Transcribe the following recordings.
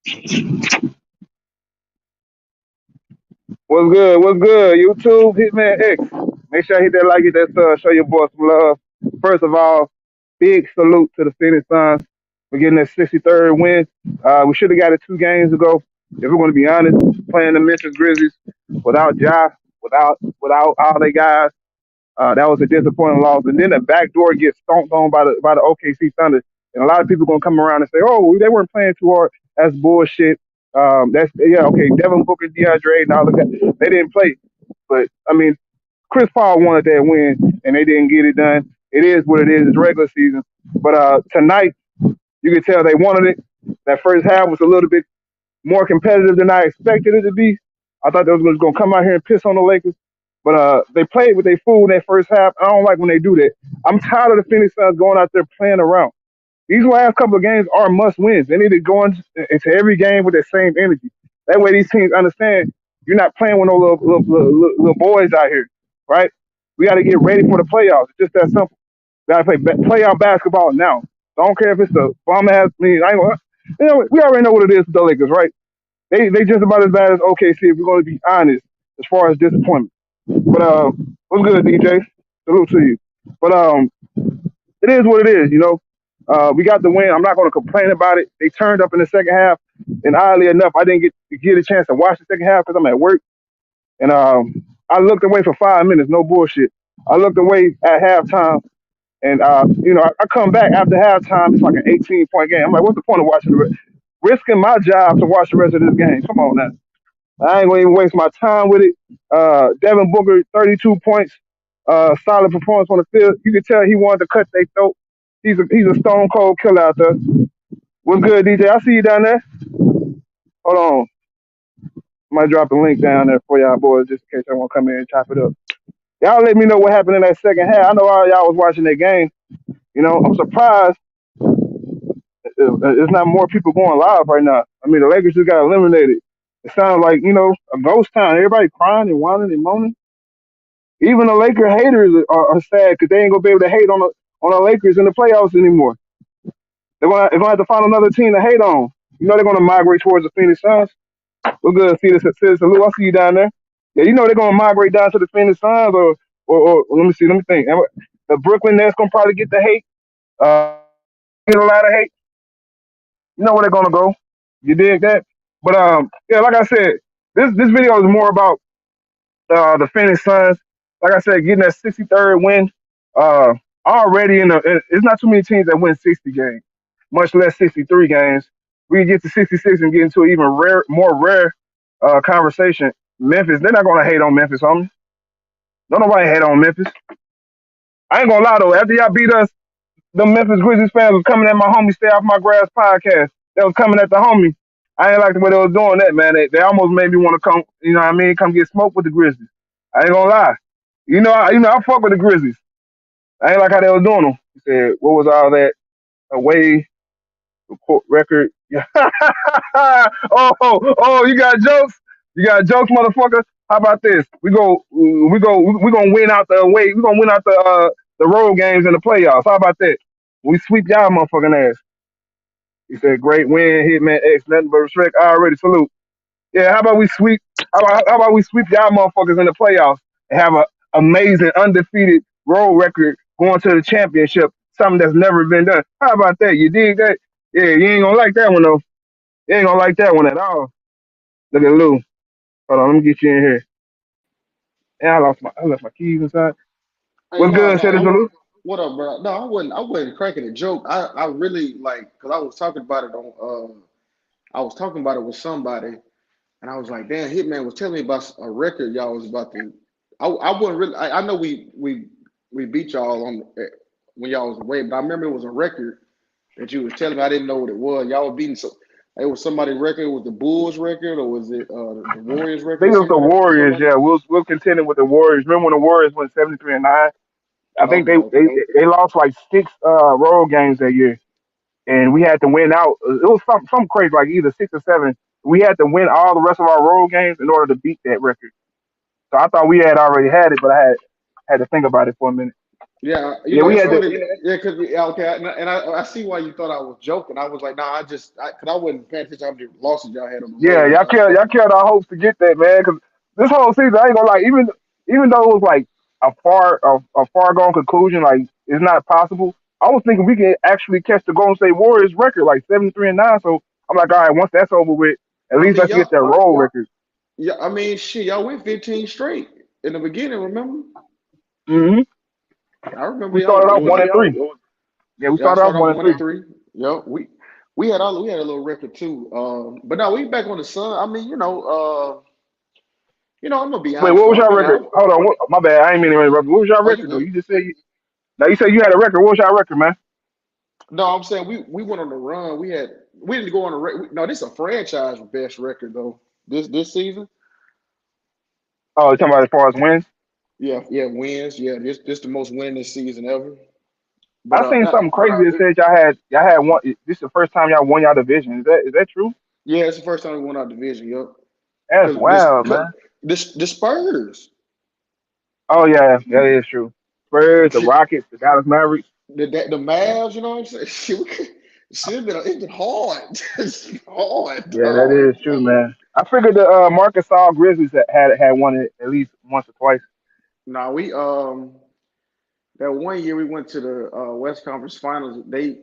What's good? What's good? YouTube, Hitman X. Make sure I hit that like, hit that sub, show your boy some love. First of all, big salute to the Phoenix Suns for getting that 63rd win. We should have got it 2 games ago. If we're going to be honest, playing the Memphis Grizzlies without Ja, without all they guys, that was a disappointing loss. And then the back door gets stomped on by the OKC Thunder. And a lot of people gonna come around and say, "Oh, they weren't playing too hard." That's bullshit. That's yeah, okay. Devin Booker, DeAndre, and all of that, they didn't play. But I mean, Chris Paul wanted that win, and they didn't get it done. It is what it is. It's regular season. But tonight, you could tell they wanted it. That first half was a little bit more competitive than I expected it to be. I thought they was going to come out here and piss on the Lakers, but they played with their fool in that first half. I don't like when they do that. I'm tired of the Phoenix Suns going out there playing around. These last couple of games are must wins. They need to go into every game with that same energy. That way, these teams understand you're not playing with no little boys out here, right? We got to get ready for the playoffs. It's just that simple. We got to play playoff basketball now. So I don't care if it's the bomb ass. I mean, I ain't gonna, we already know what it is with the Lakers, right? They just about as bad as OKC if we're going to be honest as far as disappointment. But what's good, DJ? Salute to you. But it is what it is, you know. We got the win. I'm not going to complain about it. They turned up in the second half, and oddly enough, I didn't get a chance to watch the second half because I'm at work. And I looked away for 5 minutes. No bullshit. I looked away at halftime, and I come back after halftime. It's like an 18-point game. I'm like, what's the point of watching risking my job to watch the rest of this game? Come on now. I ain't gonna even waste my time with it. Devin Booker, 32 points, solid performance on the field. You could tell he wanted to cut their throat. He's a stone cold killer out there. What's good, DJ? I see you down there. Hold on. Might drop a link down there for y'all boys just in case y'all want to come in and chop it up. Y'all let me know what happened in that second half. I know all y'all was watching that game. You know, I'm surprised it's not more people going live right now. I mean, the Lakers just got eliminated. It sounds like, a ghost town. Everybody crying and whining and moaning. Even the Laker haters are sad because they ain't gonna be able to hate on the Lakers in the playoffs anymore. They're gonna have to find another team to hate on. You know they're gonna migrate towards the Phoenix Suns. We're good. See this, Lou. I see you down there. Yeah, you know they're gonna migrate down to the Phoenix Suns or let me see. Let me think. The Brooklyn Nets gonna probably get the hate. Get a lot of hate. You know where they're gonna go. You dig that? But yeah, like I said, this video is more about the Phoenix Suns. Like I said, getting that 63rd win. Uh, already it's not too many teams that win 60 games, much less 63 games. We can get to 66 and get into an even more rare conversation. Memphis, they're not gonna hate on Memphis, homie. Don't nobody hate on Memphis. I ain't gonna lie though. After y'all beat us, the Memphis Grizzlies fans was coming at my homie Stay Off My Grass podcast. They was coming at the homie. I ain't like the way they was doing that, man. They almost made me want to come, you know what I mean, come get smoked with the Grizzlies. I ain't gonna lie. I fuck with the Grizzlies. I ain't like how they was doing them. He said, what was all that away report record? Oh, you got jokes? You got jokes, motherfucker? How about this? We gonna win out the away. We gonna win out the road games in the playoffs. How about that? We sweep y'all motherfucking ass. He said, great win, Hitman X, nothing but respect. I already salute. Yeah, how about we sweep? How about we sweep y'all motherfuckers in the playoffs and have an amazing undefeated road record going to the championship? Something that's never been done. How about that? You dig that? Yeah, you ain't gonna like that one though. You ain't gonna like that one at all. Look at Lou. Hold on, let me get you in here. And I left my keys inside. Hey, What's no, good? no, Said this Lou. what up, bro? No, I wasn't cracking a joke. I really like, cause I was talking about it I was talking about it with somebody, and I was like, damn, Hitman was telling me about a record y'all was about to. I wasn't really. I know we beat y'all on when y'all was away, but I remember it was a record that you was telling me. I didn't know what it was. Y'all were beating so. It was somebody record. Was the Bulls record or was it the Warriors I record think or it was the something Warriors. like Yeah, that? we'll contend with the Warriors. Remember when the Warriors went 73-9? I think Okay, they okay. they they lost like six road games that year, and we had to win out. It was some crazy, like either 6 or 7. We had to win all the rest of our road games in order to beat that record. So I thought we had already had it, but I had to think about it for a minute. Yeah, you Yeah, know we it's had funny. the Yeah, because yeah, okay, I see why you thought I was joking. I was like, nah, because I wasn't paying attention to how many losses y'all had on the yeah, road. So y'all killed our hopes to get that, man. Because this whole season, I ain't gonna lie, even though it was like a far gone conclusion, like it's not possible. I was thinking we can actually catch the Golden State Warriors record, like 73-9. So I'm like, all right, once that's over with, at I least mean, let's get y'all, that roll record. yeah, I mean, shit, y'all went 15 straight in the beginning. Remember? hmm I remember We y'all. started It off was 1-3. Yeah, we y'all started off started off one and 3. 1-3. Yo, we had a little record too. But now we back on the sun. I mean, I'm gonna be Wait, honest what was though. your record? Hold on, my bad. I ain't mean to interrupt. What was your Oh, you record though? good? You just said now you said you had a record. What was your record, man? No, I'm saying we went on the run. We didn't go on a no. This is a franchise best record though. This season. Oh, you talking about as far as wins? Yeah, wins. Yeah, this the most winningest season ever. But I seen not, something crazy that said y'all had one. This is the first time y'all won y'all division. Is that true? yeah, it's the first time we won our division. Yup. That's wild, Cause man. the Spurs, Oh yeah, that is true. Spurs, the Rockets, the Dallas Mavericks. the Mavs. You know what I'm saying? Shit, it's been hard. It's hard, Yeah, that dog. is true, man. I figured the Marcus All Grizzlies had won it at least once or twice. Now we that one year we went to the West Conference Finals. They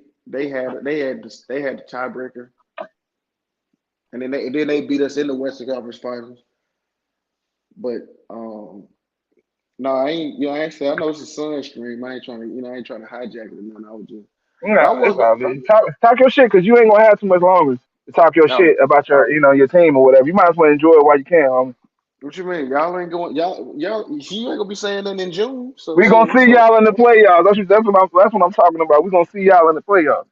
had the tiebreaker, and then they beat us in the Western Conference Finals. But no, I ain't. Actually, I know it's a Sun stream. I ain't trying to. I ain't trying to hijack it or nothing. I was just. But I Yeah, was it's go. all good. Talk your shit because you ain't gonna have too much longer to talk your Oh, shit about your team or whatever. You might as well enjoy it while you can, homie. what you mean? Y'all ain't going. Y'all. You ain't gonna be saying that in June. So We so gonna what's see up? y'all in the playoffs. That's what I'm talking about. We gonna see y'all in the playoffs.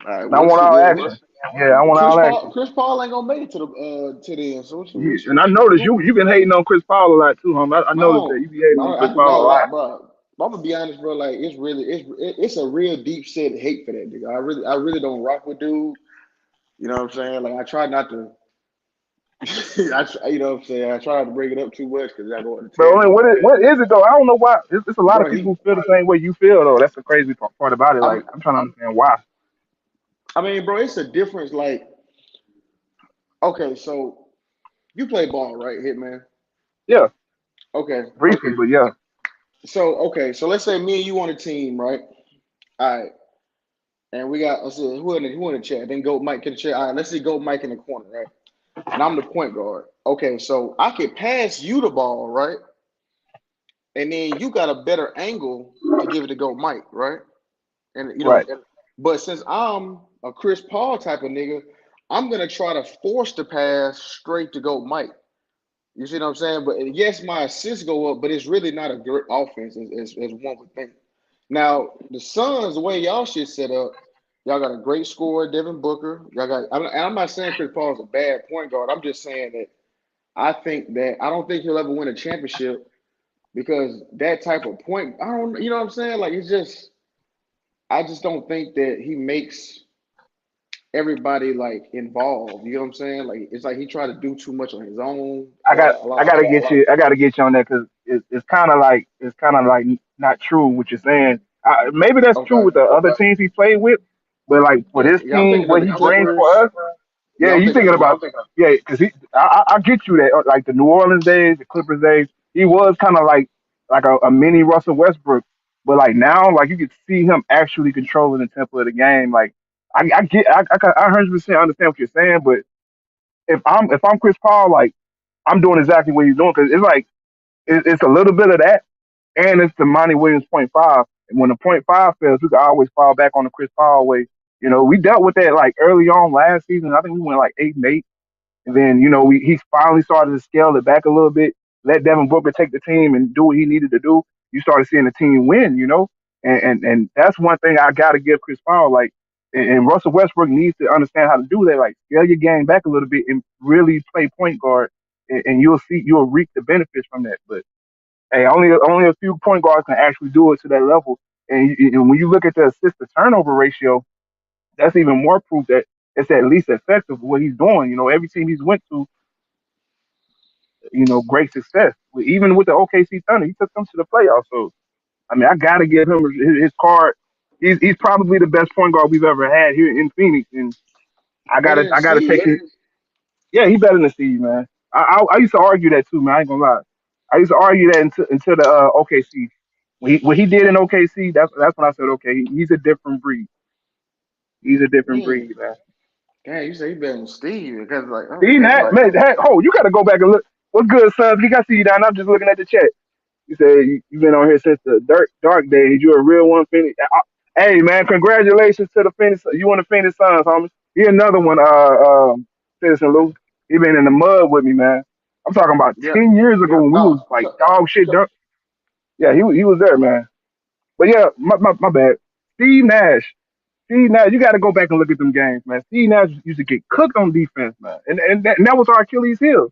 All right, And I we'll want see. all Yeah, action. Yeah, I want all action. Chris Paul ain't gonna make it to the end. So Yeah, and I noticed you been hating on Chris Paul a lot too, homie. I noticed that no, you be hating on no, Chris I do Paul not a lot. like, bro. I'm gonna be honest, bro. Like it's a real deep set hate for that nigga. I really don't rock with dude. You know what I'm saying? Like I try not to. You know what I'm saying? I try not to bring it up too much because I go on the But I mean, tangent. what is it though? I don't know why. It's a lot of Bro, people who feel the same way you feel though. That's the crazy part about it. I'm, Like I'm trying to understand why. I mean, bro, it's a difference. Like, okay, so you play ball, right, Hitman? Yeah, Okay, briefly, but yeah. so let's say me and you on a team, right? All right, and we got let's see who in the chat. Then go Mike in the chat. All right, let's see go Mike in the corner, right? And I'm the point guard. Okay, so I could pass you the ball, right? And then you got a better angle to give it to go Mike, right? And Right. but since I'm a Chris Paul type of nigga, I'm gonna try to force the pass straight to go Mike. You see what I'm saying? But yes, my assists go up, but it's really not a great offense as one would think. Now, the Suns, the way y'all shit set up, y'all got a great scorer, Devin Booker. Y'all got, and I'm not saying Chris Paul is a bad point guard. I'm just saying that I don't think he'll ever win a championship because that type of point, I don't, you know what I'm saying? Like, I just don't think that he makes everybody like involved. You know what I'm saying? Like, it's like he tried to do too much on his own. I got A lot I of, gotta get you. I gotta get you on that because it's kind of like not true what you're saying. Maybe that's true okay. with the other teams he played with, but like for Yeah, this yeah, I'm team, thinking of what the he brings for Clippers. us, Yeah, yeah, I'm you thinking thinking of the about yeah, because I get you that like the New Orleans days, the Clippers days, he was kind of like a mini Russell Westbrook, but like now, like you could see him actually controlling the tempo of the game. Like I get I 100% understand what you're saying, but if I'm Chris Paul, like I'm doing exactly what he's doing because it's like it's a little bit of that, and it's the Monty Williams point five. And when the point five fails, we can always fall back on the Chris Paul way. We dealt with that like early on last season. I think we went like 8-8, and then he finally started to scale it back a little bit. Let Devin Booker take the team and do what he needed to do. You started seeing the team win. And that's one thing I got to give Chris Paul. Like, and Russell Westbrook needs to understand how to do that. Like, scale your game back a little bit and really play point guard, and you'll reap the benefits from that. But hey, only a few point guards can actually do it to that level. And when you look at the assist to turnover ratio, that's even more proof that it's at least effective what he's doing. Every team he's went to, great success. Even with the OKC Thunder, he took them to the playoffs. So I mean, I gotta give him his card. He's probably the best point guard we've ever had here in Phoenix, and Better than I gotta take Steve. it. Yeah, he better than Steve, man. I used to argue that too, man. I ain't gonna lie. I used to argue that until the OKC. What he did in OKC, that's when I said, okay, he's a different breed. He's a different Mm. breed, man. Damn, you say he better than Steve because like Steve okay. Nash, man, you gotta go back and look. What's good, son? You got to see you down. I'm just looking at the chat. You said you've been on here since the dark days. You're a real one, Phoenix. Hey, man, congratulations to the Phoenix. You won the Phoenix Suns, homie. He another one, Citizen Lou. He been in the mud with me, man. I'm talking about Yeah. 10 years ago when we No. was like dog shit. Yeah, he was there, man. But yeah, my bad. Steve Nash. Steve Nash, you got to go back and look at them games, man. Steve Nash used to get cooked on defense, man, and that was our Achilles heel.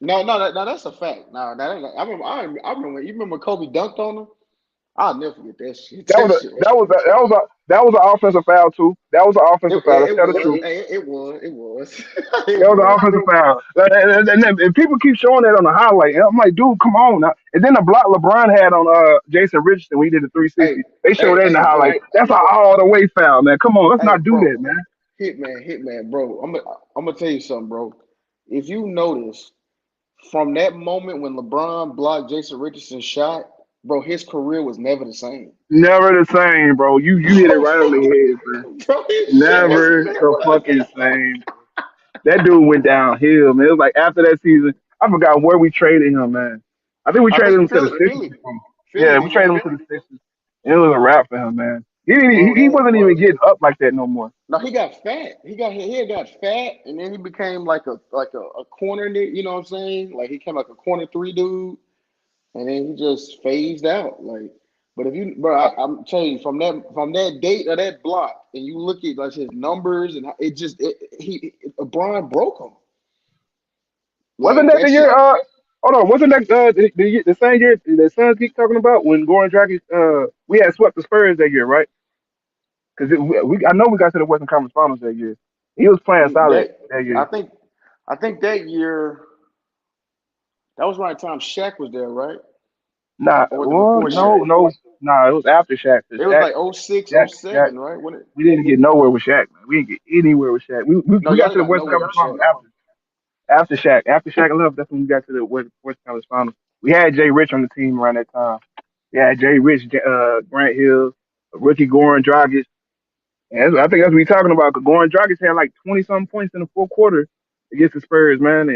No, that's a fact. No, that ain't. I remember. You remember Kobe dunked on him? I'll never forget that shit. That That was a shit. that was an offensive foul too. That was an offensive foul. Let's It tell the was. truth. It was. It was. That It was an was. offensive foul. And people keep showing that on the highlight. And I'm like, dude, come on now. And then the block LeBron had on Jason Richardson when he did the Hey, 360. They showed that in the highlight. bro. That's an all the way foul, man. Come on, let's Hey, not do that, bro. man. Hitman, bro. I'm gonna tell you something, bro. If you notice, from that moment when LeBron blocked Jason Richardson's shot, bro, his career was never the same. Never the same, bro. You hit it Bro, right on the head, bro. bro, his shit was Never the never. fucking same. That dude went downhill, man. It was like after that season, I forgot where we traded him, man. I think we I traded think him to the Philly, Sixers. Philly Yeah, we didn't traded it? him to the Sixers. And it was a wrap for him, man. Bro, He wasn't even getting up like that no more. no, he got fat. He had got fat, and then he became like a corner. You know what I'm saying? Like he came like a corner three dude, and then he just phased out. Like, but if you, bro, I'm telling you, from that date of that block, and you look at like his numbers, and Brian broke him. Wasn't Like that that the shit. year? Hold on. Wasn't that the same year the Suns keep talking about when Goran Dragic? We had swept the Spurs that year, right? Because we I know we got to the Western Conference Finals that year. He was playing solid That that I year. think I think that year that was right time Shaq was there, right? Nah, Or was it well, before Shaq? no, nah. It was after Shaq. 'Cause It was like oh six, oh Shaq. seven, right? When it, We didn't get nowhere with Shaq, man. We didn't get anywhere with Shaq. no, We y'all got to didn't the got Western nowhere Conference with Finals Shaq. after Shaq. After Shaq left, that's when we got to the Western Conference Finals. We had Jay Rich on the team around that time. Yeah, Jay Rich, Grant Hill, rookie Goran Dragic. And I think that's what we're talking about. Cause Goran Dragic had like 20 something points in the fourth quarter against the Spurs, man,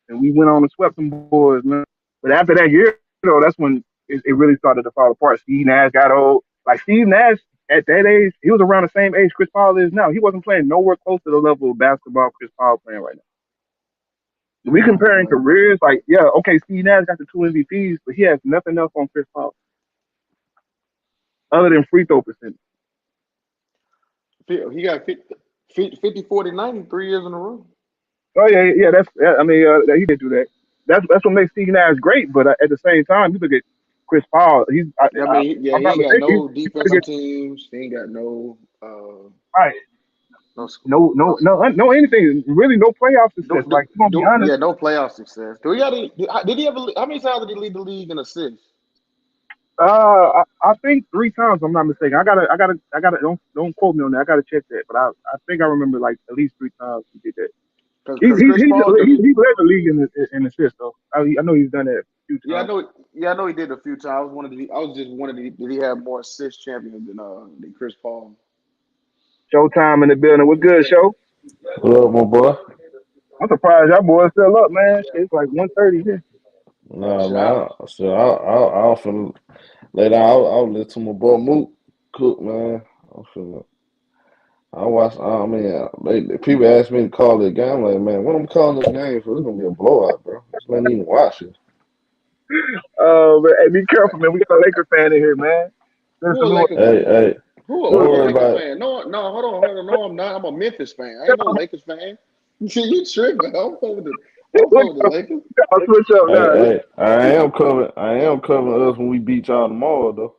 and we went on and swept them boys, man. But after that year, though, that's when it really started to fall apart. Steve Nash got old. Like Steve Nash at that age, he was around the same age Chris Paul is now. He wasn't playing nowhere close to the level of basketball Chris Paul playing right now. We comparing Mm, careers, like yeah, okay, Steve Nash got the two MVPs, but he has nothing else on Chris Paul other than free throw percentage. he got 50, 40, 90 3 years in a row. Oh yeah. That's yeah, I mean, he did do that. That's what makes Steve Nash great. But at the same time, you look at Chris Paul. I mean, yeah, I'm he not ain't got mistaken. no He's trying to defensive get teams. He ain't got no right. no No anything. Really, no playoff success. Like, I'm gonna be honest. yeah, no playoff success. Do he got any, did he ever how many times did he lead the league in assists? I think three times. If I'm not mistaken. I gotta. Don't quote me on that. I gotta check that. But I think I remember like at least three times he did that. Because Chris Paul He led the league in assists though. I know he's done that a few yeah, times. I know he did a few times. I was just wondering did he have more assist champions than Chris Paul? Showtime in the building. What's good, show? What up, my boy? I'm surprised y'all boys still up, man. It's like 1:30 here. Nah, Shit, I, man. I'll finna later. I'll let to my boy Mook cook, man. I'm finna. I watch. I mean, people ask me to call the game. I'm like, man, what I'm calling this game for? It's gonna be a blowout, bro. Just let me even watch it. But hey, be careful, man. We got a Laker fan in here, man. who a Listen, Lord. Laker Hey, fan? hey, don't Who a worry Lakers about it. fan? No, hold on. No, I'm not. I'm a Memphis fan. I ain't no Lakers fan. You tripping? I'm over the Lakers. I'll switch up Hey, now. hey, I am coming. I am coming us when we beat y'all tomorrow, though.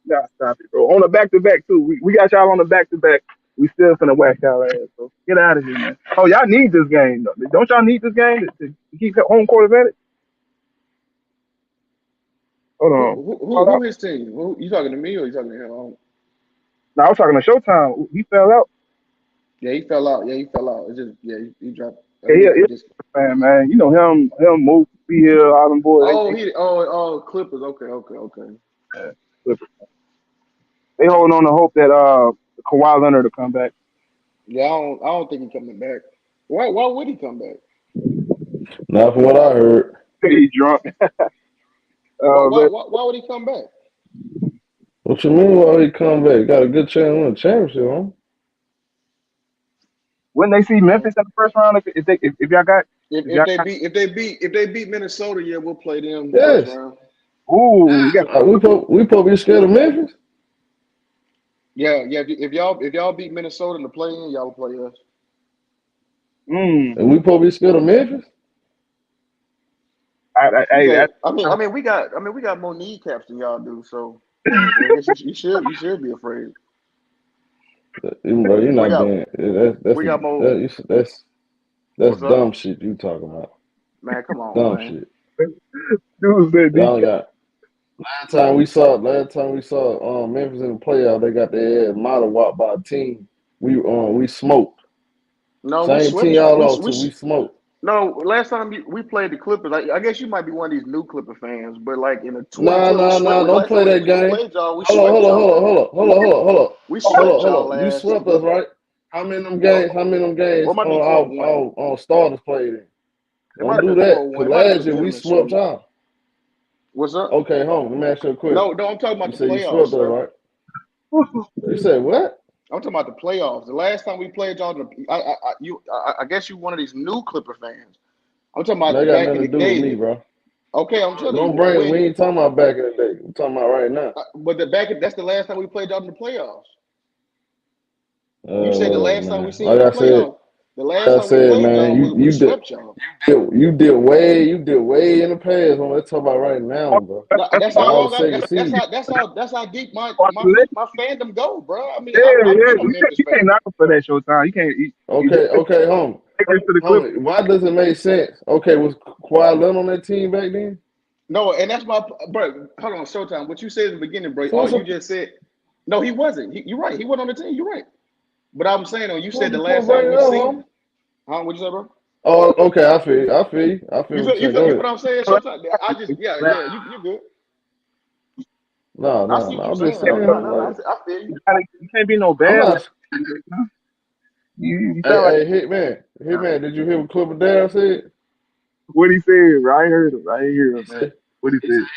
Nah, stop it, bro. On the back to back too. We got y'all on the back to back. We still finna whack y'all ass. So get out of here, man. Oh, y'all need this game though. Don't y'all need this game to keep home court advantage? Hold Who on. who who, Fall who out? his team? Who you talking to me or you talking to him? No, I was talking to Showtime. He fell out. Yeah, he fell out. Yeah, he fell out. It's just he dropped. Yeah, He just. man. You know him, Moose, be here, all them boys. Oh, Clippers. Okay. Yeah, they holding on to hope that Kawhi Leonard will come back. Yeah, I don't think he's coming back. Why would he come back? Not from what I heard. He drunk. Man. Why would he come back? What you mean? Why he come back? Got a good chance to win a championship, huh? When they see Memphis in the first round, if y'all got If if if y'all they got, beat if they beat if they beat Minnesota, yeah, we'll play them first Yes. round. ooh, we got Yes. We probably scared of Memphis, Yeah. If y'all beat Minnesota in the play-in, y'all will play us. mm. and we probably scared of Memphis. You Hey, say, that's we got more kneecaps than y'all do, so I guess you should be afraid. Bro, you're We not got being. That's we got more. that's What's up, dumb shit you talking about. man? Come on, Dumb man. shit. dude said Y'all DK. got last time we saw Memphis in the playoff, they got their ass model walk by a team. We smoked. No, we Same team swept. y'all We lost we to, we smoked. No, last time we played the Clippers, I guess you might be one of these new Clipper fans, but like in the Nah, 2012, we nah, swept. nah, don't Last time play we, that we game. played y'all, we Hold on, swept hold on, y'all hold on, last. hold on, hold on, hold on, hold on. We Hold on, swept hold y'all on. You last. swept us, right? How many of them games Or it might be on 4-1. our starters played in? It Don't might have do been that. 4-1. Cause It might have been last a year we gentleman swept sweep. y'all. What's up? Okay, hold on. Let me ask you a question. No, I'm talking You about the said you playoffs, swept us, sir. right? You said what? I'm talking about the playoffs. The last time we played y'all, I guess you one of these new Clipper fans. I'm talking That about got back in nothing the to do with day. me, bro. Okay, I'm telling Don't you bring. We when. ain't talking about back in the day. We're talking about right now. But that's the last time we played y'all in the playoffs. You said the Whatever, last time we man. seen you in the playoffs. The last Like I time we said, played man. y'all, we swept y'all. You did way in the past. On let's talk about right now, bro. That's how Y'all the long second seed. that's how deep my fandom go, bro. I mean, Yeah, I've yeah. been a Memphis You can't fan. knock him for that Showtime. You can't. You just Okay, home. take this to the Clippers. Why does it make sense? Okay, was Kawhi Leonard on that team back then? No, and that's my bro. Hold on, Showtime. What you said in the beginning, bro. So All what's you up? just said. No, he wasn't. You're right. He wasn't on the team. You're right. But I'm saying, you So I said the just want last to bring time it we up, seen. home. Huh? What you say, bro? Oh, okay. I feel You what you're feel you saying. feel, Go you feel ahead. what I'm saying, Showtime? I just yeah. You good. No, I no, see no. what you're I'm just saying though. saying, No. like, I feel you. You can't be no I'm bad. not. You sound like Hey, Hitman. Did you hear what Clipper Dale said? what he said. Bro. I ain't heard him. I ain't hear He him, man. said What he he said. said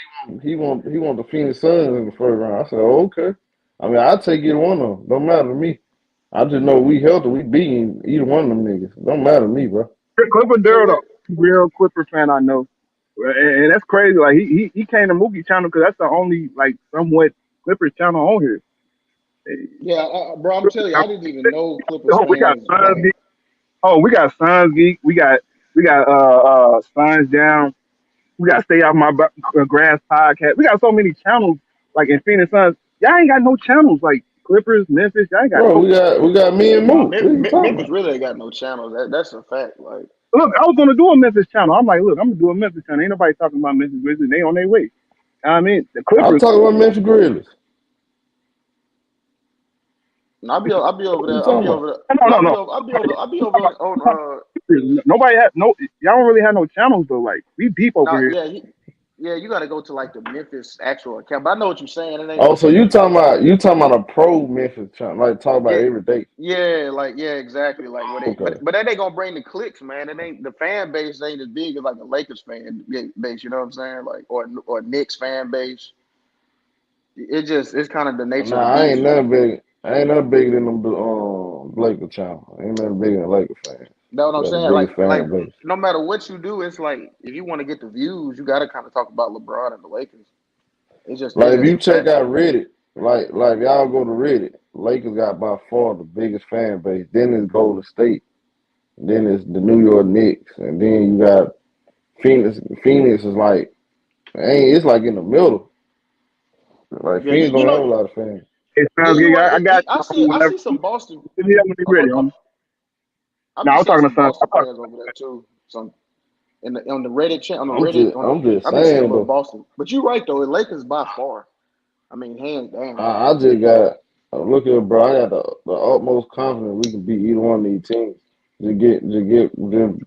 he want the Phoenix Suns in the first round. I said, oh, okay. I mean, I'll take either one of them. Don't matter to me. I just know we healthy. We beating either one of them niggas. Don't matter to me, bro. Clipper So Darrell, wait. the real Clipper fan I know, and that's crazy. Like he came to Mookie channel because that's the only like somewhat Clippers channel on here. Yeah, bro. I'm telling you, I didn't even know Clippers Oh, we got fans. Suns Like, Geek. Oh, we got Suns Geek. We got Suns Down. We got Stay Off My Grass podcast. We got so many channels like in Phoenix Suns. Y'all ain't got no channels like Clippers, Memphis. Y'all ain't got Bro, no. we got me and nah, Moot. What are you talking Memphis about? really ain't got no channels. That's a fact. Like, Look, I was gonna do a Memphis channel. I'm like, look, I'm gonna do a Memphis channel. Ain't nobody talking about Memphis Grizzlies. They on their way. I mean, the I'm Clippers. talking about Memphis Grizzlies. and I'll be over What are you there. I'll talking be about? over there. No, No, no, I'll be no. over. I'll be over. I'll be over on. Nobody had no. Y'all don't really have no channels though. Like we deep over Not here. yeah. Yeah, you got to go to like the Memphis actual account. But I know what you're saying. It ain't. Oh, so you talking about a pro Memphis channel, like talk about Yeah, every day. yeah, exactly. Like what they, but Okay. but that ain't gonna bring the clicks, man. It ain't the fan base ain't as big as like a Lakers base. You know what I'm saying? Like or Knicks fan base. It's kind of the nature of the Nah, I beast. ain't nothing big. I ain't nothing bigger than them Lakers channel. Ain't nothing bigger than Lakers fans. Know what I'm Got the saying? biggest Like fan base. no matter what you do, it's like if you want to get the views, you got to kind of talk about LeBron and the Lakers. It's Like if just you a check fact. out Reddit, like y'all go to Reddit, Lakers got by far the biggest fan base. Then it's Golden State. Then it's the New York Knicks, and then you got Phoenix. Phoenix is like, ain't it's like in the middle. Like Yeah, Phoenix you don't have know. a lot of fans. Hey, Yeah, sounds you're good. right. I got you I whenever. see some Boston. Send me that when they I, ready, I, homie. I No, be I was seeing talking to some Suns. Boston fans over there too. Some. on the Reddit chat on the I'm Reddit just on the, I'm just I've been seeing saying about though. Boston, but you're right though. The Lakers by far. I mean, hands down. I just got look at it, bro. I got the utmost confidence we can beat either one of these teams.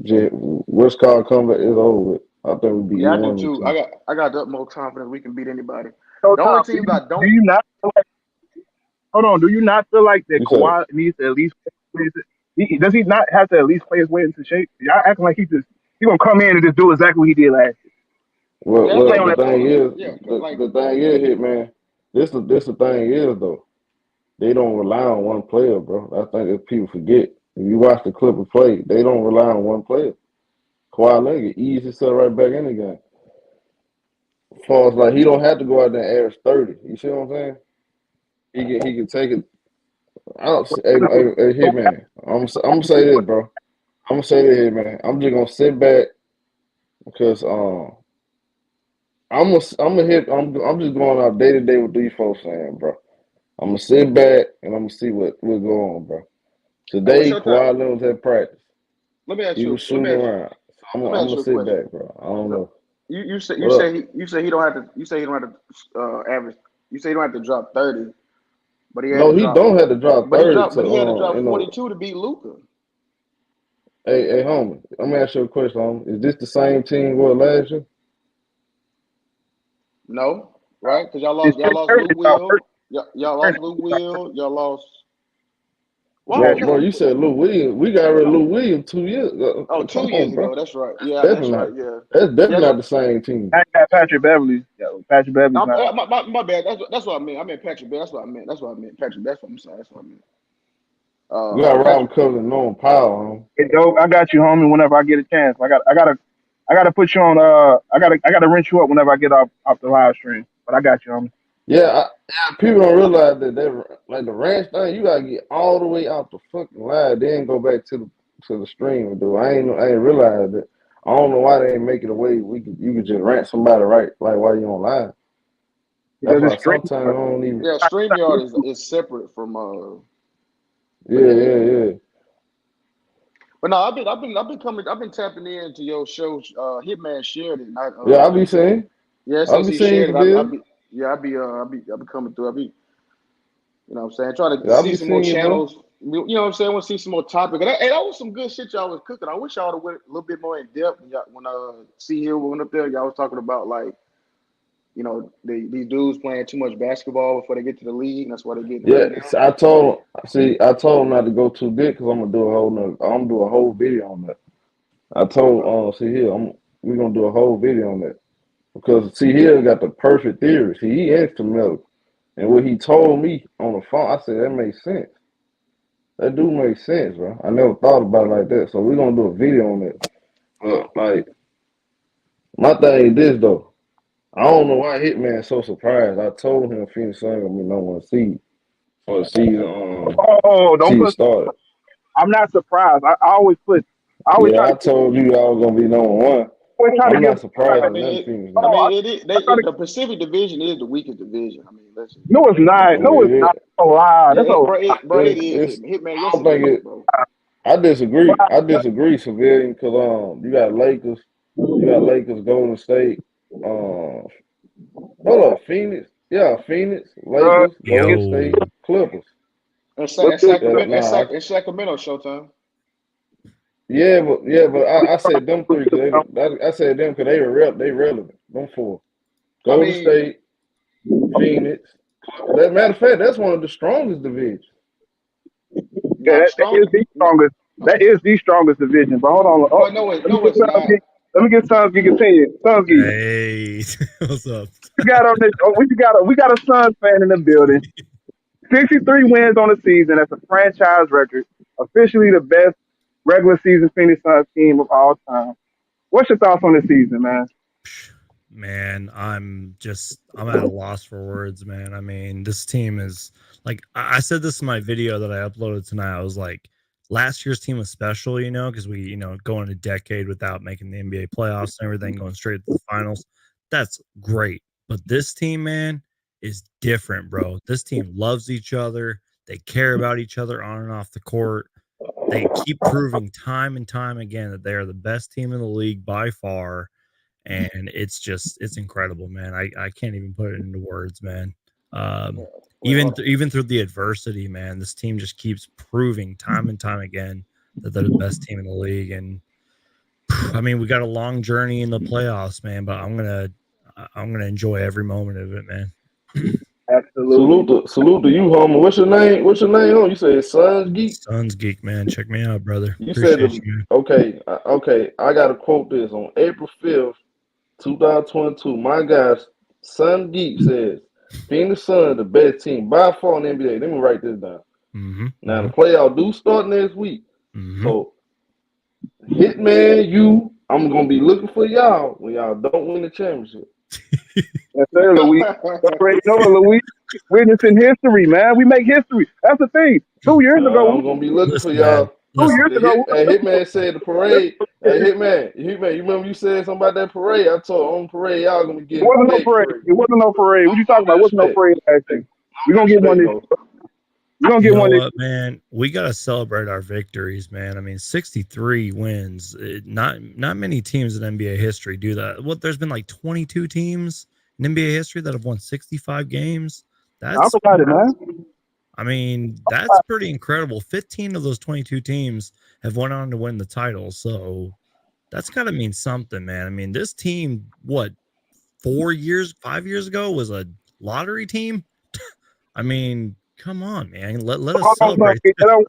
Just what's called comeback is over with. I think we beat Yeah, either I do one of these too. teams. I got the utmost confidence we can beat anybody. So The only Tom, teams I do don't. you not feel like, hold on? Do you not feel like that You said Kawhi needs to at least does he not have to at least play his way into shape? Y'all acting like he gonna come in and just do exactly what he did last year. well, Yeah, that's Play well. what on The that. before. thing is, Yeah, like the thing is, hit man. This the thing is though. They don't rely on one player, bro. I think if people forget. If you watch the Clippers play, they don't rely on one player. Kawhi Leonard ease himself right back in the game. As far as like he don't have to go out there and average 30. You see what I'm saying? He can take it. I don't. Hey, So hit man. I'm gonna say this, bro. I'm gonna say this here, man. I'm just gonna sit back because I'm gonna hit. I'm just going out day to day with these folks saying, bro. I'm gonna sit back and I'm gonna see what go on, bro. hey, what's Today, your time? Kawhi Leonard was at practice. Let me ask He you. was shooting around. So Let me I'm ask gonna you a sit question. back, bro. I don't know. You What up? say he don't have to. You say he don't have to average. You say he don't have to drop 30, but he had to No, he drop. don't have to drop 30 to But he had to drop you know. 42 to beat Luca. Hey, homie. I'm gonna ask you a question, homie. Is this the same team was last year? No, right? Because it's y'all lost Lou 30. Will. Y'all lost Lou Will. Y'all lost. Why Yeah, Bro, was you bro, y'all? you said Lou Williams. We got rid of Lou Williams 2 years ago. Oh, Come 2 years on, ago. bro. That's right. That's Yeah, that's definitely right. not. Yeah. That's definitely Yeah. not the same team. I got Patrick Beverly. Yeah, Patrick Beverly's No, not. my bad. That's what I meant. I meant Patrick. That's what I meant. That's what I meant. Patrick. That's what I'm saying. That's what I meant. We got Robin Patrick. Covington and Norman Powell, Hey, dope. I got you, homie. Whenever I get a chance, I gotta put you on. I gotta rinse you up whenever I get off the live stream. But I got you, homie. yeah, people don't realize that they like the ranch thing. You gotta get all the way out the fucking line, then go back to the stream and do. I ain't realized that. I don't know why they ain't make it a way you could just rant somebody right like while you online. That's Because it's why stream. sometimes I don't even. Yeah, StreamYard is separate from But Yeah, yeah. yeah, yeah. But no, I've been tapping into your show. Hitman shared it. And Yeah, I be saying. yeah, I since be he seeing shared it, Seville. I be coming through. You know what I'm saying, trying to Yeah, I see be some more seeing you, bro. channels. You know what I'm saying? I want to see some more topics. And that was some good shit y'all was cooking. I wish y'all would have went a little bit more in depth when C Hill went up there. Y'all was talking about like, these dudes playing too much basketball before they get to the league. And that's why they're getting Yeah, hurt now. I told him not to go too big because I'm gonna do a whole video on that. I told, Okay. see here, we're gonna do a whole video on that because see here got the perfect theory. See, he instrumental, and what he told me on the phone, I said that makes sense. That do make sense, bro. I never thought about it like that. So we're gonna do a video on it. Like my thing is this though. I don't know why Hitman so surprised. I told him Phoenix Sun gonna be number one seed for the season. Oh, don't Season put. started. I'm not surprised. I always try Yeah, to I told you I was gonna be number one. always try to I'm give. not surprised I at mean, nothing Phoenix Oh, doing. I try to. the Pacific Division is the weakest division. I mean, let's just be No, it's honest. not. Oh, No, it's it not. is. That's a lie. That's a Bro, it is It's. Hitman. I Yes, don't it think is, it. bro. I disagree. lie. I disagree, civilian, because you got Lakers, Golden State. Hold up, Phoenix. Yeah, Phoenix, Uh, Lakers, Golden State, Yo, Clippers. what's good? Yeah, nah. And Sacramento, Showtime. But I said them three because I said them because they relevant. Them four. I Golden mean, State, Phoenix. That matter of fact, that's one of the strongest divisions. Yeah, not that is strong. the strongest. That is the strongest division. But hold on. Oh, Well, no, let me no, get it's not. Suns get opinion. Suns get. hey, what's up? You got on this. Oh, we got a Suns fan in the building. 63 wins on the season. That's a franchise record. Officially the best regular season Phoenix Suns team of all time. What's your thoughts on this season, man? Man, I'm at a loss for words, man. I mean, this team is like I said this in my video that I uploaded tonight. I was like, last year's team was special, because we, going a decade without making the NBA playoffs and everything, going straight to the finals. That's great. But this team, man, is different, bro. This team loves each other. They care about each other on and off the court. they keep proving time and time again that they are the best team in the league by far. And it's incredible, man. I can't even put it into words, man. Even through the adversity, man, this team just keeps proving time and time again that they're the best team in the league. And I mean, we got a long journey in the playoffs, man, but I'm gonna enjoy every moment of it, man. Absolutely. Salute to you, homie. What's your name? What's your name, homie? You said Sons Geek. Sons Geek, man. Check me out, brother. You said Appreciate you, man. okay. I gotta quote this on April 5th, 2022. My guy, Son Geek says, Phoenix Suns the best team by far in the NBA. Let me write this down. Now the playoff do start next week. So Hitman, I'm gonna be looking for y'all when y'all don't win the championship. Yes, sir, Louis. Already know, Louis. Witnessing history, man. We make history. That's the thing. 2 years ago, I'm gonna be looking for Listen, y'all. man. 2 years ago, Hitman said the parade. Hey, Hitman, you remember you said something about that parade? I told on parade y'all gonna it get wasn't no big parade. parade. It wasn't no parade. What you talking about? It wasn't no parade last thing. We're gonna get one this. We're gonna You get know one this. what, man? We got to celebrate our victories, man. I mean, 63 wins. Not many teams in NBA history do that. What, there's been like 22 teams in NBA history that have won 65 games. I'm That's, about it, man. I mean, that's pretty incredible. 15 of those 22 teams have went on to win the title. So that's got to mean something, man. I mean, this team, what, 5 years ago was a lottery team? I mean, come on, man. Let us celebrate. They don't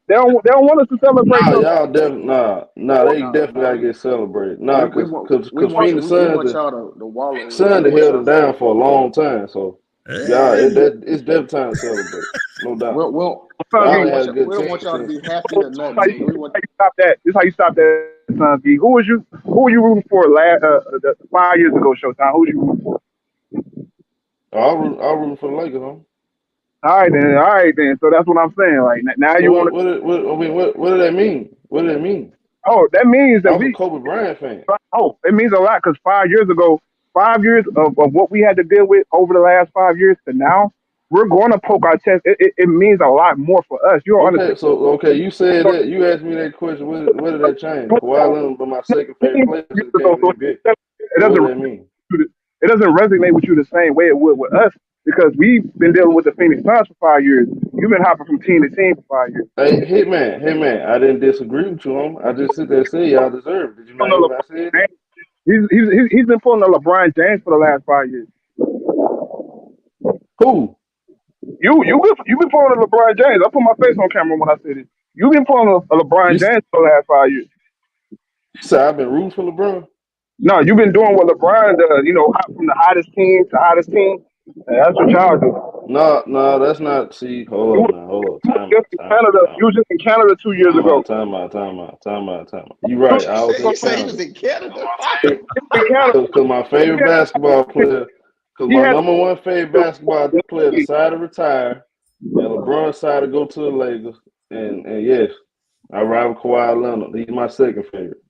want us to celebrate. Nah, No. y'all definitely they definitely gotta get celebrated. Nah, we cause want Phoenix we want Suns y'all to wallow. Suns held it down for a long time. So yeah, Eh, it's definitely time to celebrate. No doubt. We'll, Y'all we ain't had want a y'all, good we don't team want y'all to since. be happy or nothing. This how you stop that. This how you stop that, Sons Geek. Who were you rooting for 5 years ago, Showtime? Who was you rooting for? I'll root for the Lakers, huh? All right then. So that's what I'm saying. Like now So you want to. what did that mean? What did that mean? Oh, that means I that was a Kobe Bryant fan. Oh, it means a lot because 5 years ago, 5 years of what we had to deal with over the last 5 years to now, we're going to poke our chest. It means a lot more for us. You don't Okay, understand. so you said that you asked me that question. What did that change? Kawhi Leonard was my second favorite player since he came to the NBA. It So what doesn't does that mean? it doesn't resonate with you the same way it would with us because we've been dealing with the Phoenix Suns for 5 years. You've been hopping from team to team for 5 years. Hey, Hitman, I didn't disagree with you, homie. I just sit there and say y'all deserve it. Did you not hear what I said? He's been pulling the LeBron James for the last 5 years. Who? You've been pulling the LeBron James. I put my face on camera when I said it. You've been pulling a LeBron You James for the last 5 years. said I've been rooting for LeBron? No, you've been doing what LeBron does. Hop from the hottest team to hottest team. And that's what y'all do. No, that's not. See, hold up now. Hold up. Time You was out. just in Canada. You was just in Canada 2 years ago. Time out. You right. I was in he said he was Canada. in Canada. In Canada, Because my favorite basketball player, because he my had. number one favorite basketball player decided to retire, and LeBron decided to go to the Lakers. And yes, I ride with Kawhi Leonard. He's my second favorite.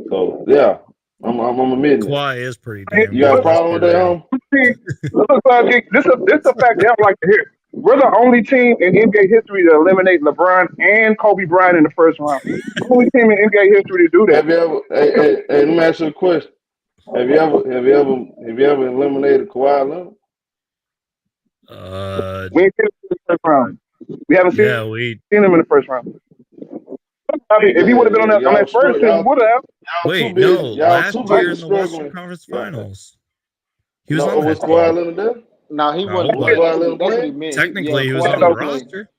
So yeah, I'm admitting it. Kawhi is pretty damn You got a good. Let's problem be with that, real. home? This is the fact that I like to hear. We're the only team in NBA history to eliminate LeBron and Kobe Bryant in the first round. The only team in NBA history to do that. Have you ever? Hey, let me ask you a question. Have you ever eliminated Kawhi Leonard? We ain't seen him in the first round. We haven't seen him in the first round. I mean, if he would have been on that first team, we would have. Wait, no, last year in the Western struggling. Conference Finals, he was on Was that Kawhi team. Leonard there? No, he wasn't. Was Kawhi Leonard That's what he playing? meant. Technically, he was Kawhi on the didn't play. roster.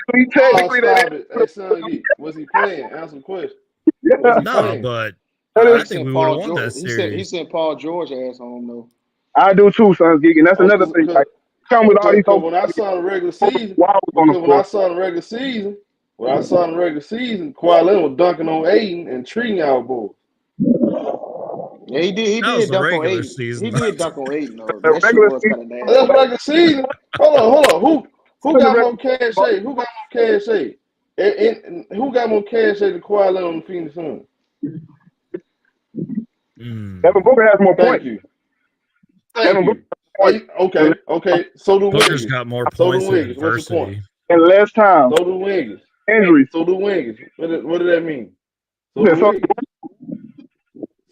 Oh, stop it. Hey, son, was he playing? Answer the question. Was he No, playing? but He I think sent we would have Paul won that George. He series. sent Paul George ass home though. I do too, Sons Geek, and that's another thing. Like, come with all these Because folks. when I saw the regular season, On the floor. when I saw the regular season, Kawhi Leonard was dunking on Aiden and treating y'all boys. Yeah, he did. He That was did the dunk on regular Aiden. season. He did dunk on Aiden though. The That shit regular was season. kind of nasty. That's regular season. Hold on. Who got more cash? Who got more cash? And who got more cash than Kawhi Leonard on the Phoenix Suns? Devin Booker has more Thank points. you. Okay. So do Booker's Wiggins. got more So do points than Wiggins. What's your point? In less time. So do Wiggins. Injuries. So do Wiggins. What did that mean? So Yeah, do so, Wiggins.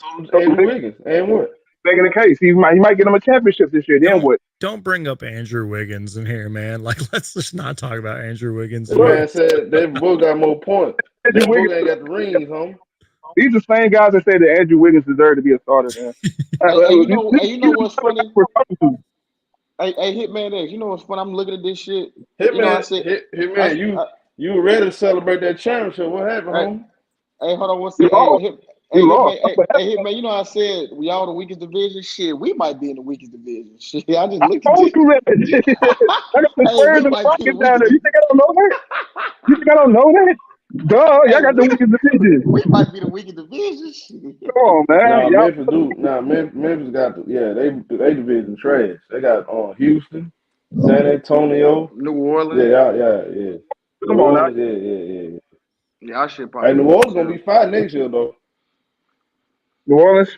So do so Andrew Wiggins. And what? making the case, he might get him a championship this year. Then what? Don't bring up Andrew Wiggins in here, man. Like, let's just not talk about Andrew Wiggins. The man said Devin Booker got more points. Andrew Devin Booker Wiggins, ain't got the rings, homie. these the same guys that say that Andrew Wiggins deserved to be a starter, man. You know what's funny? We're talking to. Hey, Hitman X, you know what's funny? I'm looking at this shit. Hitman, I said, you were ready to celebrate that championship. What happened, homie? hey, hold on one You second. lost. You lost. Hey, Hitman, you know I said we all the weakest division? Shit, we might be in the weakest division. Shit, I just looked I at told this. you that. I got the Hey, Spurs we and the might be the Rockets down there. weakest. You think I don't know that? You think I don't know that? Duh, y'all got the weakest division. We might be the weakest division. Shit. Come on, man. Nah, Memphis do. Nah, Memphis got they division trash. They got Houston, San Antonio, New Orleans. yeah. Come New on now. Orleans, yeah. Yeah, I should probably. Hey, New Orleans gonna be fine next year though. New Orleans.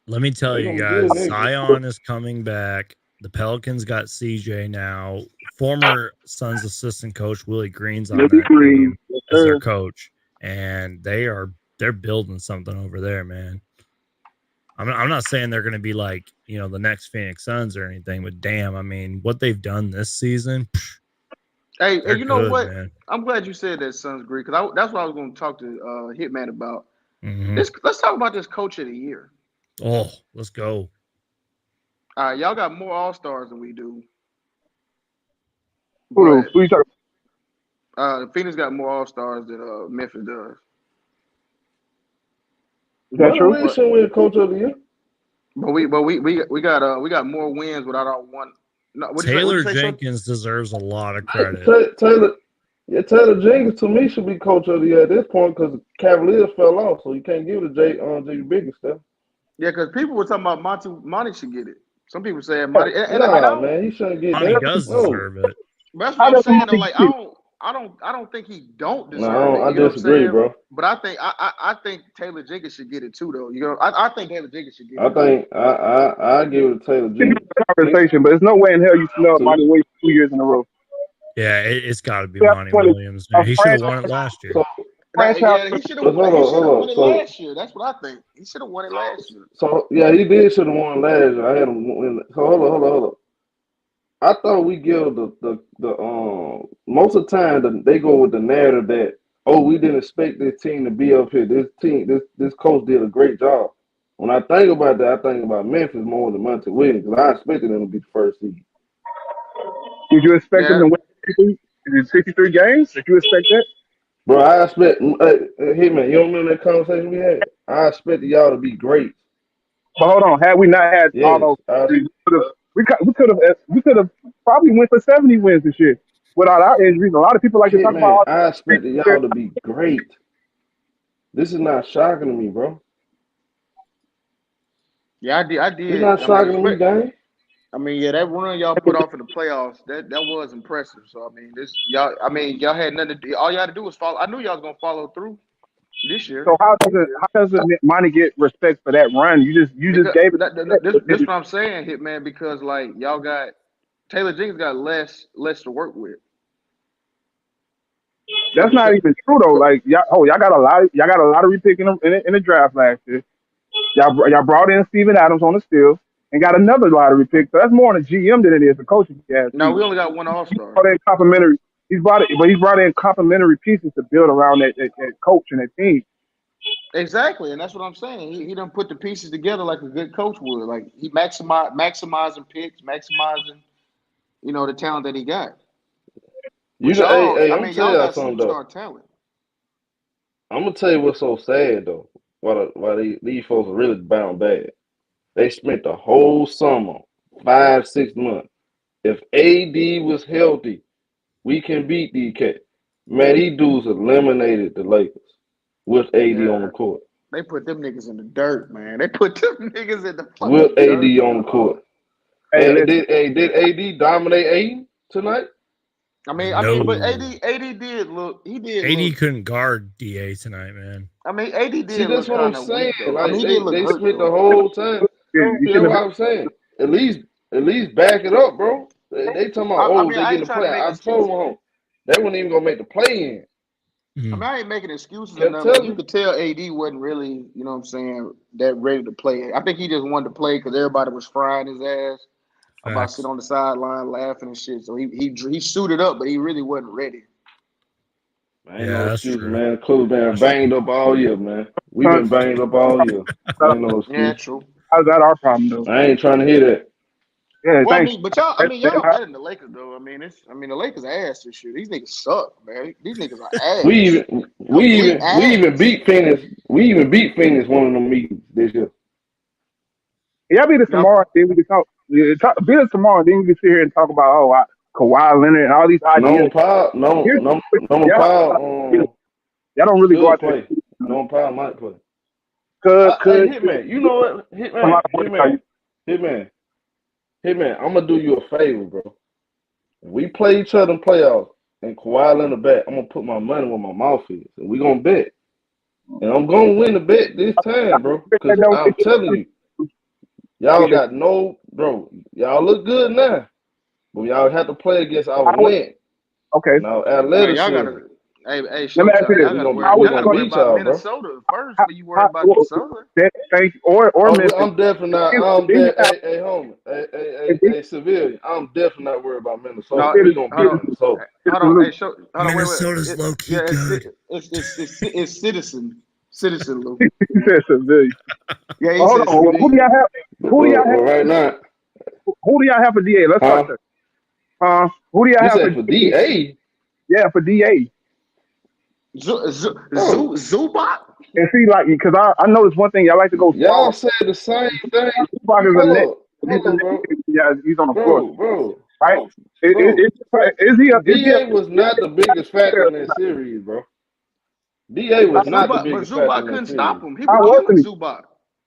Let me tell They you gonna be good guys, next year. Zion is coming back. The Pelicans got CJ now. Former Suns assistant coach Willie Green's on that team as their coach, and they're building something over there, man. I'm not saying they're going to be like, the next Phoenix Suns or anything, but damn, I mean, what they've done this season. Hey, you know good, what? Man. I'm glad you said that, Suns Greek, because that's what I was going to talk to Hitman about. Mm-hmm. Let's talk about this coach of the year. Oh, let's go. All right, y'all got more All-Stars than we do. Who you talking about? Phoenix got more All-Stars than Memphis does. Is that true? We should win Coach of the Year. But we got more wins without our one. No, Taylor Jenkins deserves a lot of credit. Taylor Jenkins to me should be Coach of the Year at this point because the Cavaliers fell off, so you can't give it to J Biggest stuff. Yeah, because people were talking about Monty should get it. Some people say Monty. Man, he shouldn't get Monty that. does deserve it. But that's what I'm saying. Though, like I don't think he don't deserve it. I disagree, bro. But I think Taylor Jenkins should get it too, though. I think Taylor Jenkins should get it. I give it to Taylor Jenkins. Conversation, but there's no way in hell you smell Monty Williams 2 years in a row. Yeah, it's got to be Monty Williams. Man. He should have won it last year. He should have won it last year. That's what I think. He should have won it last year. So yeah, he did should have won last year. I had him win. So hold on. I thought we give the most of the time they go with the narrative that we didn't expect this team to be up here. This coach did a great job. When I think about that, I think about Memphis more than Monty Williams because I expected them to be the first seed. Did you expect them to win 63 games? Did you expect that? Bro, I expect. Hey man, you don't remember that conversation we had? I expected y'all to be great. But hold on, had we not had all those, we could have probably went for 70 wins this year without our injuries. A lot of people like to talk about. I expected y'all to be great. This is not shocking to me, bro. Yeah, I did. It's not shocking to me, gang. I mean, yeah, that run y'all put off in the playoffs, that was impressive. So I mean, y'all had nothing to do. All y'all had to do was follow. I knew y'all was gonna follow through this year. So how does Monty get respect for that run? You just gave it. This what I'm saying, Hitman, because like y'all got Taylor Jenkins got less to work with. That's not even true though. Like y'all got a lottery pick in the draft last year. Y'all brought in Steven Adams on the steal and got another lottery pick. So that's more on a GM than it is a coaching cast. No, we only got one All-Star. He brought in complementary pieces to build around that coach and that team. Exactly, and that's what I'm saying. He done put the pieces together like a good coach would. Like he maximizing picks, maximizing, the talent that he got. I'm gonna y'all got superstar talent. I'm gonna tell you what's so sad though. Why these folks are really bound bad. They spent the whole summer, 5-6 months. If AD was healthy, we can beat DK. Man, these dudes eliminated the Lakers with AD on the court. They put them niggas in the dirt, man. They put them niggas in the fucking with AD dirt. On the court. Did AD dominate Aiden tonight? I mean, but AD did look. He did. AD couldn't guard DA tonight, man. I mean, AD did. See, that's what I'm saying. Like he spent the whole time. That's what I'm saying. At least back it up, bro. They talking about they getting the play. I told them they weren't even gonna make the play in. I Mhm. mean, I ain't making excuses or Kept nothing, but telling you you. could tell AD wasn't really, you know what I'm saying, that ready to play. I think he just wanted to play because everybody was frying his ass about sitting Facts. on the sideline laughing and shit. So he suited up, but he really wasn't ready. Ain't no Yeah, that's excuses, true. man. The crew's been That's true. banged up all year, man. We've Son, been banged up all year. Ain't no Yeah, excuse. true. how's that our problem though? I ain't trying to hear that. Yeah, Well, I thanks. mean, but y'all, That's y'all better than the Lakers though. I mean, the Lakers ass this shit. These niggas suck, man. These niggas are We ass, even complete we even ass. beat Phoenix. We even beat Phoenix one of them meetings this year. Y'all beat us Y'all, tomorrow, then we can talk. Yeah, beat us tomorrow, then we can sit here and talk about Kawhi Leonard and all these ideas. No Powell, Here's no y'all, Powell y'all don't really go should out there. play. No Powell might play. Hey, Could Hitman, you know what? a lot of money value. Hitman. I'm gonna do you a favor, bro. If we play each other in playoffs and Kawhi Leonard back, I'm gonna put my money where my mouth is, and we gonna bet. And I'm gonna win the bet this time, bro. Cause I'm telling you, y'all got no, bro. Y'all look good now, but y'all have to play against our length Okay, and our man, y'all gotta. athleticism. Hey, let me ask you Showtime, this: We gonna How we y'all we gotta gonna gonna worry beat about y'all, bro. Minnesota first before you worry about the well, Suns. thank or Oh, Memphis? I'm definitely not. Then I'm you have hey, homie, if you civilian. I'm definitely not worried about Minnesota. No, We gonna beat Minnesota. hold on. Citizen Hey, hold on. Wait. Minnesota's It, low key yeah, good. it's citizen, Lou. he said civilian. Yeah, he Oh, hold said on. Who do civilian. y'all have? Who do y'all have? Well, right now, Who do y'all have for DA? Let's start huh? there. Who do y'all You have for said for DA? DA, Yeah, for DA. bro. Zubac. And see, like, because I noticed one thing, y'all like to go Y'all smaller. said the same thing. Tupac is a net. Hold up, bro, Yeah, he's on the floor, bro. right? Bro, Is he a DA was not the biggest factor in that series, bro. DA was not the But biggest factor Zubac in that couldn't stop series. him. He how was killing wasn't he? Zubac.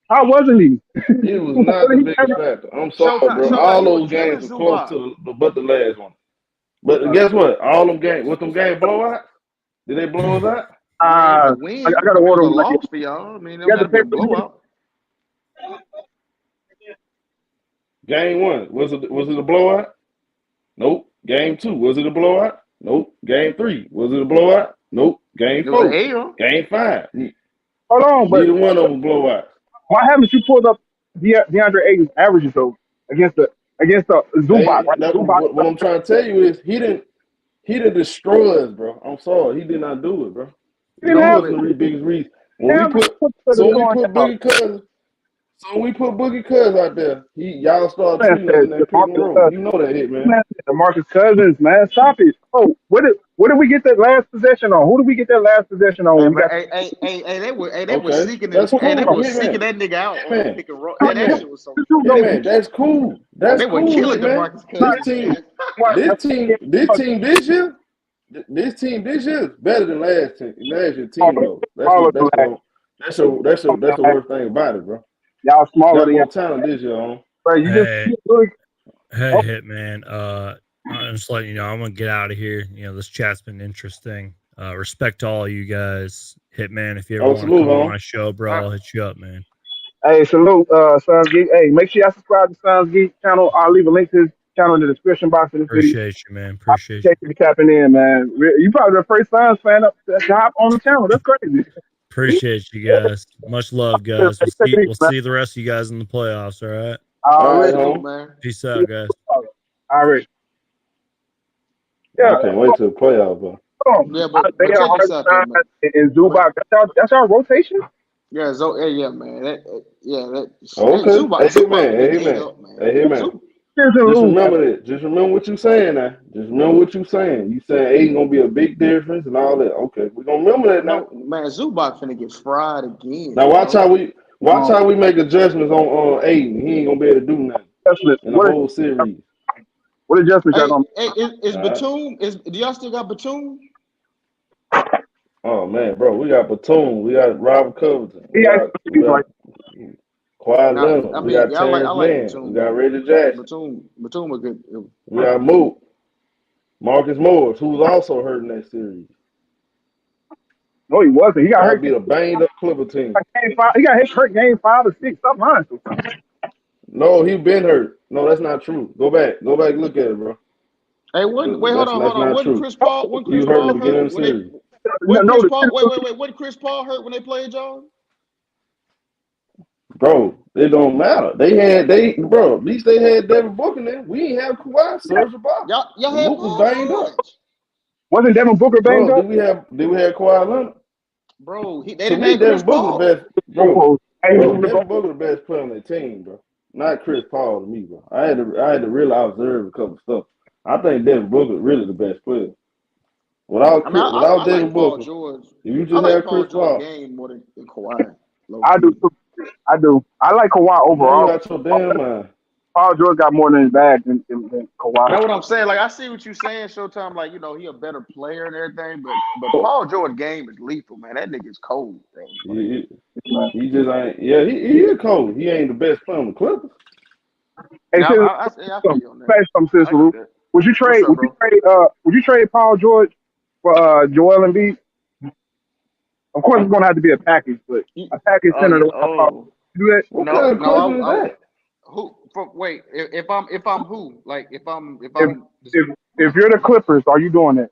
How wasn't he? He was What not the did he biggest ever? factor. I'm sorry, Showtime, bro. Showtime. All He was those killing games were close Zubac. to but the last one. But guess what? All them games, with them games blowout, did they blow us out? I mean, it was a I win. got I to mean, it was order a him like loss for y'all. I mean, it you don't got got to to be pay a for the blowout. Game one, was it a blowout? Nope. Game two, was it a blowout? Nope. Game three, was it a blowout? Nope. Game It was an four, L. game five. Hold on, but Neither one of them blowout. why haven't you pulled up DeAndre Ayton's averages though against the Zubac, They right? that, Zubac, what I'm trying to tell you is he didn't destroy us, bro. I'm sorry, he did not do it, bro. he didn't He have wasn't the biggest reason. him put the When we scoring put out. Boogie Cousins out there, y'all start Man treating us said in that pick and DeMarcus roll. You Cousins. know that hit, man. Man said DeMarcus Cousins, man, stop it. Oh, what did we get that last possession on? Who did we get that last possession on? Hey, We but got they were Okay, seeking that's they cool. were Hit seeking man, that nigga out hit on the man, pick and roll. hit That man, shit was so hit funny. man. That's cool. That's They were cool, killing hit man. DeMarcus This Cousins, team, man. this year, this year is better than last year team though. smaller than last. That's the worst thing about it, bro. Y'all smaller Got than y'all. more talent this year, on. But you just Hey, really hey, Hitman. I'm just letting you know I'm gonna get out of here. You know, this chat's been interesting. Respect to all you guys. Hitman, if you ever Oh, want to salute, come on on. my show, bro, All right. I'll hit you up, man. hey, salute, Sons Geek. Hey, make sure y'all subscribe to Sons Geek channel. I'll leave a link to his channel in the description box of this video. Appreciate you, man. I Appreciate appreciate you for tapping in, man. You probably the first Suns fan up to hop on the channel. That's crazy. appreciate you guys. Much love, guys. We'll Take see it easy, we'll man. see the rest of you guys in the playoffs, all right? All right, Already. Salute, home. man. Peace out, guys. Already. I Yeah. can't wait till the playoff, bro. Yeah, but They are check this hard out though, man. time in But Zubac. That's our rotation. yeah, yeah, man. Okay. Hey, Zubac man. been Hey, ate man. up, man. Hey, man. Wins and Just lose. remember that. Just remember what you saying now. Just remember what you saying. You saying ain't gonna be a big difference and all that. Okay, we gonna remember that now. No, man, Zubac finna get fried again, Now bro. watch how we make adjustments on Aiden. He ain't gonna be able to do nothing Adjustments. in the whole series. What adjustments y'all Hey, gonna hey, is All right. Batum? Do y'all still got Batum? Oh man, bro, we got Batum, we got Robert Covington, make? He we actually got like Kawhi Now, Leonard, I we mean, got yeah, I Terrence like Mann, we Batum, got man. Reggie Jackson, Batum a good. we got Mook, Marcus Morris, who's also hurt in that series. no, he wasn't. He got Y'all hurt beat a banged up Clipper team. game 5. He got hurt game 5 or 6. Stop lying. No, he been hurt. No, that's not true. Go back, look at it, bro. Hey, wait, hold That's on. not Wasn't true. Chris Paul? Wasn't He Chris hurt in the Paul beginning hurt of the series. What No, Chris the Paul? Tennessee, Wait. What Chris Paul hurt when they played y'all? Bro, it don't matter. Bro, at least they had Devin Booker there. We ain't have Kawhi, Serge Ibaka. Y'all And had Luke was Paul banged up. George. wasn't Devin Booker banged Bro, up? did we have Kawhi Leonard? Bro, they To didn't me, have Chris Devin Booker the Paul. best, bro. Oh, hey, Bro, Devin Booker the best player on the team, bro. Not Chris Paul to me, bro. I had to really observe a couple stuff. I think Devin Booker is really the best player. I mean, Without I like Devin Paul Booker, George. if you I just like have Paul Chris George Paul, game more than Kawhi. Low I do. key. Too. I do. I like Kawhi man, you overall. got your damn mind. Paul George got more in his bag than Kawhi. That's what I'm saying. Like I see what you're saying, Showtime. Like he a better player and everything, but Paul George game is lethal, man. That nigga's cold, bro. Like, He just ain't. Yeah, he is cold. He ain't the best player on the Clippers. Hey, now sis, I feel you on that. some sis, I get that. Would you What's trade? up, bro? Would you trade Paul George for Joel Embiid? Of course, it's gonna have to be a package, but a package Oh, centered yeah. around Paul. Oh, You do that? What kind of question is I that? who? Wait, if I'm who? Like if If I'm if you're the Clippers, are you doing that?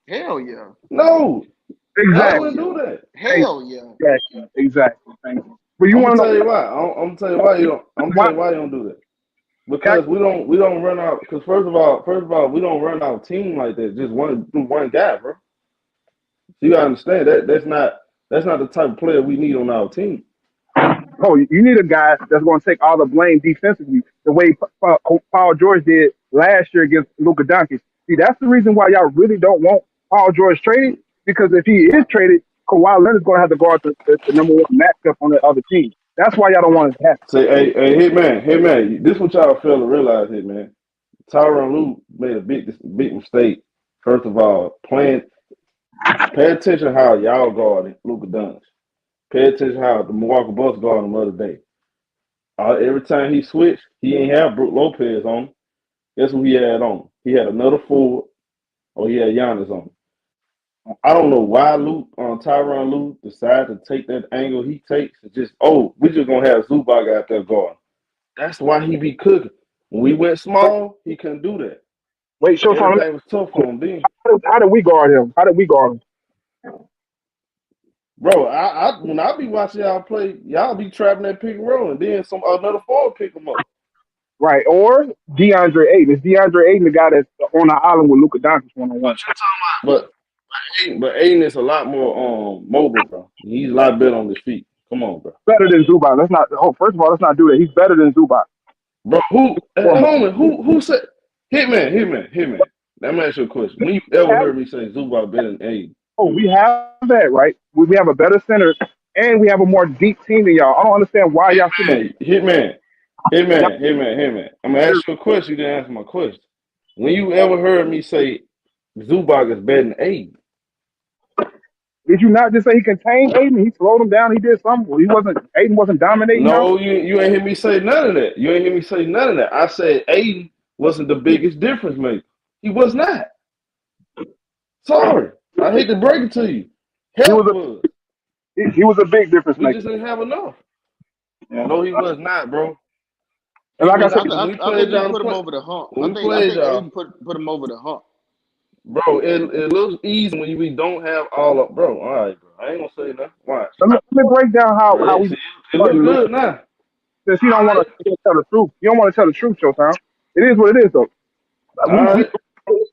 hell yeah, No, I hell wouldn't Exactly. yeah, do that. Thank hell yeah. you. Exactly. Thank you. But you I'm gonna want to tell you know why. I'm gonna tell you why you don't. I'm gonna why? tell you why you don't do that. Cat- Because we don't run out. Because first of all, we don't run our team like that. Just one guy, bro. So you gotta understand that's not the type of player we need on our team. Oh, you need a guy that's going to take all the blame defensively, the way Paul George did last year against Luka Doncic. See, that's the reason why y'all really don't want Paul George traded, because if he is traded, Kawhi Leonard's going to have to guard the number one matchup on the other team. That's why y'all don't want it to happen. Say, hey man, this what y'all fail to realize here, man. Tyronn Lue made a big mistake. First of all, pay attention how y'all guarded Luka Doncic. Pay attention how the Milwaukee Bucks guarded him the other day. Every time he switched, he ain't have Brook Lopez on him. Guess who he had on? He had another forward, or he had Giannis on him. I don't know why Tyronn Lue decided to take that angle he takes and just, we just gonna have Zubac out there guarding. That's why he be cooking. When we went small, he couldn't do that. Wait, Showtime, Everything was tough for him then. how did we guard him? How did we guard him? Bro, when I be watching y'all play, y'all be trapping that pick and roll, and then another forward pick him up. Right, or DeAndre Ayton. Is DeAndre Ayton the guy that's on the island with Luka Doncic one on one? But Aiden is a lot more mobile, bro. He's a lot better on his feet. Come on, bro. Better than Zubac. Let's not. Oh, first of all, let's not do that. He's better than Zubac. Bro, Well, homie, who said Hitman? Let me ask you a question. When you ever heard me say Zubac better than Aiden? we have that, right? We have a better center, and we have a more deep team than y'all. I don't understand why y'all sitting Hitman. y'all, I'm gonna ask you a question. You didn't answer my question. When you ever heard me say Zubac is better than Aiden? did you not just say he contained Aiden? He slowed him down. He did something. Aiden wasn't dominating y'all. No, you ain't hear me say none of that. You ain't hear me say none of that. I said Aiden wasn't the biggest difference maker. He was not. Sorry. I hate to break it to you. He was Help a was. he was a big difference We maker. just didn't have enough. Yeah. No, he was not, bro. And He like I was said, not because I think he put him over the hump. when we I played think y'all, Aiden put him over the hump. bro, it looks easy when we don't have all of, bro. All right, bro. I ain't gonna say nothing. Watch. let me break down Bro, how we it look good now. since you don't want to tell the truth. You don't want to tell the truth, Showtime. It is what it is, though. All We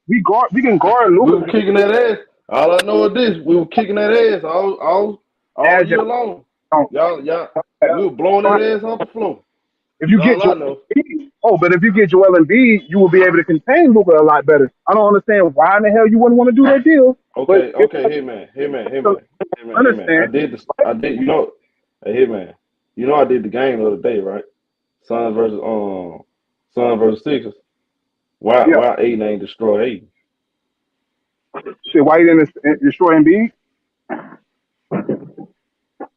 we right. we can guard We Luka were kicking that ass. All I know is this: we were kicking that ass all as year long. y'all Y'all, we were blowing don't. that ass off the floor. If you That's get all I Joel know. Embiid, but if you get Joel Embiid, you will be able to contain Luka a lot better. I don't understand why in the hell you wouldn't want to do that deal. But Okay, if hey man, hey man. understand, I did. Hey man. I did the game the other day, right? Suns versus Sixers. yeah, Why Aiden ain't destroy Aiden? shit, why you didn't destroy Embiid?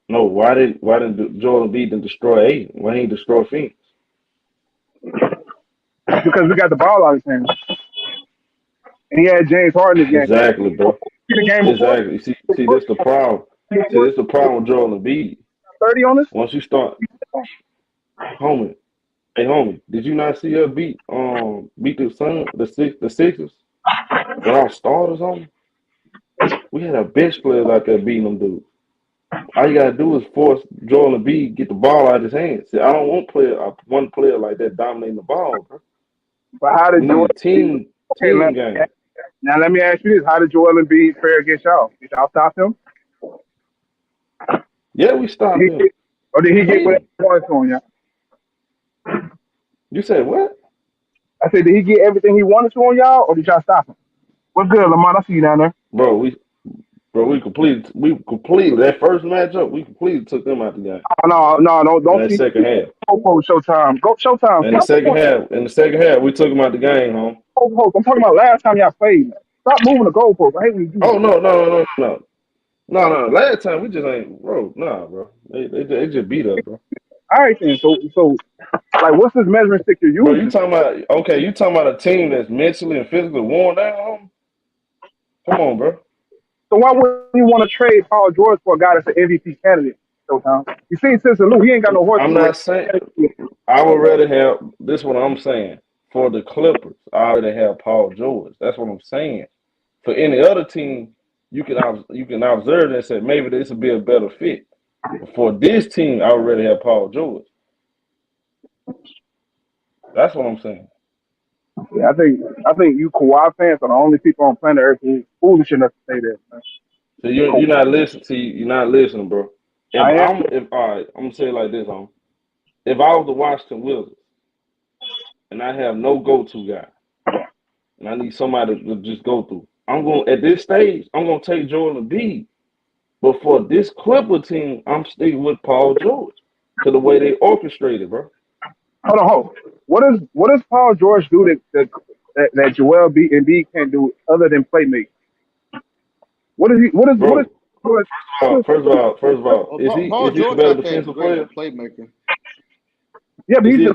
No, why didn't Joel Embiid didn't destroy Aiden? Why he ain't destroy Phoenix? Because we got the ball out of his hands, and he had James Harden this game. Exactly, bro. The game before, Exactly. See, this the problem. See, this the problem with Joel Embiid. 30 on us. Once you start, homie. Hey, homie, did you not see her beat the Sixers without starters on them? We had our bench players out there beating them dudes. All you gotta do is force Joel Embiid get the ball out of his hands. See, I don't want one player like that dominating the ball, bro. But how did We need Joel? a Okay, team game. now let me ask you this: how did Joel Embiid fare against y'all? Did y'all stop him? Yeah, we stopped Did he him. get, or did We he get beat whatever him. he wanted on y'all? You said what? I said, did he get everything he wanted to on y'all, or did y'all stop him? What's good, Lamont? I see you down there. Bro, we completed that first matchup, we completely took them out the game Oh, no, in don't that see. second half. Go Showtime. Go Showtime. In the Stop second moving half, in the second half, we took them out the game, home. the goalposts. I'm talking about last time y'all played. Man. Stop moving the goalposts. I hate when you do Oh that. no. Last time we just ain't bro, nah, bro. They just beat us, bro. All right, then. So, like, what's this measuring stick you're Bro, you using? talking about okay, you talking about a team that's mentally and physically worn down, home? Come on, bro. So why wouldn't you want to trade Paul George for a guy that's an MVP candidate? Showtime. You see, Sister Lou, he ain't got no horse in I'm the race. not saying I would rather have this what I'm saying. For the Clippers, I would rather have Paul George. That's what I'm saying. For any other team, you can observe and say maybe this would be a better fit. But for this team, I would rather have Paul George. That's what I'm saying. Yeah, I think you Kawhi fans are the only people on planet Earth who's foolish enough to say that. Man. So you're not listening. See, you're not listening, bro. I am. If all right, I'm gonna say it like this, if I was the Washington Wizards and I have no go-to guy and I need somebody to just go through, I'm going at this stage. I'm gonna take Joel Embiid. But for this Clipper team, I'm sticking with Paul George to the way they orchestrated, bro. Hold on. What does Paul George do that Joel B and B can't do other than play make? What is Bro, what is, first of all, Well, is he Paul is he a George better not that defensive great of a player? playmaker. yeah, but Is he's he just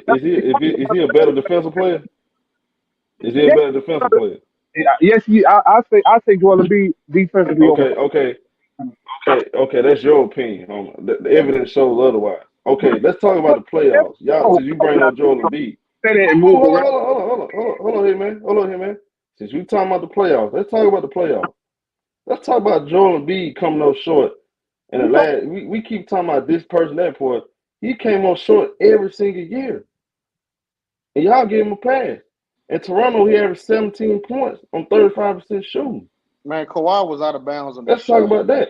is he a better defensive player? Is he a yeah. better defensive player? Yes, I say Joel B defensively over. Okay. Okay. That's your opinion. The evidence shows otherwise. Okay, let's talk about the playoffs. Y'all, Oh, since you bring up Joel Embiid, say that and move around. hold on here, man. Hold on here, man. Since we talking about the playoffs, let's talk about the playoffs. Let's talk about Joel Embiid coming up short. And the last, we keep talking about this person, that point. He came up short every single year, and y'all give him a pass. In Toronto, he averaged 17 points on 35% shooting. Man, Kawhi was out of bounds on that Let's talk shot. about that,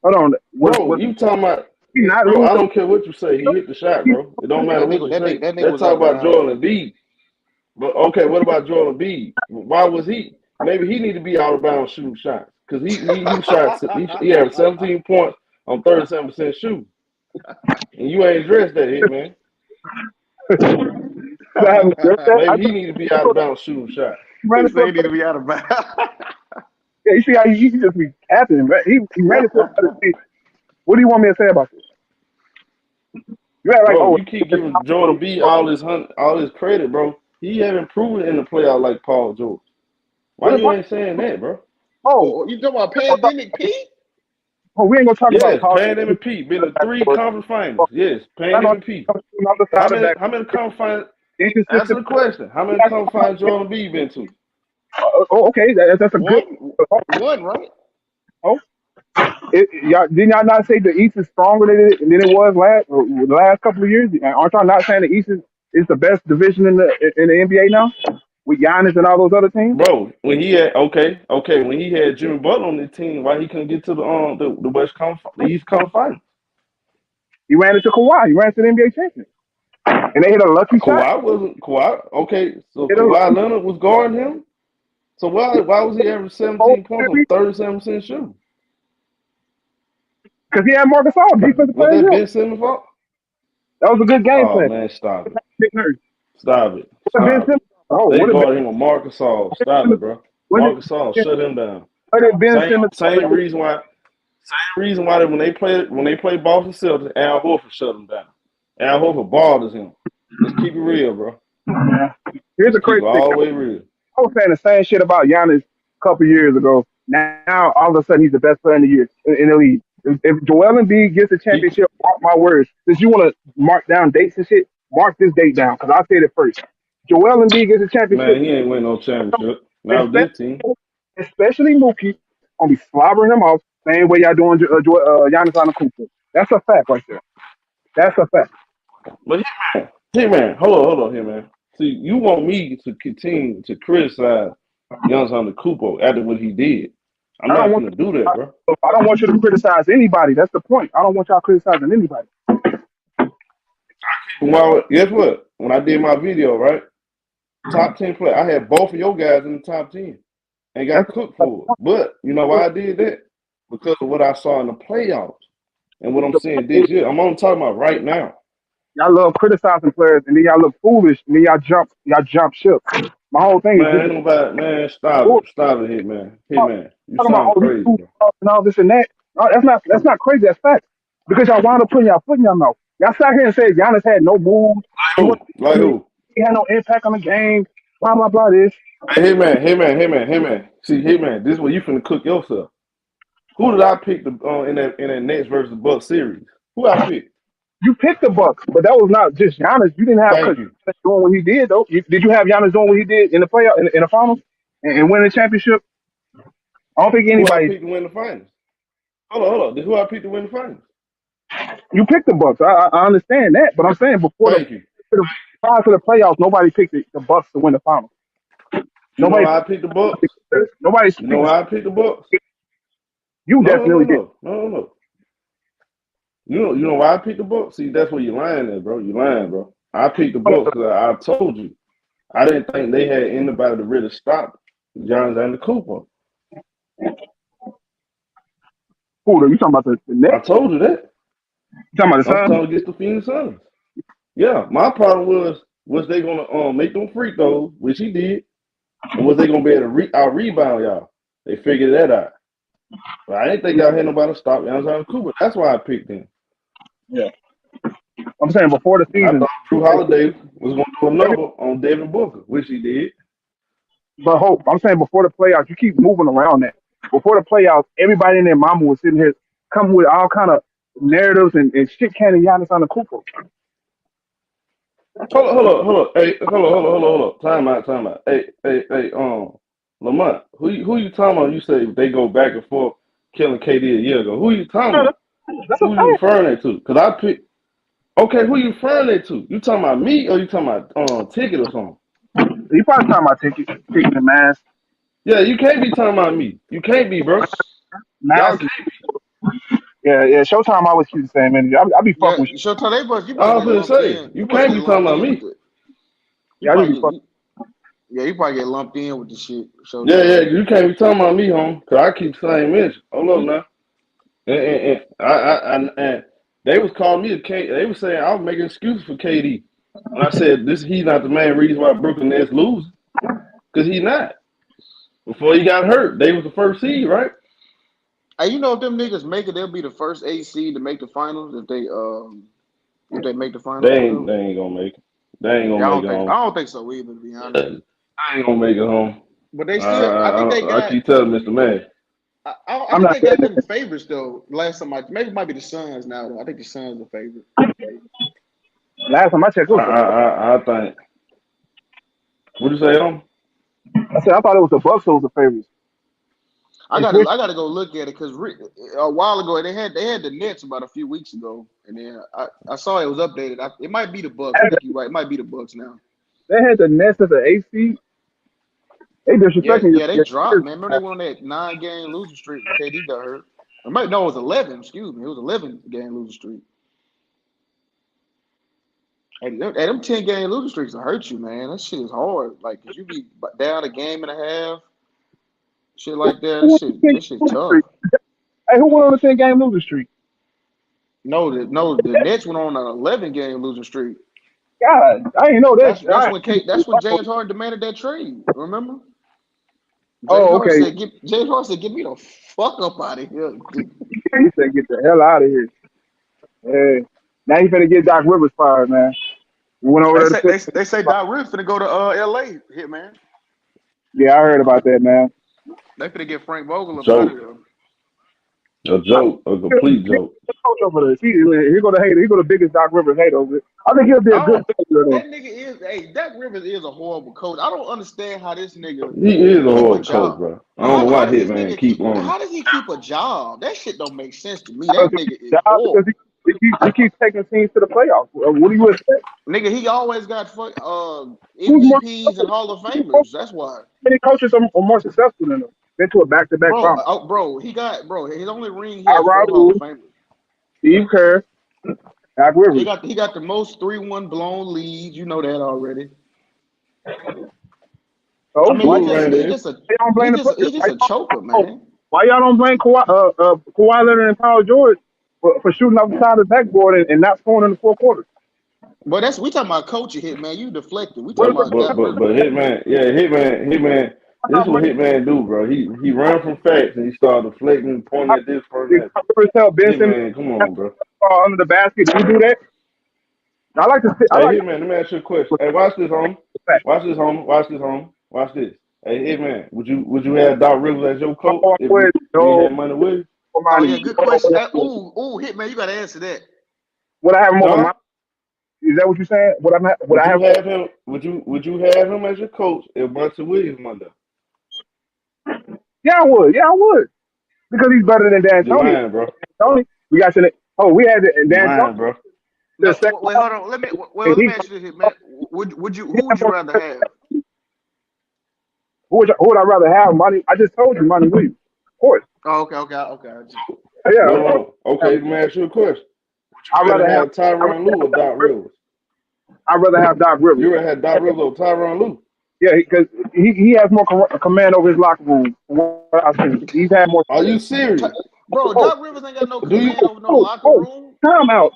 Hold on. bro. Was You talking about, he not bro? lose I the? don't care what you say. He hit the shot, bro. It don't Yeah, matter that what nigga, you that nigga, say. that nigga Let's was out talk of about bounds. Joel Embiid. But okay, what about Joel Embiid? Why was he? Maybe he need to be out of bounds shooting shots because he shot he averaged 17 points on 37% shooting, and you ain't addressed that hit, man. I haven't addressed that. I Maybe he thought need to be out of bounds shooting shots. he ran He into said a he need to be out of bounds. yeah. You see how he just be capping, man. He ran into a what do you want me to say about this? You act like Bro, oh you keep giving Jordan B all his credit, bro. He haven't proven in the playoff like Paul George. Why what, you what ain't saying that, bro? oh Oh, you talking about pandemic P? oh we ain't gonna talk about Yes, Paul. Pan MVP been to three conference finals. Yes, Pan I'm not MVP. on the other side of that. How many conference finals? Answer Inconsistent. the question. How many conference finals Jordan B been to? Oh, okay, that's a good. One, one, right? Oh, y'all did y'all not say the East is stronger than it was the last couple of years? Aren't y'all not saying the East is the best division in the NBA now with Giannis and all those other teams? Bro, when he had when he had Jimmy Butler on the team, why he couldn't get to the West Conference, the East Conference Finals? He ran into Kawhi. He ran into the NBA champion, and they hit a lucky shot. Kawhi wasn't Kawhi. Okay, so Hit a Kawhi lucky Leonard was guarding him. So why was he averaging hole 17 points on 37% shooting? because he had Marcus All defensive Was player of the that year. Ben Simmons' fault? That was a good game Oh plan. man, stop it. Nick Nurse. Stop it. What did Ben Stop it. Simmons? Oh, They what did guarded him with Marcus All. Stop it, bro. Marcus All Ben, shut him down. what did Ben Same Simmons? same reason why that when they play Boston Celtics, Al Horford shut him down. Al Horford bothers him. Let's keep it real, bro. Yeah. Here's Let's the keep it crazy thing. all the way real. I was saying the same shit about Giannis a couple years ago. Now all of a sudden he's the best player in the year in the league. If Joel Embiid gets a He championship, mark my words. Since you want to mark down dates and shit, mark this date down because I said it first. Joel Embiid gets a championship, man, he ain't win no championship. Not with especially, this team. especially Mookie. gonna be slobbering him off, same way y'all doing Giannis Antetokounmpo. That's a fact right there. That's a fact. But hey man, hold on, here man. See, you want me to continue to criticize Giannis Antetokounmpo after what he did? I'm I don't not want gonna do that, bro. I don't want you to criticize anybody. That's the point. I don't want y'all criticizing anybody. Well, guess what? When I did my video, right, top 10 play, I had both of your guys in the top 10 and got That's cooked for it. But you know why I did that? Because of what I saw in the playoffs and what I'm the seeing point. this year. I'm only talking about right now. Y'all love criticizing players, and then y'all look foolish, and then y'all jump ship. My whole thing is Man, this: ain't nobody, man, stop talking it. Stop it, Hitman. You about sound all these crazy, fools bro. and all this and that. No, that's not crazy. That's fact. Because y'all wound up putting y'all foot in y'all mouth. Y'all sat here and said Giannis had no moves. He wasn't. Like who? He had no impact on the game. Blah blah blah. This. Hey, man. See, Hitman, this is where you finna cook yourself. Who did I pick in that Nets versus Bucks series? Who I picked? You picked the Bucks, but that was not just Giannis. You didn't have Thank because you. Giannis doing what he did though. Did you have Giannis doing what he did in the playoff in the finals and winning the championship? I don't think Who I anybody. picked to win the finals? Hold on. This is who I picked to win the finals. You picked the Bucks. I understand that, but I'm saying Thank you. prior to the playoffs, nobody picked the Bucks to win the finals. You know Nobody. how I picked the Bucks? Nobody's You know speaking. how I picked the Bucks? You No, no, definitely did. no, no, no, no. You know why I picked the Bucks? See, that's where you're lying at, bro. You're lying, bro. I picked the Bucks because I told you. I didn't think they had anybody to really stop Giannis and the Cooper. Who? You talking about the I Nets? told you that. You talking about the I'm Suns? talking against the Phoenix Suns. Yeah, my problem was they gonna make them free throws, which he did, and was they gonna be able to out rebound y'all? They figured that out. But I didn't think y'all had nobody to stop Giannis Cooper. That's why I picked him. Yeah. I'm saying before the I season. thought Drew Holiday was gonna do a number on Devin Booker, which he did. But hope. I'm saying before the playoffs, you keep moving around that. Before the playoffs, everybody and their mama was sitting here coming with all kind of narratives and shit canning Giannis on the Cooper. Hold on. Hey, hold on. Time out. Hey, Lamont, who you talking about? You say they go back and forth killing KD a year ago. Who you talking about? That's a Who you fact. referring that to? Cause I picked. Okay, who you referring that to? You talking about me or you talking about Ticket or something? You probably talking about taking the mask. Yeah, you can't be talking about me. You can't be, bro. Y'all Mask. can't. Yeah. Showtime always keeps the same energy. I be Yeah, fucking with so today, but you I probably was get gonna lumped say in. You you probably can't get be talking lumped about in with me. it. You you. Yeah, I do probably be get, fucking. yeah, you probably get lumped in with the shit. Yeah, Showtime. you can't be talking about me, home. Cause I keep saying mention. Hold up now. And they was calling me a K. They was saying I was making excuses for KD. When I said this, he's not the main reason why Brooklyn Nets losing, because he not. Before he got hurt, they was the first seed, right? Hey, you know if them niggas make it, they'll be the first AC to make the finals if they make the They finals for ain't real. they ain't gonna make it. They ain't gonna Yeah, make it home. I don't think so either, to be honest. They ain't gonna make it home. But they still, I think they I got. keep telling Mr. Man. I I'm think not they got saying them favorites though. Last time maybe it might be the Suns now though. I think the Suns are favorite. last time I checked, it was the Bucks. I think. What you say, home? I said I thought it was the Bucks that was the favorites. They switched. I gotta go look at it because a while ago they had the Nets about a few weeks ago, and then I saw it was updated. It might be the Bucks. I think you're right. It might be the Bucks now. They had the Nets as an AC. They Yeah, disrespecting yeah, they dropped, your man. Remember they went on that 9-game losing streak when KD got hurt. No, it was 11. Excuse me, it was 11-game losing streak. Them 10-game losing streaks will hurt you, man. That shit is hard. Like, cause you be down a game and a half, shit like that. who won the 10 That game shit losing tough. streak? Hey, who won on the 10-game losing streak? No, the Nets went on an 11-game losing streak. God, I didn't know that. That's when James Harden demanded that trade. Remember? Oh, okay. James Harden said, get me the fuck up out of here. He said, "Get the hell out of here." Hey, now you finna get Doc Rivers fired, man. We went over They there to say put. they say Doc Rivers finna go to LA, hit man. Yeah, I heard about that, man. They finna get Frank Vogel up out of So there. A joke, a complete joke. Coach over this. Here go the hater. Here go the biggest Doc Rivers hate over it. I think he'll be a good Oh, coach though. that nigga is. Hey, Dak Rivers is a horrible coach. I don't understand how this nigga He is a keep a horrible coach, job. bro. I don't know How why does this Hitman nigga keep keep? loaning. How does he keep a job? That shit don't make sense to me. Because That nigga his is job because horrible. he keeps taking teams to the playoffs. What do you expect? Nigga, he always got Who's more MVPs and Hall of Famers. That's why, many coaches are more successful than him? Been to a back-to-back bro. final. Bro, he got his only ring. He has Tyronn four Hall Lue, of Famers. Steve Kerr, Doc Rivers. He got the most 3-1 blown leads. You know that already. I So mean, why Who ran there? they don't blame the he's players? just a choker, man. Why y'all don't blame Kawhi Leonard and Paul George for shooting off the side of the backboard and not scoring in the fourth quarter? But we talking about coaching hit, man. You deflected. We What talking is about Doc But Rivers. Hitman, yeah, Hitman. This is what Hitman do, bro. He ran from facts and he started deflecting, pointing at this person. That. Rivers tell Ben Simmons Hitman, come on, bro. under the basket? Do you do that? I like to. I Hey, like. Hitman, let me ask you a question. Hey, watch this, home. Watch this, home. Watch this, home. Watch this. Hey, Hitman, would you have Doc Rivers as your coach if you had money with you? Oh Money. yeah, good question. Ooh, hit man, you got to answer that. Would I have him over Huh? my? Is that what you're saying? Would Would I you have? have him? Would you have him as your coach if Brunson Williams Monday? Yeah, I would. Yeah, I would. Because he's better than Dan You Tony. lying, bro. Tony, we got to. Oh, we had You Dan Tony. lying, bro. The No, second wait, hold on. Let me ask you this, hit man. Would you he who would had you more rather have? who would I rather have? Money. I just told you, Money Williams. Of course. Oh, okay. Yeah, of course. No. Okay, let me ask you a question. I'd You rather rather have. have Tyronn Lue or Doc Rivers? I'd rather have Doc Rivers. You rather have Doc Rivers or Tyronn Lue? Yeah, because he has more command over his locker room. From what I've seen, he's had more. Are you serious? Bro, Oh, Doc Rivers ain't got no Do you? command over no locker oh, room. time out.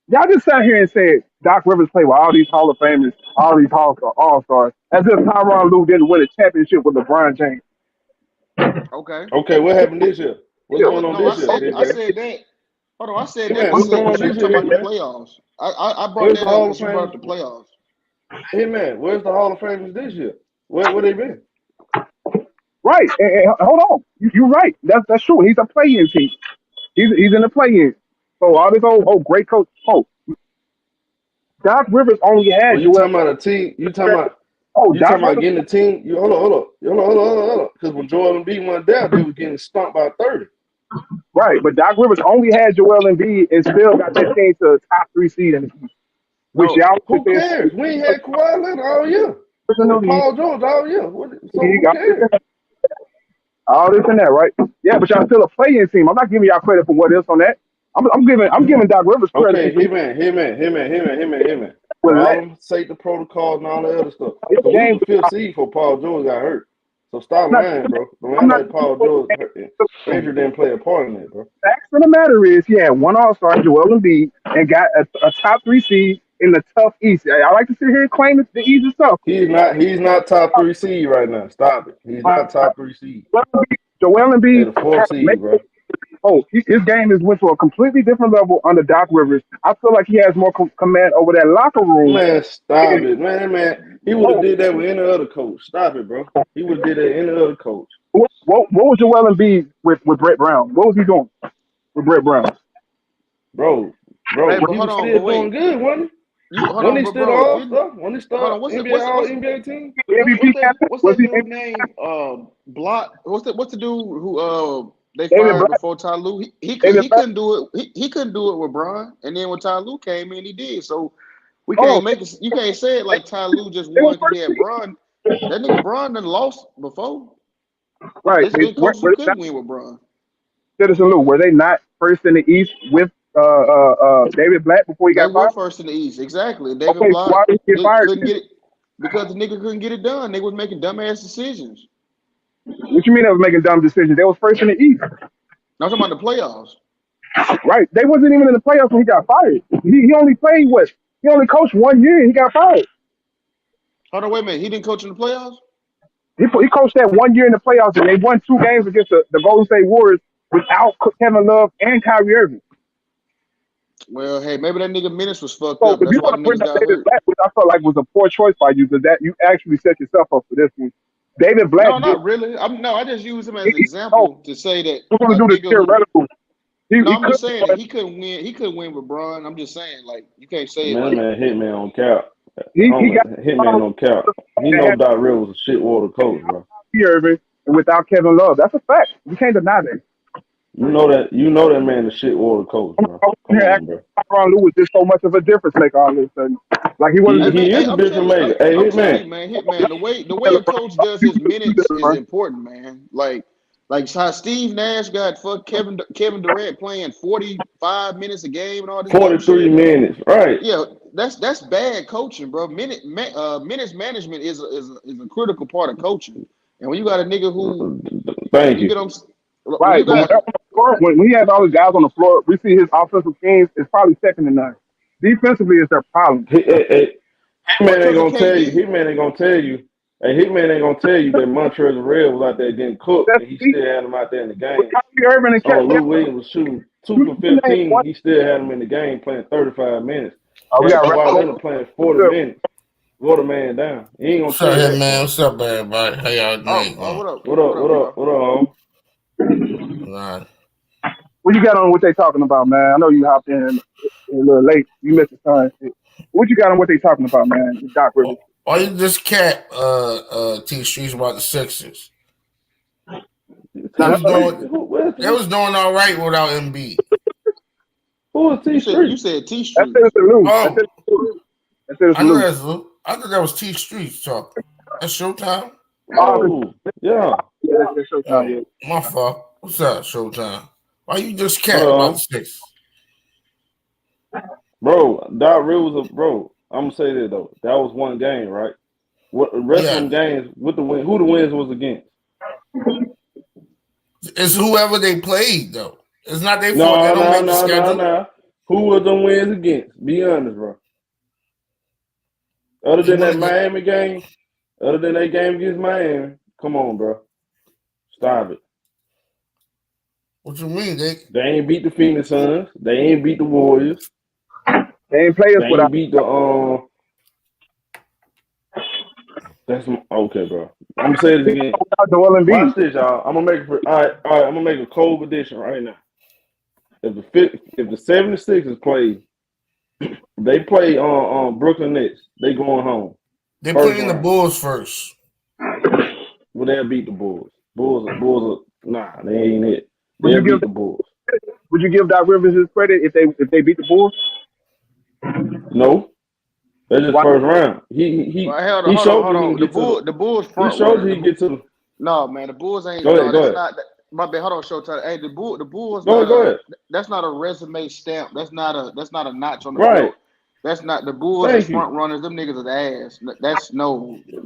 Y'all just sat here and said Doc Rivers played with all these Hall of Famers, all these All Stars, as if Tyronn Lue didn't win a championship with LeBron James. Okay. Okay, what happened this year? What's going on No, I this year, said Hit I Man? said that. Hold on, I said Hit that Man, to what's say going on because you this were year, talking about Hit the Man? playoffs. I brought Where's the that up Hall of because you brought Fame? up the playoffs. Hit Man, where's the Hall of Famers this year? Where they been? Right. And hold on. You're right. That's true. He's a play-in team. He's in the play-in. So all this great coach. Oh, Doc Rivers only Well, had you Joel. talking about a team? Oh, You Doc talking about Rivers. getting the team? You hold on. Because when Jordan B went down, they was getting stumped by 30. Right, but Doc Rivers only had Joel Embiid and still got that team to a top three seed in the East, which No, y'all Who cares? We ain't had Kawhi Leonard all year in the and league. Paul George all year. So He who got cares? all this and that, right? Yeah, but y'all still a play-in team. I'm not giving y'all credit for what is on that. I'm giving Doc Rivers credit Okay, because him. with For all let them safety protocols and all that other stuff. this Because we was game. the fifth seed before Paul George got hurt. So stop I'm not. lying, bro. Don't I'm act not. like Paul George injury didn't play a part in it, bro. Facts of the matter is, he had one All-Star, Joel Embiid, and got a top three seed in the tough East. I like to sit here and claim the East is tough. He's not top three seed right now. Stop it. He's not top three seed. Joel They Embiid the fourth has made. seed, bro. Oh, his game has went to a completely different level under Doc Rivers. I feel like he has more command over that locker room. Man, stop And, it. Man. He would have oh, did that with any other coach. Stop it, bro. He would have did that with any other coach. what was Joel Embiid with Brett Brown? What was he doing with Brett Brown? Bro, hey, but he hold was on, still but doing wait, good, wasn't you he? hold When on, he but still the bro, All didn't Star, when he hold start on? What's it? NBA All NBA team. MVP candidate? What's Was that he dude MVP? name? Block. What's the dude who they David fired Black? before Ty Lue? David He Black? couldn't do it. He couldn't do it with Bron, and then when Ty Lue came in, he did. So we Oh, can't make it. You can't say it like Ty Lue just they were won because he first had seed. Bron. That nigga Bron done lost before. Right. There's been coaches who Were they couldn't not, win with Bron. Citizen Lou, were they not first in the East with David Black before he They got were fired? first in the East, exactly. David Okay, so Block why did he get fired couldn't then? get it because the nigga couldn't get it done. They was making dumbass decisions. What you mean they was making dumb decisions? They was first in the East. I'm talking about the playoffs. Right. They wasn't even in the playoffs when he got fired. He only played what? He only coached 1 year and he got fired. Hold on, wait a minute. He didn't coach in the playoffs? He coached that 1 year in the playoffs and they won 2 games against the Golden State Warriors without Kevin Love and Kyrie Irving. Well, hey, maybe that nigga minutes was fucked So up. if That's you why want the to bring niggas up got David hurt. Black, which I felt like was a poor choice by you, because that you actually set yourself up for this one. David Black No, did. not really. I just use him as an Oh, example to say that we're a gonna do the nigga who. theoretical. No, He I'm could, just saying that but he couldn't win. He couldn't win with Bron. I'm just saying, like, you can't say it Man, like. man, Hitman on cap. he Homie, got Hitman on cap. He and know had Doc Rivers a shit water coach, bro. Irving and without Kevin Love. That's a fact. You can't deny that. You know that man a shit water coach, I'm bro. over Come here on, acting bro. like Ron Lewis did so much of a difference maker all of a sudden. Like he wasn't He Hey just man, he hey, is a difference maker. Hey, I'm telling you, Hitman. man, Hitman. The way a coach does his minutes is important, man. Like how Steve Nash got Kevin Durant playing 45 minutes a game and all this dumb 43 shit. minutes, right? Yeah, that's bad coaching, bro. Minutes management is a critical part of coaching. And when you got a nigga who, Thank you you. get them, when right. you got When he has all his guys on the floor, we see his offensive teams is probably second to none. Defensively is their problem. Hitman ain't because of gonna tell you. KD, Hitman ain't gonna tell you. Hey, Hitman ain't gonna tell you that Montrezl Harrell was out there getting cooked, That's and he the still had him out there in the with game. Kyrie Irving and Kevin. Lou Williams was shooting two You for name 15. one. He still had him in the game playing 35 minutes. Oh, we Had got Kawhi right. Leonard playing 40 minutes. Wore the man down. He ain't gonna What's tell up, you here, that man? part. What's up, everybody? How y'all night going? what up, What up? what up, What up? bro? What up, home? Nah. What you got on what they talking about, man? I know you hopped in a little late. You missed the time. What you got on what they talking about, man? With Doc Rivers. Why you just cat T Streets about the Sixers? They T Now, was Street? doing Where's they was doing all right without Embiid. who is You T said you Street? said T that's it. It's Streets. a lose. That's Oh, it. That's it. It's I know loose. that's Lou. I thought that was T Streets talking. That's Showtime? Oh, 'cause- Oh, yeah. yeah, that's Showtime. Oh, Yeah. my fault. What's up, Showtime? Why you just cat about the Well, Sixers? bro, Doc Rivers, bro. I'm gonna say this though. That was one game, right? What the rest of Yeah. them games with the win? Who the wins was against? It's whoever they played though. It's not their fault. They No, don't no, make the no, no, schedule. no. Who was them wins against? Be honest, bro. Other They than went that against, Miami game, other than that game against Miami, come on, bro. Stop it. what you mean? They ain't beat the Phoenix Suns. They ain't beat the Warriors. They ain't players They without ain't beat the That's okay, bro. I'm gonna say this again. Joel Embiid. Watch this, y'all. I'm gonna make it. All right. I'm gonna make a cold prediction right now. If the 76ers play, they play on Brooklyn Nets. They going home They first playing the round. Bulls first. Well, they'll beat the Bulls. Bulls. Nah, they ain't it. Would They'll you give beat the Bulls. Would you give Doc Rivers his credit if they beat the Bulls? No, that's just Why? first round. Well, hold on, He hold on, showed hold you he can on. The get to the. Bulls He front showed runner. you he can get to the. No, man, the Bulls ain't. Go No, ahead. Go that's ahead. not. My bad. Hold on, Showtime. Hey, the Bulls Go not ahead. Go a. ahead. That's not a resume stamp. That's not a notch on the Right. belt. That's not the Bulls is Thank you. front runners. Them niggas are ass. That's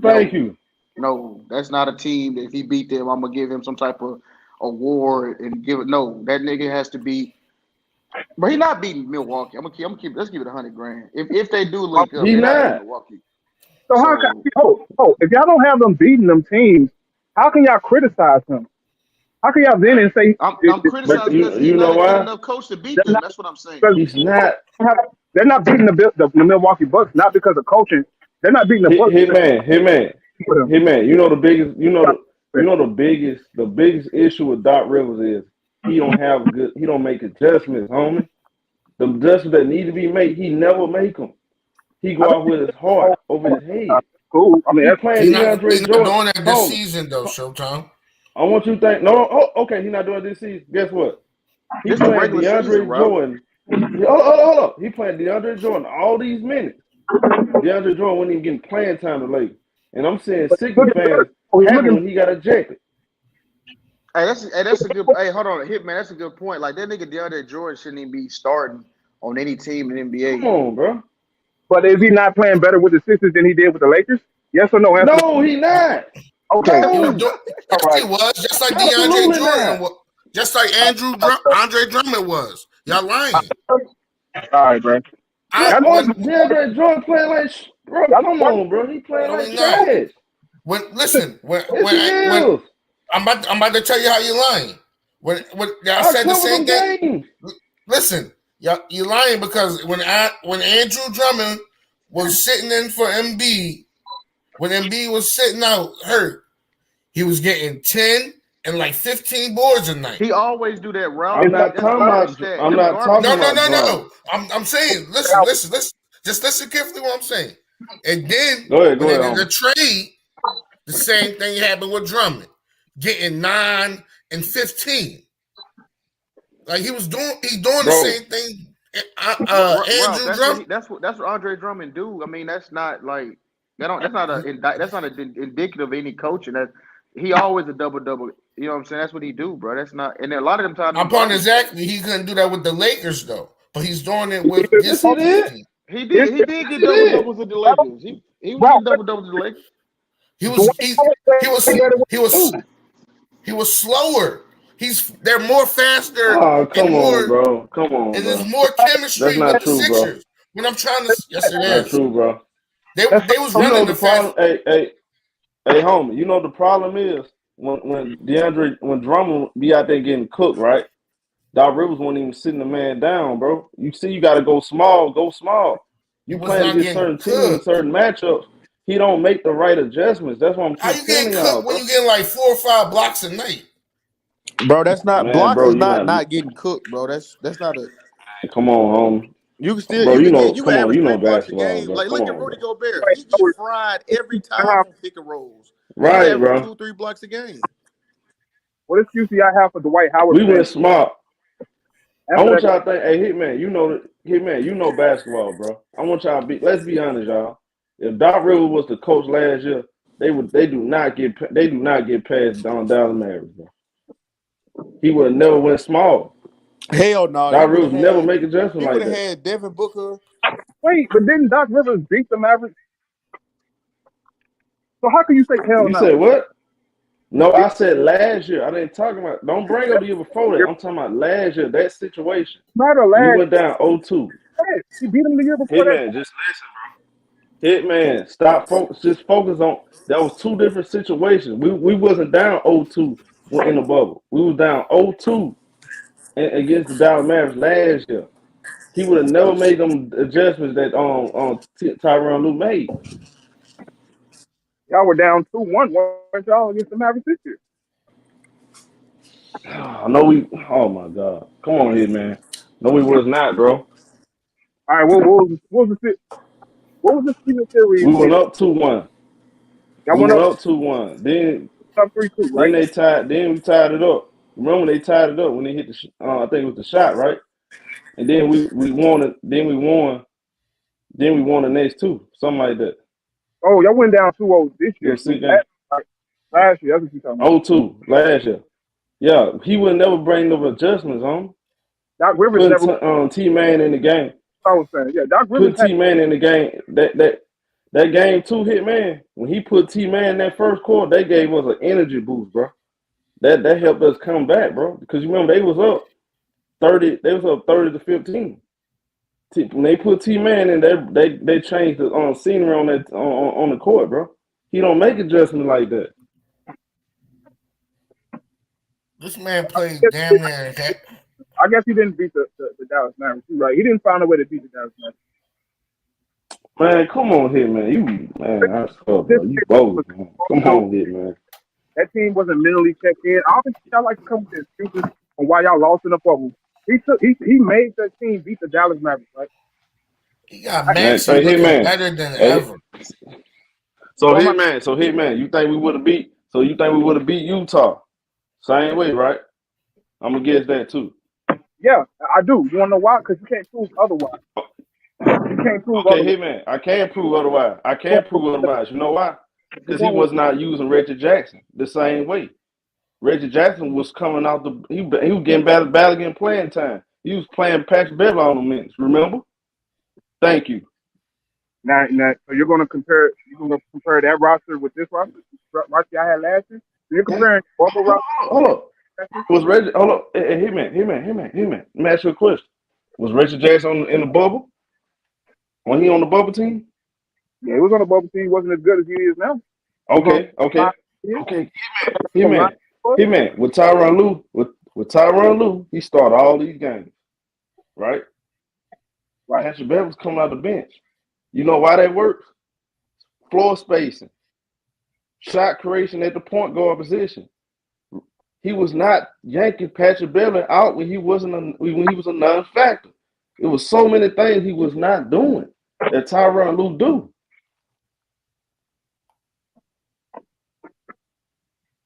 Thank you. no. That's not a team that if he beat them, I'm gonna give him some type of award and give it. No, that nigga has to beat. But he not beating Milwaukee. I'm gonna keep. Let's give it $100,000. If they do link up, He they're not beating not. Milwaukee. So how can So if y'all don't have them beating them teams, how can y'all criticize them? How can y'all then and say I'm But criticizing because he's you not know a good why? enough coach to beat they're them. not That's what I'm saying. because He's not. they're not beating the Milwaukee Bucks not because of coaching. They're not beating the Bucks Hit man. Hit man. for them. Hit man. You know the biggest. The biggest issue with Doc Rivers is he don't have good. He don't make adjustments, homie. The adjustments that need to be made, he never make them. He I go out with his heart over his head. cool. I mean, He that's playing He DeAndre not Jordan. doing that this Homie, season though, Showtime. I want you to think. No, okay, he's not doing this season. Guess what? He This the playing regular season, DeAndre bro. Jordan. Hold up. He playing DeAndre Jordan all these minutes. DeAndre Jordan wasn't even getting playing time to late. And I'm saying Sixers looking fans better. Oh, he's happy looking. when he got ejected. That's a good. Hey, hold on, Hitman. That's a good point. Like that nigga DeAndre Jordan shouldn't even be starting on any team in the Come NBA. on, bro. But is he not playing better with the Sixers than he did with the Lakers? Yes or no? Answer. No, he not. Okay. He was No, doing. All Yes, he right. was. Just like DeAndre absolutely Jordan not. was. Just like Andre Drummond was. Y'all lying. All right, bro. I Y'all know when DeAndre Jordan playing like, bro, y'all come know on, bro. He playing no, like he not. trash. When listen Yes, he when is. I'm about to tell you how you're lying. When y'all I said the cover same them thing. games. Listen, y'all you lying because when Andrew Drummond was sitting in for Embiid, when Embiid was sitting out hurt, he was getting 10 and like 15 boards a night. He always do that, Ralph. I'm not That's talking garbage about. stat. I'm Them not garbage talking No. about drama. I'm saying, listen. Just listen carefully what I'm saying. And then Go ahead, when they did homie. the trade, the same thing happened with Drummond, getting 9 and 15. Like he's doing the Bro, same thing. Ralph, Andrew Drummond. that's what Andre Drummond do. I mean, that's not like that's not indicative of any coaching. That he always a double. You know what I'm saying? That's what he do, bro. That's not, and a lot of them times I'm pointing exactly. He couldn't do that with the Lakers though, but he's doing it with yes, his he did. team. he Yes, did get he double did. doubles with the Lakers. He was Ralph, getting double doubles with the Lakers. He Dwayne was Howard said that it was too. he was slower. They're more faster Oh, and come on, more, bro. Come on, and there's bro. more That's chemistry not with the true, bro. Sixers. When I'm trying to, yes, it Not is. true, bro. They was You know running the the fast. problem. Hey, homie. You know the problem is when Drummond be out there getting cooked, right? Doc Rivers wasn't even sitting the man down, bro. You see, you got to go small. Go small. He You was playing not against getting certain teams, cooked. certain matchups. He don't make the right adjustments. That's what I'm How keep you telling getting y'all, cooked when bro. you getting like 4 or 5 blocks a night? Bro, that's not Man, blocks bro, is you not. not getting cooked, bro. That's not a. Come on, homie. You can still Bro, you you can get know. you can Come on, average you know 3 blocks a basketball, game. bro. Like Come look at on, Rudy bro. Gobert. Dwayne He get Howard, fried every I time have, on pick and rolls, and he Right, averaging bro. 2-3 blocks a game. what excuse do y'all have for Dwight Howard We playing? went smart. I Answer want that y'all to think, hey, Hitman, you know basketball, bro. I want y'all to let's be honest, y'all. If Doc Rivers was the coach last year, they do not get past Dallas Mavericks, bro. He would have never went small. Hell no, Doc Rivers never make adjustments he like would have that. had Devin Booker. Wait, but didn't Doc Rivers beat the Mavericks? So how can you say hell You no? said what? No, It I said last year. I didn't talk about. Don't bring up the year before that. I'm talking about last year. That situation. matter We last went down 0-2. year. He beat him the year before that. Hitman, just listen, bro. Hitman, stop focus. Just focus on. That was two different situations. We wasn't down 0-2 in the bubble. We was down 0-2 against the Dallas Mavericks last year. He would have never made them adjustments that Tyronn Lue made. Y'all were down 2-1, weren't y'all, against the Mavericks this year? I know we. Oh my God, come on, Hitman. No, we was not, bro. All right, what was the season series We when went up 2-1. y'all We went went up up 2-1. up 3-2, Then right? they tied. Then we tied it up. Remember when they tied it up when they hit the? I think it was the shot, right? And then we won it. Then we won. Then we won the next two, something like that. Oh, y'all went down 2-0 this It year. was I mean, 6 games. last year, that's what you're talking about. 0-2 last year. Yeah, he would never bring no adjustments on. Doc Rivers Putting never. T Man in the game. I was saying, yeah, Doc Rivers Putting had. T Man in the game. That game two hit man. When he put T Man in that first quarter, they gave us an energy boost, bro. That helped us come back, bro. Because you remember they was up 30. They was up 30-15. When they put T Man in, they changed the scenery on that on the court, bro. He don't make adjustments like that. This man played damn near. I guess he didn't beat the Dallas Mavericks. You're right. He didn't find a way to beat the Dallas Mavericks. Man, come on here, man. I swear, bro. You bogus, man. Come on here, man. That team wasn't mentally checked in. I don't think y'all like to come with excuses on why y'all lost in the bubble. He made that team beat the Dallas Mavericks, right? He got Man, Maxie hey, looking man. better than Hey, ever. so hit man. You think we would have beat? So you think we would have beat Utah? Same way, right? I'm gonna guess that too. Yeah, I do. You want to know why? Because you can't prove otherwise. You can't prove Okay, otherwise. hey man, I can't prove otherwise. I can't prove otherwise. You know why? Because he was not using Reggie Jackson the same way. Reggie Jackson was coming out he was getting battle again playing time. He was playing Patrick Beverly on the minutes. Remember? Thank you. Now, so you're going to compare that roster with this roster I had last year. So you're comparing bubble roster. Hold up. Was Reggie? Hold up. Hey man. Let me ask you a question. Was Reggie Jackson in the bubble? Was he on the bubble team? Yeah, he was on the bubble team. He wasn't as good as he is now. Okay. He man. With Tyronn Lue, he started all these games, right? Right. Patrick Beverly's coming out the bench. You know why that works? Floor spacing. shot creation at the point guard position. He was not yanking Patrick Beverly out when he was a non-factor. It was so many things he was not doing that Tyronn Lue do.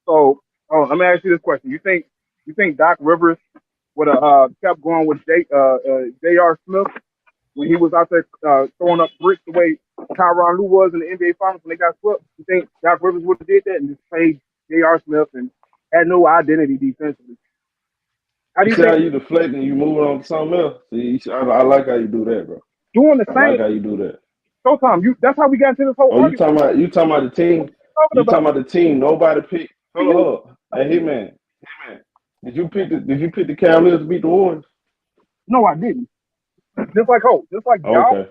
So, let me ask you this question: You think Doc Rivers would have kept going with J.R. Smith when he was out there throwing up bricks the way Tyronn Lue was in the NBA Finals when they got swept? You think Doc Rivers would have did that and just played J.R. Smith and had no identity defensively? How do You you see how think you deflecting, you moving on to something else? See, I like how you do that, bro. doing the I same? like how you do that. Showtime, that's how we got into this whole Oh, argument. you talking about the team? Talking You about talking about the team? Nobody picked. for you? Hold up. Hey, Hitman. Did you pick the Cavaliers to beat the Warriors? No, I didn't. Just like Okay.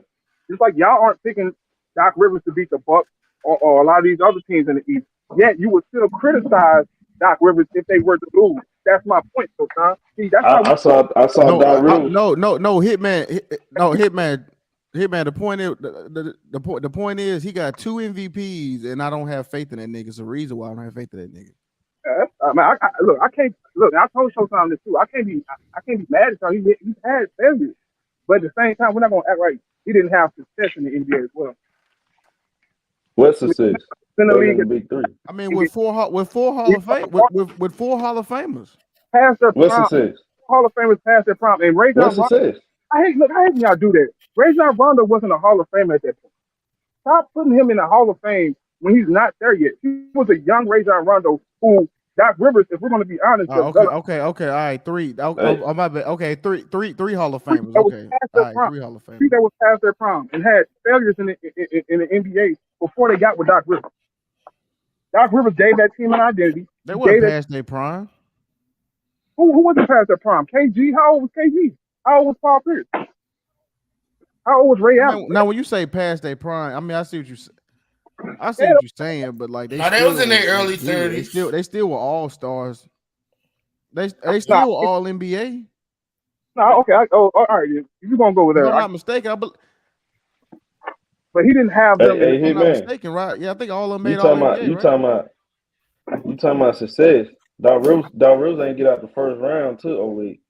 y'all aren't picking Doc Rivers to beat the Bucks or a lot of these other teams in the East. Yet you would still criticize Doc Rivers if they were to lose. That's my point, Showtime. See, that's how I saw Doc Rivers. Hitman. The point is the point is he got 2 MVPs, and I don't have faith in that nigga. It's the reason why I don't have faith in that nigga. I can't look. I told Showtime this too. I can't be mad at him. He's had failures, but at the same time, we're not gonna act like he didn't have success in the NBA as well. What success? In the league, the big three. I mean, with four Hall of Fame, with 4 Hall of Famers. Past their What prime. success? Hall of Famers past their prime. And Rajon What Rondo, success? I hate when y'all do that. Rajon Rondo wasn't a Hall of Famer at that point. Stop putting him in the Hall of Fame when he's not there yet. He was a young Rajon Rondo who Doc Rivers, if we're going to be honest, Okay. All right, 3. Oh, my bad. Okay, three Hall of Famers. Okay, all right, 3 Hall of Famers. That was past their prime and had failures in the NBA before they got with Doc Rivers. Doc Rivers gave that team an identity. They weren't past their prime. Who wasn't past their prime? KG? How old was KG? How old was Paul Pierce? How old was Ray Allen? Now, when you say past their prime, I mean I see what you're saying, but like they was in their early 30s. They still were all stars. They still were all NBA. No, okay. All right. If you're gonna go with that, if I'm not mistaken, but he didn't have them. If I'm not mistaken, right? Yeah, I think all of them made all NBA. You talking about success? Doc Rivers ain't get out the first round till 08.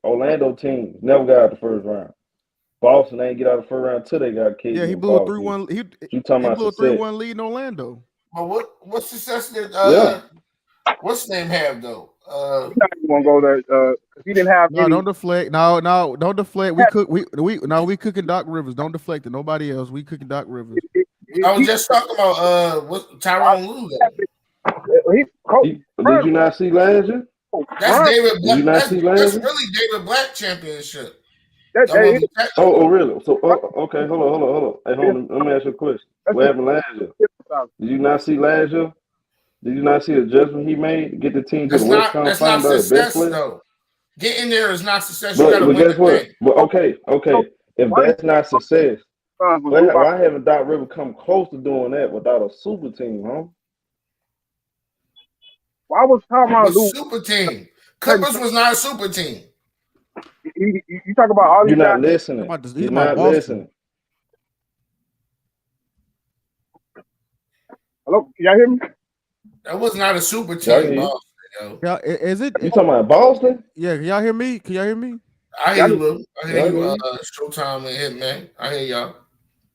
Orlando team never got out the first round. Boston ain't get out the first round till they got kicked. Yeah, he blew a 3-1. He blew a 3-1 lead in Orlando. But what success did what's his name have though? He's not even gonna go there because he didn't have. No, don't deflect. No, don't deflect. We cooking Doc Rivers. Don't deflect to nobody else. We cooking Doc Rivers. I was just talking about what Tyronn Lue. Did you not see last year? That's David Black. That's really David Black championship. Really? So okay, hold on. Hey, hold on. Let me ask you a question. What happened last year? Did you not see last year? Did you not see the adjustment he made to get the team to the West Conference Finals? That's not success, though. Getting there is not success. But guess what? But okay. If that's not success, why haven't Doc Rivers come close to doing that without a super team, huh? Why was Tyronn Lue super team? Clippers was not a super team. You talk about all these. You're not listening. You're not listening. Hello, can y'all hear me? That was not a super team, Boston, yo. Is it? You talking about Boston? Yeah, can y'all hear me? Can y'all hear me? I hear you, Lou. I hear you. Showtime and Hitman. I hear y'all.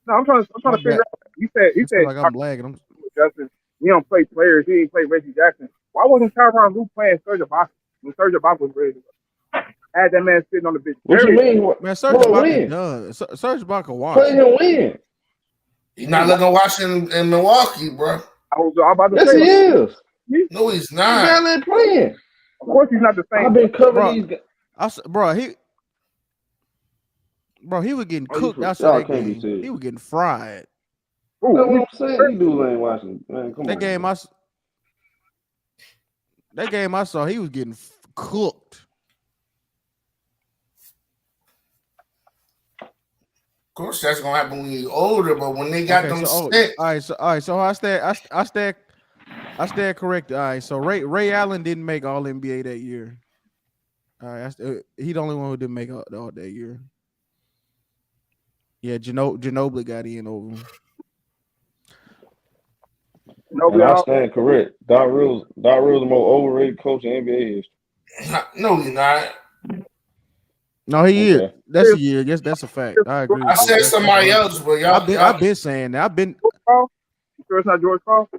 No, I'm trying to figure out. He said like I'm lagging. Justin, he don't play players. He didn't play Reggie Jackson. Why wasn't Tyronn Lue playing Serge Ibaka when Serge Ibaka was ready to go? Had that man sitting on the bench. What you mean? Man, Serge Ibaka done. Serge Ibaka won. Play him win. He's not looking watching in Milwaukee, bro. I was about to say. Yes, he is. No, he's not. He's not playing. Of course, he's not the same. I've been covering these guys. He was getting cooked outside that game. He was getting fried. That's what I'm saying. You dudes ain't watching. Man, come on. That game I saw, he was getting cooked. Of course, that's gonna happen when you're older, but when they got them sticks. All right. So I stand corrected. All right. So Ray Allen didn't make All NBA that year. All right. He the only one who didn't make all that year. Yeah, Ginobili got in over him. And I stand correct. Doc Rivers the most overrated coach in NBA history. No, he's not. No, he is. That's a year. I guess that's a fact. I agree. I said somebody else, but y'all. I've been saying that. You sure it's not George Karl?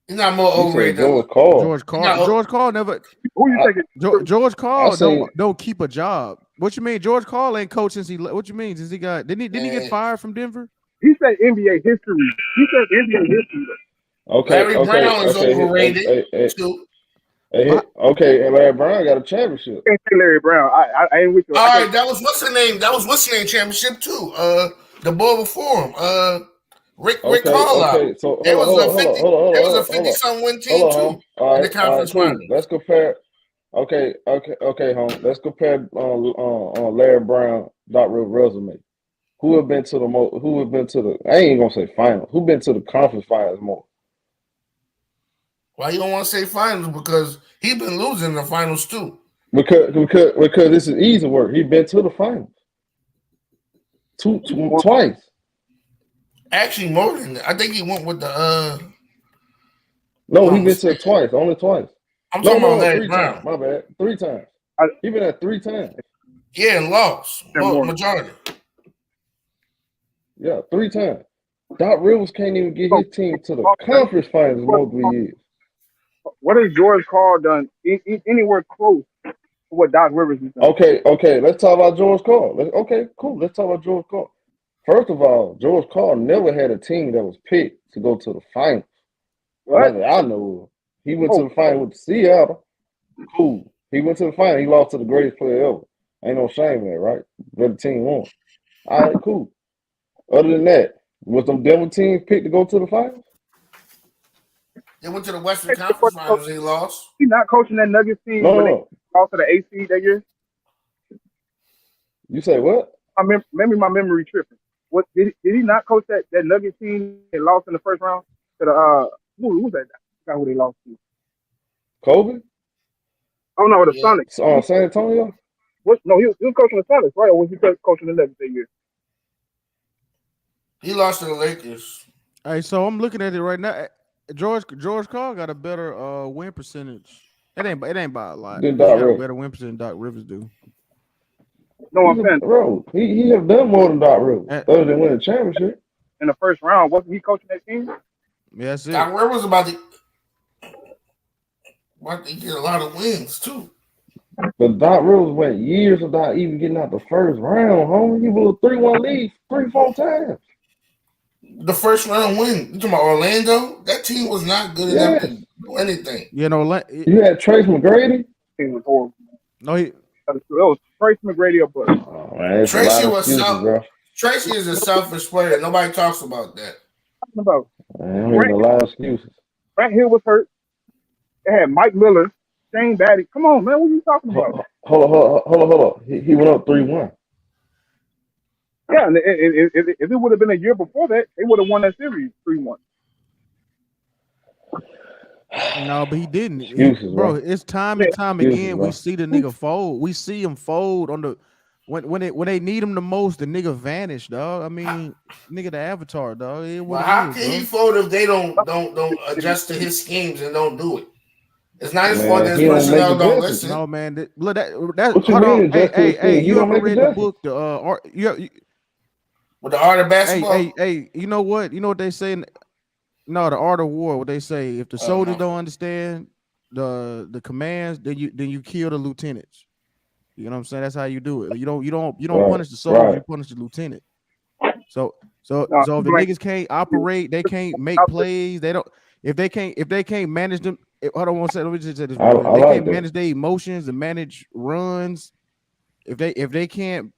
He's not more overrated than George Karl. George Karl never. Who you thinking? George Karl don't keep a job. What you mean? George Karl ain't coached since he. What you mean? Since he got? Didn't he get fired from Denver? He said NBA history. He said NBA history. Okay. Larry Brown is overrated too. Okay, and Larry Brown got a championship. I can't say Larry Brown. I ain't with you. All right, that was what's the name? That was what's the name championship too. The boy before him. Rick Carlisle. Okay, so it was a 50-something win team too. All right, in the conference finals. Let's compare. Okay, home. Let's compare Larry Brown, Doc Rivers resume. Who have been to the? I ain't gonna say finals. Who been to the conference finals more? Why you don't want to say finals? Because he been losing in the finals too. Because this is easy work. He been to the finals twice. Actually, more than that. I think he went with the. No, he been to it twice. Only twice. I'm talking about Larry 3 Brown. times. My bad. 3 times. He been at 3 times. Yeah, and lost. Majority. Yeah, 3 times. Doc Rivers can't even get his team to the conference finals in multiple years. What has George Karl done anywhere close to what Doc Rivers has done? Okay. Let's talk about George Karl. Okay, cool. Let's talk about George Karl. First of all, George Karl never had a team that was picked to go to the finals. What? I know. He went to the final with Seattle. Cool. He went to the final. He lost to the greatest player ever. Ain't no shame in that, right? But the team won. All right, cool. Other than that, was them Denver teams picked to go to the finals? They went to the Western Conference Finals. He lost. He not coaching that Nuggets team when they lost to the AC that year. You say what? Maybe my memory tripping. What did he not coach that Nuggets team that lost in the first round to the who was that? I forgot who they lost to. Kobe? Oh no, the Sonics. San Antonio? No, he was coaching the Sonics, right? Or was he coaching the Nuggets that year? He lost to the Lakers. All right, so I'm looking at it right now. George Karl got a better win percentage. It ain't by a lot. He got a better win percentage than Doc Rivers do. No, I'm saying, bro, he have done more than Doc Rivers, other than winning a championship. In the first round, wasn't he coaching that team? Yeah, that's it. Doc Rivers about to get a lot of wins too. But Doc Rivers went years without even getting out the first round, homie. He blew a 3-1 lead 3-4 times. The first round win. You talking about Orlando? That team was not good enough to do anything. You know, you had Trace McGrady. He was horrible. No, it was Trace McGrady or Bush. Oh man, Tracy is a selfish player. Nobody talks about that. Talking about a lot of excuses. Grant Hill was hurt. They had Mike Miller, Shane Batty. Come on, man, what are you talking about? Hold on. He went up 3-1. Yeah, and if it would have been a year before that, they would have won that series 3-1. No, but he didn't. Excuses, bro. It's time and time again. We see the nigga fold. We see him fold on the when they need him the most. The nigga vanish, dog. I mean, nigga, the avatar, dog. How can he fold if they don't adjust to his schemes and don't do it? It's not his fault that his personnel don't listen. No, man. That's what you mean? Hey, you ever read the book? With the art of basketball. Hey, you know what? You know what they say? No, the art of war. What they say? If the soldiers don't understand the commands, then you kill the lieutenants. You know what I'm saying? That's how you do it. You don't punish the soldier. You punish the lieutenant. So if the niggas can't operate, they can't make plays. They don't. If they can't manage them. Hold on one second. Let me just say this. If they can't manage their emotions and manage runs, if they can't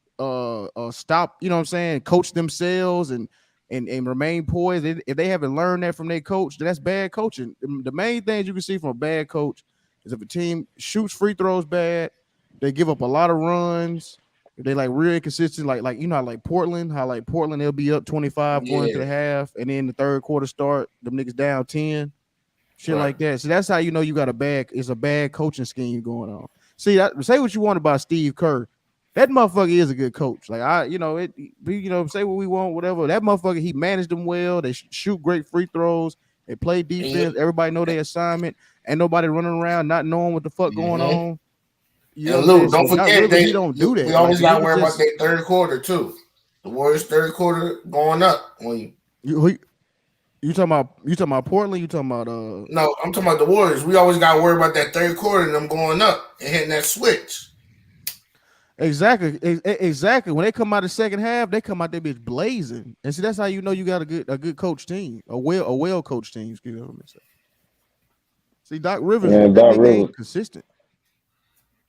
stop, you know what I'm saying, coach themselves and remain poised. If they haven't learned that from their coach, that's bad coaching. The main things you can see from a bad coach is if a team shoots free throws bad, they give up a lot of runs. If they like real inconsistent, like you know, like Portland, they'll be up 25 going to the half, and then the third quarter start, them niggas down 10, shit like that. So that's how you know you got a bad coaching scheme going on. See, say what you want about Steve Kerr. that motherfucker is a good coach. Like say what we want, whatever. That motherfucker, he managed them well. They shoot great free throws. They play defense. Everybody know their assignment. Ain't nobody running around not knowing what the fuck going on. You know And what I'm Lou, saying? don't So Doc forget Rivers, he don't do we that. always Like got to niggas worry about just their third quarter too. The Warriors' third quarter going up when you talking about Portland? You talking about No, I'm talking about the Warriors. We always got to worry about that third quarter and them going up and hitting that switch. Exactly. When they come out the second half, they come out that bitch blazing. And see, that's how you know you got a good coach team, a well coached team. Excuse me. See, Doc Rivers, Man, that Doc nigga Rivers, ain't consistent.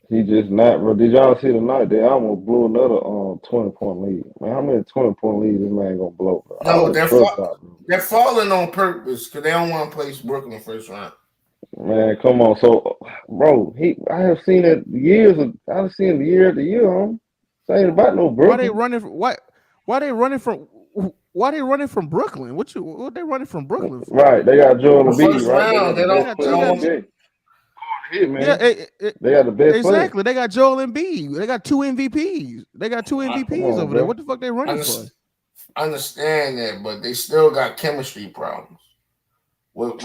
he just not, bro. Did y'all see tonight? They almost blew another 20-point lead. Man, how many 20-point leads this man gonna blow, bro? I No, don't trust Doc Rivers. they're falling on purpose because they don't want to play Brooklyn first round. Man, come on. So, bro, I have seen it years. I've seen it year to year. This ain't about no Why they Brooklyn. running? Why they running from? Why they running from Brooklyn? What they running from Brooklyn for? Right, they got Joel Embiid. First Right, they round, got the best player in the game. Hit, man. They got the best exactly. player. They got Joel Embiid. They got two MVPs. They got two MVPs on, over bro. there. What the fuck they running for? I understand that, but they still got chemistry problems. Lord.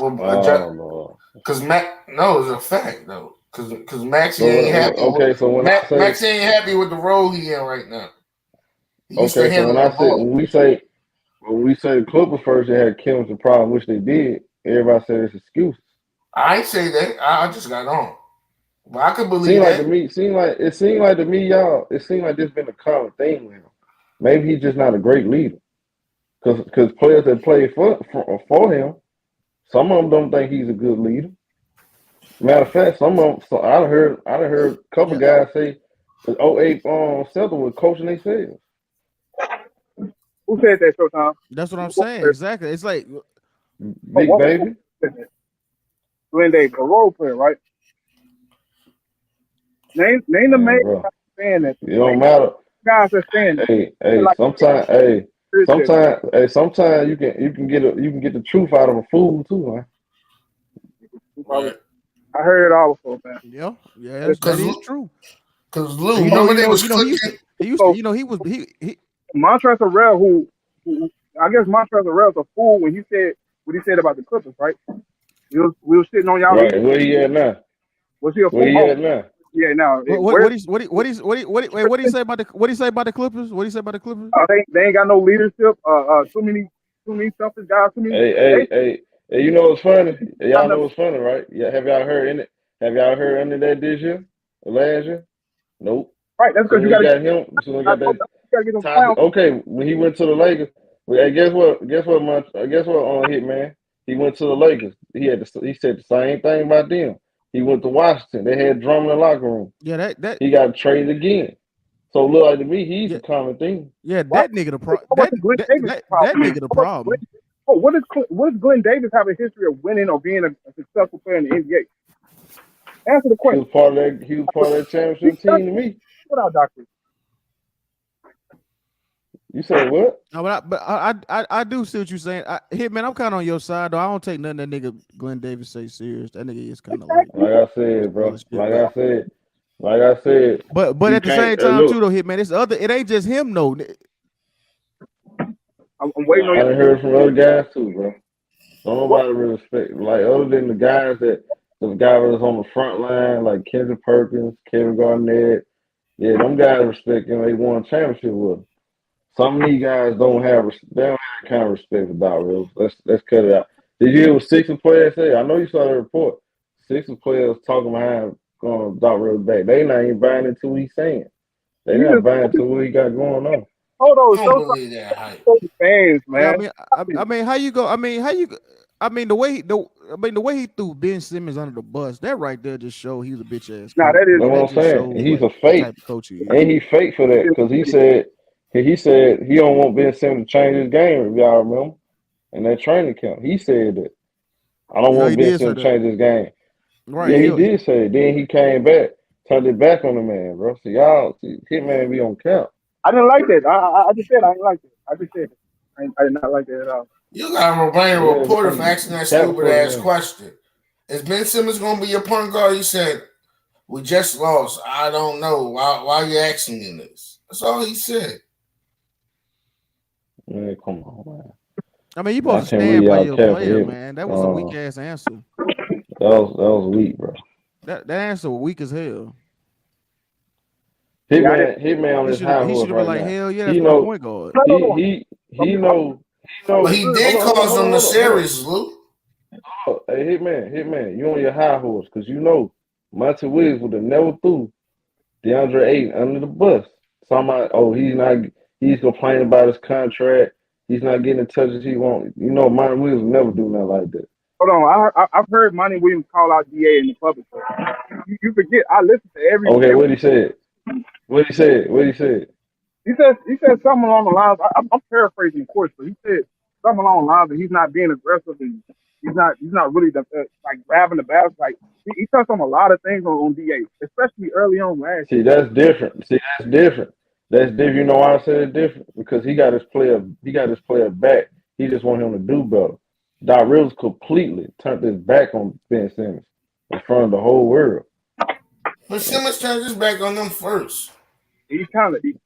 Because no, it's a fact though. Because Maxie So ain't happy. okay, so when I say Maxie ain't happy with the role he in right now. He used to okay, so handle the ball. when we say the Clippers first, they had chemistry problem, which they did. Everybody said it's excuses. I ain't say that. I just got on. But I could believe Seemed like that. to me, it seemed like to me, y'all. It seemed like this been a common thing with him. Maybe he's just not a great leader. Because players that play for him, some of them don't think he's a good leader. Matter of fact, some of them. So I heard a couple guys say the '08 Celtics was coaching themselves. Who said that, Showtime? That's what I'm saying. Exactly. It's like Big baby. Glenn Davis, a role player, right? Name the Man, main bro. guy saying that. It don't matter. Guys are saying that. Sometimes you can get the truth out of a fool too, man. Right. I heard it all before, man. yeah, that is true. Because Lou, remember they was cooking. Montrezl Harrell, who I guess Montrezl Harrell's a fool when he said what he said about the Clippers, right? We was sitting on y'all. Right, where he at now? Was he a fool? Where he at now? Yeah, now what do you say about the Clippers? What do you say about the Clippers? They ain't got no leadership. Too many selfish guys. Too many. Hey, you know what's funny? Y'all know what's funny, right? Yeah, have y'all heard any of that this year or last year? Nope. Right, that's because you got him. So we got that. Okay, when he went to the Lakers, hey, guess what? Hitman? He went to the Lakers. He said the same thing about them. He went to Washington. They had drama in the locker room. Yeah, that he got traded again. So look like to me, he's a common thing. Yeah, that nigga the problem. That nigga the problem. Oh, what does Glenn Davis have a history of winning or being a successful player in the NBA? Answer the question. He was part of that championship team to me. What out, Doctor? You said what? No, but I do see what you're saying. Man, I'm kind of on your side though. I don't take nothing that nigga Glenn Davis say serious. That nigga is kind of like I said, bro. Like I said. But at the same time too, though, Hitman, it ain't just him, though. I'm waiting on you. I done heard from other guys too, bro. Don't nobody really respect, like other than the guys that the guy was on the front line, like Kendrick Perkins, Kevin Garnett. Yeah, them guys respect him. They won a championship with him. Some of these guys don't have that kind of respect for Doc Rivers. Let's cut it out. Did you hear what Sixers players say? I know you saw the report. Sixers players talking behind going Doc Rivers back. They not even buying into what he's saying. They not buying into what he got going on. Hold on, I don't believe that hype. Fans, man. Yeah, I mean, how you go? I mean, the way he threw Ben Simmons under the bus, that right there just showed he was a bitch ass. Nah, that is what I'm saying. He's a fake. Ain't he fake for that? Because he said he don't want Ben Simmons to change his game, if y'all remember. In that training camp. He said that. I don't want Ben Simmons to change his game. Right. Yeah, he did say it. Then he came back, turned it back on the man, bro. So y'all, Hitman be on camp. I didn't like that. I just said I didn't like it. I just said it. I did not like that at all. You got to blame a reporter for asking that stupid ass question. Is Ben Simmons going to be your point guard? He said, We just lost. I don't know. Why you asking me this? That's all he said. Man, come on, man. I mean, you I supposed to can't stand read by y'all your cap for player, him. man. That was a weak ass answer. That was weak, bro. That answer was weak as hell. Hitman on He his should high have horse been right like, now. hell yeah, He that's my know point guard. he know. But he did cause them the Hold series, Lou. on. Hey, Hitman, you on your high horse because you know Monty Williams would have never threw DeAndre Ayton under the bus. Somebody, he's complaining about his contract. He's not getting the touches he wants. You know, Monty Williams would never do nothing like that. Hold on, I've heard Monty Williams call out DA in the public. You forget, I listen to Okay, what he said? What he said? He said something along the lines. I'm paraphrasing, of course, but he said something along the lines that he's not being aggressive and he's not really like grabbing the basket. Like he touched on a lot of things on DA, especially early on last See, year. that's different. That's different. You know why I said it's different? Because he got his player back. He just want him to do better. Doc Rivers completely turned his back on Ben Simmons in front of the whole world. But Simmons turned his back on them first.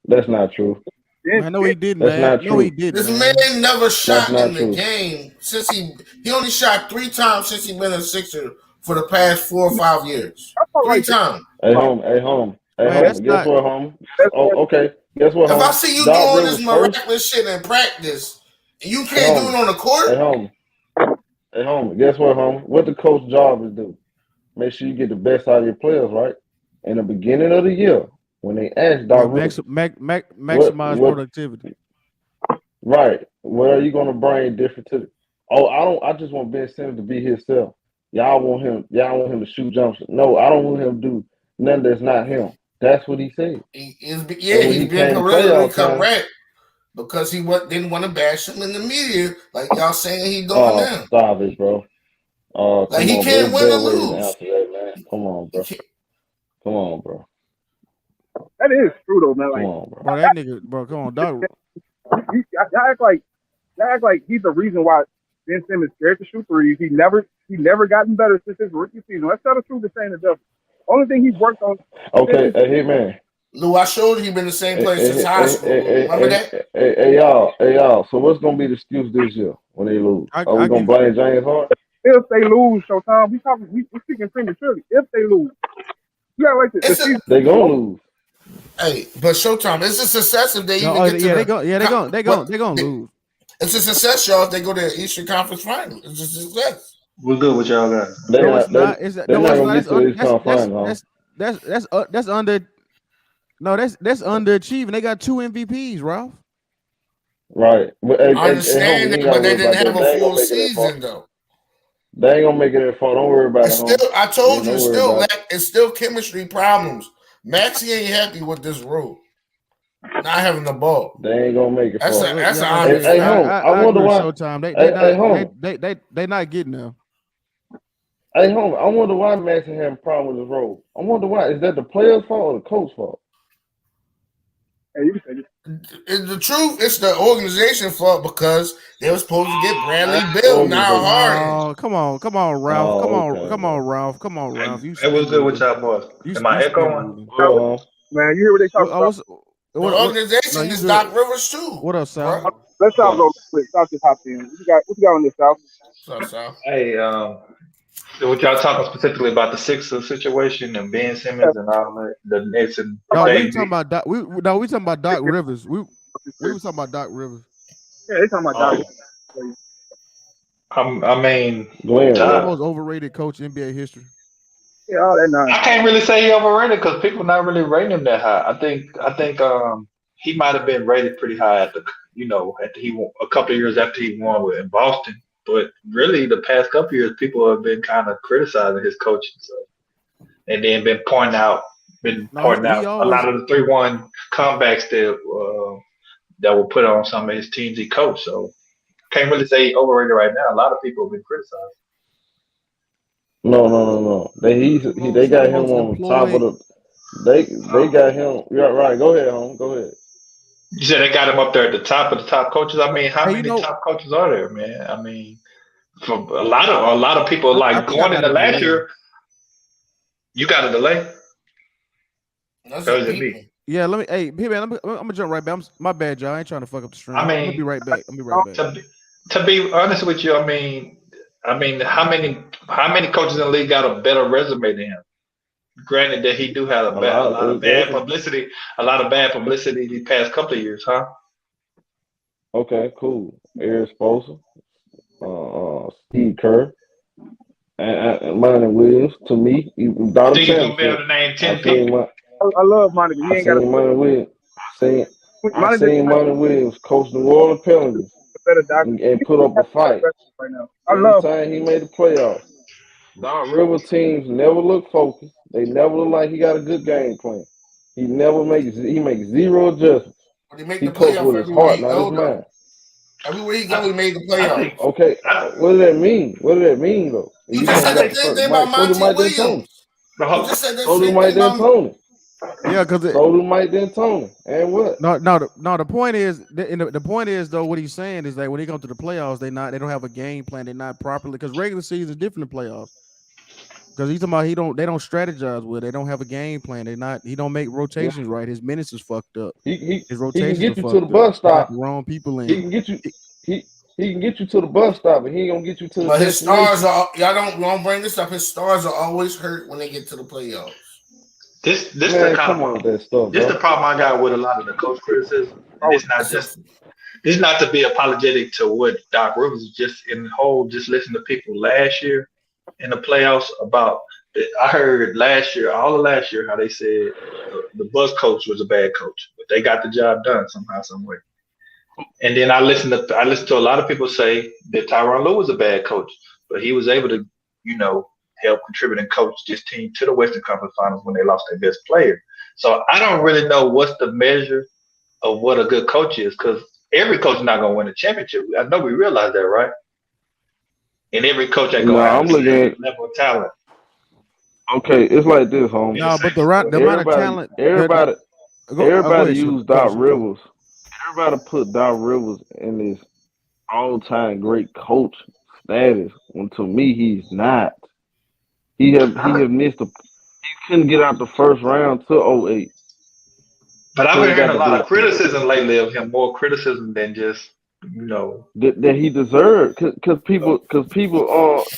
That's not true. Man, no, he didn't, That's man. not No, true. he didn't. This man never shot in the true. game since he only shot 3 times since he been a Sixer for the past 4 or 5 years. 3 times. Hey, home. Guess what, home? Oh, okay. Guess what, home? If I see you Doc doing Rivers this miraculous shit in practice, and you can't do it on the court. Hey, home. Guess what, home? What the coach job is do? Make sure you get the best out of your players, right? In the beginning of the year, when they asked Doc Rivers, maximize productivity. Right. What are you gonna bring different to? I just want Ben Simmons to be himself. Y'all want him to shoot jumps. No, I don't want him to do nothing that's not him. That's what he said. He's been politically correct because he didn't want to bash him in the media like y'all saying he doing now. Stop it, bro. Like he can't win or lose. Come on, bro. That is true though, man. Like, come on, bro. Bro, that nigga, bro, come on, dog. Y'all act like he's the reason why Ben Simmons scared to shoot threes. He never gotten better since his rookie season. Let's tell the truth to saying the devil. Only thing he's worked on. Okay, hey man. Lou, I showed you he been in the same place since high school. Remember that? Hey y'all. So what's gonna be the excuse this year when they lose? Are we gonna blame James Harden? If they lose, Showtime, we speaking prematurely. If they lose, you got like this. They gonna lose. Hey, but Showtime, it's a success if they even get to they gonna lose. It's a success, y'all, if they go to the Eastern Conference Finals. It's a success. We're good with y'all guys. They're not gonna get to the Eastern Conference Finals. That's that's underachieving. They got 2 MVPs, Ralph. Right. I understand that, but they didn't have a full season though. They ain't gonna make it that far. Don't worry about it. I told you, it's still chemistry problems. Maxey ain't happy with this rule. Not having the ball. They ain't gonna make it far. That's an obvious. I wonder why. Showtime. They not getting there. Hey, home. I wonder why Maxey having a problem with his role. I wonder why. Is that the player's fault or the coach's fault? The truth, it's the organization fault because they were supposed to get Bradley Beal, now Harden. Oh, come on, Ralph. Come on, Ralph. It was good with y'all boys. Am I echoing? Man, you hear what they talking about? The organization is Doc Rivers too. What up, Sal? Let's South go quick. South just hopped in. What you got on this, South? What's up, Sal? Hey, what y'all talking specifically about the Sixers situation and Ben Simmons and all that, the Nets and we talking about Doc. We talking about Doc Rivers. We were talking about Doc Rivers. Yeah, they talking about Doc. I mean, the most overrated coach in NBA history. Yeah, all that nonsense. I can't really say he overrated because people not really rating him that high. I think he might have been rated pretty high after he won a couple of years after he won in Boston. But really, the past couple of years, people have been kind of criticizing his coaching, and then been pointing out a lot of the 3-1 comebacks that were put on some of his teams he coached. So can't really say overrated right now. A lot of people have been criticized. No. They got him on top of the. They got him. Yeah, right. Go ahead, home. Go ahead. You said they got him up there at the top of the top coaches. I mean, how many top coaches are there, man? I mean, for a lot of people, like going into last year, you got a delay. That's That just was me. people. Yeah, let me. Hey, man, I'm gonna jump right back. My bad, y'all. I ain't trying to fuck up the stream. I I'm gonna be mean, right back. I'm gonna be right back. to be honest with you, I mean, how many coaches in the league got a better resume than him? Granted that he do have A a lot, lot of bad exactly. publicity, these past couple of years, huh? Okay, cool. Eric Spoelstra, Steve Kerr, and Monty Williams. To me, he You brought a think he's gonna be able championship. to name I 10 seen people? my, I love Monty, but he I ain't got seen Monty Williams. Seen, I Monty. Just seen Monty Williams coach New Orleans Pelicans a better doctor. and He put up a fight right now. I every love. time he made the playoffs. Doc River teams never look focused. They never look like he got a good game plan. He makes zero adjustments. But he make He the coached playoff with his everywhere heart, he not his go though. mind. Everywhere he go, I, he made the I playoff. think Okay, I, what does that mean? What does that mean though? You You just talking said about the the same first thing about Mike? So did Monty Mike D'Antoni. Williams. You just said the So did same Mike thing about. D'Antoni. Yeah, because So did Mike D'Antoni. And what? no. The point is, the point is though, what he's saying is that when they come to the playoffs, they don't have a game plan. They're not properly because regular season is different than playoffs. Because he's talking about they don't strategize with it. They don't have a game plan. He don't make Yeah, rotations right. His minutes is fucked up. His he can rotations are get you to the fucked up. bus He got stop. the wrong people He in. can get you. He can get you to the bus stop, but he ain't gonna get you to the But his stars destination. are don't bring this up. His stars are always hurt when they get to the playoffs. this the Man, kind come of on with that stuff, this the bro. problem I got with a lot of the coach criticism, and Oh, it's not to be apologetic to what Doc Rivers is just in the whole. Just listen to people last year in the playoffs about. I heard last year, all of last year, how they said the Buzz coach was a bad coach, but they got the job done somehow, some way. And then I listened to a lot of people say that Tyronn Lue was a bad coach, but he was able to, help contribute and coach this team to the Western Conference Finals when they lost their best player. So I don't really know what's the measure of what a good coach is, because every coach is not going to win a championship. I know we realize that, right? And every coach ain't No, going to have I'm the looking same at. level of talent Okay, it's like this, in homie. the No, same but the situation. amount of Everybody, talent everybody, go everybody ahead, use Doc Coach. Rivers. Everybody put Doc Rivers in this all-time great coach status. When to me, he's not. He have missed a. He couldn't get out the first round to '08. But I've been Couldn't hearing got a the lot of Big Ten criticism lately of him, more criticism than just, you know. that he deserved. Cause people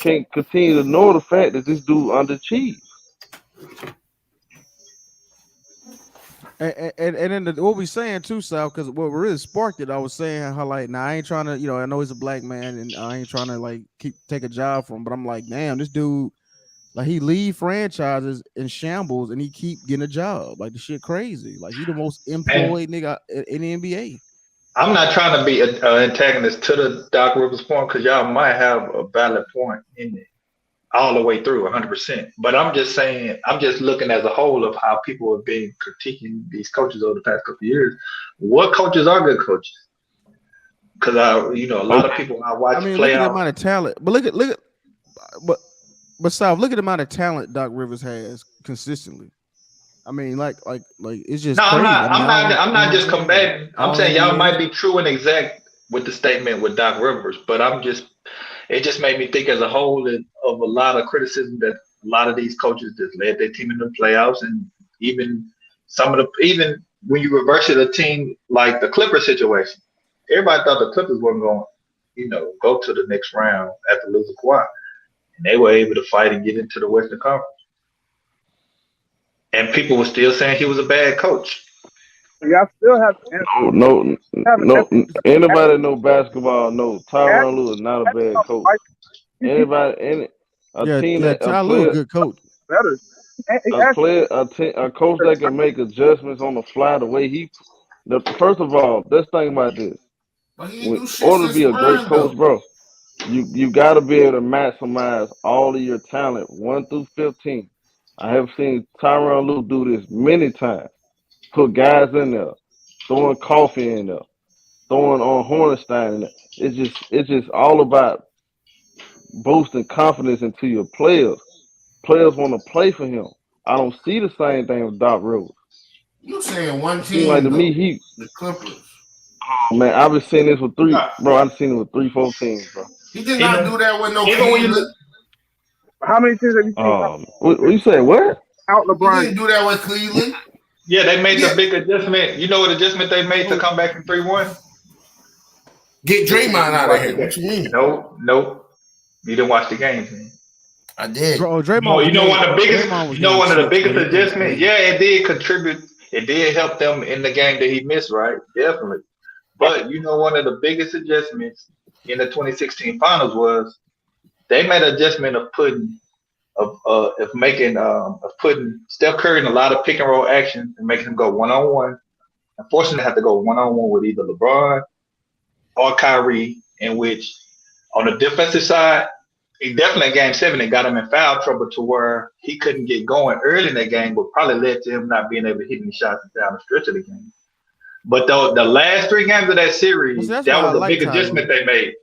can't continue to ignore the fact that this dude underachieved. And then what we saying too, Sal, because what really sparked it, I was saying how like, now I ain't trying to, I know he's a black man, and I ain't trying to like take a job from him, but I'm like, damn, this dude, like he leave franchises in shambles, and he keep getting a job. Like the shit crazy. Like he the most And employed nigga in the NBA. I'm not trying to be an antagonist to the Doc Rivers point, because y'all might have a valid point in it all the way through 100%. But I'm just saying, I'm just looking as a whole of how people have been critiquing these coaches over the past couple of years. What coaches are good coaches? Because a lot of Okay, people I watch I mean, look at the playoff. amount of talent, but look at, but Sal, look at the amount of talent Doc Rivers has consistently. I mean, like it's just No, I'm crazy. not. I mean, I don't, I'm you know not what I'm just saying? Like combating. I'm all saying y'all might NBAs. be true and exact with the statement with Doc Rivers, but it just made me think as a whole of a lot of criticism that a lot of these coaches just led their team in the playoffs, and even even when you reverse it, a team like the Clippers situation, everybody thought the Clippers weren't going, go to the next round after losing Kawhi, and they were able to fight and get into the Western Conference, and people were still saying he was a bad coach. y'all still have to answer. Have an no. Anybody know basketball? No, ask Tyronn Lue is not a bad coach. Mike. Anybody, a team Yeah. that Ty Lue, a good coach. Better. a Ask player, a coach that can make adjustments on the fly. The way first of all, let's think about this. But he ain't In do shit order to since be a great Prime coach, though. bro, you got to be able to maximize all of your talent, 1 through 15. I have seen Tyronn Lue do this many times. Put guys in there, throwing coffee in there, throwing on Hornstein in there. It's just all about boosting confidence into your players. Players want to play for him. I don't see the same thing with Doc Rivers. You saying one It seems like team to me though, he the Clippers. man, I've been seeing this with three, Uh, bro. I've seen it with 3, 4 teams, bro. He did not Even do that with no even when you Cleveland. how many teams have you seen What you say? What? out He LeBron? didn't do that with Cleveland. Yeah, they made Yeah, the big adjustment. You know what adjustment they made to come back from 3-1? get Listen, Draymond did you out of watch the here. What game? you mean? Nope. You didn't watch the game, man. I did. Draymond No, was you know game. one of the biggest. Draymond was You know game one of the 6 when biggest he finished the adjustments. game. Yeah, it did contribute. It did help them in the game that he missed, right? Definitely. But you know one of the biggest adjustments in the 2016 finals was they made an adjustment of putting Steph Curry in a lot of pick and roll action and making him go 1-on-1. Unfortunately, they have to go 1-on-1 with either LeBron or Kyrie, in which on the defensive side, he definitely in game 7, it got him in foul trouble to where he couldn't get going early in that game, but probably led to him not being able to hit any shots down the stretch of the game. But the last 3 games of that Well, series, see, that's that why I was a like big adjustment Tyrone. they made.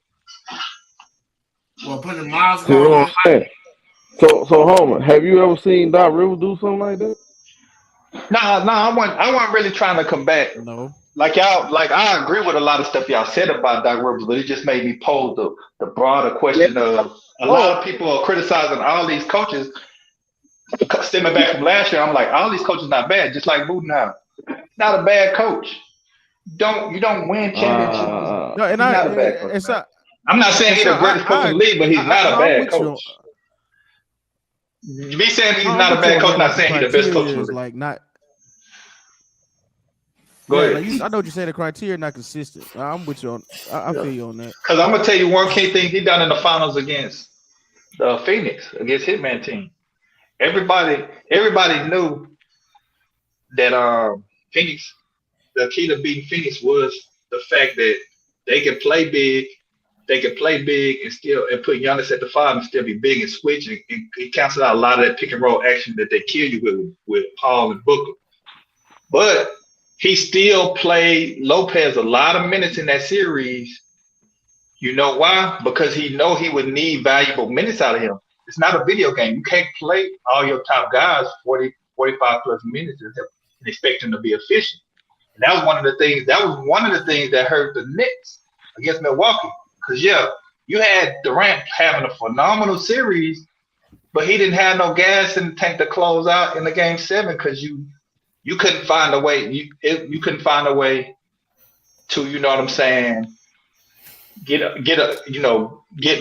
Well, putting Miles See what I'm guard saying? So Homer, have you ever seen Doc Rivers do something like that? I wasn't really trying to combat No. like y'all. Like I agree with a lot of stuff y'all said about Doc Rivers, but it just made me pose the broader Yeah. question of a lot of people are criticizing all these coaches. Stemming back from last year, I'm like, all these coaches not bad, just like Budenholzer. Not a bad coach. You don't win championships. No, and He's not a bad coach. it's Man. not. I'm not saying he's the greatest coach in the league, but he's not a I'm bad with you. coach. Me saying he's I'm not a with you bad on coach, that. not Like the saying he's the best coach criteria in the is league. like not. Go Yeah, ahead. like I know what you're saying. The criteria not consistent. I'm with you on. I feel you on that. Because I'm gonna tell you one key thing he done in the finals against Phoenix, against Hitman team. Everybody knew that Phoenix, the key to beating Phoenix was the fact that they can play big, and put Giannis at the 5 and still be big and switch and cancel out a lot of that pick and roll action that they kill you with Paul and Booker. But he still played Lopez a lot of minutes in that series. You know why? Because he know he would need valuable minutes out of him. It's not a video game. You can't play all your top guys 40, 45 plus minutes and expect them to be efficient. And that was one of the things. That hurt the Knicks against Milwaukee. Because you had Durant having a phenomenal series, but he didn't have no gas in the tank to close out in the game 7 because you couldn't find a way. You couldn't find a way to, you know what I'm saying, get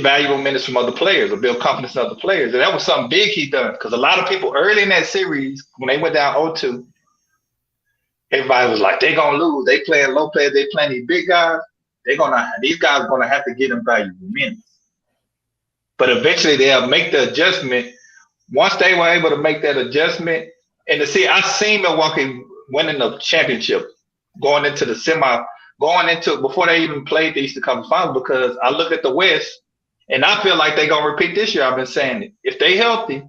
valuable minutes from other players or build confidence in other players. And that was something big he done because a lot of people early in that series when they went down 0-2, everybody was like, they're gonna lose. They playing Lopez, they playing these big guys. These guys are gonna have to get them valuable minutes. But eventually they'll make the adjustment. Once they were able to make that adjustment, and to see, I seen Milwaukee winning the championship, going into before they even played the Eastern Conference Finals, because I look at the West and I feel like they're gonna repeat this year. I've been saying it. If they healthy,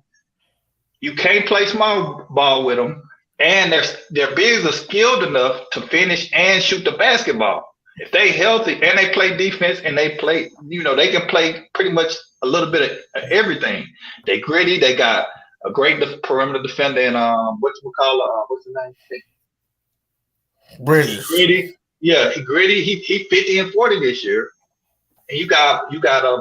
you can't play small ball with them, and their bigs are skilled enough to finish and shoot the basketball. If they healthy and they play defense and they play, they can play pretty much a little bit of everything. They gritty. They got a great perimeter defender and what's his name? Bridges. Gritty. Yeah, he gritty. He 50 and 40 this year. And you got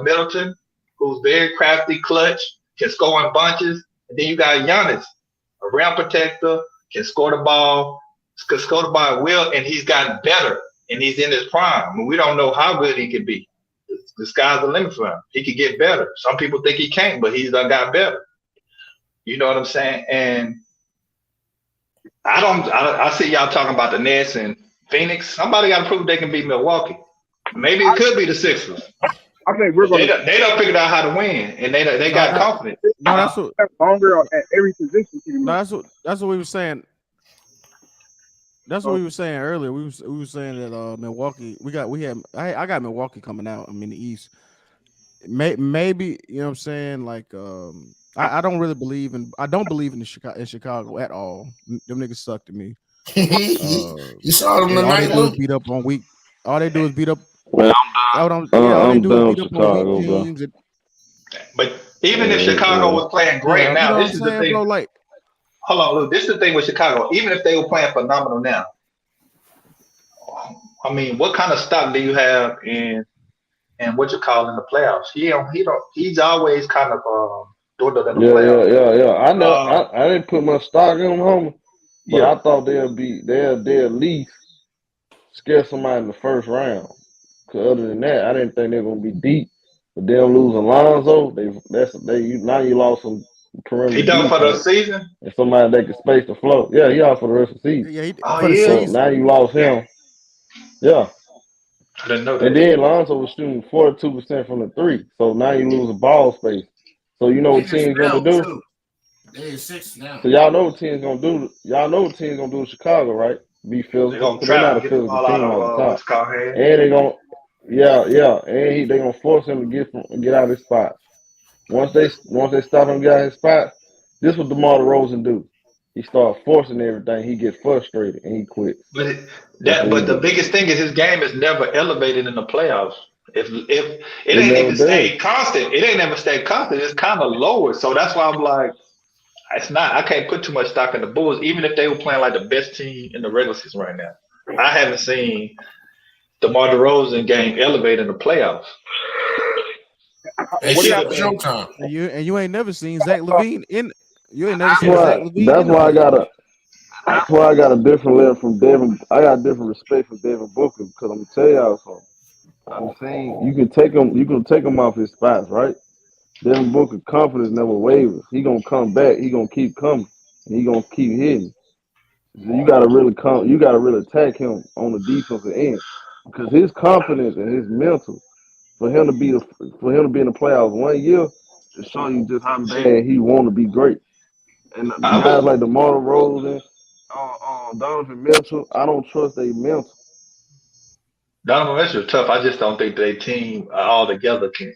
Middleton, who's very crafty, clutch, can score in bunches. And then you got Giannis, a rim protector, can score the ball at will, and he's gotten better. And he's in his prime. I mean, we don't know how good he could be. The sky's the limit for him. He could get better. Some people think he can't, but he's got better. You know what I'm saying? And I see y'all talking about the Nets and Phoenix. Somebody got to prove they can beat Milwaukee. Maybe it could be the Sixers. I think we're going to. They don't figured out how to win, and they got confidence. No, that's what. Longer at every position. No, that's what we were saying. That's what we were saying earlier. We were saying that Milwaukee. I got Milwaukee coming out. I mean the East. Maybe you know what I'm saying. Like I don't really believe in. I don't believe in Chicago at all. Them niggas suck to me. You saw them tonight. All they do is beat up on weak. All they do is beat up. Man, I'm done. I'm done with Chicago, bro. But even if Chicago was playing great now, this is the thing. Bro, like, hold on, Luke. This is the thing with Chicago. Even if they were playing phenomenal now, I mean, what kind of stock do you have in what you call in the playoffs? He's always kind of dwindled in the playoffs. Yeah. I know. I didn't put my stock in him, homie. Yeah, I But thought they'll at least scare somebody in the first round. Cause other than that, I didn't think they were gonna be deep. But them losing Lonzo, now you lost some he perimeter done for the defense season. and somebody that can space the flow. Yeah, he out for the rest of the season. Yeah, Oh for the yeah, So season. now you lost him. Yeah. I didn't know And that. then Lonzo was shooting 42% from the three. So now you lose a ball space. So you know They what just team's gonna fell do? too. They in 6 now. So y'all know what team's gonna do. Y'all know what team's gonna do in Chicago, right? Be They're physical, gonna because they're try not to a get the physical ball out team of off the top. what's called head. And they gonna, yeah, and they gonna force him to get out of his spot. Once they stop him get out of his spot, this what DeMar DeRozan do. He start forcing everything. He get frustrated and he quits. That's what he But the do. biggest thing is his game is never elevated in the playoffs. If it It ain't never even does. stayed constant, it ain't never stayed constant. It's kind of lowered. So that's why I'm like, it's not. I can't put too much stock in the Bulls, even if they were playing like the best team in the regular season right now. I haven't seen DeMar DeRozan game elevate in the playoffs. They It What should shit y'all have for been. Showtime. And you ain't never seen Zach Levine in. You ain't never That's seen why. Zach Levine That's in the why I got playoffs. a. That's why I got a different level from Devin. I got a different respect for Devin Booker because I'm gonna tell y'all something. I'm saying you can take him. You can take him off his spots, right? Devin Booker confidence never wavers. He gonna come back. He gonna keep coming. And he gonna keep hitting. So you gotta really come. You gotta really attack him on the defensive end because his confidence and his mental for him to be in the playoffs 1 year to show you just how bad he want to be great. And the I guys was like DeMar DeRozan, Donovan Mitchell, I don't trust they mental. Donovan Mitchell tough. I just don't think their team all together can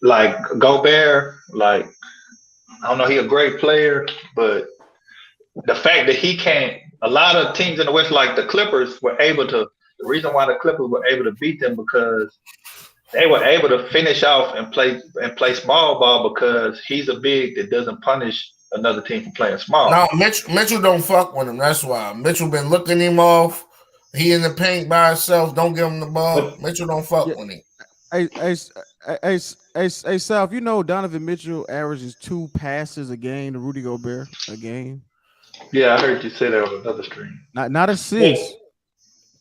like Gobert. Like I don't know, he a great player, but the fact that he can't. A lot of teams in the West, like the Clippers, were able to. The reason why the Clippers were able to beat them because they were able to finish off and play small ball because he's a big that doesn't punish another team for playing small. No, Mitchell don't fuck with him. That's why Mitchell been looking him off. He in the paint by himself. Don't give him the ball. But Mitchell don't fuck Yeah, with him. hey, South. You know Donovan Mitchell averages 2 passes a game to Rudy Gobert a game. yeah, I heard you say that on another stream. Not But, assists.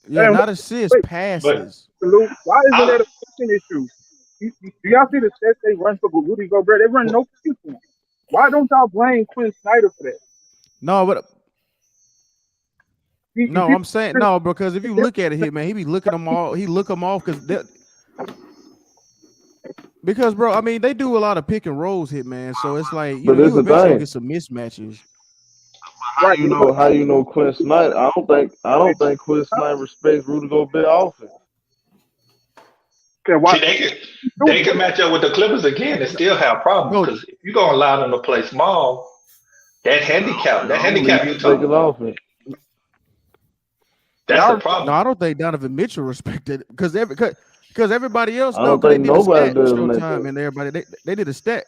Yeah, damn, not assists. wait, but Passes. Salute. Why isn't that I a position issue? Do y'all see the stats they run for Rudy Gobert? They run no people. Why don't y'all blame Quinn Snyder for that? No, but no, People, I'm saying no because if you look at it here, man, he be looking them all. He look them off because bro, I mean they do a lot of pick and rolls hit, man. So it's like But this you the eventually gonna thing. get some mismatches. right? How you know Quinn Snyder? I don't think Quinn Snyder respects Rudy Gobert offense. Why? see they can match up with the Clippers again and still have problems Bro, because if you're gonna allow them to play small, that I don't handicap even respect Utah. his offense. That's the Y'all, no, problem. I don't think Donovan Mitchell respected because everybody else I no, don't because they think did a nobody stat does in that Showtime thing. and everybody they did a stat.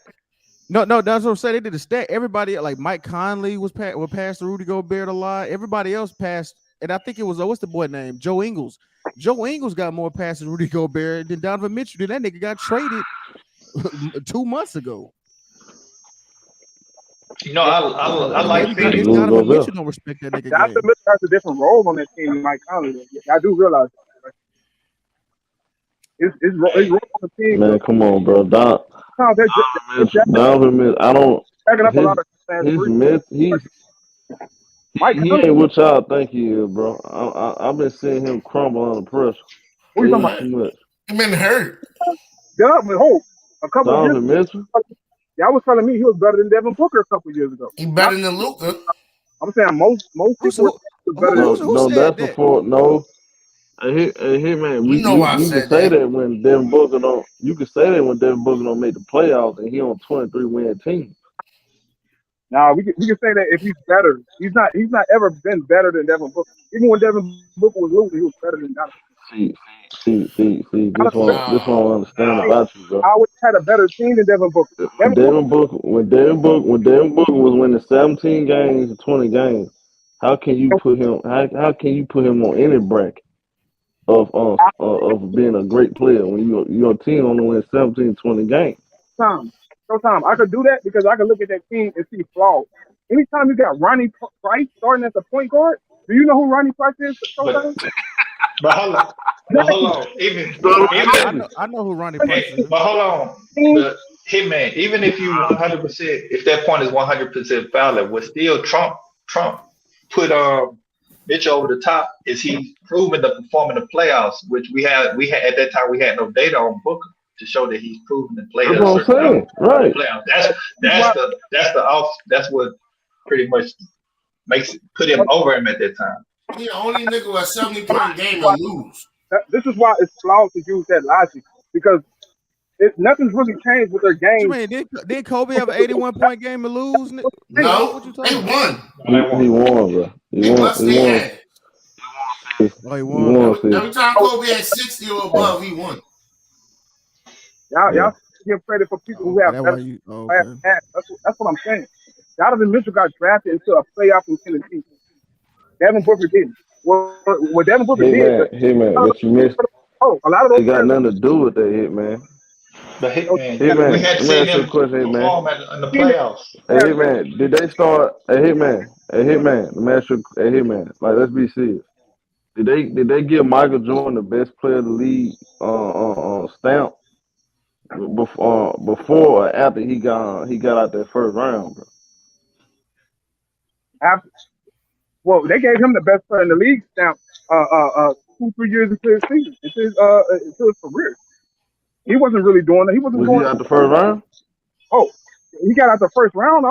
No, that's what I'm saying. They did a stat. Everybody like Mike Conley was passed to Rudy Gobert a lot. Everybody else passed, and I think it was what's the boy name? Joe Ingles. Joe Ingles got more passes than Rudy Gobert than Donovan Mitchell did. That nigga got traded 2 months ago. You know, So I like maybe How you Phoenix. lose Donovan Gobert? Mitchell don't respect that nigga Jonathan game. Mitchell has a different role on that team than Mike Conley. I do realize that. Right? His Hey, role on the team. Man, come on, bro. Sometimes Donovan Mitchell. I don't. backing up a lot His of fast his break. myth. Mike He Conley, ain't what y'all think he is, bro. I've been seeing him crumble under pressure who you talking way about? too much. He been hurt. Dub with Hope a couple of years Donovan ago. Mitchell. Y'all was telling me he was better than Devin Booker a couple of years ago. He Not, better than Luca. I'm saying most Who's people were who, saying he was better than. who No, said that's that? before. No, hey, man. You know I You can said say that. that when Devin Booker don't. You can say that when Devin Booker don't make the playoffs and he on 23 win team. Now we can say that if he's better, he's not ever been better than Devin Booker. Even when Devin Booker was losing, he was better than Donovan. See, see. This Donovan one, this one I No, don't understand Mitchell about you, bro. always had a better team than Devin Booker. When Devin Booker, Devin Booker was winning 17 games and 20 games, how can you put him? How can you put him on any bracket of being a great player when your team only win 17, 20 games? sometimes I could do that because I could look at that team and see flaws. anytime you got Ronnie Price starting as a point guard, do you know who Ronnie Price is? But but hold on, Even I know who Ronnie Price is. but hold on, the Hitman. Even if you 100%, if that point is 100% valid, was still Trump put Mitch over the top? Is he proven to perform in the playoffs? Which we had at that time we had no data on Booker to show that he's proven to play at That's a what I'm certain level saying. in the Right. playoffs. That's what pretty much put him over him at that time. He the only nigga with a 70-point game and lose. This is why it's flawed to use that logic because nothing's really changed with their game. What you mean? Did Kobe have an 81-point game and lose? No, What you they talking about? won. He won, bro. They busted their ass. Oh, he He won. won. Every time Kobe had 60 or above, he won. Y'all give credit for people who have That's better why you. That's what I'm saying. Donovan Mitchell got drafted into a playoff in Tennessee. Devin Booker didn't. What Devin Booker did, Hitman, but you missed. a lot of those It got players. nothing to do with that, Hitman. But Hitman, Hitman, we had let me seen ask you him a question, perform Hitman. in the playoffs. Hey, Hitman, did they start? Hey, Hitman, let me ask you. Hey, Hitman, like let's be serious. Did they give Michael Jordan the best player of the league stamp before or after he got out that first round, bro? Well, they gave him the best player in the league stamp 2-3 years into his season, into his career. He wasn't really doing it. He wasn't Was doing he out the first round? Oh, he got out the first round.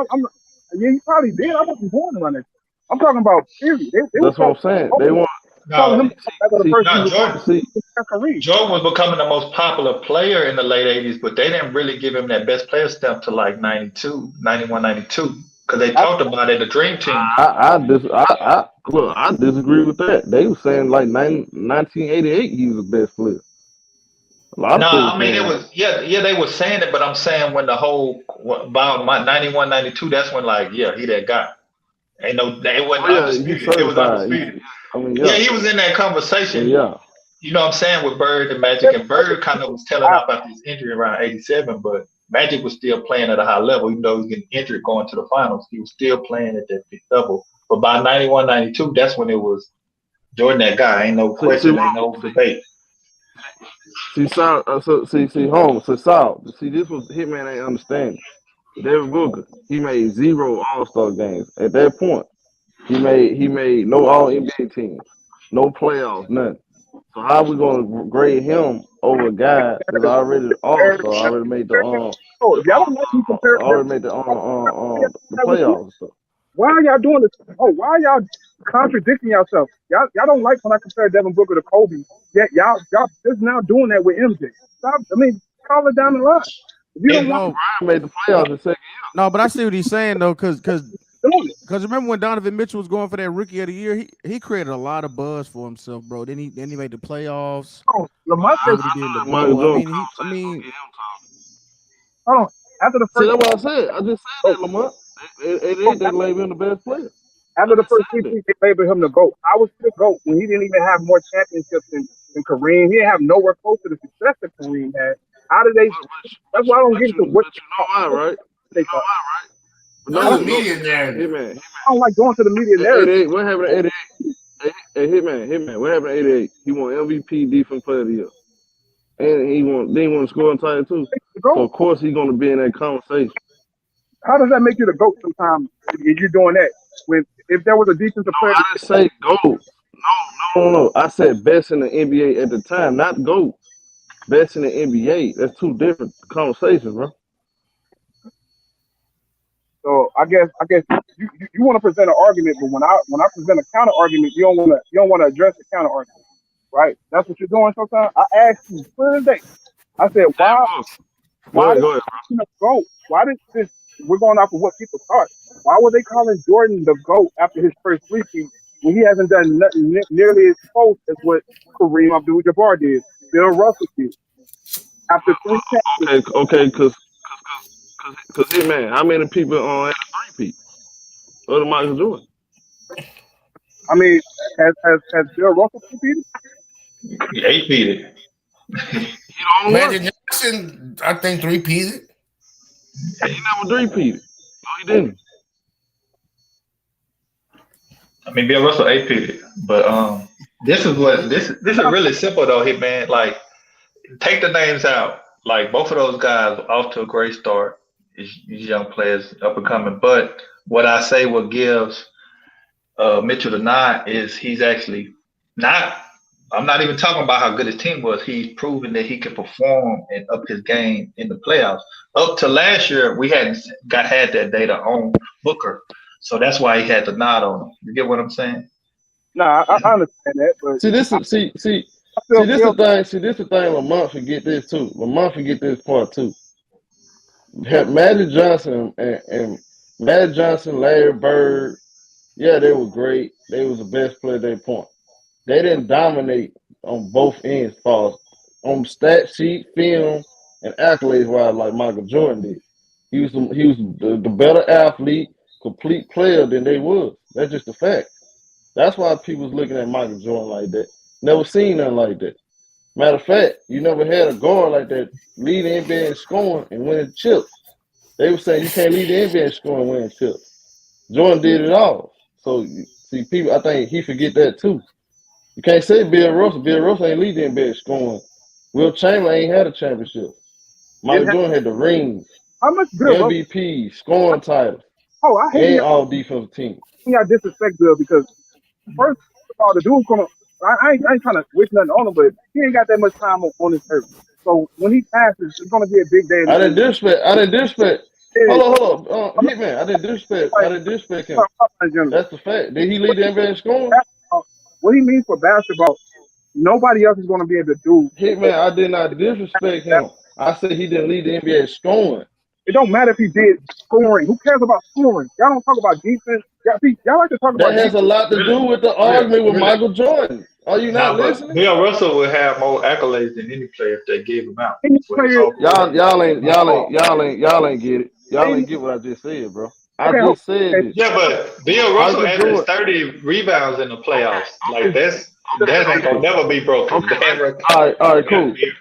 Yeah, he probably did. I wasn't born around that. I'm talking about period. They That's what I'm saying. They want. calling him after the first Jordan was becoming the most popular player in the late 80s, but they didn't really give him that best player stamp to like 92, 91, 92. Because they talked about it, the Dream Team. I disagree with that. They were saying like 1988 he was the best player. It was they were saying it, but I'm saying when the whole about my 91, 92, that's when he that guy. Ain't no, it wasn't undisputed. It was undisputed. He was in that conversation. Yeah. You know what I'm saying, with Bird and Magic, and Bird kind of was telling off after his injury around 87, but Magic was still playing at a high level, even though he was getting injured going to the finals. He was still playing at that big level. But by 91, 92, that's when it was Jordan that guy. Ain't no question, ain't no debate. See, Sal. Holmes. So, Sal. See, this was Hitman ain't understanding. Devin Booker, he made 0 All-Star games. At that point, he made no All NBA teams, no playoffs, nothing. So how we gonna grade him over a guy that's already All-Star, already made the y'all don't let me compare already made the playoffs and stuff. Why are y'all doing this? Why are y'all contradicting yourself? Y'all don't like when I compare Devin Booker to Kobe. Yet y'all just now doing that with MJ. Stop. Call it down the line. If you don't want Brian made the playoffs the second year. No, but I see what he's saying though, because remember when Donovan Mitchell was going for that Rookie of the Year, he created a lot of buzz for himself, bro. Then he made the playoffs. Lamont Hold on. After the first, see, that's what I said. I just said that, Lamont. They labeled him the best player. After the first 3 weeks, they labeled him the GOAT. I was the GOAT when he didn't even have more championships than Kareem. He didn't have nowhere close to the success that Kareem had. How did they? That's why I don't get into what you know why, right? They thought. No, the media narrative. Hitman. I don't like going to the media narrative. What happened at 88? Hey, Hitman. What happened at 88? He won MVP, Defense Player of the Year, and he won scoring title too. So of course he's gonna be in that conversation. How does that make you the GOAT sometimes if you're doing that? If there was a defensive player. I didn't say GOAT. No. I said best in the NBA at the time, not GOAT. Best in the NBA. That's two different conversations, bro. So I guess you want to present an argument, but when I present a counter argument, you don't want to address the counter argument, right? That's what you're doing sometimes. I asked you clear as day. I said why did the GOAT? Why did this? We're going off of what people thought. Why were they calling Jordan the GOAT after his first three-peat when he hasn't done nothing nearly as close as what Kareem Abdul-Jabbar did, Bill Russell did after 3 championships? Okay, because man, how many people had a three-peat? Other Michael Jordan. Has Bill Russell three-peated? He eight-peated. Magic Johnson, I think 3-peated. He never three-peated. No, he didn't. I mean, Bill Russell AP, but this is really simple though, Hitman. Like, take the names out. Like both of those guys off to a great start. These young players up and coming. But what I say, what gives Mitchell the nod is he's actually not. I'm not even talking about how good his team was. He's proven that he can perform and up his game in the playoffs. Up to last year, we hadn't had that data on Booker, so that's why he had the nod on him. You get what I'm saying? Nah, I understand that, but See, this is I still this feel the thing. See, this the thing. Lamont forget this too. Lamont forget this part too. Magic Johnson and Magic Johnson, Larry Bird, yeah, they were great. They was the best player at their point. They didn't dominate on both ends, far as on stat sheet, film, and accolades wise like Michael Jordan did. He was the better athlete, complete player than they was. That's just a fact. That's why people was looking at Michael Jordan like that. Never seen nothing like that. Matter of fact, you never had a guard like that lead the NBA in scoring and winning chips. They were saying you can't lead the NBA in scoring and winning chips. Jordan did it all. So see, people, I think he forget that too. You can't say Bill Russell. Bill Russell ain't lead the NBA in scoring. Will Chamberlain ain't had a championship. didn't Michael have Jordan had the rings, how much Bill Russell. MVP, scoring titles, Oh, I hate and all defensive team. y'all disrespect Bill because first of all, the dude's gonna. I ain't trying to wish nothing on him, but he ain't got that much time on this earth. So when he passes, it's gonna be a big day in the I didn't city. disrespect. I didn't disrespect. Yeah, Hold on. I'm not Hitman. I didn't disrespect. I like didn't disrespect him. in general. That's the fact. Did he lead What the he NBA in scoring? basketball, what he means for basketball, nobody else is gonna be able to do. Hitman, I did not disrespect him. I said he didn't lead the NBA in scoring. It don't matter if he did scoring. Who cares about scoring? Y'all don't talk about defense. Y'all like to talk That about has defense. a lot to do Really, with the really, argument with really. Michael Jordan. Are you not Nah, but listening? Bill Russell would have more accolades than any player if they gave him out Any for his player, whole career. Y'all ain't get it. Y'all name, ain't get what I just said, bro. I okay, just said okay, this. Yeah, but Bill Russell Michael averaged Jordan. 30 rebounds in the playoffs. Like Okay, that ain't gonna never be broken. okay. That record All right, got to cool. be.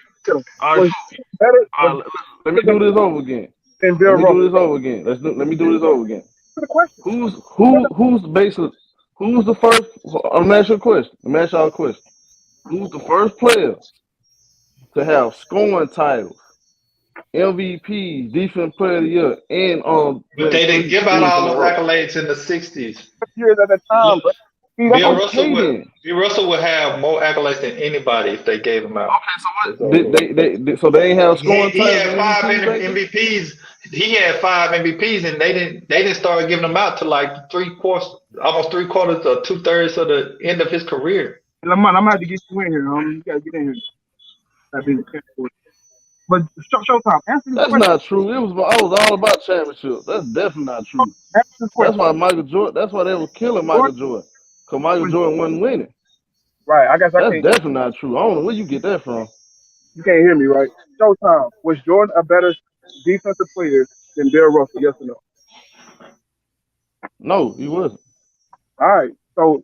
All right, was better all right. Let me do this over again. than Bill Let me Russell. do this over again. Let me do this over again. To the question. Who's basically who's the first? I'm gonna ask you a question. I'm gonna ask y'all a question. Who's the first player to have scoring titles, MVP, Defensive Player of the Year, and But win they didn't three give out threes in all a those row? accolades in the 60s. Years at that time, but see, that's Bill what Russell Okay would then. Bill Russell would have more accolades than anybody if they gave him out. Okay, so His what? whole career. So they ain't have scoring He titles had and five MVPs back then. MVPs. He had five MVPs, and they didn't start giving them out till like almost 3/4 or 2/3 of the end of his career. Lamont, I'm gonna have to get you in here. You gotta get in here. That being but Showtime, answer this That's question. not true. I was all about championships. That's definitely not true. Answer this That's question. why Michael Jordan. That's why they were killing Jordan Michael Jordan. Cause Michael was Jordan wasn't winning. right. I guess I That's can't. definitely not true. I don't know where you get that from. You can't hear me, right? Showtime, was Jordan a better defensive player than Bill Russell? Yes or no? No, he wasn't. All right. So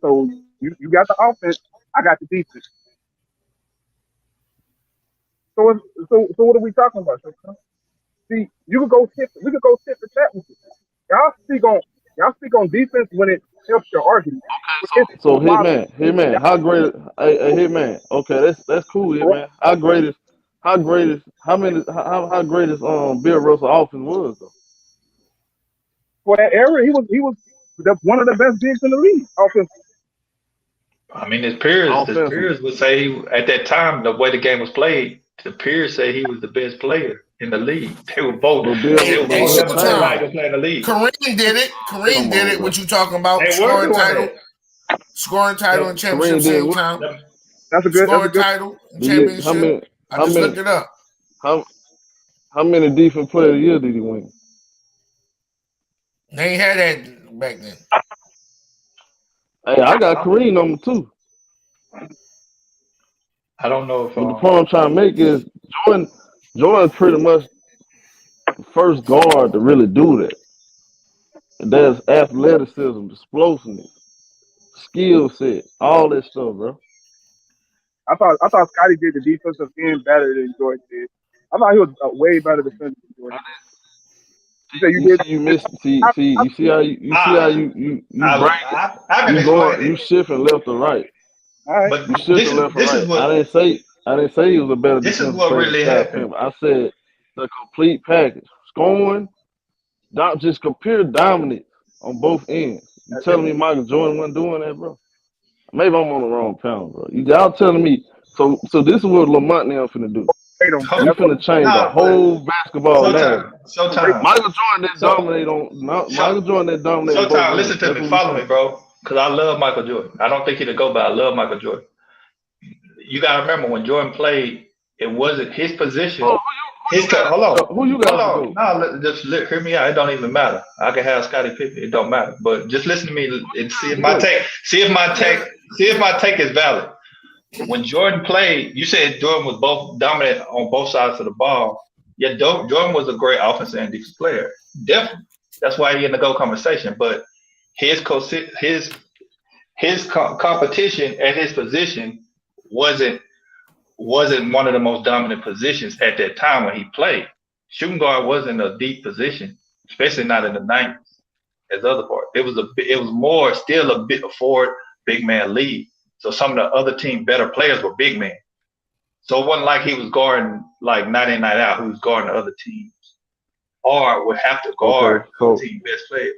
you got the offense. I got the defense. So what are we talking about, Showtime? See, you could go sit. We could go sit for chat with you. Y'all speak on y'all speak on defense when it helps your argument. It's So why Hitman, how great? Hey, Hitman. Okay, that's cool, Hitman. How great is Bill Russell offense was though? for that era, he was one of the best bigs in the league. Offense. I mean, his peers Offensively. would say at that time the way the game was played, the peers say he was the best player in the league. They were both But they Bill were but Hey, both Will the most Showtime. valuable Chamberlain. player in the league. Kareem did it. Kareem Come did on, it. bro. What you talking about? They were doing that. Scoring title and The, championship Kareem did same what? time. That's a Scoring good. title and Did he how championship. many I how just many looked it up. how how many defense player of the year did he win? They ain't had that back then. Hey, I got Kareem number two. I don't know if But the point I'm trying to make is Jordan pretty much the first guard to really do that. And there's athleticism, explosiveness, skill set, all that stuff, bro. I thought Scotty did the defensive end better than Jordan did. I thought he was a way better defender than Jordan. You said you You did. see, you missed. You see how you break. I can You explain going, it, you shifting left and right. All right. but You shifting left and this is right. what I didn't say he was a better this is defensive what player than really Scott happened. Pippen. I said the complete package, scoring, just compare dominance on both ends. You telling me Michael Jordan wasn't doing that, bro? Maybe I'm on the wrong panel, bro. Y'all telling me. So this is what Lamont now finna do. Wait on that. He That's what finna change the No, but whole basketball narrative. Showtime. Michael Jordan didn't So, dominate show, Michael Jordan didn't dominate both Showtime, listen ends. to That's me, what we follow me, saying. bro. Because I love Michael Jordan. I don't think he'd go, but I love Michael Jordan. You gotta remember when Jordan played, it wasn't his position. Oh, Hold on, who you got to go? No, hear me out. It don't even matter. I can have Scottie Pippen. It don't matter. But just listen to me and see if my take. See if my take is valid. When Jordan played, you said Jordan was both dominant on both sides of the ball. Yeah, Jordan was a great offensive and defensive player. Definitely, that's why he in the GOAT conversation. But his competition at his position wasn't one of the most dominant positions at that time when he played. Shooting guard wasn't a deep position, especially not in the 90s. As the other part, it was more still a bit forward big man league. So some of the other team better players were big men. So it wasn't like he was guarding like night in night out. He was guarding the other teams, or would have to guard the other team best player.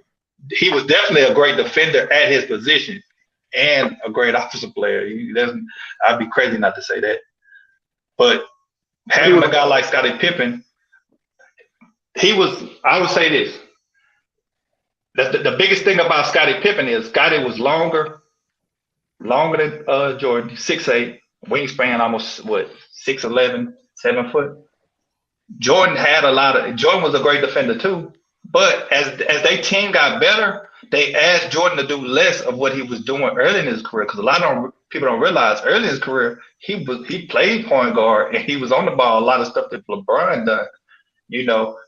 He was definitely a great defender at his position and a great offensive player. I'd be crazy not to say that. But having a guy like Scottie Pippen, I would say this. The biggest thing about Scottie Pippen is Scottie was longer than Jordan, 6'8", wingspan almost 6'11", 7 foot. Jordan was a great defender too, but as their team got better, they asked Jordan to do less of what he was doing early in his career, because a lot of people don't realize early in his career he played point guard and he was on the ball, a lot of stuff that LeBron done,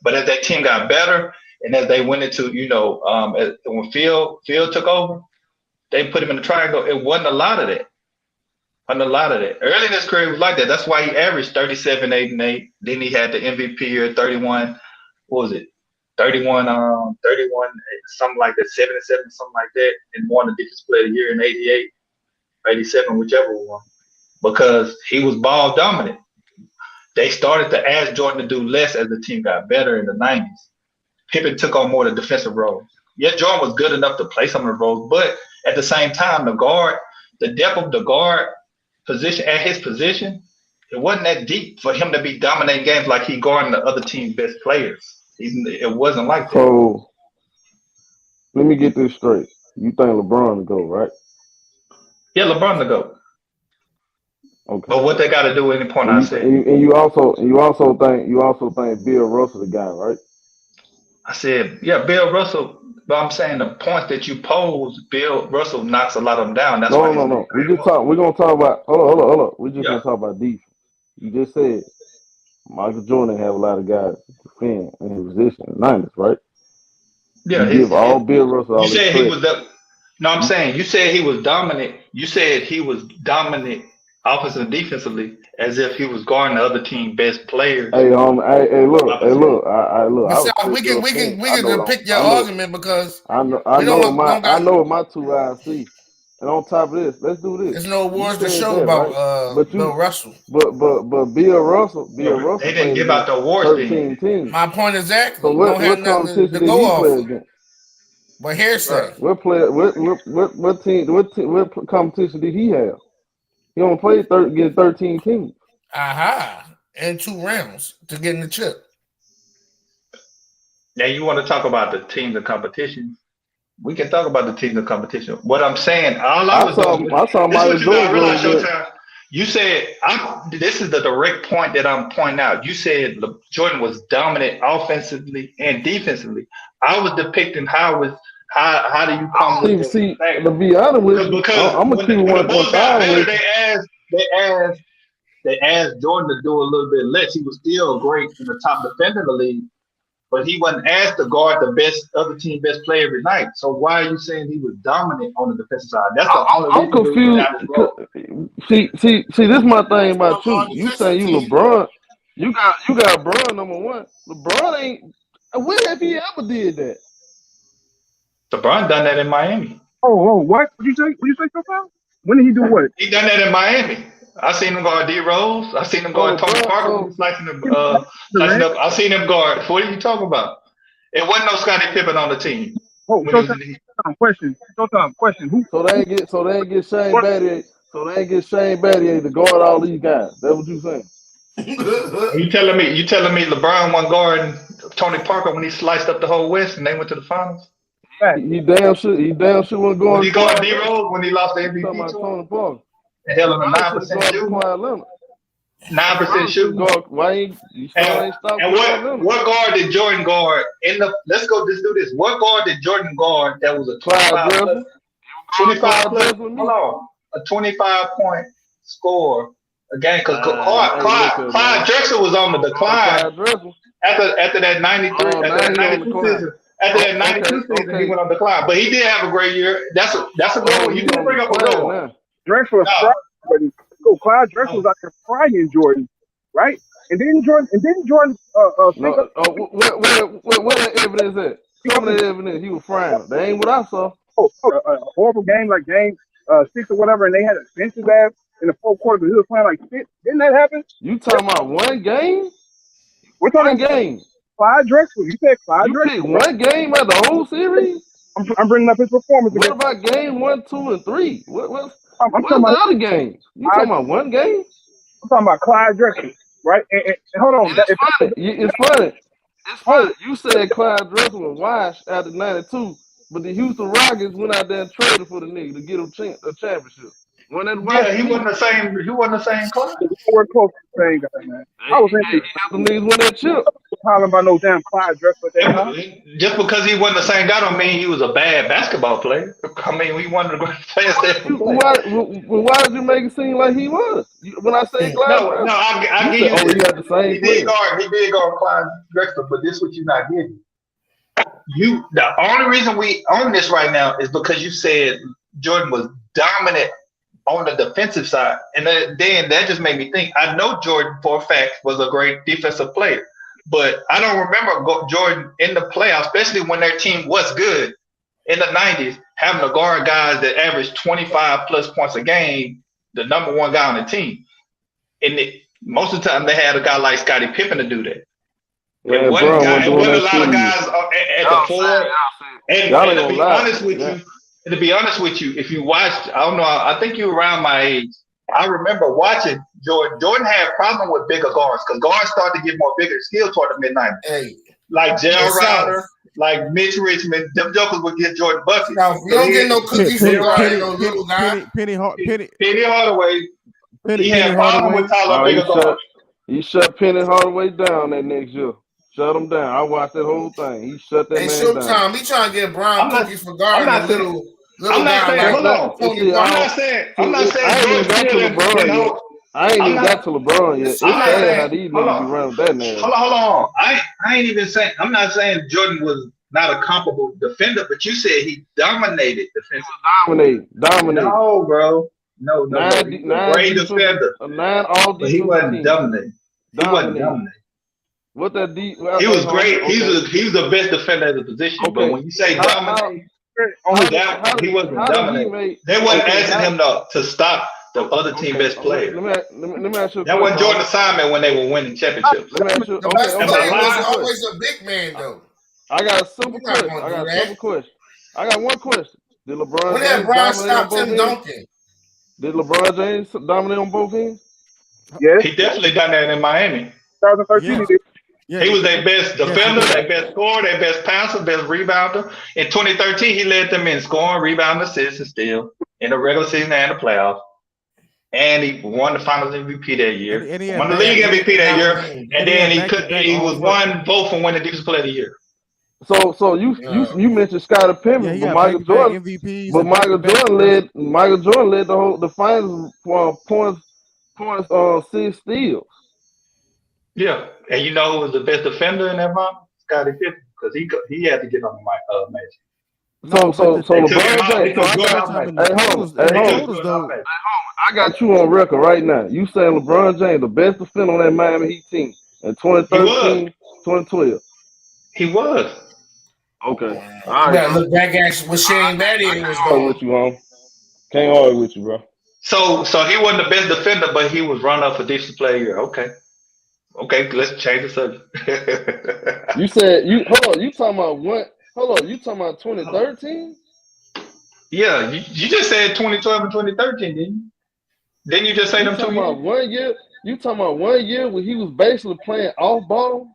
but as that team got better and as they went into, when Phil took over, they put him in the triangle. It wasn't a lot of that. Early in his career, it was like that. That's why he averaged 37, 8, and 8. Then he had the MVP year, 31. What was it? 31, something like that, 77, something like that, and won the defensive player of the year in 88, 87, whichever one, because he was ball dominant. They started to ask Jordan to do less as the team got better in the 90s. Pippen took on more of the defensive roles. Yes, Jordan was good enough to play some of the roles, but at the same time, the depth of the guard position at his position, it wasn't that deep for him to be dominating games like he guarding the other team's best players. It wasn't like that. So let me get this straight. You think LeBron to go, right? Yeah, LeBron to go. Okay. But what they got to do at any point, I said. And you also think Bill Russell the guy, right? I said, yeah, Bill Russell. But I'm saying the points that you pose, Bill Russell knocks a lot of them down. That's why. No. We're gonna talk about. Hold on. We're just gonna talk about defense. You just said Michael Jordan have a lot of guys defend in his position in the 90s, right? Yeah. You give all Bill Russell all you said credit. He was the. No, I'm saying you said he was dominant. You said he was dominant offensively and defensively, as if he was guarding the other team best players. Hey, look. We can pick your argument because I know my 2 eyes see. And on top of this, let's do this. There's no awards to show about Bill Russell. But Bill Russell they didn't give out the awards. 13 teams. My point exactly. So what competition did he play against? But hearsay. What competition did he have? He only played against 13 teams. And 2 rounds to get in the chip. Now you want to talk about the teams of competition? We can talk about the teams of competition. What I'm saying, I saw Michael Jordan. You said this is the direct point that I'm pointing out. You said Jordan was dominant offensively and defensively. I was depicting how do you come with this? To be honest with you, I'm gonna keep they asked Jordan to do a little bit less. He was still great in the top defender in the league, but he wasn't asked to guard the other team best player every night. So why are you saying he was dominant on the defensive side? That's the only I'm confused. See, this is my thing about you. You say you LeBron. You got LeBron number 1. LeBron ain't When have he ever did that? LeBron done that in Miami. What? What you say? What you say, Showtime? When did he do what? He done that in Miami. I seen him guard D Rose. I seen him So guard Tony LeBron, Parker when so he's slicing him, slicing Durant? up. I seen him guard. What are you talking about? It wasn't no Scottie Pippen on the team Oh, when he was in the. Showtime, question. Who? so they ain't get Shane Battier. So they ain't get Shane Battier to guard all these guys. That's what you saying? You telling me LeBron won guarding Tony Parker when he sliced up the whole West and they went to the finals? He damn sure wasn't When going he to guarded Kawhi D Leonard. Rose when he lost the You talking MVP about to him Tony Parker? and held him a LeBron should have 9% guarded shooting. Kawhi Leonard. 9% shooting. Why you still ain't stopped And Kawhi Leonard? what guard did Jordan guard in the? Let's go. Just do this. What guard did Jordan guard that was a Clyde 25 plus? Drexler. 25 Clyde plus. Drexler with me. Hold on. A 25-point score a game because Clyde Drexler was on the decline Clyde Drexler. after that 93 Oh, now after that he on 92 decline. season. After that 92 season, okay. he went on decline. But he did have a great year. That's a good one. You did bring up a good one. Now. Drexler was No. frying. So Clyde Drexler was out there frying Jordan, right? And then Jordan No, where that evidence at? Some of that evidence he was frying. That ain't what I saw. a horrible game like game 6 or whatever, and they had a bench his ass in the fourth quarter, but he was playing like shit. Didn't that happen? You talking about one game? We're One talking game. Clyde Drexler. You said Clyde You Drexler. picked one game out the whole series? I'm bringing up his performance What again. about game 1, 2, and 3? What's I'm the talking about other games? You talking about one game? I'm talking about Clyde Drexler, right? And hold on. And it's funny. It's funny. You said Clyde Drexler was washed after 92, but the Houston Rockets went out there and traded for the nigga to get him a championship. Yeah, he wasn't the same. He wasn't the same Clyde. We're close to the same guy, man. I was He helped them niggas win that chip. hollering about no damn Clyde Drexler at that time. Just because he wasn't the same guy don't mean he was a bad basketball player. I mean, we wanted to go players that Why did you make it seem like he was? When I say Clyde Drexler, No, I give you he this. got the same He did guard Clyde Drexler, but this is what you're not getting. The only reason we own this right now is because you said Jordan was dominant on the defensive side. And then that just made me think, I know Jordan for a fact was a great defensive player, but I don't remember Jordan in the playoffs, especially when their team was good in the 90s, having to guard guys that averaged 25 plus points a game, the number one guy on the team. And most of the time they had a guy like Scottie Pippen to do that. Yeah, It wasn't a lot of guys at the floor. And to be honest with you, if you watched, I don't know, I think you were around my age. I remember watching Jordan. Jordan had a problem with bigger guards because guards started to get more bigger skills toward the mid-90s. Hey, like Gerald Ryder, like Mitch Richmond, them jokers would get Jordan buckets. Now, we don't get no cookies from Ryan, no little guy. Penny Hardaway. He had a problem with taller, bigger guards. He shut Penny Hardaway down that next year. Shut him down. I watched that whole thing. He shut that man down. Showtime, he trying to get brown cookies for guarding a little guy. Hold on. I'm not saying George Hill. I ain't even got to LeBron yet. It's sad how these niggas be running that man. Hold on. I ain't even saying. I'm not saying Jordan was not a comparable defender, but you said he dominated defensively. Dominated. No, bro. No. Great defender. But he wasn't dominating. He wasn't dominating. What that deep? He was great. He was the best defender at the position. Okay. But when you say dominate, he wasn't dominating. They wasn't asking him to stop the other team best player. Let me ask you. That wasn't Jordan's assignment when they were winning championships. Let me ask you. The best player was always a big man, though. I got a simple question. I got one question. Did LeBron when James dominate on both ends? Did LeBron James dominate on both ends? Yes. He definitely done that in Miami. 2013 he did. Yeah, he was their best defender, their best scorer, their best passer, best rebounder. In 2013, he led them in scoring, rebounding, assists, and steal in the regular season and the playoffs. And he won the Finals MVP that year. Won the league MVP that year, and then he was won both for winning Defensive Player of the Year. So you mentioned Scottie Pippen, but Michael Jordan led the finals for points 6 steals. Yeah, and you know who was the best defender in that round? Scottie Pippen, because he had to get on the match. So LeBron James. I got you on record right now. You saying LeBron James the best defender on that Miami Heat team in 2013, 2012. He was. Okay. You All right, better bro. look back at when Shane Battier was Can't argue gone. with you, home. Can't argue with you, bro. So he wasn't the best defender, but he was run up for defensive player of the year. Okay. Okay, let's change the subject. You said you hold on. You talking about what? Hold on. You talking about 2013? Yeah, you just said 2012 and 2013, didn't you? Didn't you just say You them 2 talking years? about 1 year? You talking about 1 year when he was basically playing off ball?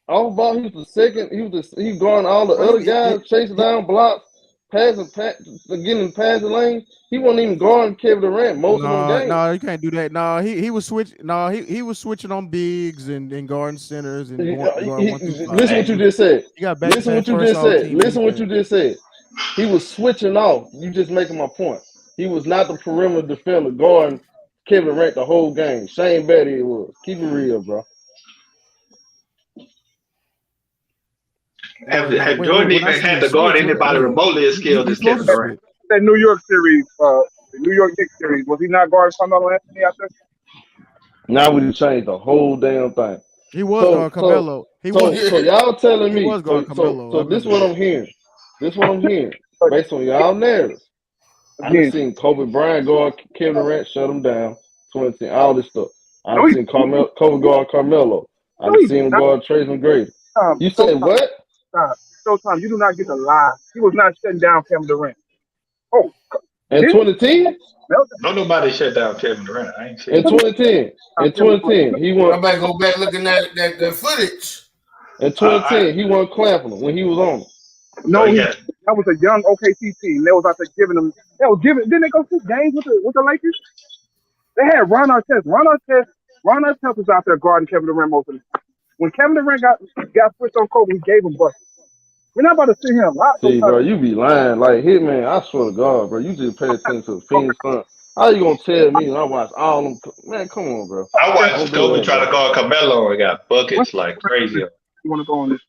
Off ball, he was the second. He was going all the Well, other guys, chasing down blocks, getting in passing lane. He wasn't even guarding Kevin Durant most of them games. No, you can't do that. No, he was switching. No, he was switching on bigs and guarding centers and going 1 through 5. Listen what you just said. You got Listen what you first just all said. team Listen what you defense. just said. He was switching off. You just making my point. He was not the perimeter defender guarding Kevin Durant the whole game. Shane Battier was. Keep it real, bro. Have Jordan even had to guard anybody remotely as skilled as Kevin Durant? That New York series, the New York Knicks series, was he not guarding Carmelo Anthony out there? Now we just changed the whole damn thing. He was guarding Carmelo. So y'all telling me. He was guarding Carmelo. So this what I'm hearing. This what I'm hearing. Based on y'all narratives. I done seen Kobe Bryant guard Kevin Durant, shut him down. 20, all this stuff. I done seen Kobe guard Carmelo. I done seen him guard Trace McGrady. You said what? Showtime, you do not get to lie. He was not shutting down Kevin Durant. Oh, in 2010? No, nobody shut down Kevin Durant. I ain't seen in 2010. In 2010, he won. I better go back looking at that footage. In 2010, he won clapping him when he was on him. No, that was a young OKC team. They was out there giving them. Didn't they go 6 games with the Lakers? They had Ron Artest. Ron Artest was out there guarding Kevin Durant most of the time. When Kevin Durant got switched on Kobe, he gave him buckets. We're not about to sit here and lie. See, bro, you be lying. Like, Hitman, I swear to God, bro, you just pay attention to the Phoenix Suns. How you gonna tell me when I watch all them? Man, come on, bro. I watched Kobe try to guard Carmelo and got buckets like crazy. You want to go on this?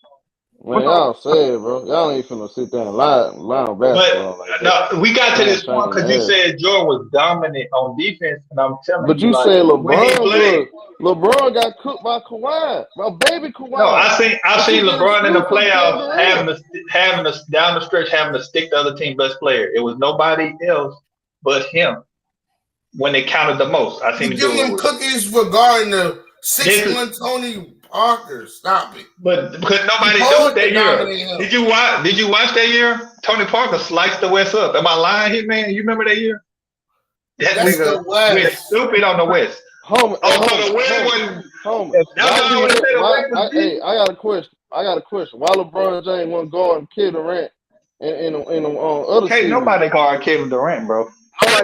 Man, y'all sad, bro. Y'all ain't finna sit there and lie on basketball like that. No, we got to this point because you said Jordan was dominant on defense, and I'm telling you. But you said LeBron got cooked by Kawhi, my baby Kawhi. No, I seen LeBron in the playoffs having down the stretch having to stick the other team best player. It was nobody else but him when they counted the most. I seen you giving him cookies regarding the 6'1" Tony Parker. Stop it. But because nobody knew that year. Did you watch that year? Tony Parker sliced the West up. Am I lying, Hitman? You remember that year? That nigga went stupid on the West. Homie, the West wasn't. Hey, I got a question. Why LeBron James wasn't guarding Kevin Durant and other teams? Nobody guard Kevin Durant, bro.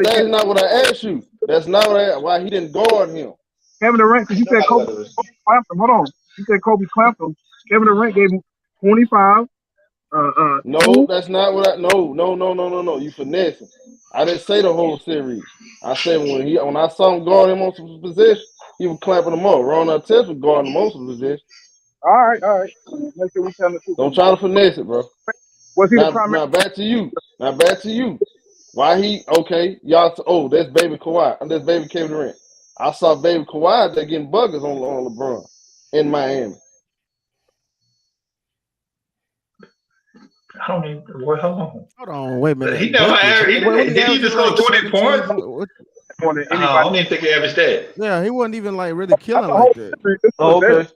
That's not what I asked you. That's not why he didn't guard him. Kevin Durant, because you said Kobe clamped him. Hold on. You said Kobe clamped him. Kevin Durant gave him 25. No, that's not what No. You finessing. I didn't say the whole series. I said when I saw him guard him on some possession, he was clamping him up. Ron Artest was guarding him on some possession. All right. Make sure we tell the truth. Don't try to finesse it, bro. Was he the primary? Now back to you. Why y'all? That's baby Kawhi. That's baby Kevin Durant. I saw baby Kawhi there getting buckets on LeBron in Miami. I don't even. Hold on. Wait a minute. He never did he just go 20 points? I don't even think he averaged that. Yeah, he wasn't even like really killing like that.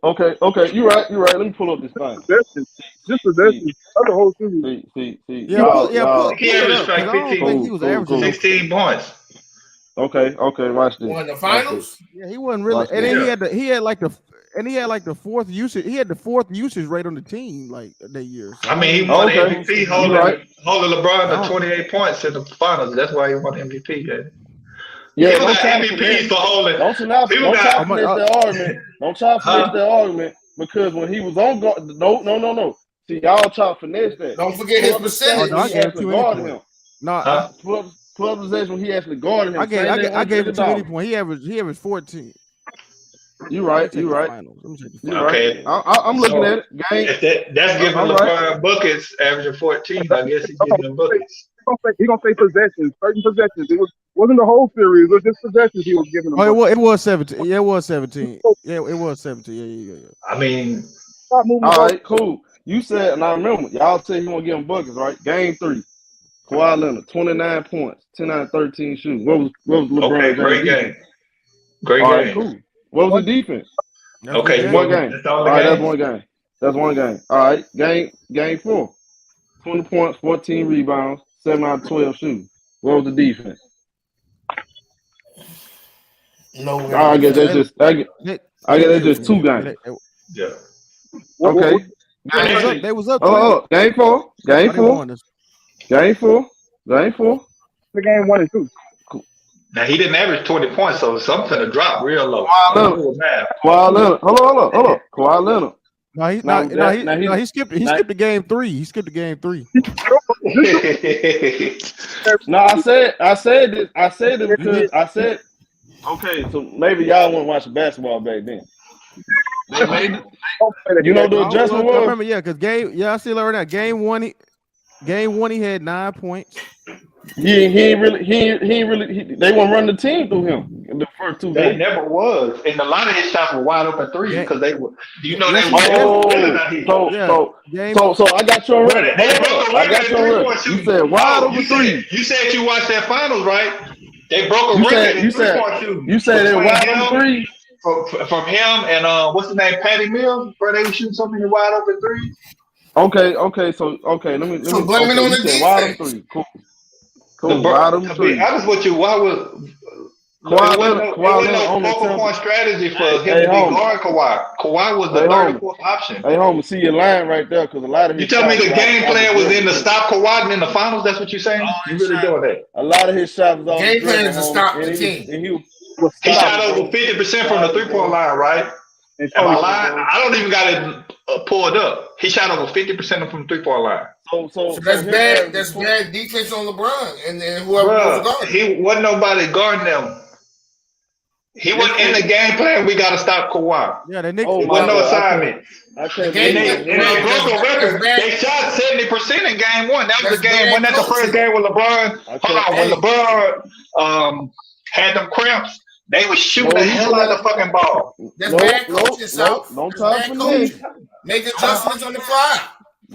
Okay. You're right. Let me pull up this thing. Just possession. That's the whole series. See. He averaged like 15, 16 points. Okay. Watch this. Won the finals? Yeah, he wasn't really. And then he had like the fourth usage. He had the fourth usage rate on the team like that year. So I mean, he won MVP holding LeBron to 28 points in the finals. That's why he won MVP. Yeah, don't try MVPs for holding. Don't try to finish that argument because when he was on guard, no. See, y'all try to finesse that. Don't forget his percentage. He actually guarded him. No, 12 possessions when he actually guarded him. I gave him too many points. He averaged 14. You're right. Okay. I'm looking at it. That's giving LeBron buckets, averaging 14. I guess he's giving them buckets. He's gonna say possessions, certain possessions. It wasn't the whole series. It was just possessions he was giving them. It was 17. Yeah, it was 17. Yeah, it was 17. Yeah. I mean, all right, cool. You said, and I remember, y'all said he won't give him buckets, right? Game 3, Kawhi Leonard, 29 points, 10 out of 13 shooting. What was LeBron Okay, James' great defense? game. Great All right, game. cool. What was the defense? That's Okay, the you One game. game. that's the All only right, that's game. one game. That's one game. All right, game 4, 20 points, 14 rebounds, 7 out of 12 shooting. What was the defense? No way. I guess that's just I guess that's just 2 Yeah, games. Yeah. Okay. they was up 3. Oh, game 4. Game Oh, they 4. won this. Game 4. Game 4. The game 1 and 2. Now he didn't average 20 points, so something to drop real low. Kawhi Leonard. Hold on. Kawhi Leonard. No, he skipped the game 3. He skipped the game 3. No, I said it because I said, okay, so maybe y'all want to watch basketball back then. They made it. You know the adjustment was? I remember, because I see it right now. Game 1, he had 9 points. He ain't really. They won't run the team through him in the first 2 They games. never was, and a lot of his shots were wide open threes because they were. You know they were. So I got you on record. I got you on record. You said wide open three. You said you watched that finals, right? They broke a record in 3-point shooting. You said they wide open three. From him and what's his name, Patty Mills, bro, they were shooting so many wide open threes. Okay. Let me. So blame it on the defense. Wide open three. Cool. Wide open To three. be honest with you, why was Kawhi no focal point strategy for him to be guard Kawhi? Kawhi was the third or fourth option. Hey, homie, see your line right there because a lot of his. You tell me the game plan was in to stop Kawhi in the finals. That's what you're saying? You really doing that? A lot of his shots was game plan is to stop the team. He shot over 50% from the 3-point line, right? Am I lying? I don't even got it pulled up. He shot over 50% from the 3-point line. So that's bad. That's bad defense on LeBron and whoever was guarding. He wasn't nobody guarding them. He wasn't in the game plan. We got to stop Kawhi. Yeah, the Knicks. It wasn't no assignment. I can't And they broke a record. They shot 70% in game 1. That was the game. Wasn't that the first game with LeBron? Hold on, when LeBron had them cramps, they was shooting the hell out of the fucking ball. That's bad coaching, South. No time for me. Make adjustments on the fly.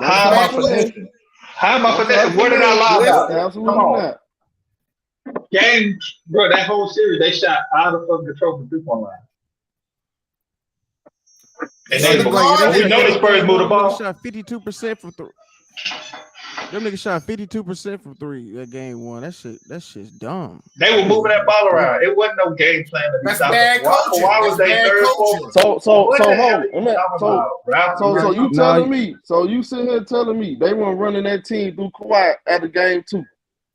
How am I finessing? How am I finessing? Where did I lie? Absolutely not. Game, bro, that whole series, they shot out of fucking control from 3-point line. And then we know the Spurs moved the ball. Shot 52% from 3. Them niggas shot 52% from 3 that game 1. That shit's dumb. They were moving that ball around. It wasn't no game plan. That's bad coaching. Why was they third? So you telling me? So you sitting here telling me they weren't running that team through Kawhi after game 2?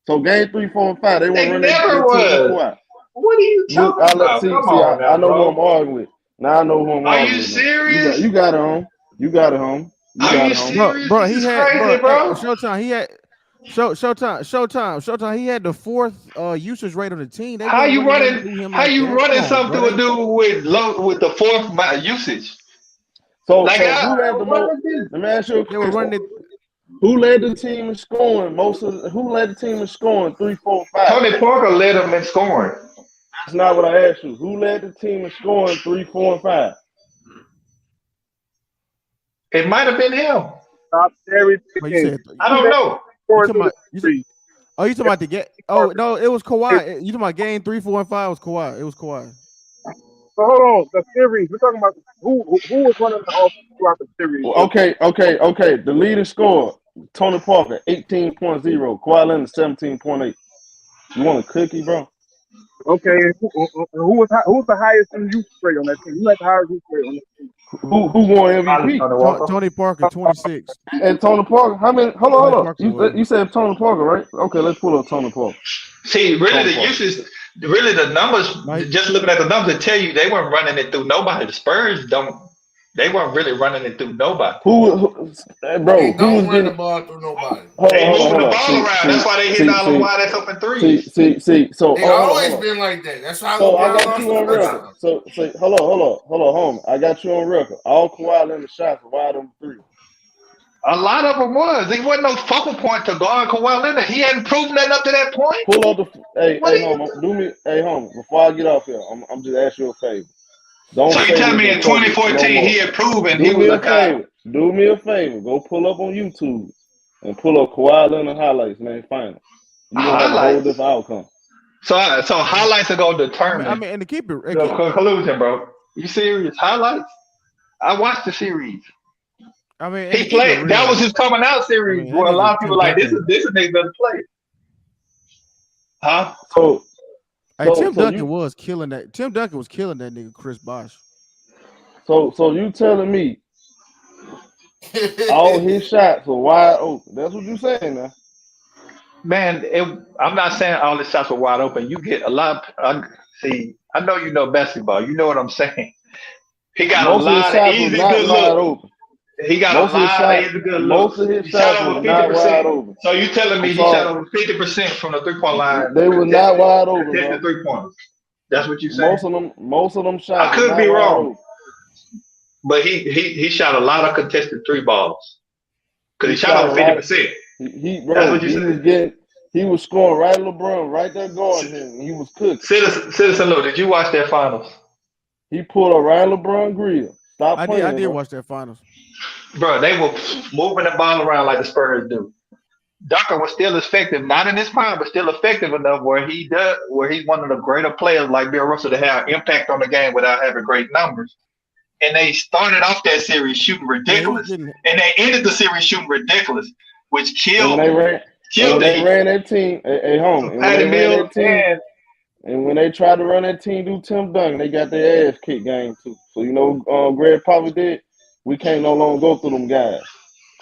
So game 3, 4, and 5, they weren't running that team through Kawhi. What are you talking about? I know who I'm arguing with. Now I know who I'm arguing with. Are you serious? You got it, home. You got it, home. Are you serious? Bro, he had crazy, bro. Showtime. He had Showtime. He had the 4th usage rate on the team. How you running? How you running something to do with the 4th usage? So who had the most? Let me ask you a question. Who led the team in scoring? Who led the team in scoring 3, 4, 5? Tony Parker led them in scoring. That's not what I asked you. Who led the team in scoring 3, 4, and 5? It might have been him. I don't know. You talking about the game? Oh no, it was Kawhi. You talking about game 3, 4, and 5? Was Kawhi? It was Kawhi. So hold on, the series. We're talking about who was running the offense throughout the series. Okay. The leading scorer, Tony Parker, 18.0. Kawhi Leonard, 17.8. You want a cookie, bro? Okay, who was the highest in use rate on that team? Who had the highest use rate on that team? Who won MVP? Tony Parker, 26. And Tony Parker, how many? Hold on. You said Tony Parker, right? Okay, let's pull up Tony Parker. See, really, the numbers. Just looking at the numbers, tell you they weren't running it through nobody. The Spurs They weren't really running it through nobody. Who was run the ball through nobody. They moving the ball around. That's why they hit all the wide open threes. So they always been like that. That's how. So I got you on record. So hold on, homie. I got you on record. All Kawhi Leonard shots were wide open three. A lot of them was. He wasn't no focal point to guard Kawhi Leonard. He hadn't proven that up to that point. Pull up the homie. Before I get off here, I'm just asking you a favor. So you tell me in 2014 he had proven he was a guy. Do me a favor. Go pull up on YouTube and pull up Kawhi Leonard highlights, man. Final. You're gonna have a whole Highlights. different outcome. So highlights are gonna I determine mean, and to keep it, the conclusion, bro. You serious? Highlights? I watched the series. I mean, and to He keep it played. That real, was his coming out I series. mean, that Where a lot nigga of people Tim like this Duncan. is a nigga doesn't play. Huh? So Hey, Tim so Duncan you was killing that. Tim Duncan was killing that nigga Chris Bosh. so you telling me all his shots were wide open? That's what you saying now. Man, I'm not saying all the shots were wide open. You get a lot. See, I know you know basketball. You know what I'm saying. He got a Most of his lot of shots was easy not good wide looks. open. He got Most a of his lot of shots, easy good most looks. of his He shot shots over was not wide 50%. open. So you telling me I'm he shot sorry. over 50% from the 3-point line? They were not wide open, Contested bro. 3-pointers. That's what you saying? Most of them shots I were could be not wide wrong, open. but he shot a lot of contested 3 balls because he He shot shot a over lot. 50%. Bro, That's what you said. he was scoring right LeBron right there guarding him. And he was cooking. Citizen Lou, did you watch that finals? He pulled a Ryan LeBron grill. Stop I playing, did bro. watch that finals. Bro, they were moving the ball around like the Spurs do. Duncan was still effective, not in his prime, but still effective enough where he's one of the greater players like Bill Russell to have impact on the game without having great numbers. And they started off that series shooting ridiculous, and they ended the series shooting ridiculous, which killed And when they the ran that team, hey home, and when Patty they ran Mills that team, and when they tried to run that team do Tim Duncan, they got their ass kicked game too. So you know, Greg Popovich did. We can't no longer go through them guys.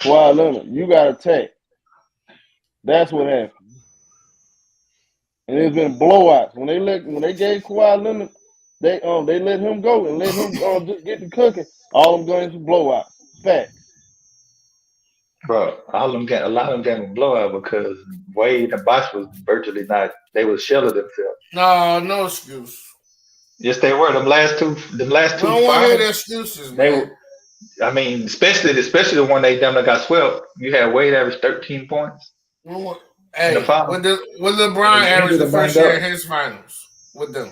Kawhi Leonard, you got attacked. That's what happened. And it's been blowouts. When they gave Kawhi Leonard, they let him go and let him just get to cooking. All them games were blowouts. Fact. Bro, a lot of them games were blowout because Wade and Bosh was virtually not. They was shelling themselves. No excuse. Yes, they were. Them last two We don't want to hear finals. the excuses, They man. were. I mean, especially the one they damn near got swept. You had Wade average 13 points. Hey, the finals. when LeBron averaged the first year up. in his finals with them.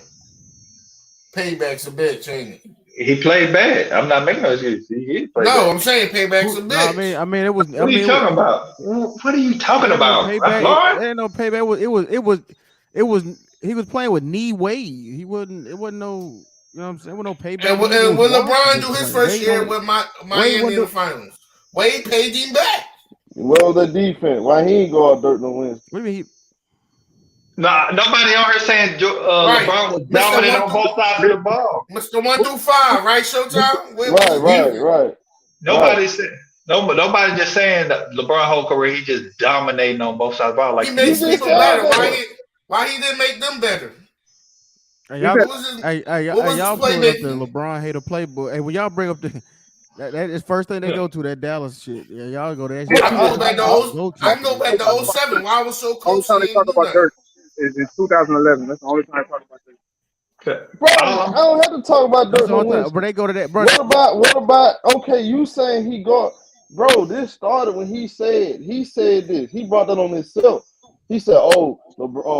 Payback's a bitch, ain't it? He played bad. I'm not making no excuse. He played bad. I'm saying payback's a bitch. No, I mean, it was. What are you talking about? What are you talking about? Payback. Ain't no payback. It was. He was playing with knee Wade. It wasn't no. You know what I'm saying? With no payback. And when LeBron do his first year with Miami in the finals, Wade paid him back. Well, the defense. Why he ain't go out dirt no wins? What do you mean? Nah, nobody on here saying LeBron was dominant on both sides of the ball. Mr. 1 through 5, right, Showtime? Right. Nobody said. Nobody just saying that LeBron whole career he just dominating on both sides of the ball. Like he makes people better. Why he didn't make them better? Hey, y'all pull up the LeBron hater playbook. Hey, when y'all bring up that is first thing they go to, that Dallas shit. Yeah, y'all go there. I can go back to 07. Why I was so close. Only time they talk about Dirk is in 2011. That's the only time they talk about Dirk. Bro, I don't have to talk about Dirk no wins. But they go to that, bro. What about? Okay, you saying he got? Bro, this started when he said this. He brought that on himself. He said, "Oh,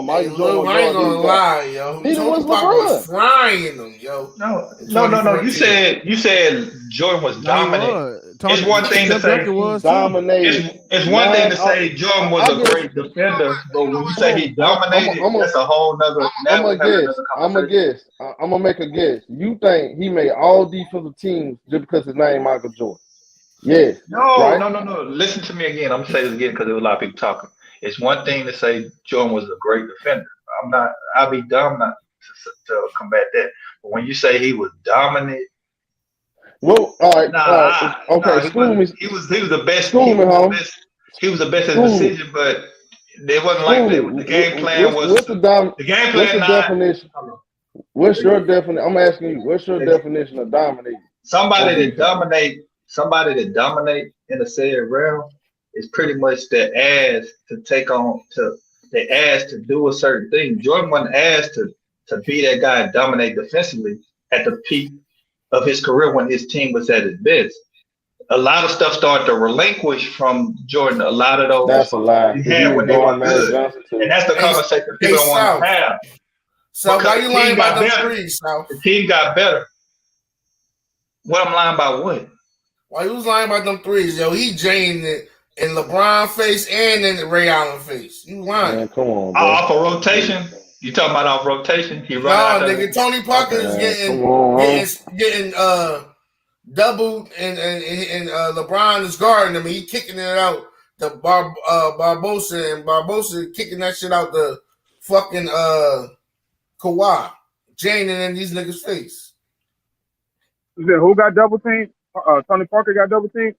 Michael Jordan." I ain't gonna lie, yo. Neither was LeBron LeBron. was frying them, yo. No. You said Jordan was dominant. It's one thing to say dominated. It's one thing to say Jordan was a great defender, but when you say he dominated, that's a whole nother. I'm gonna guess. I'm gonna make a guess. You think he made all defensive teams just because his name Michael Jordan? Yes. No. Listen to me again. I'm gonna say this again because there was a lot of people talking. It's one thing to say Jordan was a great defender. I'll be dumb not to combat that. But when you say he was dominant, well, all right. Okay, school me. He was the best. School me, home. He was the best at decision, but it wasn't like that. The game plan was. What's the game plan? What's the definition? What's your definition? I'm asking you. What's your definition of dominating? Somebody that dominate in a said realm is pretty much the ass to take on the ass to do a certain thing. Jordan wasn't asked to be that guy and dominate defensively at the peak of his career when his team was at its best. A lot of stuff started to relinquish from Jordan. A lot of those that's a lie. He had when they were good. And that's the conversation people don't want to have. So why you lying about them threes, South? The team got better. What I'm lying about what? While he was lying about them threes, yo, he drained it in LeBron face and in Ray Allen face. You lying? Man, come on, bro. Off a rotation. You talking about off rotation? He No, run out there. nigga, Tony Parker is Man, come on, getting doubled and LeBron is guarding him. He kicking it out the Barbosa and Barbosa kicking that shit out the fucking Kawhi, draining in these niggas' face. Who got double teamed? Tony Parker got double teamed.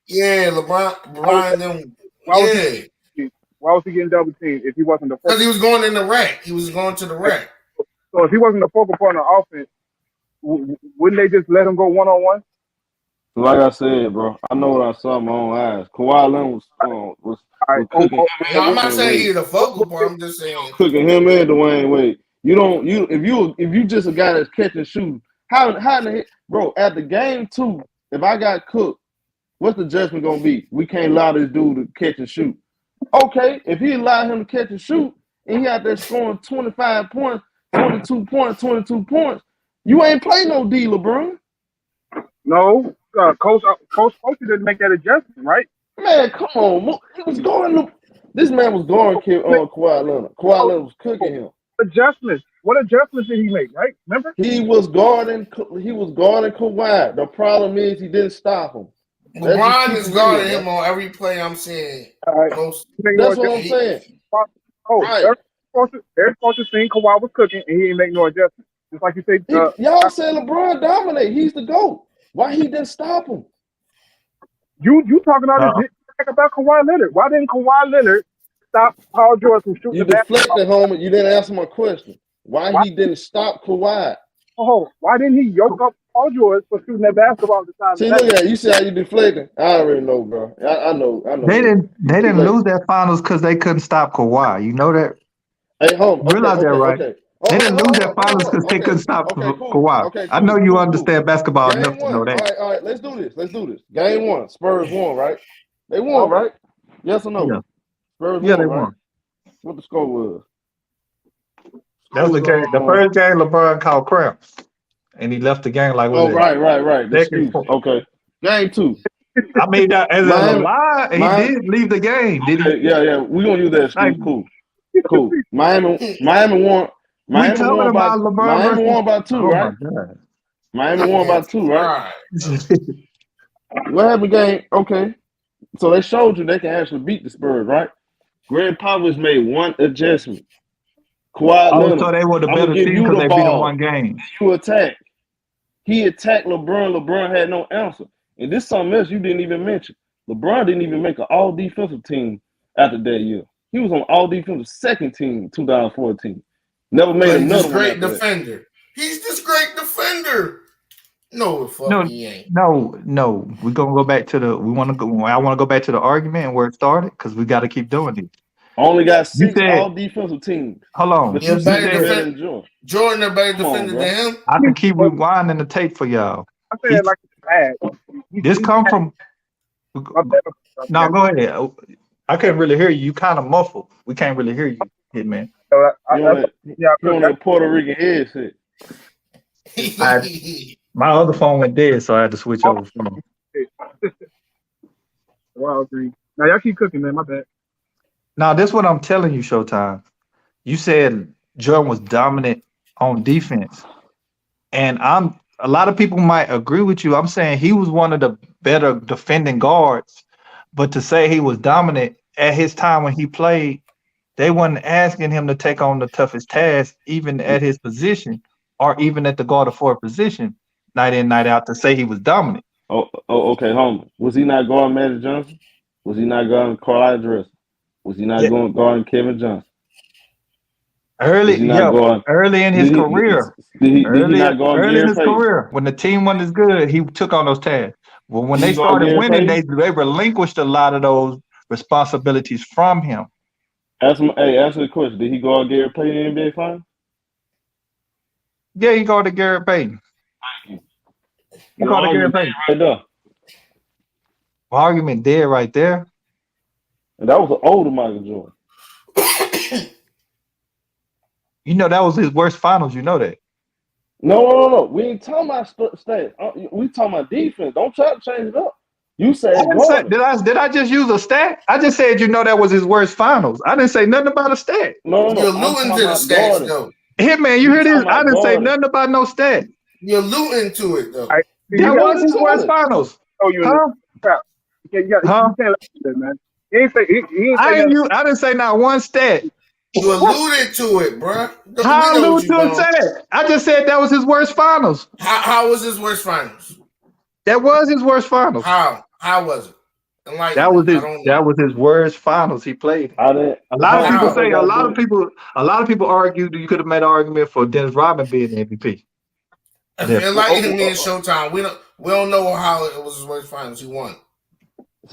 Yeah, LeBron them. Why was he getting double teamed if he wasn't the? Because he was going in the rack. He was going to the rack. So if he wasn't the focal point of offense, wouldn't they just let him go 1-on-1? Like I said, bro, I know what I saw in my own eyes. Kawhi Leonard was cooking. I'm not saying he's the focal point. I'm just saying cooking him and Dwayne Wade. If you just a guy that's catching shooting, how in the heck, bro? At the game 2, if I got cooked, what's the judgment gonna be? We can't allow this dude to catch and shoot. Okay, if he allowed him to catch and shoot, and he out there scoring 25 points, 22 points, you ain't play no D, LeBron. No, Coach didn't make that adjustment, right? Man, come on. He was going. This man was going Kawhi Leonard. Kawhi Leonard was cooking him. Adjustments. What adjustments did he make? Right? Remember? He was guarding Kawhi. The problem is he didn't stop him. LeBron is guarding him on every play I'm seeing. That's what I'm saying. Right. There's supposed to think Kawhi was cooking and he didn't make no adjustments. Just like you say. Y'all said LeBron dominate. He's the GOAT. Why he didn't stop him? You talking about Kawhi Leonard? Why didn't Kawhi Leonard stop Paul George from shooting? You deflected, homie. You didn't answer my question. Why he didn't stop Kawhi? Oh, why didn't he yoke up Paul George for shooting that basketball at the time? See, look at you. See how you deflecting? I already know, bro. I know. They didn't lose that finals because they couldn't stop Kawhi. You know that? Hey, home. Realize that, right? Okay. They didn't lose that finals because they couldn't stop Kawhi. Okay, I know you understand basketball enough to know that. All right. Let's do this. Game 1. Spurs won, right? They won, right? Yes or no? Yeah. Spurs they won, won. Right? What the score was? That was the game. The first game, LeBron caught cramps, and he left the game like. Right. Okay. Game 2. I mean, that as a lie, he did leave the game. Did he? Yeah. We're gonna use that excuse. Cool. Miami won. Miami won by 2, right? Miami won by 2, right? What happened, game? Okay. So they showed you they can actually beat the Spurs, right? Greg Popovich made one adjustment. Kawhi Leonard. So they were the better team because they beat him one game. You attack. He attacked LeBron. LeBron had no answer. And this is something else you didn't even mention. LeBron didn't even make an all-defensive team after that year. He was on all-defensive second team 2014. Never made another one. Great defender. He's this great defender. No, he ain't. No. We're gonna go back to I want to go back to the argument and where it started because we got to keep doing it. Only got 6 all-defensive teams. Hold on. Jordan a better defender than him. I can keep rewinding the tape for y'all. I said like bad. This come from. No, go ahead. I can't really hear you. You kind of muffled. We can't really hear you, Hitman. You on that Puerto Rican headset. My other phone went dead, so I had to switch over phone. Wow, now y'all keep cooking, man. My bad. Now, this is what I'm telling you, Showtime. You said Jordan was dominant on defense, and a lot of people might agree with you. I'm saying he was one of the better defending guards, but to say he was dominant at his time when he played, they wasn't asking him to take on the toughest task, even at his position or even at the guard or forward position, night in, night out, to say he was dominant. Okay, homie. Was he not guarding Magic Johnson? Was he not guarding Carl Dresser? Was he not guarding Kevin Johnson? Early in his career. Early in his career. When the team wasn't as good, he took on those tasks. Well, when they started winning, they relinquished a lot of those responsibilities from him. Answer the question. Did he guard Gary Payton in the NBA Finals? Yeah, he guarded Garrett Payton. He guarded Garrett Payton. Right there. Argument dead right there. And that was an older Michael Jordan. You know that was his worst finals. You know that. No. We ain't talking about stats. We talking about defense. Don't try to change it up. You said Gardner. Did I just use a stat? I just said that was his worst finals. I didn't say nothing about a stat. No. You're I'm alluding talking to the about stats, Gardner. though. Hitman, you You hear this? talking I about didn't say Gardner. nothing about no stat. You're alluding to it, though. I, That you was his tell worst it. finals. know you in Huh? the crap. You Huh? can't let that, man. He ain't say nothing. I didn't say not one stat. You alluded to it, bro. We How know what allude you to a doing. stat? I just said that was his worst finals. How was his worst finals? That was his worst finals. How was it? Enlighten That was me. I his don't that know. was his worst finals he played. I didn't. A lot of Hold on, people what they say got to do? a lot of people argued that you could have made an argument for Dennis Rodman being the MVP. Enlighten me in Showtime. We don't know how it was his worst finals. He won.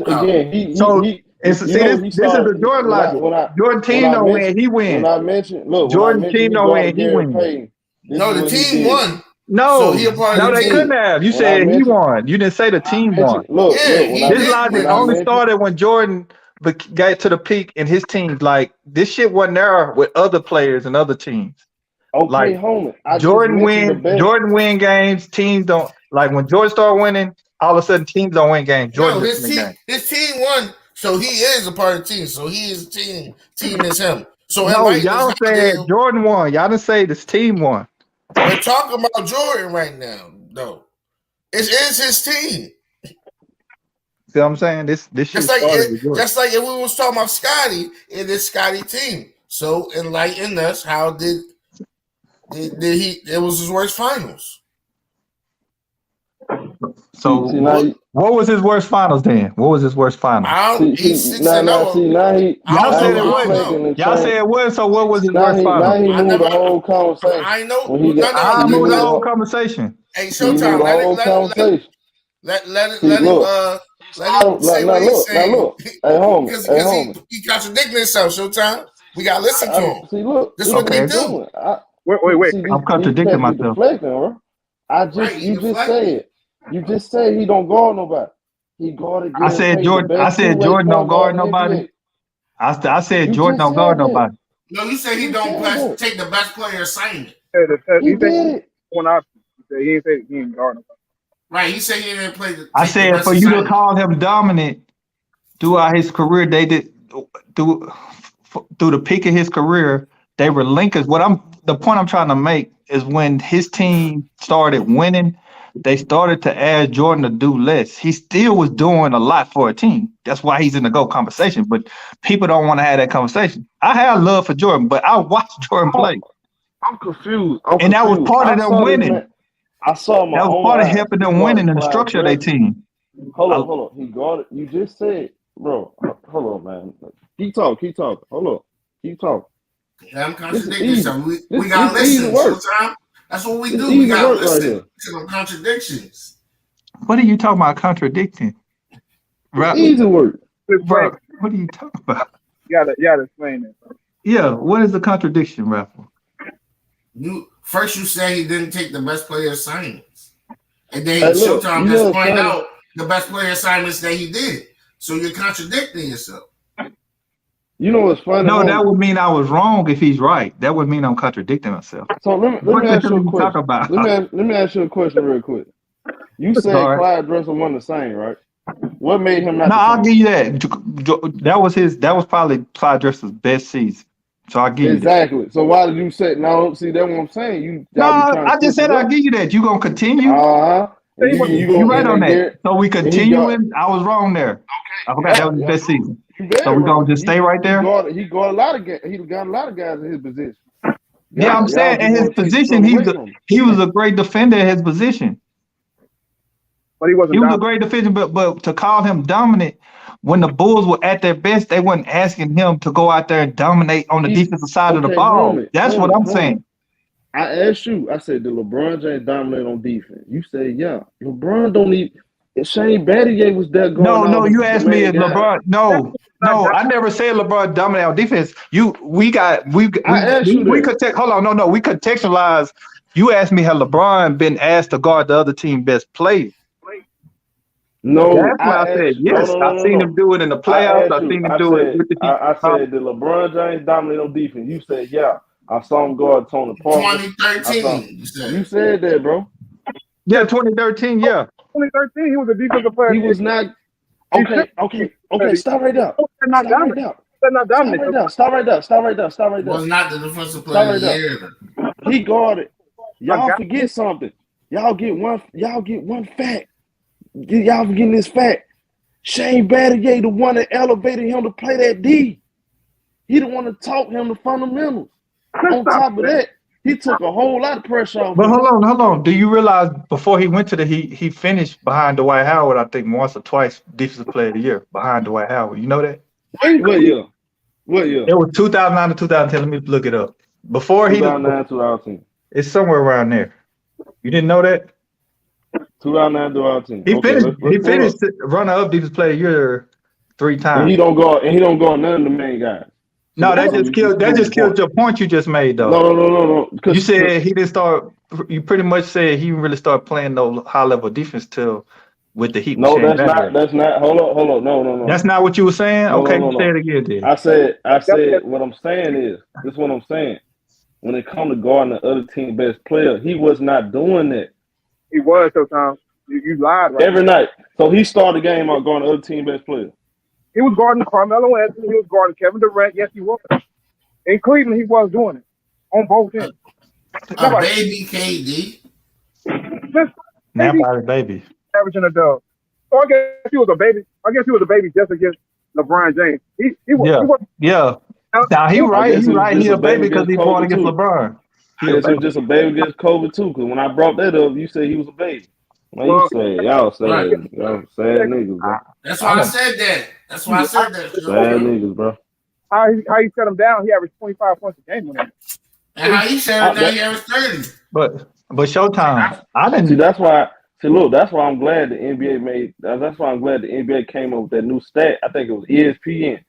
How? Again, This is the Jordan logic. Jordan team don't win, he wins. When I mentioned Jordan team he don't guarded win, he Gary wins. Payton. No, the team won. No, So he a part of the they team. couldn't have. You When I said he mentioned- won. You didn't say the team won. Look, Yeah, when he I This did logic win. only mentioned- started when Jordan got to the peak in his teams. Like this shit wasn't there with other players and other teams. Okay, Like, homie. I Jordan just mentioned the best. Jordan win games. Teams don't like when Jordan started winning. All of a sudden, teams don't win games. Jordan No, just win games. his team won. So he is a part of the team. So he is team. Team is him. So No, enlighten y'all us how said they- Jordan won. Y'all didn't say this team won. We're talking about Jordan right now, though. It is his team. See what I'm saying? This shit Just like started with Jordan. if we was talking about Scotty, it is Scotty team. So enlighten us. How did he? It was his worst finals. So what was his worst finals then? What was his worst finals? Now he Y'all said it wasn't. Y'all said it was. So what was his worst finals? Now he moved the whole conversation. I know. I moved the whole conversation. Hey, Showtime. Let him say what he's saying. Look. Hey, homie. He contradicting himself. Showtime. We gotta listen to him. See, look. This is what they do. Wait. I'm contradicting myself. Bro. You just said he don't guard nobody. He guarded. I said Jordan don't guard nobody. I said Jordan don't guard nobody. No, you said he don't take the best player assignment. He did it. One option. He ain't say he ain't guard nobody. Right, he said he didn't play the. I said for you to call him dominant throughout his career, they did through the peak of his career, they relinquished. The point I'm trying to make is when his team started winning, they started to ask Jordan to do less. He still was doing a lot for a team. That's why he's in the GOAT conversation. But people don't want to have that conversation. I have love for Jordan, but I watched Jordan play. I'm confused. And that was part of them winning. I saw my that was own part of eyes. helping them winning and the structure of their team. Hold on. He guarded. You just said, bro. Hold on, man. Keep talking. Hold on. Keep talking. Yeah, I'm contradicting something. We got to listen sometimes. That's what we do. We got to listen to them contradictions. What are you talking about contradicting? Easy work. Bro, what are you talking about? You gotta explain it. Bro. Yeah, what is the contradiction, Raffle? First you say he didn't take the best player assignments. And then Showtime just point out the best player assignments that he did. So you're contradicting yourself. You know what's funny? No, that would mean I was wrong if he's right. That would mean I'm contradicting myself. So let me ask you a question. Let me ask you a question real quick. You said Clyde Drexler won the same, right? What made him not? No, I'll give you that. That was probably Clyde Drexler's best season. So I'll give you exactly. So why did you say no? See, that's what I'm saying. I just said I'll give you that. You gonna continue? You right on that. So we continuing. I was wrong there. Okay. I forgot that was his best season. So we're gonna just stay right there. He got a lot of guys. He got a lot of guys in his position. Yeah, I'm saying in his position, he was a great defender in his position. But he wasn't. He was a great defender, but to call him dominant when the Bulls were at their best, they weren't asking him to go out there and dominate on the defensive side of the ball. That's what I'm saying. I asked you. I said, did LeBron James dominate on defense? You said, yeah. LeBron don't need. Shane Battier was there going. No. You asked me if LeBron. No. I never said LeBron dominated on defense. We contextualize. You asked me, have LeBron been asked to guard the other team best player? No, that's why I said yes. I've seen him do it in the playoffs. I've seen him do it. I said, did LeBron James dominate on defense? You said, yeah. I saw him guard Tony Parker. I saw 2013. you said that, bro. Yeah, 2013. Yeah. 2013, he was a defensive player. He was not He okay. Stop right there. They're not Stop right dominant. there. They're not Stop dominant. right there. Stop right there. Stop right there. Stop right there. Was not the defensive Stop player right of the there. year. He guarded. Y'all forget something. Y'all get one fact. Y'all forgetting this fact. Shane Battier, the one that elevated him to play that D. He the one that taught him the fundamentals. On top of that, he took a whole lot of pressure off. But hold on. Do you realize before he went to he finished behind Dwight Howard, I think once or twice defensive player of the year behind Dwight Howard. You know that? What year? It was 2009 to 2010. Let me look it up. Before 2009, 2010. It's somewhere around there. You didn't know that? 2009, 2010. He finished runner-up defensive player of the year 3 times. And he don't go none of the main guys. No, that just killed your point you just made though. No. You said he didn't start. You pretty much said he didn't really start playing no high level defense till with the Heat. No, that's not. Hold on. No. That's not what you were saying. No, okay, no. say it again. Then. I said what I'm saying is this. Is what I'm saying. When it comes to guarding the other team best player, he was not doing that. He was sometimes. You lied right every night. So he started the game out guarding the other team best player. He was guarding Carmelo Anthony. He was guarding Kevin Durant. Yes, he was. In Cleveland, he was doing it on both ends. A baby KD. Now about a baby. Averaging a dub. So I guess he was a baby. I guess he was a baby just against LeBron James. He was. Yeah. Now he right. He a baby because he fought against LeBron. He was just a baby against Kobe too. Because when I brought that up, you said he was a baby. Man, y'all sad niggas, bro. That's why I said that. That's why I said that. Sad niggas, bro. How he set him down? He averaged 25 points a game on him. And how he set him down? He averaged 30. But Showtime, I didn't see. That's why. See, look, that's why I'm glad the NBA made. That's why I'm glad the NBA came up with that new stat. I think it was ESPN.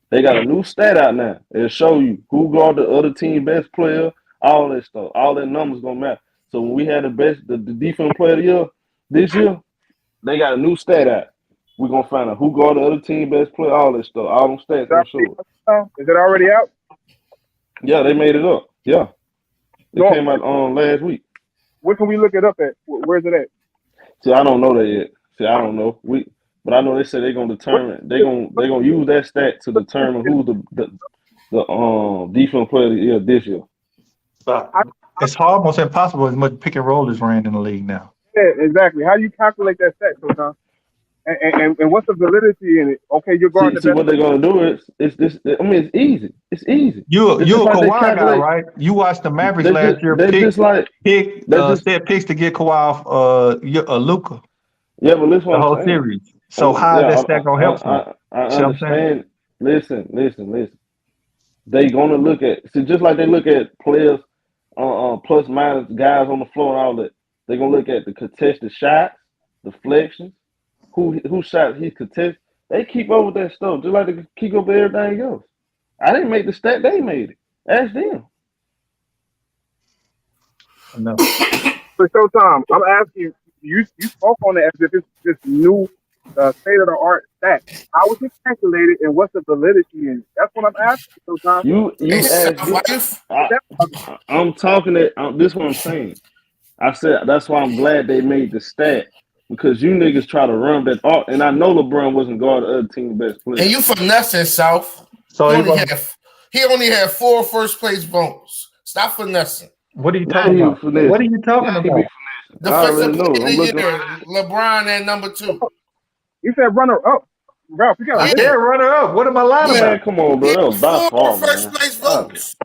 They got a new stat out now. It'll show you who guarded the other team best player, all that stuff. All that numbers gonna matter. So when we had the defensive player of the year this year, they got a new stat out. We're gonna find out who guarded the other team best player, all that stuff. All them stats gonna show it. Is it already out? Yeah, they made it up. Yeah. It came out last week. Where can we look it up at? Where's it at? See, I don't know that yet. See, I don't know. But I know they said they're gonna determine. They're gonna use that stat to determine who's the defensive player of the year this year. It's almost impossible as much pick and roll is ran in the league now. Yeah, exactly. How do you calculate that stat, Sultan? And what's the validity in it? Okay, you're guarding see what they're gonna do is it's this. I mean, it's easy. It's easy. You a Kawhi guy, right? You watched the Mavericks last year. Set picks to get Kawhi off Luka. Yeah, but listen, the whole series. So how is that stat gonna help him? I understand. Listen. They gonna look at just like they look at players, plus minus guys on the floor and all that. They're gonna look at the contested shots, deflections, who shot he contested. They keep up with that stuff just like they keep up with everything else. I didn't make the stat; they made it. Ask them. No. For Showtime, I'm asking you. You spoke on it as if it's this new state of the art stat. How was it calculated, and what's the validity in it? That's what I'm asking. Showtime. You asked. I'm talking that. This is what I'm saying. I said that's why I'm glad they made the stat because you niggas try to run that art, and I know LeBron wasn't guarding the other team best player. And you finessing South. So he only had 4 first place votes. Stop finessing. What are you talking about? What are you talking about? Defensive player of the year, LeBron at number 2. You said runner up. Ralph, you got I said runner up. What am I lying about? Come on, bro. That was by far, first place votes.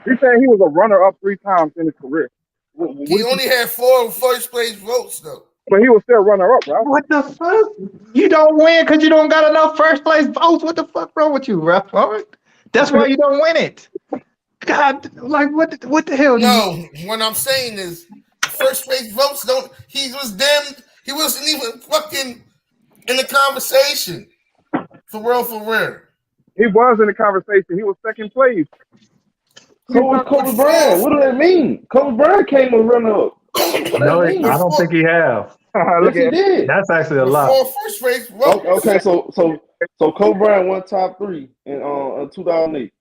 You said he was a runner up 3 times in his career. He only had 4 first place votes though. But he was still runner up, Ralph. What the fuck? You don't win because you don't got enough first place votes. What the fuck wrong with you, Ralph? All right. That's why you don't win it. God, like what the hell? No, what I'm saying is first place votes don't. He was damned. He wasn't even fucking in the conversation. For real. He was in the conversation. He was second place. So was Kobe Bryant. What does that mean? Kobe Bryant came a runner up. No, I don't think he have. Yes, he did. That's actually a lot. 4 first place votes. Okay, so Kobe Bryant won top 3 in 2008.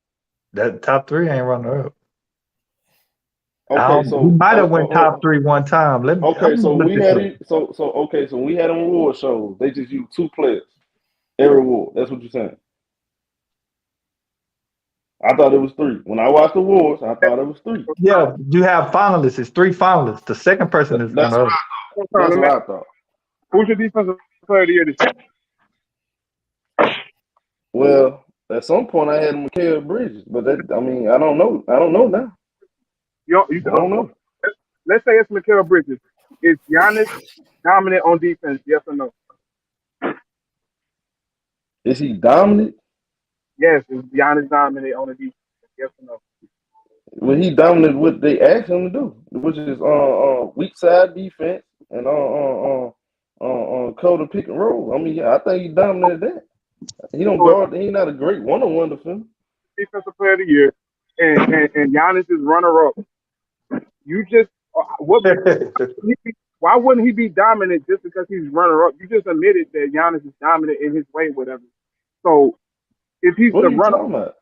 That top 3 ain't runner up. Okay, He so might have went top 3 one time. I'm okay, gonna so look we this had up. it. So okay, so we had them award shows. They just use 2 players every award. That's what you're saying. I thought it was 3. When I watched the awards, I thought it was 3. Yeah, you have finalists. It's 3 finalists. The second person is on That's the what other. that's Let what me, I thought. who's your defensive player of the year this year? Well, at some point I had Mikal Bridges, but that I mean I don't know. I don't know now. I don't know. Let's say it's Mikal Bridges. Is Giannis dominant on defense? Yes or no? Is he dominant? Yes, is Giannis dominant on the defense? Yes or no? Well, he dominated what they asked him to do, which is weak side defense and cover the pick and roll. I mean, yeah, I think he dominated that. He don't So if guard. He not a great one-on-one defender. defensive player of the year and Giannis is runner up, you just what? Why wouldn't he be dominant just because he's runner up? You just admitted that Giannis is dominant in his way, whatever. So if he's What the are you runner, talking about?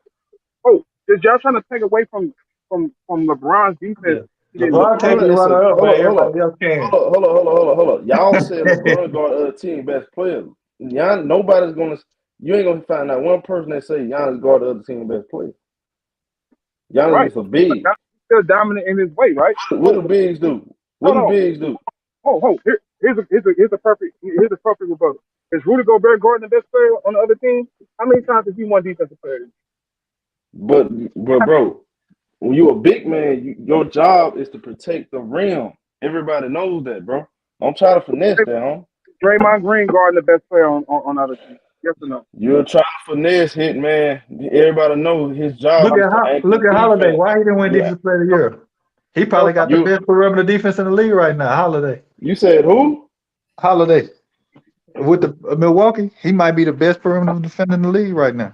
oh, is y'all trying to take away from LeBron's defense? Yeah. He didn't look LeBron can't LeBron be is a runner up, but hold up, everybody else can. hold up. Y'all said LeBron guard other team best player. Y'all, nobody's gonna. You ain't gonna find out one person that say Giannis guard the other team best player. Giannis right. is a big. Giannis is still dominant in his way, right? What do bigs do? What Hold do on. bigs do? Here's a perfect rebuttal. Is Rudy Gobert guarding the best player on the other team? How many times has he won defensive player? But bro, when you a big man, your job is to protect the rim. Everybody knows that, bro. Don't try to finesse that, huh? Draymond Green guarding the best player on the other team. Yes or no? You're trying to finesse hit, man. Everybody knows his job is to anchor Look the at Holiday. defense. Why he didn't win You defensive player of the year? He No, probably got the you best perimeter defense in the league right now. you said who? Holiday with the Milwaukee, he might be the best perimeter defender in the league right now.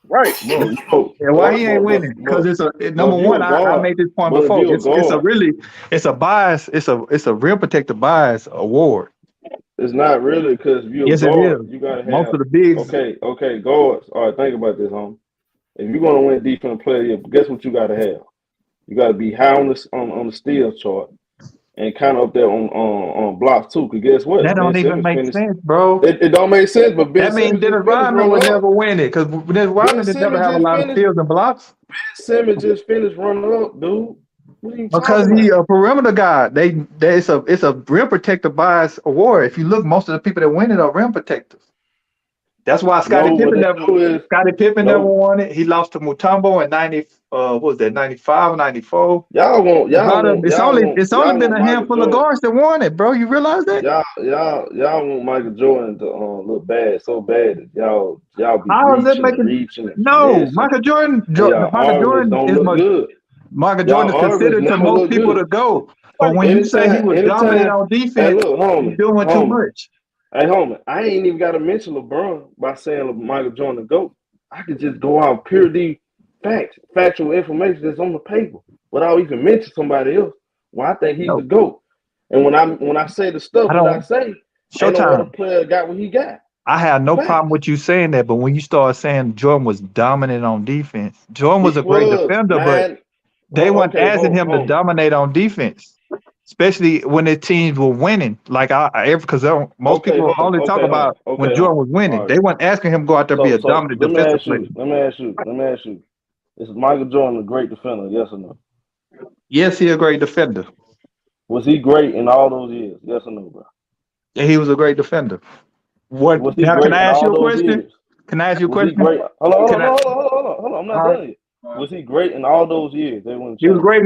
right. Bro, you know, And why he ain't winning? Because number if you one, a I guard, made this point but if before. you a guard, It's a bias. It's a rim protector bias award. it's not really because if you're a Yes, it guard, is. you gotta Most have of the bigs. okay, guards. All right, think about this, homie. If you're gonna win defense player, guess what you gotta have? You gotta be high on the steals chart and kind of up there on blocks too. Cause guess That what? Ben don't even Simmons make finished. sense, bro. It don't make sense, but Ben That means Simmons Dennis just finished Rodman would runner up. never win it because Dennis Ben Rodman did never Simmons have a just lot of finished. steals and blocks Ben Simmons just finished runner up, dude. What are you because talking he about? a perimeter guy. It's a rim protector bias award. If you look, most of the people that win it are rim protectors. That's why No, what they do is Scottie Pippen never no. won it. He lost to Mutombo in 90 what was that, 95, 94. It's only Y'all been want a Michael handful of Jordan. guards that won it, bro. You realize that? Y'all want Michael Jordan to look bad so bad that y'all be How is that reaching making and no finessing, Michael Jordan and y'all arms don't is look good. Michael Y'all Jordan is arms considered to never most look people good. to go. But when you say he was dominant on Hey, defense, look, you're doing too homie. much. Hey, homie, I ain't even got to mention LeBron by saying Michael Jordan GOAT. I could just go out pure D facts, factual information that's on the paper without even mention somebody else. Well, I think he's the No, GOAT. And when I say the stuff I that I don't. say, ain't no other Showtime. player got what he got. I have no problem Facts. with you saying that, but when you start saying Jordan was dominant on defense, Jordan was He a great was defender, but nine. they weren't Okay, asking him to homie. dominate on defense, especially when their teams were winning. Like because most Okay, people only talk homie. about when Jordan was All winning. right. They weren't asking him to go out there and be a So dominant let me defensive ask player. you. Let me ask you. Is Michael Jordan a great defender? Yes or no? Yes, he a great defender. Was he great in all those years? Yes or no, bro? Yeah, he was a great defender. What Was he now? Can great I in ask all you a those question? years? Can I ask you a Was he question? great? Hold on, Can I? hold on. I'm not All right. done yet. Was he great in all those years they won the He was championship? great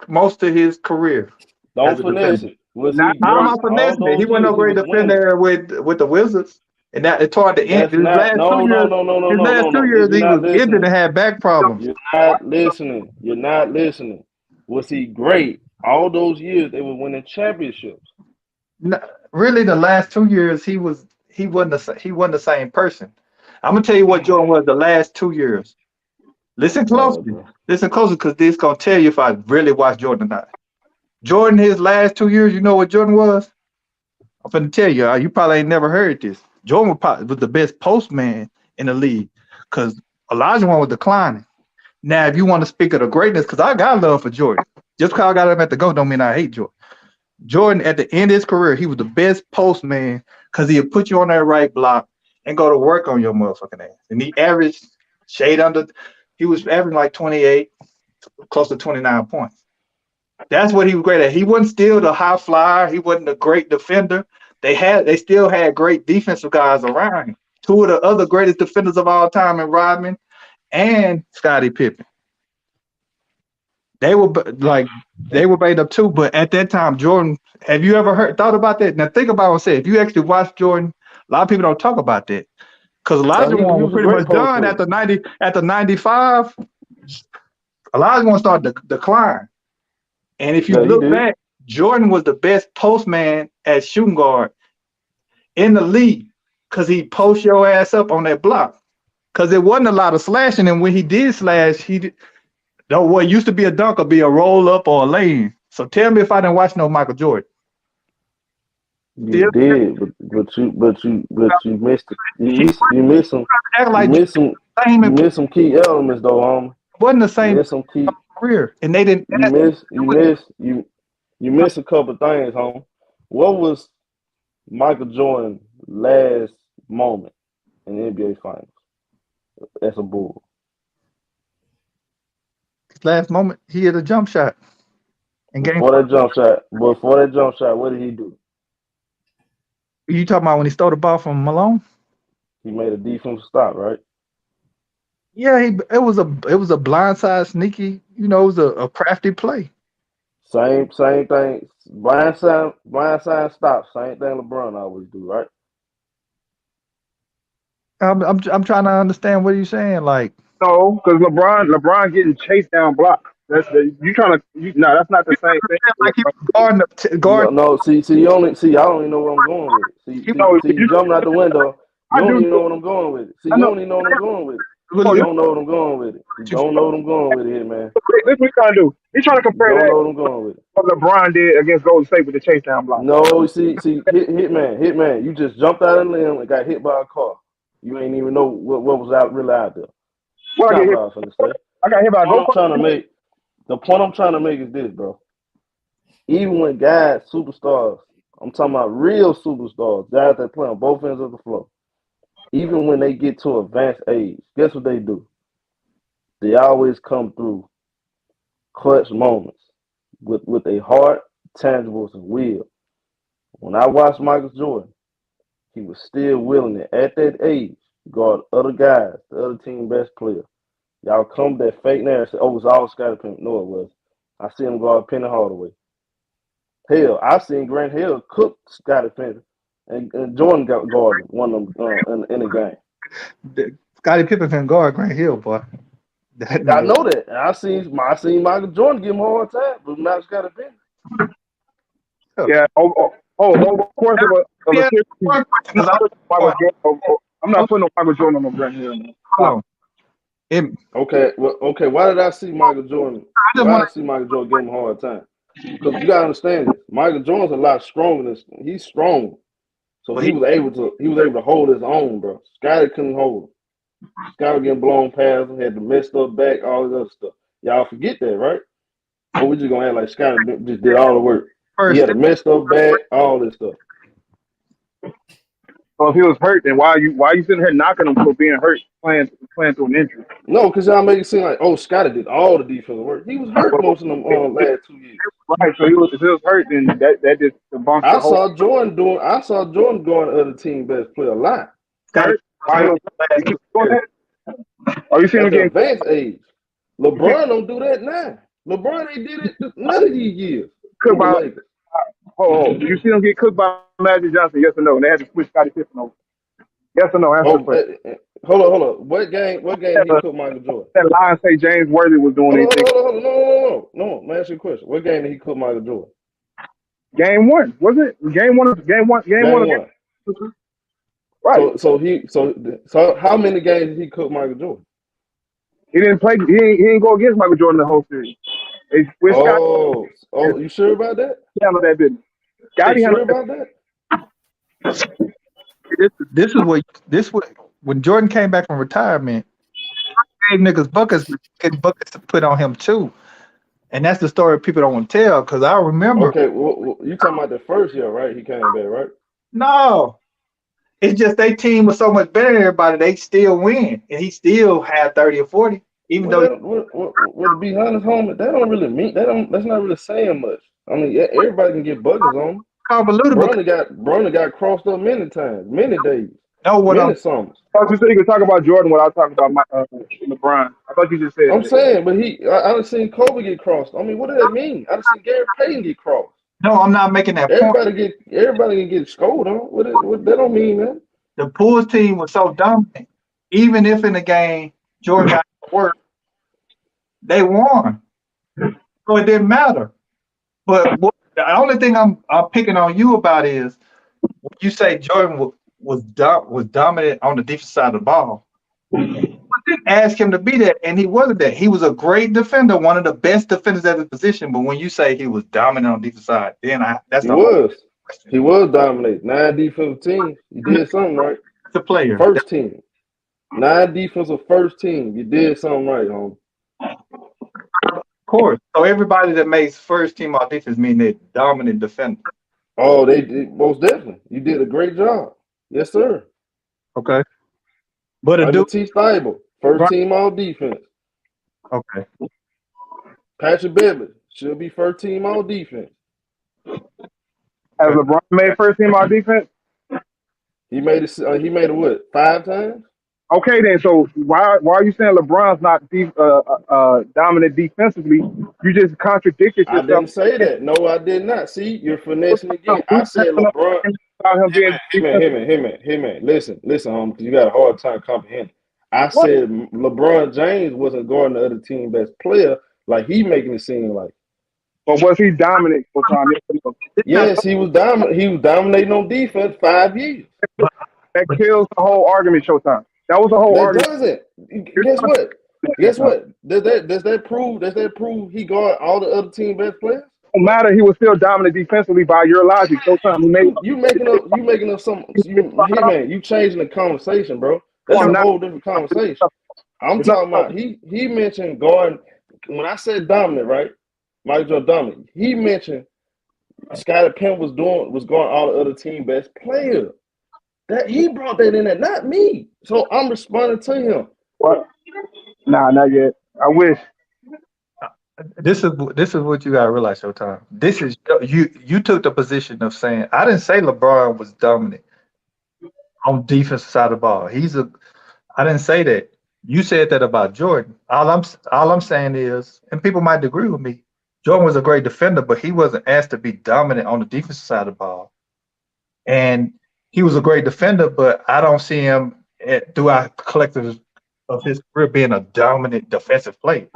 most of his career as Don't a finesse defender. it. Was Not he How am great I all finessing it? He those wasn't no years he great was winning? defender with the Wizards, and that it's hard to end. That's His not last two years, he You're not was injured and listening. had back problems. You're not listening. You're not listening. Was he great all those years they were winning championships? No, really, the last 2 years he wasn't the same person. I'm gonna tell you what Jordan was the last 2 years. Listen Lord, closely. bro. Listen closely, because this gonna tell you if I really watched Jordan or not. Jordan, his last 2 years, you know what Jordan was? I'm finna tell you. You probably ain't never heard this. Jordan was the best postman in the league because Elijah one was declining. Now, if you want to speak of the greatness, because I got love for Jordan. Just because I got him at the GOAT don't mean I hate Jordan. Jordan, at the end of his career, he was the best postman because he'd put you on that right block and go to work on your motherfucking ass. And he averaged he was averaging like 28, close to 29 points. That's what he was great at. He wasn't still the high flyer. He wasn't a great defender. They still had great defensive guys around him. Two of the other greatest defenders of all time in Rodman and Scottie Pippen. They were made up too, but at that time, Jordan, have you ever thought about that? Now think about what I said. If you actually watch Jordan, a lot of people don't talk about that. Because Elijah Wan was pretty much done at the 95. Elijah Wan started to decline. And if you look back, Jordan was the best postman at shooting guard in the league because he post your ass up on that block. Because there wasn't a lot of slashing, and when he did slash, what used to be a dunk would be a roll up or a lane. So tell me if I didn't watch no Michael Jordan. You did, but you missed it. You missed some key elements though, homie. It wasn't the same career, and they didn't. You missed a couple of things, homie. What was Michael Jordan's last moment in the NBA Finals as a Bull? His last moment, he hit a jump shot. Before that jump shot, what did he do? You talking about when he stole the ball from Malone? He made a defensive stop, right? Yeah, it was a blindside sneaky. It was a crafty play. Same thing. Blindside stop. Same thing LeBron always do, right? I'm trying to understand what you're saying. Like, no, because LeBron getting chased down blocks. That's not the same thing. Like he was guarding. No, see, I don't even know where I'm going with it. See, you jumping out the window. You don't even know what I'm going with it. See, you don't even know what I'm going with it. You don't know what I'm going with it. You don't know what I'm going with it here, man. This is what he's trying to do. He's trying to compare that. You don't know what I'm going with it. What LeBron did against Golden State with the chase down block. No, see, Hitman, you just jumped out of the limb and got hit by a car. You ain't even know what was really out there. Well, I got hit by a go-kart. The point I'm trying to make is this, bro. Even when guys, superstars, I'm talking about real superstars, guys that play on both ends of the floor, even when they get to advanced age, guess what they do? They always come through clutch moments with a heart, tangibles, and will. When I watched Michael Jordan, he was still willing to, at that age, guard other guys, the other team best player. Y'all come that fake narrative and say, oh, it's all Scottie Pippen. No, it was. I seen him guard Penny Hardaway. Hell, I seen Grant Hill cook Scottie Pippen, and Jordan got guarded one of them in the game. Scottie Pippen can guard Grant Hill, boy. I know that. And I seen Michael Jordan give him a hard time, but not Scottie Pippen. Yeah. Of course. I'm not putting no Michael Jordan on Grant Hill. No. Okay. Why did I see Michael Jordan? Why did I see Michael Jordan give him a hard time? Because you gotta understand this. Michael Jordan's a lot stronger than he's strong, so he was able to hold his own, bro. Scottie couldn't hold him. Scottie getting blown past him, had the messed up back, all this other stuff. Y'all forget that, right? Or we just gonna act like Scottie just did all the work. He had a messed up back, all this stuff. So if he was hurt, then why are you sitting here knocking him for being hurt, playing through an injury? No, because y'all make it seem like, oh, Scottie did all the defensive work. He was hurt most of them last 2 years. Right, so if he was hurt, then that just debunks the whole. I saw Jordan going to other team best player a lot. Are you seeing him getting advanced age? LeBron don't do that now. LeBron ain't did it none of these years. You see him get cooked by Magic Johnson? Yes or no? And they had to switch Scottie Pippen over. Yes or no? Hold on. What game he cooked Michael Jordan? That line say James Worthy was doing anything. No. Let me ask you a question. What game did he cook Michael Jordan? Game one, was it? Game one. Right. So how many games did he cook Michael Jordan? He didn't play. He didn't go against Michael Jordan the whole series. You sure about that? Handle that business. You sure about that? This is what when Jordan came back from retirement, gave niggas buckets to put on him too. And that's the story people don't want to tell because I remember. Okay, well, you talking about the first year, right? He came back, right? No, it's just their team was so much better than everybody. They still win, and he still had 30 or 40, even Well, though to be honest, homie, that don't really mean that don't. That's not really saying much. I mean, everybody can get buckets on him. convoluted. Brownie got crossed up many times, many days, Know what many summers. I thought you said you could talk about Jordan without talking about LeBron. I thought you just said I'm that. saying, but I done seen Kobe get crossed. I mean, what does that mean? I done seen Gary Payton get crossed. No, I'm not making that point. Everybody can get scolded on. What that don't mean, man. The Bulls team was so dominant. Even if in the game Jordan got to work, they won. So it didn't matter. But the only thing I'm picking on you about is when you say Jordan was dominant on the defensive side of the ball. I didn't ask him to be that, and he wasn't that. He was a great defender, one of the best defenders at his position. But when you say he was dominant on the defensive side, then that's He the whole was. question. He was dominating. 9 defensive teams. You did something right. It's a player. First team. 9 defensive first team. You did something right, homie. Of course. So everybody that makes first team on defense mean they're dominant defender. Oh, they did, most definitely. You did a great job. Yes, sir. Okay. But a Like dude. Matisse Thybulle, first team all defense. Okay. Patrick Beverly should be first team all defense. Has LeBron made first team all defense? He made it. He made it what? 5 times? Okay, then. So why are you saying LeBron's not dominant defensively? You just contradicted I yourself. didn't say that. No, I did not. See, you're finessing again. I said LeBron. About him being Hey man. Listen, homie, because you got a hard time comprehending. I said LeBron James wasn't guarding the other team best player like he making it seem like. But was he dominant for time? Yes, he was dominant. He was dominating on defense 5 years. That kills the whole argument, Showtime. That was the whole That argument. doesn't. Guess what? Does that prove he guard all the other team best players? No matter, he was still dominant defensively by your logic. Showtime, he made. You making up some. Hey man, you changing the conversation, bro. That's a whole different conversation. I'm talking about he mentioned guarding. When I said dominant, right? Michael Jordan dominant. He mentioned Scottie Pippen was guarding all the other team best players. That he brought that in there, not me. So I'm responding to him. What? Nah, not yet. I wish. This is what you gotta realize, Showtime. This is you took the position of saying I didn't say LeBron was dominant on defensive side of the ball. I didn't say that. You said that about Jordan. All I'm saying is, and people might agree with me, Jordan was a great defender, but he wasn't asked to be dominant on the defensive side of the ball. And he was a great defender, but I don't see him throughout the collective of his career being a dominant defensive player.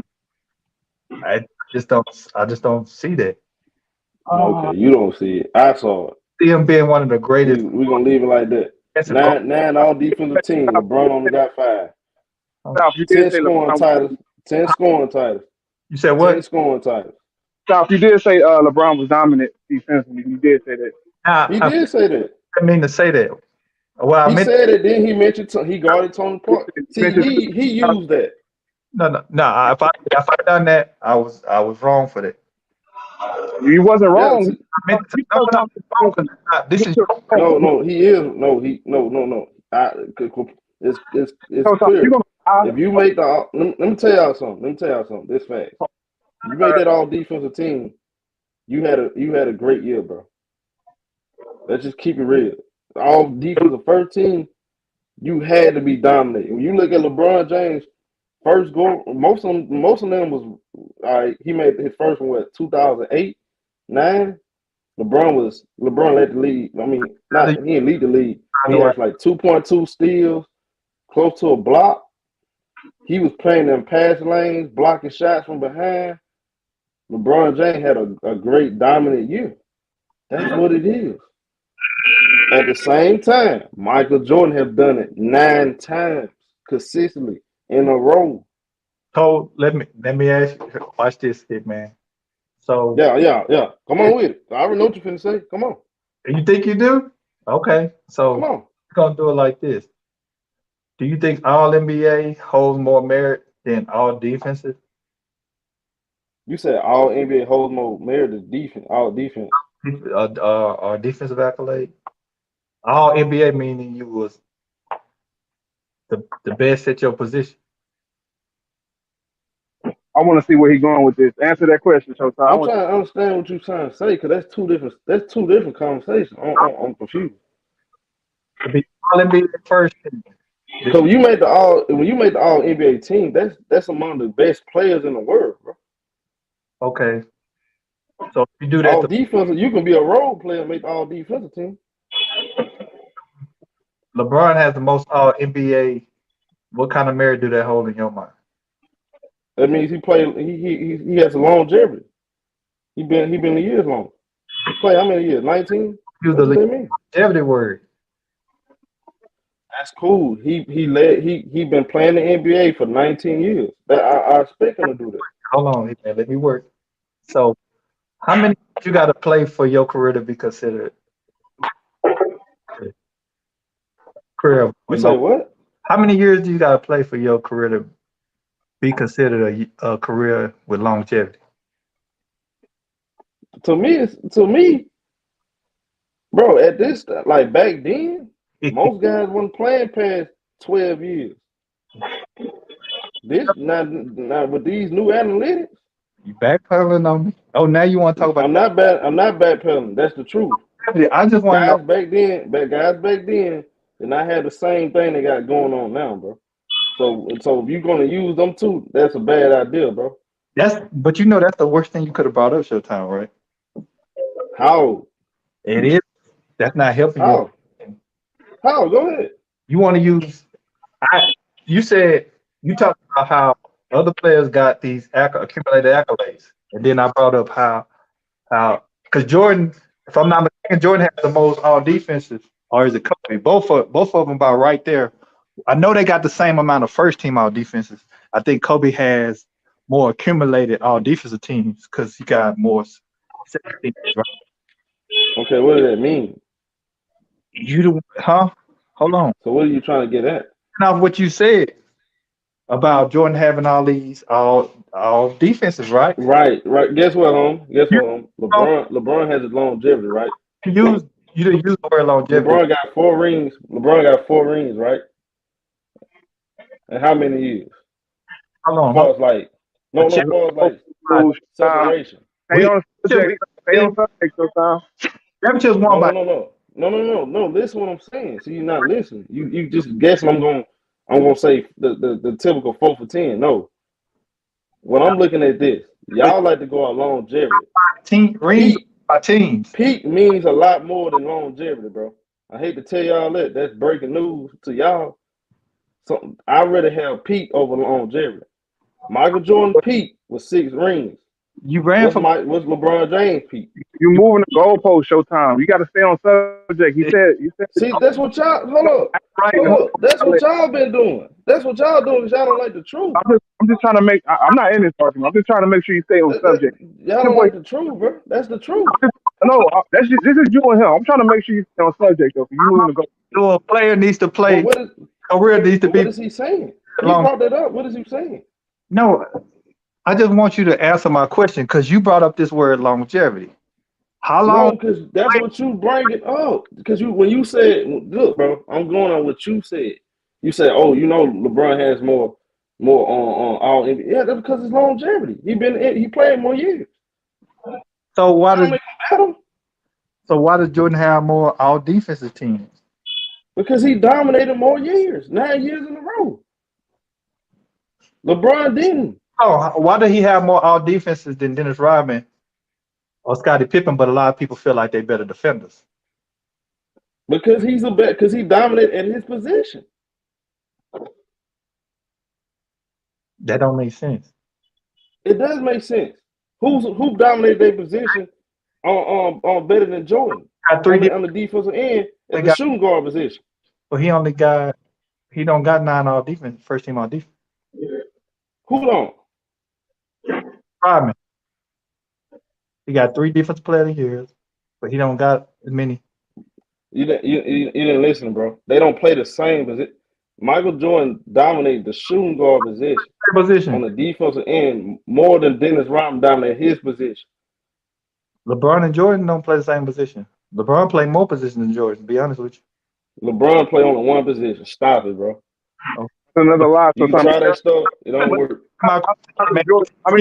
I just don't see that. Okay, you don't see it. I saw it. See him being one of the greatest. We're gonna leave it like that. Nine all defensive team. LeBron only got 5. Stop. You 10 did say scoring titles. 10 scoring titles. You said what? 10 scoring titles. Stop. You did say LeBron was dominant defensively. You did say that. He did say that. I mean to say that. Well, he said it. Then he mentioned he guarded Tony Parker. See, he used that. No. If I done that, I was wrong for that. You wasn't wrong. Yeah, This is no. He is no. It's clear. If you make let me tell y'all something. This fact. You made that all defensive team. You had a great year, bro. Let's just keep it real. All defensive first team, you had to be dominating. When you look at LeBron James, first goal, most of them was all right. He made his first one 2008, 9. LeBron led the league. I mean, he didn't lead the league. He had like 2.2 steals, close to a block. He was playing them pass lanes, blocking shots from behind. LeBron James had a great dominant year. That's what it is. At the same time, Michael Jordan have done it 9 times consistently in a row. So let me ask you, watch this, man. So yeah. Come on with it. I already know what you're finna say. Come on. You think you do? Okay. So come on. We're gonna do it like this. Do you think all NBA holds more merit than all defensive? You said all NBA holds more merit to defense, all defense. Defensive accolade. All NBA meaning you was the best at your position. I want to see where he's going with this. Answer that question, Showtime. I I'm want trying to understand what you're trying to say because that's two different conversations. I'm confused. To be all NBA first team. Because when you made the all NBA team, that's among the best players in the world, bro. Okay. So if you do that, All defensive, you can be a role player and make the all defensive team. LeBron has the most all NBA. What kind of merit do that hold in your mind? That means he has a longevity. He been the years long. He played how many years? 19? Use That's the what they mean. longevity word. That's cool. He been playing the NBA for 19 years. I expect him to do that. Hold on, man. Let me work. So, how many years you got to play for your career to be considered career? You say what? How many years do you got to play for your career to be considered a career with longevity? To me, bro. At this, like back then, most guys weren't playing past 12 years. This not with these new analytics. You backpedaling on me? Oh, now you want to talk about? I'm not backpedaling. That's the truth. I just want to know. Guys back then did not have the same thing they got going on now, bro. So if you're gonna use them too, that's a bad idea, bro. But you know that's the worst thing you could have brought up, Showtime, right? How? It is. That's not helping you. How? Go ahead. You want to use? You said you talked about how other players got these accumulated accolades, and then I brought up how because Jordan, if I'm not mistaken, Jordan has the most all defenses, or is it Kobe? Both of them about right there. I know they got the same amount of first team all defenses. I think Kobe has more accumulated all defensive teams because he got more second teams, right? Okay, what does that mean? Hold on. So what are you trying to get at? Now what you said about Jordan having all these all defenses, right? Right. Guess what, home? LeBron has his longevity, right? You didn't use the word longevity. LeBron got 4 rings. Right? And how many years? Hold on. As far as like separation. Stay on subject, Showtime. No. Listen what I'm saying. See, you're not listening. You just guessing. I'm gonna say the typical 4 for 10. No. When I'm looking at this, y'all like to go on longevity. Peak means a lot more than longevity, bro. I hate to tell y'all that. That's breaking news to y'all. So I'd rather have peak over longevity. Michael Jordan peak was 6 rings. You ran what's LeBron James peak? You're moving the goalpost, Showtime. You got to stay on subject. You said. See, that's what y'all. Hold up. That's what y'all been doing. That's what y'all doing. Y'all don't like the truth. I'm just trying to make. I'm not in this argument. I'm just trying to make sure you stay on subject. Y'all don't like the truth, bro. That's the truth. No, this is you and him. I'm trying to make sure you stay on subject, though. You moving the goalpost. A player needs to play. Career needs to be. What is he saying? He brought that up. What is he saying? No, I just want you to answer my question because you brought up this word longevity. How long? No, because that's what you bring it up. Because when you said, look, bro, I'm going on what you said. You said, oh, LeBron has more on all NBA. Yeah, that's because it's longevity. He played more years. So why does Jordan have more all defensive teams? Because he dominated more years, 9 years in a row. LeBron didn't. Oh, why did he have more all defenses than Dennis Rodman or Scottie Pippen? But a lot of people feel like they're better defenders. Because because he dominated at his position. That don't make sense. It does make sense. Who dominated their position on better than Jordan? On the defensive end at the shooting guard position. Well, he don't got 9 all defense, first team all defense. Who don't? Rodman. He got 3 defensive player of the years, but he don't got as many. You didn't listen, bro. They don't play the same position. Michael Jordan dominated the shooting guard position. position. on the defensive end more than Dennis Rodman dominate his position. LeBron and Jordan don't play the same position. LeBron play more positions than Jordan. To be honest with you. LeBron play only one position. Stop it, bro. Oh. That's another lie. You can try that stuff. It don't work. How How many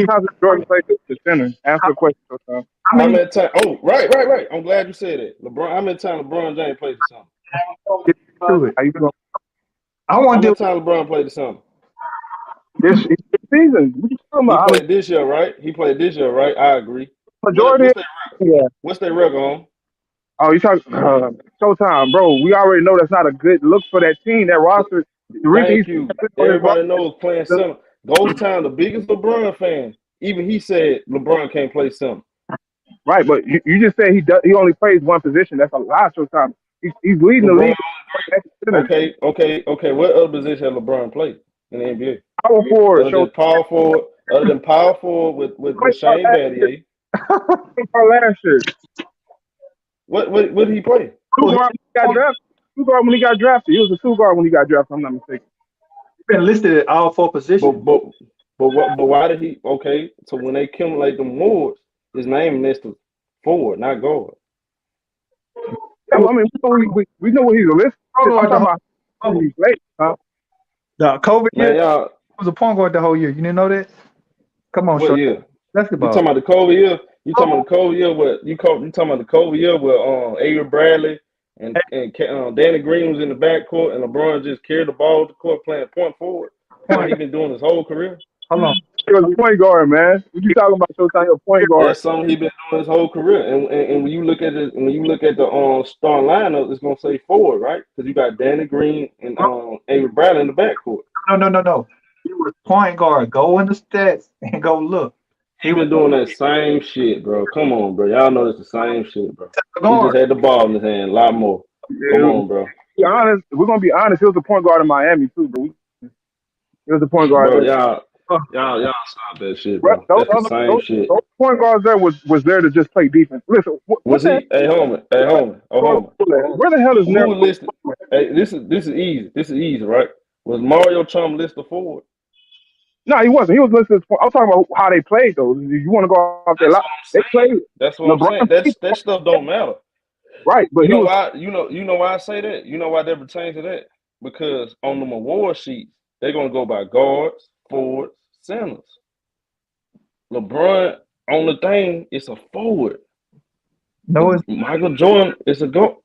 times has Jordan played the center? Answer the question, Showtime. How many times? Oh, right. I'm glad you said that. LeBron. How many times LeBron James played the summer? How you doing? I How want many to times LeBron played the summer? This season. What you talking He about? played this year, right? He played this year, right? I agree. Majority. Yeah. What's their record on? Oh, you talking Showtime, bro? We already know that's not a good look for that team. That roster. The reason Thank he's you. on his Everybody roster, knows playing center. Ghost Town, the biggest LeBron fan, even he said LeBron can't play center. right? But you just said he only plays one position. That's a lot. Showtime. He's leading the LeBron, league. okay. What other position has LeBron played in the NBA? Power forward. Other than power forward with Shane Battier. Last year. What did he play? Two guard when he got drafted. Two guard when he got drafted. He was a two guard when he got drafted. If I'm not mistaken. He's been listed at all four positions. But why did he? Okay, so when they accumulate them awards, his name listed forward, not guard. Yeah, well, I mean, we know what he's a list. I'm talking about how he played. Huh? The COVID Man, year y'all, was a point guard the whole year. You didn't know that? Come on, what short. year? You Basketball. talking about the COVID year? You talking about the COVID year? What you talking about the COVID year where Avery Bradley and Danny Green was in the backcourt and LeBron just carried the ball to the court playing point forward? What he been doing his whole career? Hold on. He was a point guard, man. What you talking about? Showtime, a point guard. That's something he been doing his whole career. And when you look at it, the star lineup, it's gonna say forward, right? Because you got Danny Green and Avery Bradley in the backcourt. No. He was point guard. Go in the stats and go look. He been doing that same shit, bro. Come on, bro. Y'all know it's the same shit, bro. He Guard. just had the ball in his hand a lot more. Come on, bro. Be honest, we're gonna be honest. He was a point guard in Miami too, but he was a point guard. Bro, y'all stop that shit, bro. That's the same shit. Those point guards there was there to just play defense. Listen, Was he? Hey, homie. Where the hell is Who Nerf? was listed? Hey, this is easy. This is easy, right? Was Mario Chum listed forward? No, he wasn't. He was listed. I'm talking about how they played though. You want to go off their line? They played. That's what I'm saying. That stuff don't matter. Right, but you know why? You know why I say that? You know why they pertain to that? Because on them award sheets, they're gonna go by guards, forwards, centers. LeBron on the thing, it's a forward. No, it's Michael Jordan is a guard.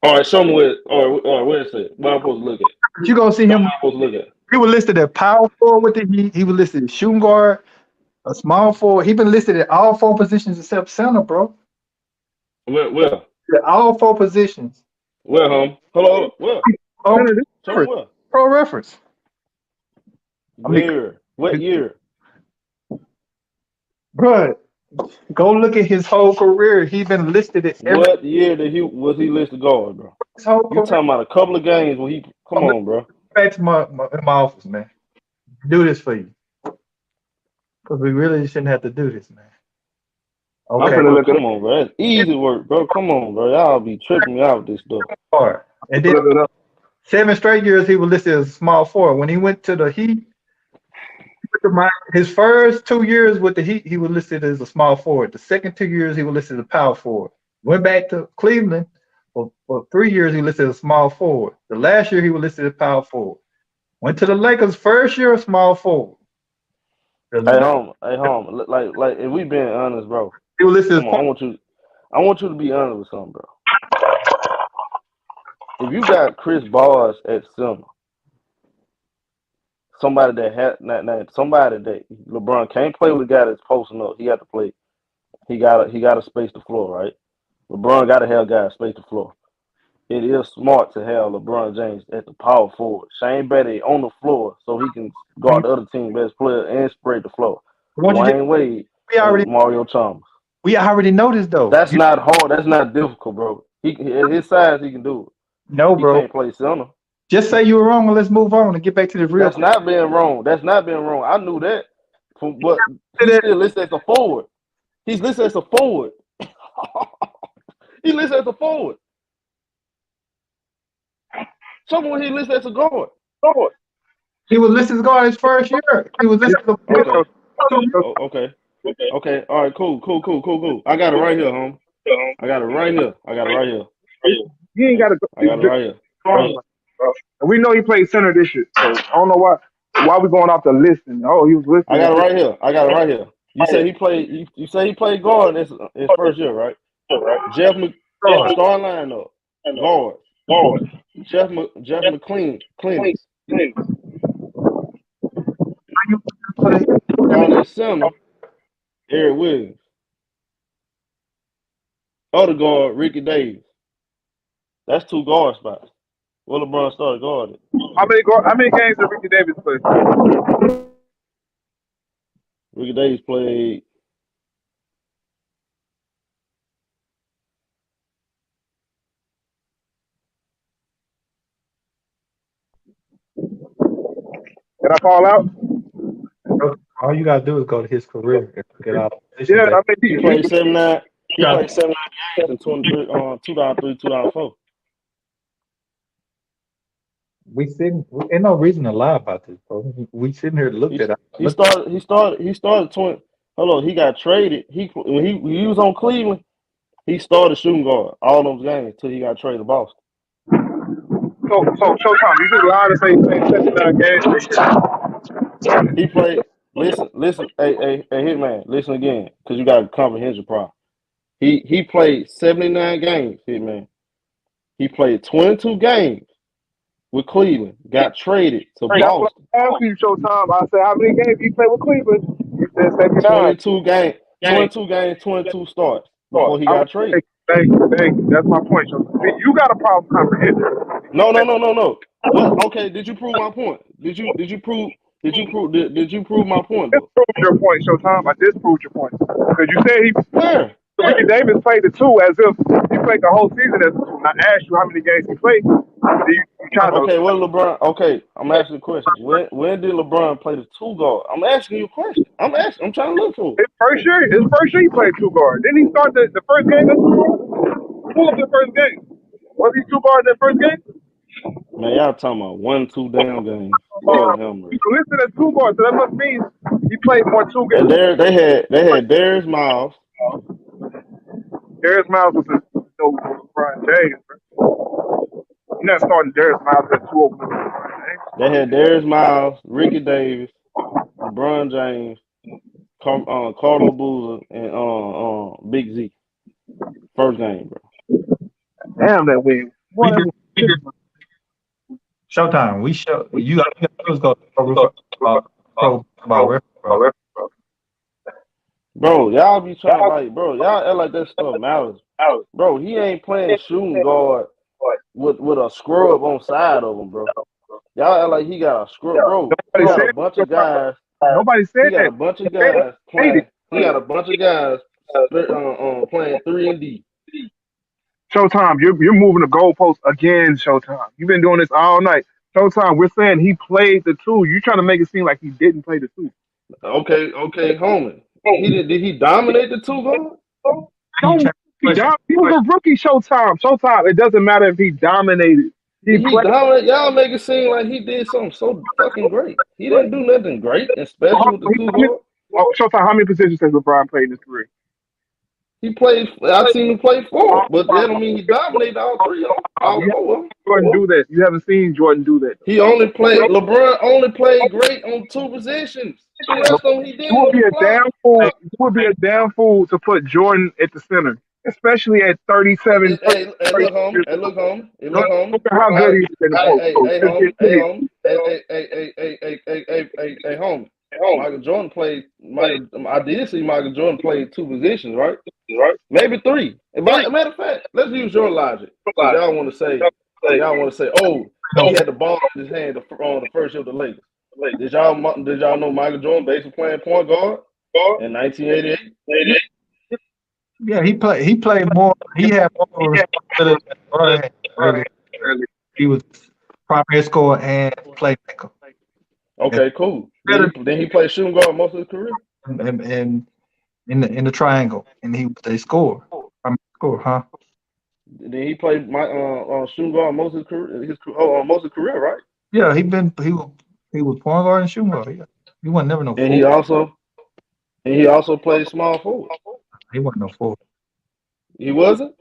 All right, show me where. All right, where is it? What I'm supposed to look at? you gonna see him. What I'm supposed to look at? He was listed at power forward with the Heat. He was listed as shooting guard, a small forward. He been listed at all four positions except center, bro. Where? At all four positions. Where, home? Hello, where? Oh, Show me where. Pro reference. Where? What year? Bro, go look at his whole career. He been listed at every What year was he listed guard, bro? his whole You career. talking about a couple of games where he? Come on, bro. Back to my office, man. Do this for you. Because we really shouldn't have to do this, man. Okay. Bro, come on, bro. That's easy work, bro. Come on, bro. Y'all be tripping me out with this stuff. Hard. And then 7 straight years he was listed as a small forward. When he went to the Heat, his first 2 years with the Heat, he was listed as a small forward. The second 2 years he was listed as a power forward. Went back to Cleveland for 3 years he listed as a small forward. The last year he was listed as power forward. Went to the Lakers first year small forward. Hey, home. Like if we being honest, bro. He was listed as Come on, I want you to be honest with something, bro. If you got Chris Bosh at center, somebody that LeBron can't play with a guy that's posting up. He got to play. He got to space the floor, right? LeBron got to have guys space the floor. It is smart to have LeBron James at the power forward. Shane Battier on the floor so he can guard the other team best player and spread the floor. Dwayne Wade, Mario Chalmers. We already know this though. That's not hard. That's not difficult, bro. At his size, he can do it. No, bro. He can't play center. Just say you were wrong and let's move on and get back to the real. That's not being wrong. I knew that. But he's still listed as a forward. He's listed as a forward. He listed as a forward. Someone he listed as a guard. He was listed as guard his first year. He was listed as Yeah, Okay. so Okay. Okay. All right. Cool. I got it right here, home. I got it right here. he ain't got to go. I got it right here. And we know he played center this year, so I don't know why we going off the list. And he was listed. I got it right here. You say he played. You say he played guard in his first year, right? Jeff starting lineup guard. Jeff McClean clinic. Starting at center, Eric Williams. Other guard, Ricky Davis. That's 2 guard spots. Will LeBron started guarding? How many games did Ricky Davis play? Ricky Davis played. Did I fall out? All you gotta do is go to his career and look at all the positions Yeah, that I mean He played 79. He played 79 games in 23, 2003, 2004. we sitting. Ain't no reason to lie about this, bro. We sitting here to look at it. He started 20. Hold on, he got traded. When he was on Cleveland, he started shooting guard all those games until he got traded to Boston. So Showtime, you just lied to say he played 79 games. He played. Listen, hey, Hitman, listen again, because you got a comprehension problem. He played 79 games, Hitman. He played 22 games with Cleveland. Got traded to Boston. I asked you, Showtime. I said, how many games he played with Cleveland? You said 79. 22 games, 22 starts before he got traded. Thank you. That's my point, Showtime. You got a problem comprehending. No. What? Okay, did you prove my point? Did you prove my point, though? Disproved your point, Showtime. I disproved your point. Because you said Where? Ricky Davis played the 2 as if he played the whole season as a 2. And I asked you how many games he played. You tried to, Okay, what LeBron? Okay, I'm asking a question. When did LeBron play the 2 guard? I'm asking you a question. I'm trying to look for it. his first year he played 2 guard. Didn't he start the first game? Pull up the first game. Was he 2 guard in that first game? Man, y'all talking about 1-2 down games. Lord have mercy. He's listed as 2 guard, so that must mean he played more 2 And games. they had Darius Miles. Darius Miles was LeBron James. You're not starting Darius Miles at 2 over LeBron James. They had Darius Miles, Ricky Davis, LeBron James, Carlo Boozer, and Big Z. First game, bro. Damn, that win. Showtime. You got to go about reference, bro. Bro, y'all be trying y'all act like that stuff matters. Bro, he ain't playing shooting guard with a scrub on side of him, bro. Y'all act like he got a scrub, bro. He got a bunch of guys. Nobody said He got that. a bunch of guys playing. He got a bunch of guys playing 3 and D. Showtime, you're moving the goalpost again, Showtime. You've been doing this all night. Showtime, we're saying he played the 2. You're trying to make it seem like he didn't play the 2. Okay, homie. Did he dominate the 2 guard? He was a rookie, Showtime. Showtime, it doesn't matter if he dominated. He dominated. Y'all make it seem like he did something so fucking great. He didn't do nothing great and special with the 2 guard. Showtime, how many positions has LeBron played in his career? He played. I've seen him play 4, but that don't mean he dominated all 3 of them. All 4 of them. Jordan do that. You haven't seen Jordan do that. LeBron only played great on 2 positions. The rest of them he did. You would be a damn fool to put Jordan at the center, especially at 37. Hey, look, homie. Look at how good he is in the Hey, homie. Michael Jordan played. I did see Michael Jordan played 2 positions, right? Maybe 3. Matter of fact, let's use your logic. Y'all want to say, oh, he had the ball in his hand on the first year of the Lakers. Did y'all know Michael Jordan basically playing point guard in 1988? Yeah, he played more. He had more responsibility than Brother had, really. He was primary scorer and playmaker. Okay, cool. Then he played shooting guard most of his career. And in the triangle, and they scored. Primary scorer, huh? Then he played my shooting guard most of his career. Most of his career, right? Yeah, he He was point guard and shooting guard. He wasn't never no And forward. he also played small forward. He wasn't no forward. He wasn't?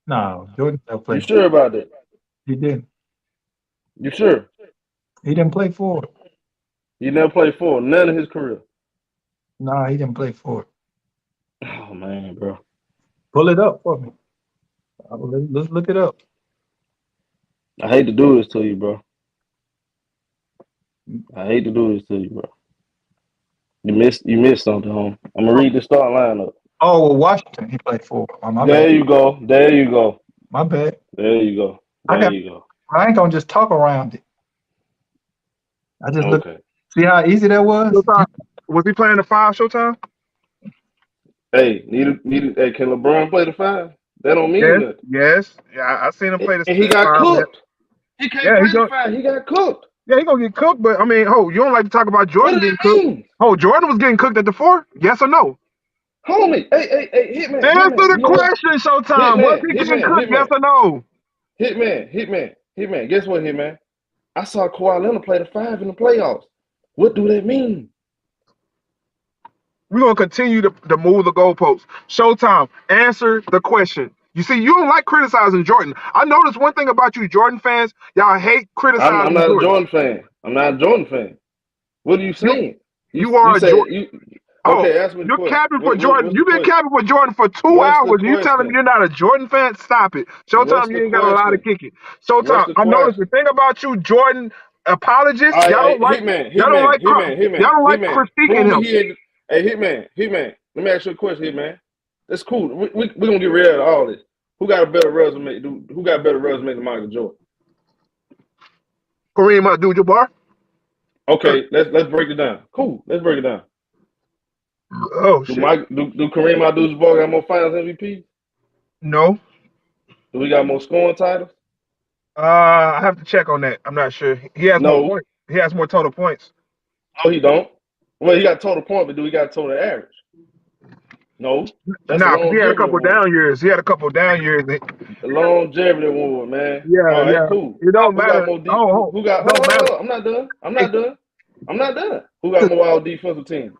No, Jordan never You played sure forward. about that? He didn't. You sure? He didn't play forward. He never played forward, none of his career. No, he didn't play forward. Oh man, bro. Pull it up for me. Let's look it up. I hate to do this to you, bro. I hate to do this to you, bro. You missed something, home. I'm gonna read the start lineup. Oh, well, Washington, he played forward. Oh, my There bad. you go. There you go. My bad. There you go. I There got. you go. I ain't gonna just talk around it. I just look. Okay. See how easy that was? Showtime. Was he playing the 5 Showtime? Hey, hey, can LeBron play the 5? That don't mean Yes, nothing. yes. Yeah, I seen him play the And he got 5. cooked. He can't Yeah, play the 5. He got cooked. he gonna get cooked. But I mean, you don't like to talk about What Jordan does getting that cooked? mean? Jordan was getting cooked at the 4. Yes or no? Homie, hey, Hitman. Answer the You know what? question, Showtime. Was he getting cooked? Yes or no? Hitman. Guess what, Hitman? I saw Kawhi Leonard play the 5 in the playoffs. What do that mean? We're gonna continue to move the goalposts. Showtime. Answer the question. You see, you don't like criticizing Jordan. I noticed one thing about you, Jordan fans. Y'all hate I'm criticizing not a Jordan. Jordan fan. I'm not a Jordan fan. What are you saying? You are a said Jordan. you. Oh, Okay, ask me the you're question. capping for Jordan. What's You've the been question? capping for Jordan for 2 What's the hours. And you telling me question? you're not a Jordan fan? Stop it. What's Showtime, you the ain't got a lot of question? kicking. What's Showtime, the I noticed the question? thing about you, Jordan apologists. All Y'all right, don't like Hitman. y'all don't like critiquing Prove him. me he ain't. Hey, Hitman. Let me ask you a question, Hitman. That's cool. We're gonna get rid of all this. Who got a better resume? Who got a better resume than Michael Jordan? Kareem Abdul-Jabbar. Okay, let's break it down. Cool. Let's break it down. Oh shit. Do Kareem Abdul-Jabbar got more Finals MVP? No. Do we got more scoring titles? I have to check on that. I'm not sure. He has more No. points. He has more total points. No, he don't. Well, he got total point, but do he got total average? No. That's a Nah, because he had a longevity couple award. down years. A longevity award, man. Yeah, All right, yeah. cool. It don't Who got matter. more deep? Oh, Who got? it don't matter. Hold on. I'm not done. I'm not done. Who got more all defensive teams?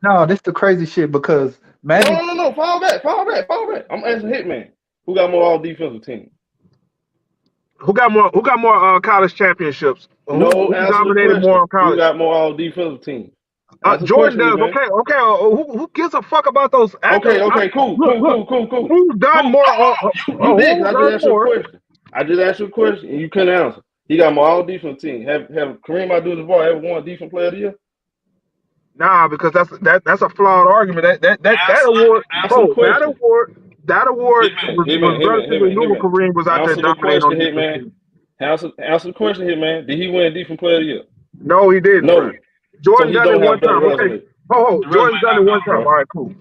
No, this the crazy shit because Magic. No. Fall back. I'm asking Hitman. Who got more all defensive teams? Who got more college championships? No, Who answer the dominated more question. in Who college? got more all defensive teams? Answer the Jordan question, does. Hitman. Okay. Who gives a fuck about those accolades? Okay, cool. Who's done more? You did, Who's because I done just asked you a more? question. I just asked you a question, and you couldn't answer. He got more all defense team. Have Kareem Abdul-Jabbar ever won defense player of the year? Nah, because that's a flawed argument. That award, Answer the bro. question. That award was relatively new when Hitman. Kareem was out there Answer the dominating on question, defense Hitman. teams. Answer the question, Hitman. Did he win defense player of the year? No, he didn't, No. bro. Jordan So he done it don't have one a better time. Okay. resume. Oh, Jordan's done it one time. Bro. All right, cool.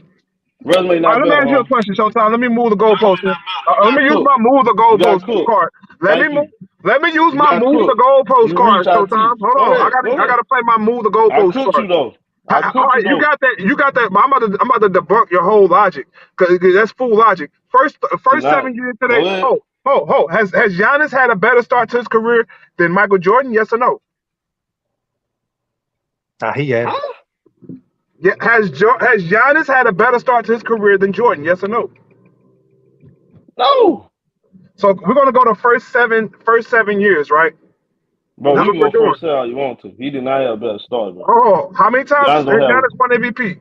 Resume All right, not let me better, ask you a huh? question, Showtime. Let me move the goalpost. You Let me got use cooked. my move the You got goalpost cooked. card. Let me Thank use you my got move the cooked. goalpost You card, reach, I Showtime. teach. Hold Go on, ahead. I gotta play my move the I goalpost cooked card. you though. All right, you got that. I'm about to debunk your whole logic because that's full logic. First Tonight. 7 years today. Go ahead. Has Giannis had a better start to his career than Michael Jordan? Yes or no? He had. Yeah, has Giannis had a better start to his career than Jordan? Yes or no? No. So we're gonna go to first seven years, right? Bro, That's you what can we're go doing. first say all you want to. He did not have a better start, bro. Oh, how many times has Giannis don't have. Giannis won MVP?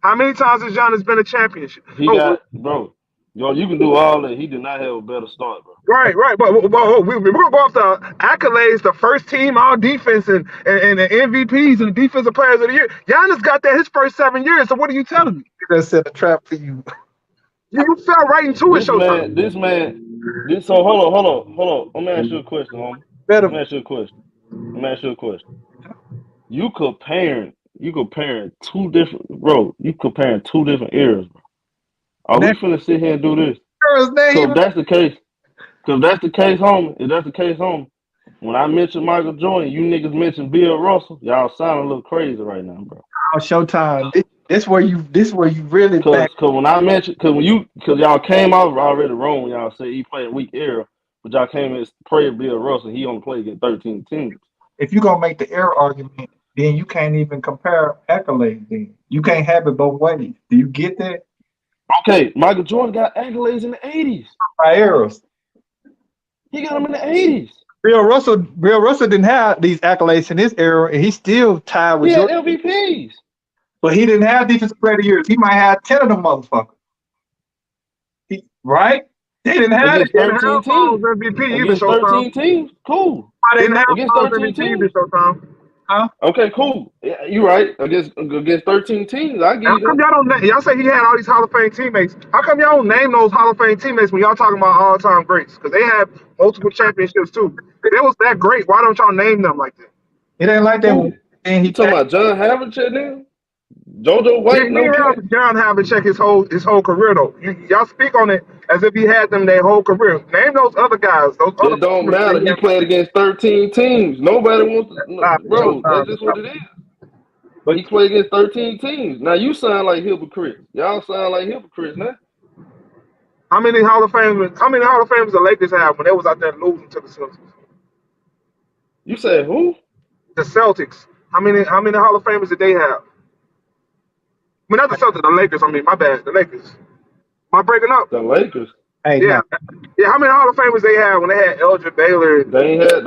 How many times has Giannis been a championship? He got, bro. Yo, you can do all that. He did not have a better start, bro. Right. But we're gonna go off the accolades, the first team, all defense, and the MVPs and the defensive players of the year. Giannis got that his first 7 years. So what are you telling me? That set a trap for you. You fell right into it, Showtime. So hold on. Let me ask you a question, homie. Better. Let me ask you a question. You comparing two different, bro. You comparing two different eras, bro. Are we finna sit here and do this? So if that's the case, homie, when I mention Michael Jordan, you niggas mention Bill Russell, y'all sound a little crazy right now, bro. Showtime. This where you really back. Cause y'all came out already wrong when y'all said he played a weak era, but y'all came in and praised Bill Russell. He only played against 13 teams. if you're gonna make the error argument, then you can't even compare accolades. Then you can't have it both ways. Do you get that? Okay, Michael Jordan got accolades in the 80s. By errors. He got them in the 80s. Bill Russell didn't have these accolades in his era, and he still tied He with had Jordan. LVPs. But he didn't have defensive player of the years. He might have 10 of them motherfuckers. Right? They didn't have it. Against They didn't 13 have Finals teams. MVP either, Against Showtime. 13 teams, cool. Why They they didn't didn't have Against Finals 13 MVP either, teams. Showtime. huh? Okay, cool. Yeah, you're right. Against 13 teams, I give And how you come that. y'all don't? Y'all say he had all these Hall of Fame teammates. How come y'all don't name those Hall of Fame teammates when y'all talking about all-time greats? Because they have multiple championships too. If it was that great, why don't y'all name them like that? It ain't like that. Who? And he You talking came. about John Havlicek now? JoJo Yeah, White, he no didn't cap. have John Havlicek his whole career though. Y'all speak on it as if he had them their whole career. Name those other guys, those other It don't players that matter. he He had. played against 13 teams. Nobody wants to, Stop it, bro, that's Showtime. just what Stop it it. is. But He played against 13 teams. Now you sound like hypocrites. Y'all sound like hypocrites now. How many Hall of Famers? How many Hall of Famers the Lakers have when they was out there losing to the Celtics? You said who? The Celtics. How many Hall of Famers did they have? I mean, not the Celtics, the Lakers. I mean, my bad, the Lakers. Am I breaking up? The Lakers. hey, Yeah, now yeah. How many Hall of Famers they had when they had Elgin Baylor, They ain't had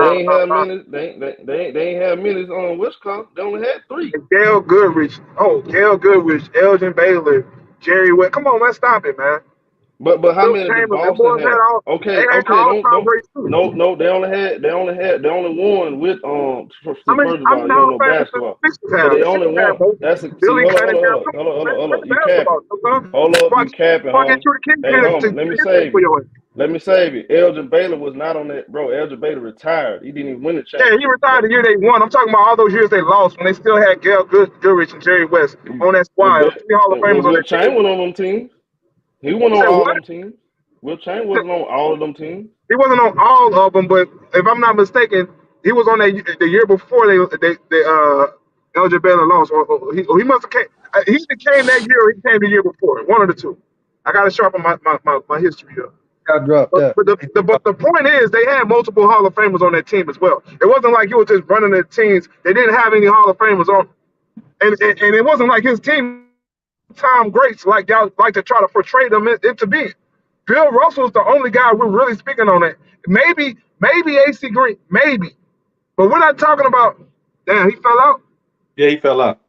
minutes. They ain't had minutes on West Coast. They only had 3. and Gail Goodrich? Oh, Gail Goodrich, Elgin Baylor, Jerry West. Come on, man, stop it, man. But how Bill many did Chambers. Them Boston boys had have? all. They Okay, had okay, all-time greats too. no. They only won with First of How all, many you don't Hall of know Famers did basketball, the Sixers but have? they The only Sixers had won. both. That's see. Billy Cunningham. Come on, man. Look at You capping. basketball. Sometimes. Hold up, Watch, you capping, watch home. you the king Hey, to home. get Let me anything save for you. your ass. Let me save you. Elgin Baylor was not on that, bro. Elgin Baylor retired. He didn't even win the Yeah, he championship. retired the year they won. I'm talking about all those years they lost when they still had Gail Goodrich and Jerry West on that When squad. It was 3 Hall of Famers on Will that team. Chamberlain went on them teams, he went You on said all what? them teams. Will Chamberlain wasn't on all of them teams. He wasn't on all of them, but if I'm not mistaken, he was on the year before Elgin Baylor lost. Or he must have came. He either came that year or he came the year before. One of the two. I got to sharpen my history up. got dropped But, that. but the point is, they had multiple Hall of Famers on that team as well. It wasn't like you were just running the teams. They didn't have any Hall of Famers on, and it wasn't like his team time greats like y'all like to try to portray them into being. Bill Russell's the only guy we're really speaking on it. Maybe AC Green, maybe, but we're not talking about. Damn, he fell out. Yeah, he fell out.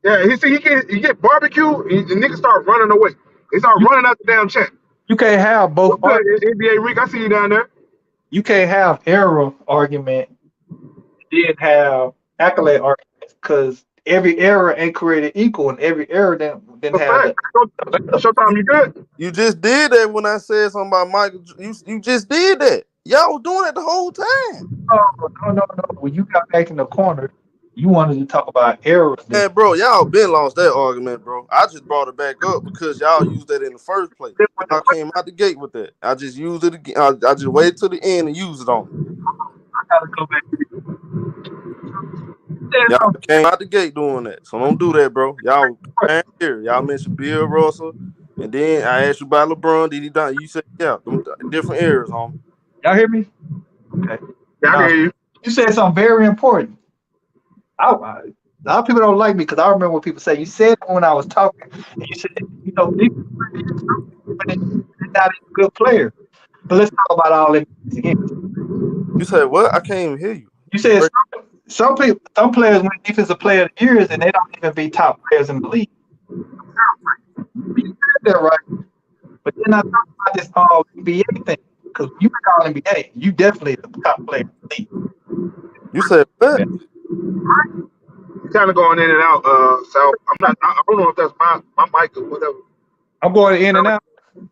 Yeah, he get barbecue, and niggas start running away. They start You running out the damn chat. you can't have both What's good, arguments. NBA Rick? I see you down there. You can't have error argument, then have accolade arguments, because every error ain't created equal, and every error then A have fact. the. Showtime, you good? You just did that when I said something about Michael. You just did that. Y'all was doing it the whole time. No. When you got back in the corner, you wanted to talk about errors. Man, bro, y'all been lost that argument, bro. I just brought it back up because y'all used that in the first place. Y'all came out the gate with that. I just used it again. I just waited till the end and used it on. I gotta go back. Y'all came out the gate doing that. So don't do that, bro. Y'all here. Y'all mentioned Bill Russell. And then I asked you about LeBron. Did he done? You said, yeah, them different areas, homie. Y'all hear me? Okay. Yeah, I Now, hear you. you said something very important. A lot of people don't like me because I remember what people say. You said when I was talking, and you said, people they're not even good players. But let's talk about all that again. You said what? I can't even hear you. You said some players win defensive player of the years and they don't even be top players in the league. You said that right, but then I talk about this all NBA thing because you make all NBA, you definitely the top player in the league. You said what? You're kind of going in and out, Sal. I don't know if that's my mic or whatever. I'm going in and out.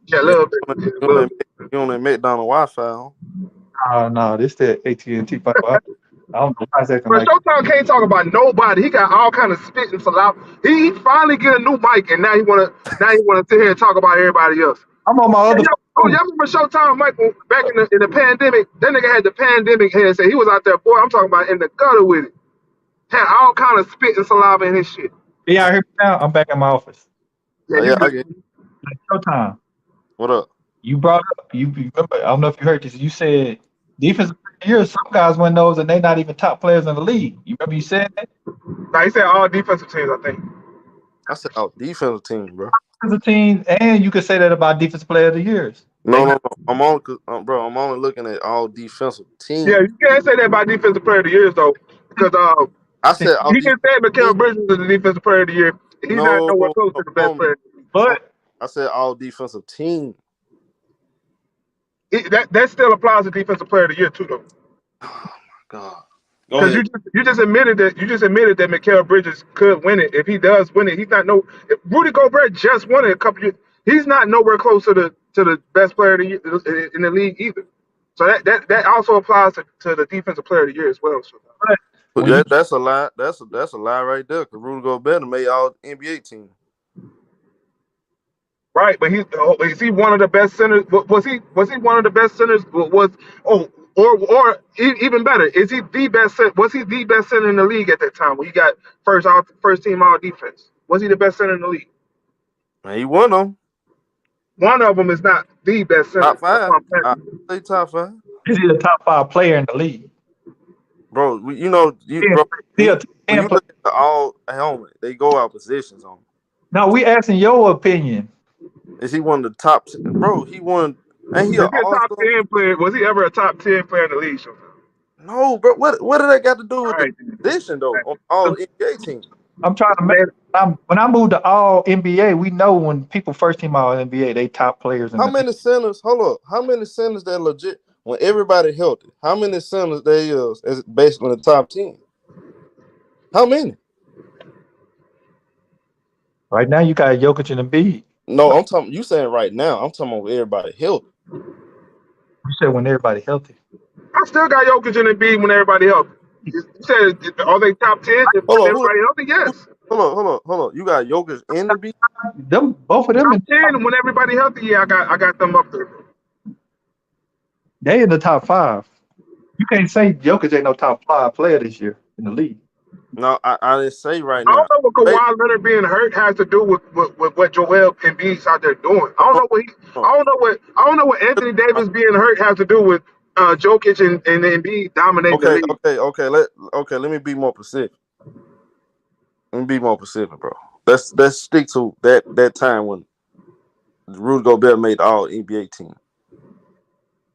Yeah, a Yeah, little bit. Yeah, a little bit. you on that McDonald's Wi-Fi, huh? No, this the AT&T fiber. I don't know why it's acting But like. Showtime can't talk about nobody. He got all kind of spit and saliva. He finally get a new mic, and now he wanna sit here and talk about everybody else. I'm on my other phone. Y'all remember Showtime Michael back in the pandemic? That nigga had the pandemic head. Say he was out there, boy. I'm talking about in the gutter with it. Had all kind of spit and saliva in his shit. Yeah, I hear me now. I'm back in my office. Yeah, Oh, you yeah, I good. get it. Showtime. What up? You brought up. You remember? I don't know if you heard this. You said defensive player of years, some guys win those and they're not even top players in the league. You remember you said that? Now he said all defensive teams, I think. I said, oh, defensive team, bro. As a team, and you could say that about defensive player of the years. No. I'm on, bro. I'm only looking at all defensive teams. Yeah, you can't say that about defensive player of the years though, because I said all he just said defensive Mikal teams. Bridges is the defensive player of the year. He's not No, nowhere close to the best player. But I said all defensive team. That still applies to defensive player of the year too, though. Oh my God. Go Because ahead. you just admitted that Mikal Bridges could win it. If he does win it, he's not no. If Rudy Gobert just won it a couple years. He's not nowhere close to the best player of the year in the league either. So that also applies to the defensive player of the year as well. So. But that's a lie. That's a lie right there. Because Rudy Gobert made all NBA team. Right, but is he one of the best centers? Was he one of the best centers? Even better, is he the best? Was he the best center in the league at that time when he got first team all defense? Was he the best center in the league? Man, he won them. One of them is not the best center. Top five. I say top five. is he the top 5 player in the league? Bro, bro, when you look at the all helmet, they go out positions on him. No, we asking your opinion. Is he one of the top? Bro, he won. Ain't he Is a he a top 10 player? Was he ever a top 10 player in the league? No, bro. What did that got to do with Right. the position though? On all NBA teams. I'm trying to make. When I moved to all NBA, we know when people first team all NBA, they top players. How many centers? Hold up. How many centers that legit when everybody healthy? How many centers they is basically in the top 10? How many? Right now, you got Jokic and Embiid. No, I'm talking. You saying right now? I'm talking about everybody healthy. You said when everybody healthy. I still got Jokic and Embiid when everybody healthy. You said, are they top 10? If everybody healthy, yes. Hold on. You got Jokic and Embiid? Them both of them top 10 when everybody healthy. Yeah, I got them up there. They in the top 5. You can't say Jokic ain't no top 5 player this year in the league. No, I didn't say right I now. don't know what Kawhi Leonard being hurt has to do with what Joel Embiid's out there doing. I don't know what Anthony Davis being hurt has to do with Jokic and Embiid dominating the league. Okay. Let me be more specific. Bro. Let's stick to that time when Rudy Gobert made the all NBA team.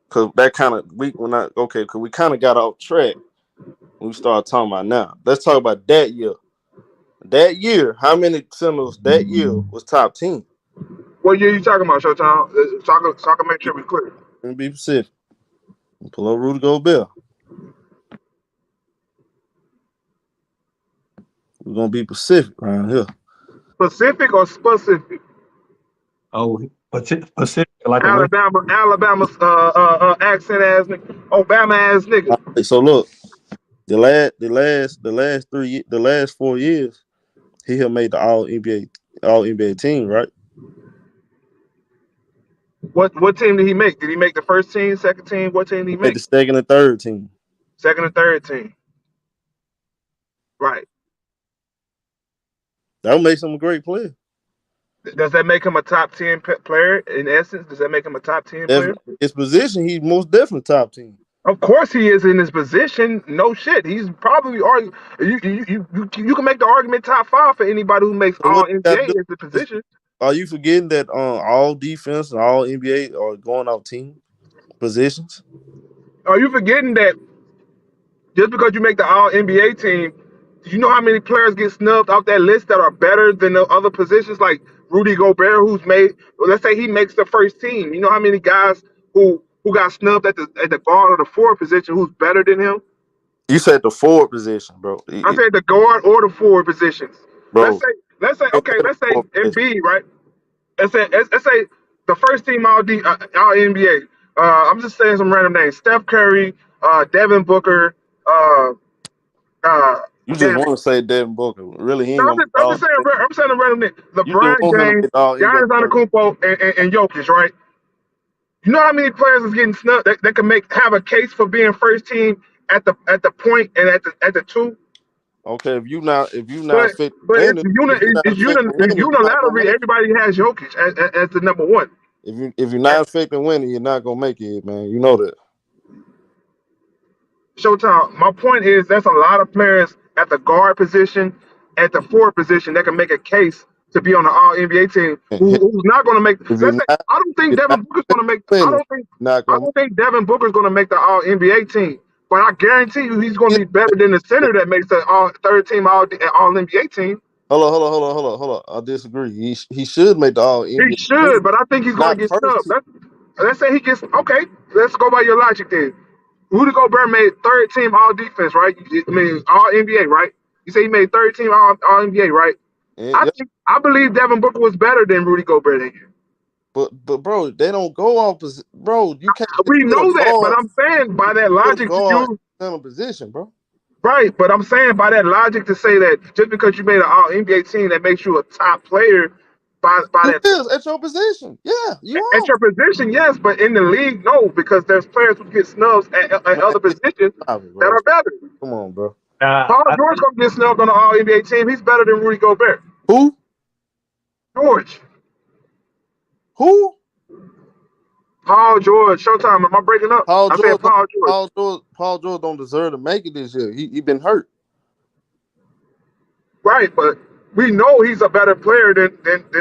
Cause that kind of because we kind of got off track when we started talking about now. Let's talk about that year. That year, how many centers that year was top 10? What year you talking about, Showtime? So I can make sure we clear. Let me be specific. Pull up Rudy Gobert. We're gonna be Pacific around here. Pacific or specific? Oh, Pacific like Alabama accent ass nigga, Obama ass nigga. Right, so look, the last 4 years, he had made the all NBA team, right? What team did he make? Did he make the first team, second team? What team did he make? The second and third team. Second and third team. Right. That would make him a great player. Does that make him a top 10 player in essence? Does that make him a top 10 player? His position, he's most definitely top 10. Of course he is in his position. No shit. He's probably you can make the argument top 5 for anybody who makes all NBA in the position. Are you forgetting that all defense and all NBA are going off team positions? Are you forgetting that just because you make the all NBA team, do you know how many players get snubbed off that list that are better than the other positions? Like Rudy Gobert, who's made, let's say he makes the first team. You know how many guys who got snubbed at the guard or the forward position who's better than him? You said the forward position, bro. I said the guard or the forward positions. Bro. Let's say Embiid, right? Let's say the first team all NBA. I'm just saying some random names: Steph Curry, Devin Booker. You just want to say Devin Booker. Really, he ain't I'm saying a random name: LeBron James, Giannis Antetokounmpo, and Jokic, right? You know how many players is getting snubbed that can have a case for being first team at the point and at the 2? Okay, if you not fit, but it's unilaterally everybody has Jokic as the number 1. If you're not affecting winning, you're not gonna make it, man. You know that. Showtime. My point is, there's a lot of players at the guard position, at the forward position that can make a case to be on the All NBA team. And him, Who's not going to make? if Let's you're say not, I don't think if Devin not Booker's going to make. winning, not I gonna don't think Devin Booker's going to make the All NBA team. But I guarantee you, he's going to yeah. be better than the center that makes the third team All NBA team. Hold on. I disagree. He should make the All He NBA should, team, but I think he's going to not get first snubbed. team. Let's say he gets okay. Let's go by your logic then. Rudy Gobert made third team All Defense, right? I mean All NBA, right? You say he made third team All NBA, right? And, yeah, I believe Devin Booker was better than Rudy Gobert that year. but bro, they don't go off. Bro, you can't We put a know that, but guard, I'm saying by that put a logic to guard use in center position, bro. right, but I'm saying by that logic to say that just because you made an All NBA team that makes you a top player by You that is at your position. Yeah, you at are. your position, yes, but in the league, no, because there's players who get snubs at Man, other positions stop it, that bro. are better. Come on, bro. Paul George gonna get snubbed on the All NBA team. He's better than Rudy Gobert. Who? George, Who? Paul George, Showtime. Am I breaking up? Paul I said George. Paul George. Paul George don't deserve to make it this year. He been hurt. Right, but we know he's a better player than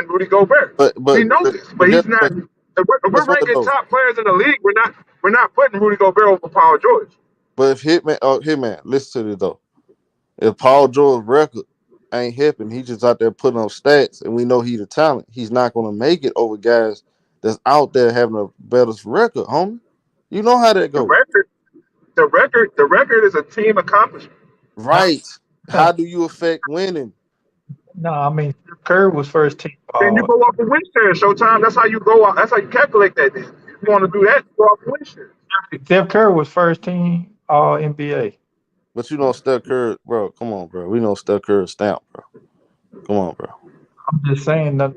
Rudy Gobert. But We know this, but guess he's not. what? If we're Guess what ranking though? top players in the league, we're not putting Rudy Gobert over Paul George. But if Hitman, listen to this though. If Paul George's record ain't helping, he just out there putting up stats, and we know he's a talent. He's not gonna make it over guys that's out there having a better record, homie. You know how that The goes, record, the record is a team accomplishment. No, right? How do you affect winning? no, I mean Steph Curry was first team. Then you go off of win share, Showtime. That's how you go. That's how you calculate that. Then if you want to do that, you go off win share. Steph Curry was first team All NBA. But you know Steph Curry, bro. Come on, bro. We know Steph Curry stamp, bro. Come on, bro. I'm just saying that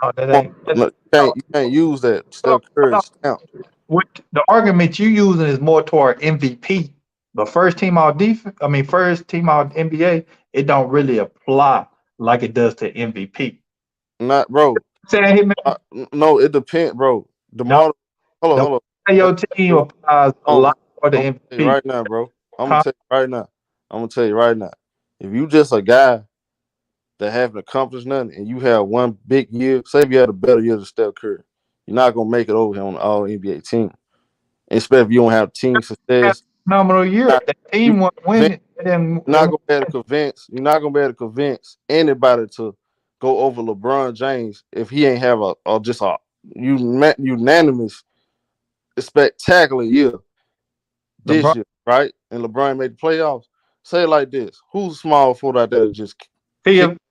that Come on. ain't. That's, No, you can't use that no, Steph Curry no. stamp. What the argument you using is more toward MVP. The first team All defense. I mean, first team All NBA. It don't really apply like it does to MVP. Not, bro. Saying him, No, it depends, bro. The no, more, hold on, the hold way on. your team applies a lot more to I'm gonna tell you MVP. right now, bro. I'm gonna tell you right now. I'm gonna tell you right now. If you just a guy that haven't accomplished nothing, and you have one big year, say if you had a better year than Steph Curry, you're not gonna make it over here on the All NBA team. Especially if you don't have team success. Phenomenal year. Not, That you team won winning. you're not gonna be able to convince. You're not gonna be able to convince anybody to go over LeBron James if he ain't have a unanimous, spectacular year this LeBron. year, right? And LeBron made the playoffs. Say it like this: who's small forward out there that just kick?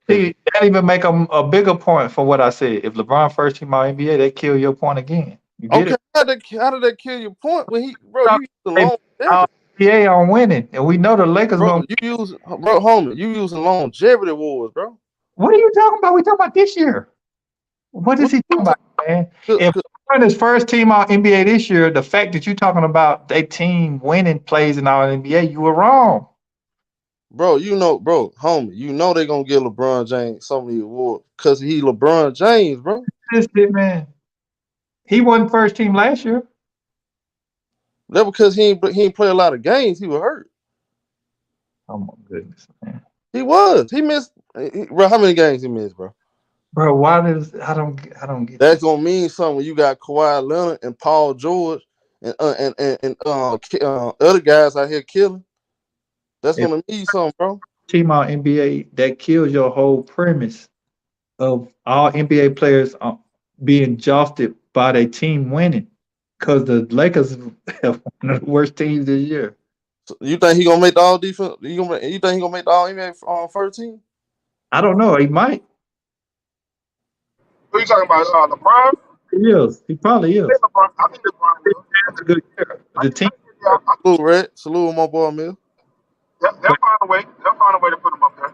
See, that even make a bigger point for what I said. If LeBron first team All NBA, they kill your point again. You get Okay, it? how did that kill your point when you use the They longevity, NBA on winning, and we know the Lakers bro? gonna. Homie, you using longevity awards, bro. What are you talking about? We talking about this year. What is he talking about, man? If LeBron is first team All NBA this year, the fact that you're talking about they team winning plays in All NBA, you were wrong. Bro, homie, you know they're gonna give LeBron James some of the awards because he LeBron James, bro. This shit, man. He wasn't first team last year. That because he ain't play a lot of games. He was hurt. Oh my goodness, man. He was. He missed. Bro, how many games he missed, bro? Bro, why does I don't get That's gonna mean something when you got Kawhi Leonard and Paul George and other guys out here killing. That's gonna mean something, bro. team All NBA, that kills your whole premise of all NBA players being josted by their team winning. Because the Lakers have one of the worst teams this year. So you think he gonna make the all defense? You think he gonna make the all NBA first team? I don't know. He might. Who you talking about? LeBron? He is. He probably is. I think LeBron will. That's a good year. The team. Salute, Red. Salute, my boy, Mill. They'll find a way. They'll find a way to put him up there.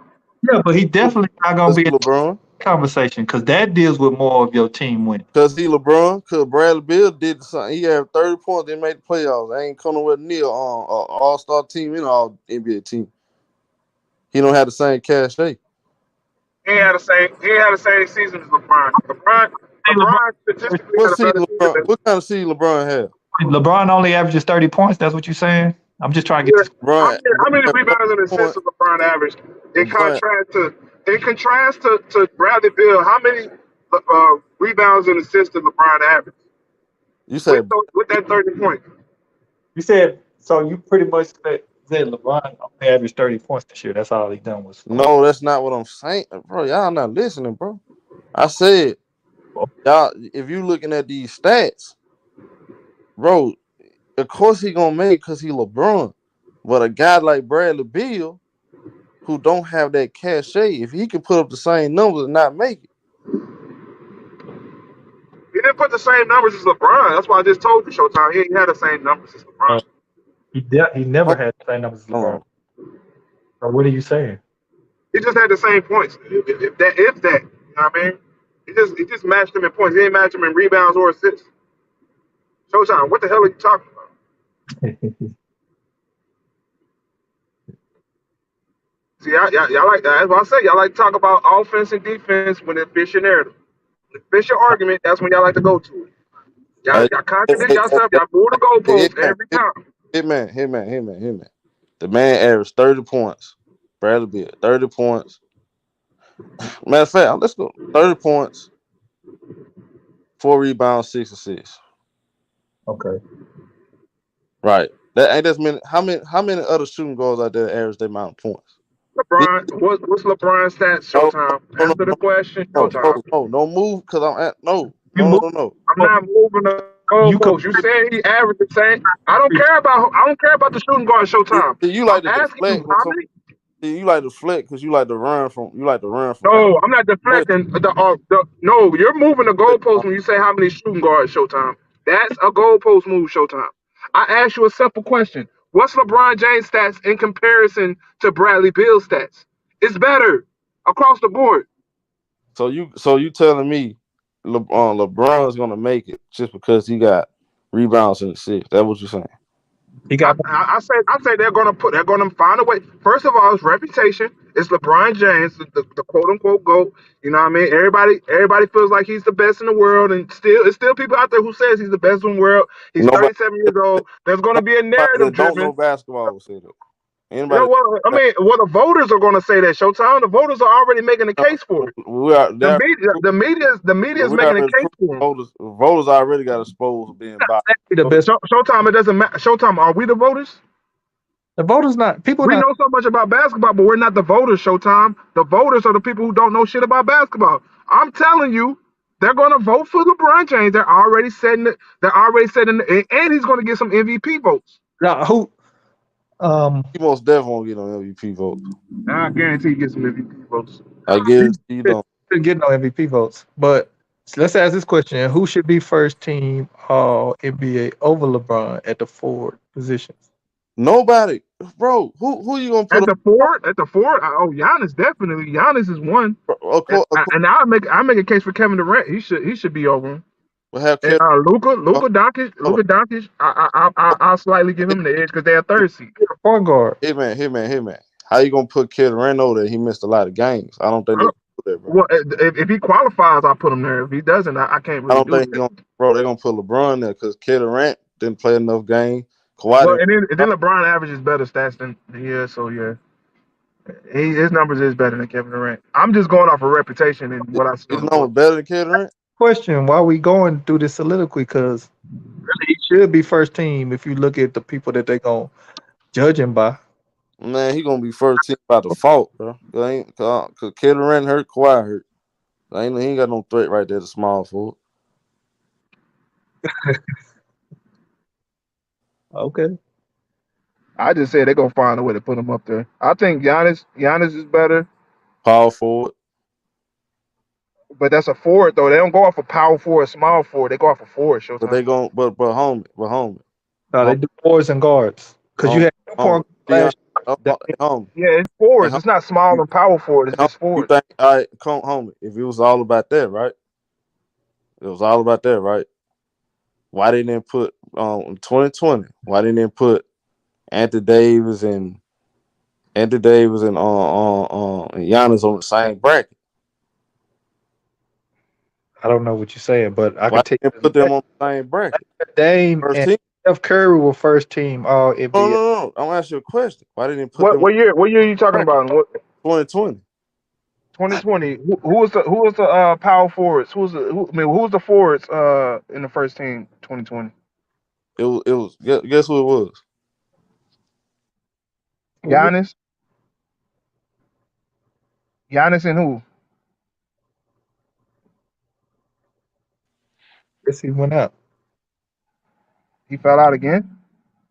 Yeah, but he definitely not gonna be in LeBron. the conversation because that deals with more of your team winning. Because he LeBron, because Bradley Beal did something. He had 30 points, they made the playoffs. I ain't come nowhere near all-star team and all NBA team. He don't have the same cash day. He ain't had the same season as LeBron. LeBron statistically What had a season better season. What kind of season LeBron had? LeBron only averages 30 points. That's what you're saying? I'm just trying to get Yeah. this. Bro, How many at one rebounds and assists point, does LeBron average? In bro, contrast to Bradley Beal, how many rebounds and assists did LeBron average? you said With that 30 points. You said so. You pretty much said LeBron only averaged 30 points this year. That's all he done was score. no, that's not what I'm saying, bro. Y'all not listening, bro. I said y'all, if you looking at these stats, bro, of course he gonna make because he LeBron. But a guy like Bradley Beal, who don't have that cachet, if he can put up the same numbers and not make it, He didn't put the same numbers as LeBron. That's why I just told you, Showtime. He ain't had the same numbers as LeBron. He never hold had the same numbers as hold LeBron. on. So what are you saying? He just had the same points. If that, you know what I mean? He just matched him in points. He ain't matched him in rebounds or assists. Showtime, what the hell are you talking about? See, y'all like that. That's what I say. Y'all like to talk about offense and defense when it fits your narrative. When it fits your argument, that's when y'all like to go to it. Y'all, Hey, y'all hey, contradict hey, yourself. hey, Y'all move the hey, goalposts every time. Hitman. The man averaged 30 points. Bradley Beal, 30 points. Matter of fact, let's go. 30 points, 4 rebounds, 6 assists. Okay. Right. That ain't as many. How many other shooting guards out there average that amount of points? What's LeBron's stats? No, Showtime. no, no, Answer the no, question. no, Showtime. no, no, no move because I'm at no, You no, move. no, no. I'm not moving the You goalposts. You said he averaged the same. I don't care about the shooting guard. See, Showtime. you I'm like to asking you deflect when how some. many. See, you like to deflect because you like to run from. No, I'm not deflecting. No, you're moving the goalpost when you say how many shooting guards. Showtime. That's a goalpost move. Showtime. I asked you a simple question. What's LeBron James' stats in comparison to Bradley Beal's stats? It's better across the board. So you telling me LeBron's gonna make it just because he got rebounds and assists? That what you saying? he I, got I, I say they're gonna find a way. First of all, his reputation. It's LeBron James, the quote unquote GOAT. You know what I mean? Everybody feels like he's the best in the world, and it's still people out there who says he's the best in the world. He's Nobody, 37 years old. There's gonna be a nobody narrative that don't know driven. basketball will say that. You know Anybody? what? I mean, well, the voters are gonna say that. Showtime. The voters are already making a case for it. We are there. The media is We making a already case proved for him. votals already got exposed for being biased. the best. Showtime. It doesn't matter. Showtime. Are we the voters? The voters not people We not. know so much about basketball, but we're not the voters, Showtime. The voters are the people who don't know shit about basketball. I'm telling you, they're going to vote for LeBron James. They're already setting it. They're already setting it, and he's going to get some MVP votes. Now, who? He most definitely won't get on MVP votes. I guarantee he gets some MVP votes. I He guarantee you don't. didn't get no MVP votes. But let's ask this question: who should be first team All NBA over LeBron at the forward positions? Nobody, bro. Who you gonna put At the Ford, Giannis definitely. Giannis is one, up? and I make a case for Kevin Durant. He should be over him. We'll have And Kevin. Hold Luka Doncic, I'll slightly give on. him the edge because they're third seed. Point guard. Hey man. How you gonna put Kid Reno there? He missed a lot of games. I don't think they can do that, bro. Well, if he qualifies, I'll put him there. If he doesn't, I can't I really don't do think that. they're gonna put LeBron there because Kid Durant didn't play enough games. Kawhi Well, didn't. and then LeBron averages better stats than he is, so yeah, his numbers is better than Kevin Durant. I'm just going off of reputation and what I see His on the number court. better than Kid Durant. Question: why we going through this soliloquy? Because really, he should be first team if you look at the people that they gonna judge him by. Man, he gonna be first team by default, bro. Cause Kid Durant hurt, Kawhi hurt. He ain't got no threat right there to small forward. Okay. I just said they're gonna find a way to put him up there. I think Giannis is better, Power forward. but that's a forward though. They don't go off of power forward, small forward. They go off of forward. But Showtime. they gon' No, they homie, do boards and guards. Because you homie, had two homie. point Dion, guards last year. homie. Yeah, it's And forwards. homie, It's not small you, and power forward. It's homie, just you forwards. think all right, come homie, if it was all about that, right? It was all about that, right? Why didn't they put in 2020? Why didn't they put Anthony Davis and and Giannis on the same bracket? I don't know what you're saying, but I Why can tell didn't they you put them on the same bracket? Dame First and team? Steph Curry were first team All No, NBA. no, on. I'm asking you a question. Why didn't he put them What year? What year are you talking in about? What 2020? 2020? Who was the power forwards? Who was the forwards in the first team 2020? It was guess who it was? Giannis. Giannis and who? Guess he went out. He fell out again.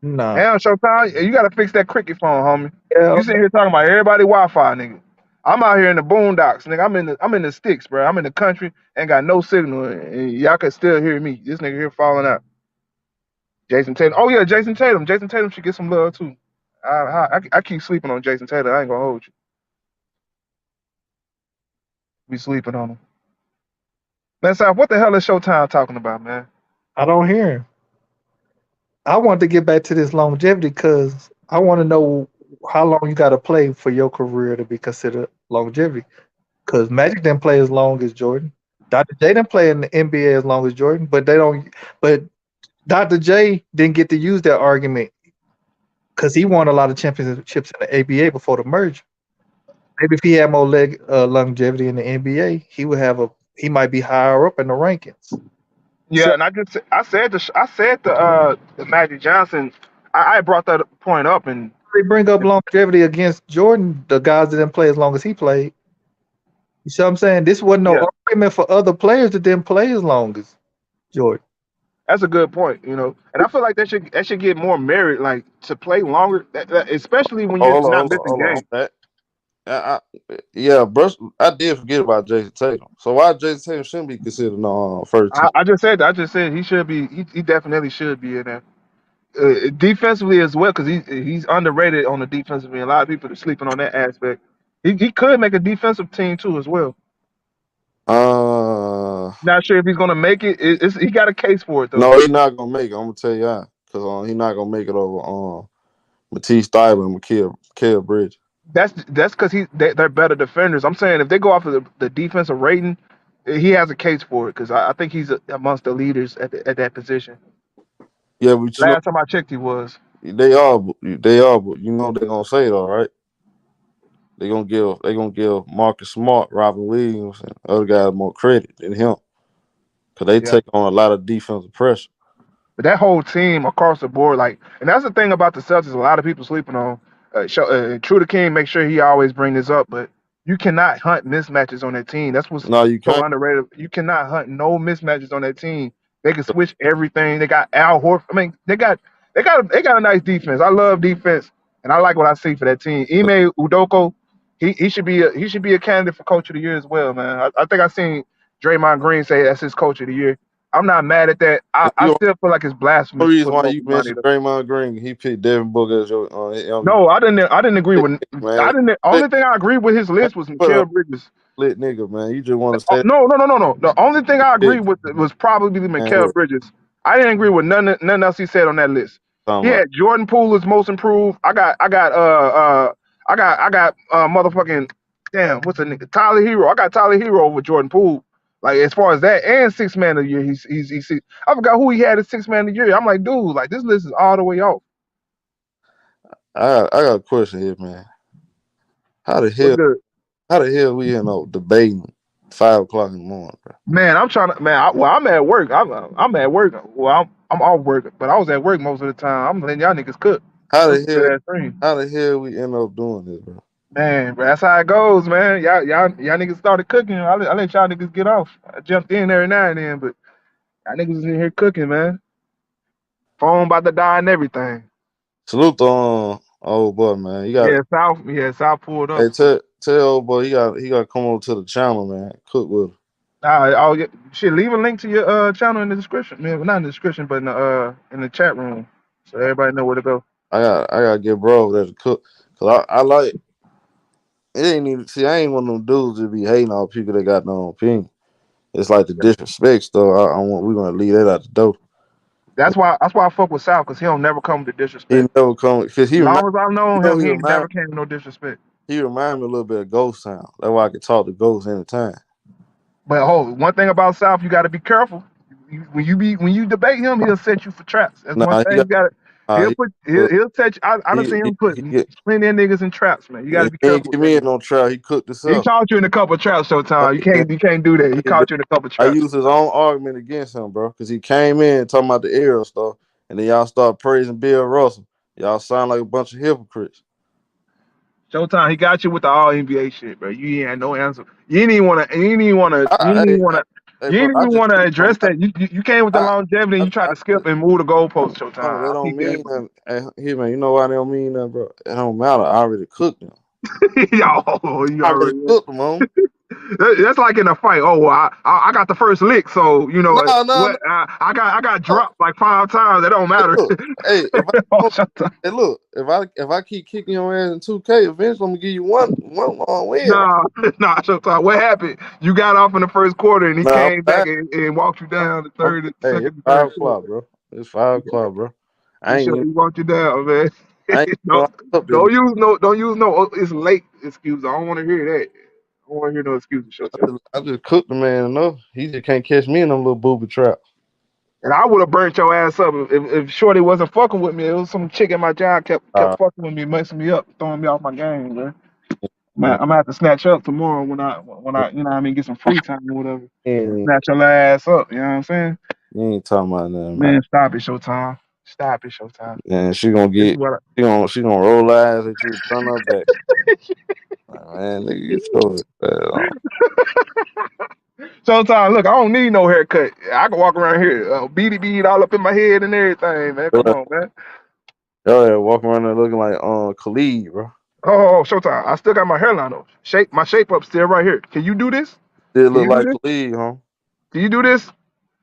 Nah. Damn, Showtime, you gotta fix that cricket phone, homie. Yeah. You sitting here talking about everybody Wi-Fi, nigga. I'm out here in the boondocks, nigga. I'm in the sticks, bro. I'm in the country, ain't got no signal, and y'all can still hear me. This nigga here falling out. Jason Tatum. Oh yeah, Jason Tatum. Jason Tatum should get some love too. I keep sleeping on Jason Tatum. I ain't gonna hold you. Be sleeping on him. Man, South, what the hell is Showtime talking about, man? I don't hear him. I want to get back to this longevity because I want to know how long you got to play for your career to be considered longevity. Because Magic didn't play as long as Jordan. Dr. J didn't play in the NBA as long as Jordan, but they don't. But Dr. J didn't get to use that argument because he won a lot of championships in the ABA before the merger. Maybe if he had more longevity in the NBA, he might be higher up in the rankings. Yeah, and I said the Magic Johnson. I brought that point up, and They bring up longevity against Jordan, the guys that didn't play as long as he played. You see what I'm saying? This wasn't no yeah, argument for other players that didn't play as long as Jordan. that's a good point. And I feel like that should get more merit, like to play longer, especially when Oh, you're hold on, not hold on, missing hold on. games. Yeah, bro. I did forget about Jason Tatum. So why Jason Tatum shouldn't be considered on first team? I just said he should be. He definitely should be in there. Defensively as well, because he's underrated on the defensive end. A lot of people are sleeping on that aspect. He could make a defensive team too as well. Uh, Not sure if he's gonna make it. He got a case for it though. no, he's not gonna make it. I'm gonna tell you why. Because he's not gonna make it over Matisse Thybulle and Mikal Bridges. That's because they're better defenders. I'm saying if they go off of the defensive rating, he has a case for it because I think he's amongst the leaders at that position. Yeah, but Last time I checked, he was. they are, but you know they're gonna say it, all right. They gonna give Marcus Smart, Robin Williams, and other guys more credit than him because they Yeah. take on a lot of defensive pressure. But that whole team across the board, like, and that's the thing about the Celtics. A lot of people sleeping on. True to King, make sure he always bring this up, but you cannot hunt mismatches on that team. That's what's No, you so can't. underrated. You cannot hunt no mismatches on that team. They can switch everything. They got Al Horford. I mean, they got a nice defense. I love defense, and I like what I see for that team. Ime Udoko, he should be a candidate for coach of the year as well, man. I think I seen Draymond Green say that's his coach of the year. I'm not mad at that. I You still feel like it's the blasphemous to reason put him why over you Monty. mentioned Draymond Green, he picked Devin Booker as your No, I didn't agree with. man. Only thing I agreed with his list was What a Mikal Bridges. lit nigga, man. You just want to Oh, say no. The only thing I agreed that with was probably man. Mikal Bridges. I didn't agree with nothing else he said on that list. He Talking about had Jordan Poole as most improved. I got motherfucking damn, what's the nigga? Tyler Hero. I got Tyler Hero over Jordan Poole. Like as far as that and six man of the year, he's I forgot who he had as six man of the year. I'm like, dude, like this list is all the way off. I got a question here, man. How the What's hell good? we debating 5 o'clock in the morning, bro? Man, I'm trying to. Man, I'm at work. I'm at work. Well, I'm off work, but I was at work most of the time. I'm letting y'all niggas cook. How That's the a good hell ass stream. we end up doing this, bro? Man, bro, that's how it goes, man. Y'all niggas started cooking. I let y'all niggas get off. I jumped in every now and then, but y'all niggas is in here cooking, man. Phone about to die and everything. Salute on old boy, man. You got South pulled up. hey tell old boy he got to come over to the channel, man. Cook with him. Shit, leave a link to your channel in the description, man. Well, not in the description, but in the chat room, so everybody know where to go. I gotta get bro over there to cook. Cause I like it ain't even see I ain't one of them dudes that be hating on people that got no opinion. It's like the disrespect stuff. We're gonna leave that out the door. That's why I fuck with South, because he don't never come to He disrespect. never come because As long as I've known him, he ain't remind never came to no disrespect. me a little bit of Ghost Town. That's why I can talk to Ghost anytime. But one thing about South, you got to be careful. When you debate him, he'll set you for traps. That's one Nah, thing you got. He'll put he'll touch. I done he, seen he, him put he, plenty of niggas in traps, man. You got he to be ain't careful get with that me in nigga. no trial. He cooked He himself. caught you in a couple of traps, Showtime. You can't do that. He caught you in a couple of I traps. used his own argument against him, bro, because he came in talking about the aerial stuff, and then y'all start praising Bill Russell. Y'all sound like a bunch of hypocrites. Showtime, he got you with the all NBA shit, bro. You ain't had no answer. You ain't even wanna. You ain't even wanna. You ain't even wanna. Hey, You bro, ain't I even just wanna speak on address my. that. You came with the I, longevity and I, you tried I to skip and move the goalpost, Showtime. no, they I don't peep mean that. Hey, man, you know why they don't mean that, bro? It don't matter. I already cooked them. that. Yo, you I already already. cooked them, on. That's like in a fight. Oh, well, I got the first lick, so you know No. what? I got dropped like 5 times. That don't Hey, matter. look. Hey, Oh, Showtime. hey, look. If I keep kicking your ass in 2K, eventually I'm gonna give you one win. Nah, nah, Showtime. What happened? You got off in the first quarter, and he Nah, I'm came back back. and walked you down the third, Hey, it's second, third 5 o'clock, quarter. bro. It's 5 o'clock, bro. I He ain't showed even. he walked you down, man. I ain't even know don't I up there. don't use no. Oh, it's late excuse. I don't want to hear that. I don't want to hear no excuses, Showtime. I just cooked the man enough. He just can't catch me in them little booby traps. And I would have burnt your ass up if Shorty wasn't fucking with me. It was some chick at my job kept Uh, fucking with me, messing me up, throwing me off my game, man. Man, I'm gonna have to snatch up tomorrow when I you know what I mean, get some free time or whatever. you Snatch your ass up, you know what I'm saying? ain't talking about nothing, man. Man, stop it, Showtime. Stop it, Showtime. And she gonna This is get. what She gonna roll her eyes at you, turn her back. Like, man, nigga, get your ass on. Showtime, look, I don't need no haircut. I can walk around here, beady bead all up in my head and everything, man. Come on, man. Yo, yeah, walking around there looking like Khalid, bro. Oh, Showtime. I still got my hairline though. My shape up still right here. Can you do this? Still Can look you do like this? Khalid, huh? Can you do this?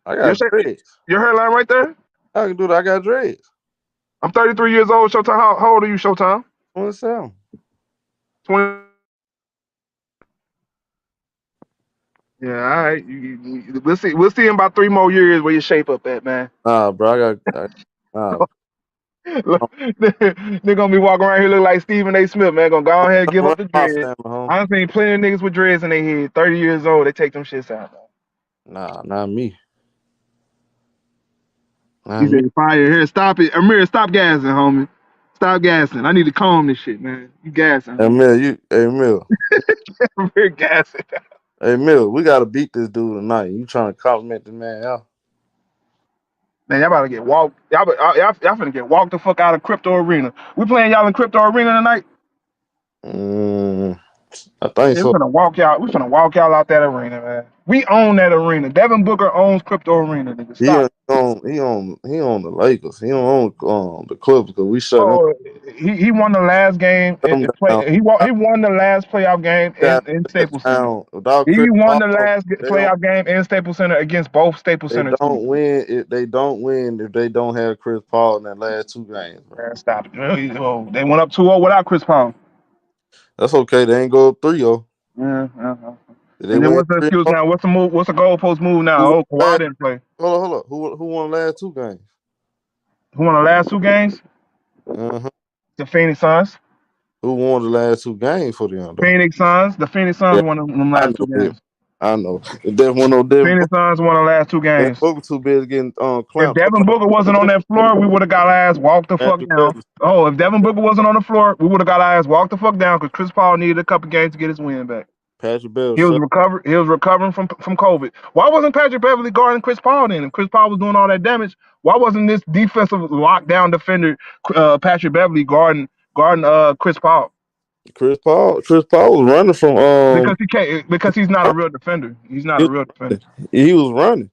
I Your got shape, dreads. your hairline right there? I can do that. I got dreads. I'm 33 years old, Showtime. How old are you, Showtime? 27. 20. Yeah, all right. We'll see. We'll see in about 3 more years where you shape up at, man. Nah, bro. Nah. Look, they're gonna be walking around here looking like Stephen A. Smith, man. Gonna go ahead and give Run up the my dread. family, huh? I done seen plenty of niggas with dreads in their head. 30 years old, they take them shits out. Man. Nah, not me. He Not me. said, "Fire here, stop it, Amir. Stop gassing, homie. Stop gassing. I need to calm this shit, man. You gassing, Hey, homie. Mill. Amir gassing. Hey, Mill, we gotta beat this dude tonight. You trying to compliment the man out? Man, y'all about to get walked. Y'all finna get walked the fuck out of crypto arena. We playing y'all in crypto arena tonight. Mm, I think Yeah, we so. finna walk y'all. We finna walk y'all out that arena, man. We own that arena. Devin Booker owns crypto arena, nigga. He Stop. on the Lakers. He don't own the Clippers because we shut him Oh, he won the last game and play. down. He won the last playoff game Got in shut Staples Center. down without He Chris won the Paul. last They don't playoff game in Staples Center against both Staples they Center teams. don't win if they don't win if they don't have Chris Paul in that last 2 games, bro. Man, stop it. Oh, they went up 2-0 without Chris Paul. That's okay. They ain't go up 3-0. Yeah. Did they And then win what's the 3-0? excuse now? What's the move? What's the goalpost move now? Who won Oh, the Kawhi last? didn't play. Hold on. Who won the last 2 games? Who won the last 2 games? Uh-huh. The Phoenix Suns. Who won the last 2 games for them though? Phoenix Suns. The Phoenix Yeah, Suns won them I last two know it. games. I know. If there was no Devin Phoenix Booker, Suns won the last two Devin games. Booker too busy getting If clamped up Devin Booker wasn't on by that floor, we would have got our ass walked the fuck Patrick down. Beverly. Oh, if Devin Booker wasn't on the floor, we would have got our ass walked the fuck down because Chris Paul needed a couple games to get his win back. Patrick Beverly He was shut. recovering from COVID. Why wasn't Patrick Beverly guarding Chris Paul then? If Chris Paul was doing all that damage, why wasn't this defensive lockdown defender Patrick Beverly guarding Chris Paul? Chris Paul was running from Because he's not a real defender. He's not he a was, real defender. he was running.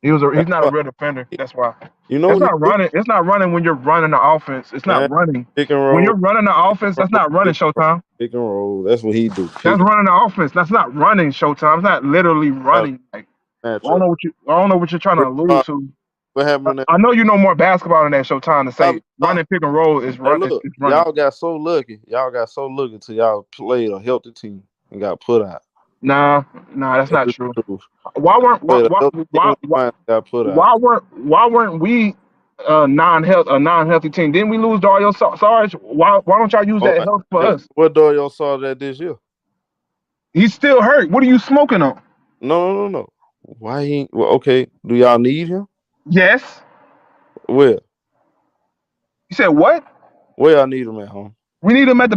He's That's not a why real defender. That's why. you know It's what he not do? running. It's not running when you're running the offense. It's not Man, running. pick and When roll, you're running the pick and offense, that's roll, not running pick and roll, Showtime. pick and roll. That's what he do. That's Pick and running the offense. That's not running Showtime. It's not literally roll running. Like matchup. I don't know what you're trying to Chris allude Paul, to. what happened in that? I know you know more basketball than that Showtime to say Y'all, running pick and roll hey, is look, running. y'all got so lucky. Y'all got so lucky till y'all played a healthy team and got put out. Nah, that's That's not the true. truth. Why weren't Played a healthy team with mine got put out. why weren't we a non-healthy team? Didn't we lose Dario Saric? Why don't y'all use Oh, that health for us? what door y'all saw that this year? He's still hurt. What are you smoking on? No. Why he? Well, okay. Do y'all need him? Yes. Well, You said what? Where y'all need him at home? We need him at the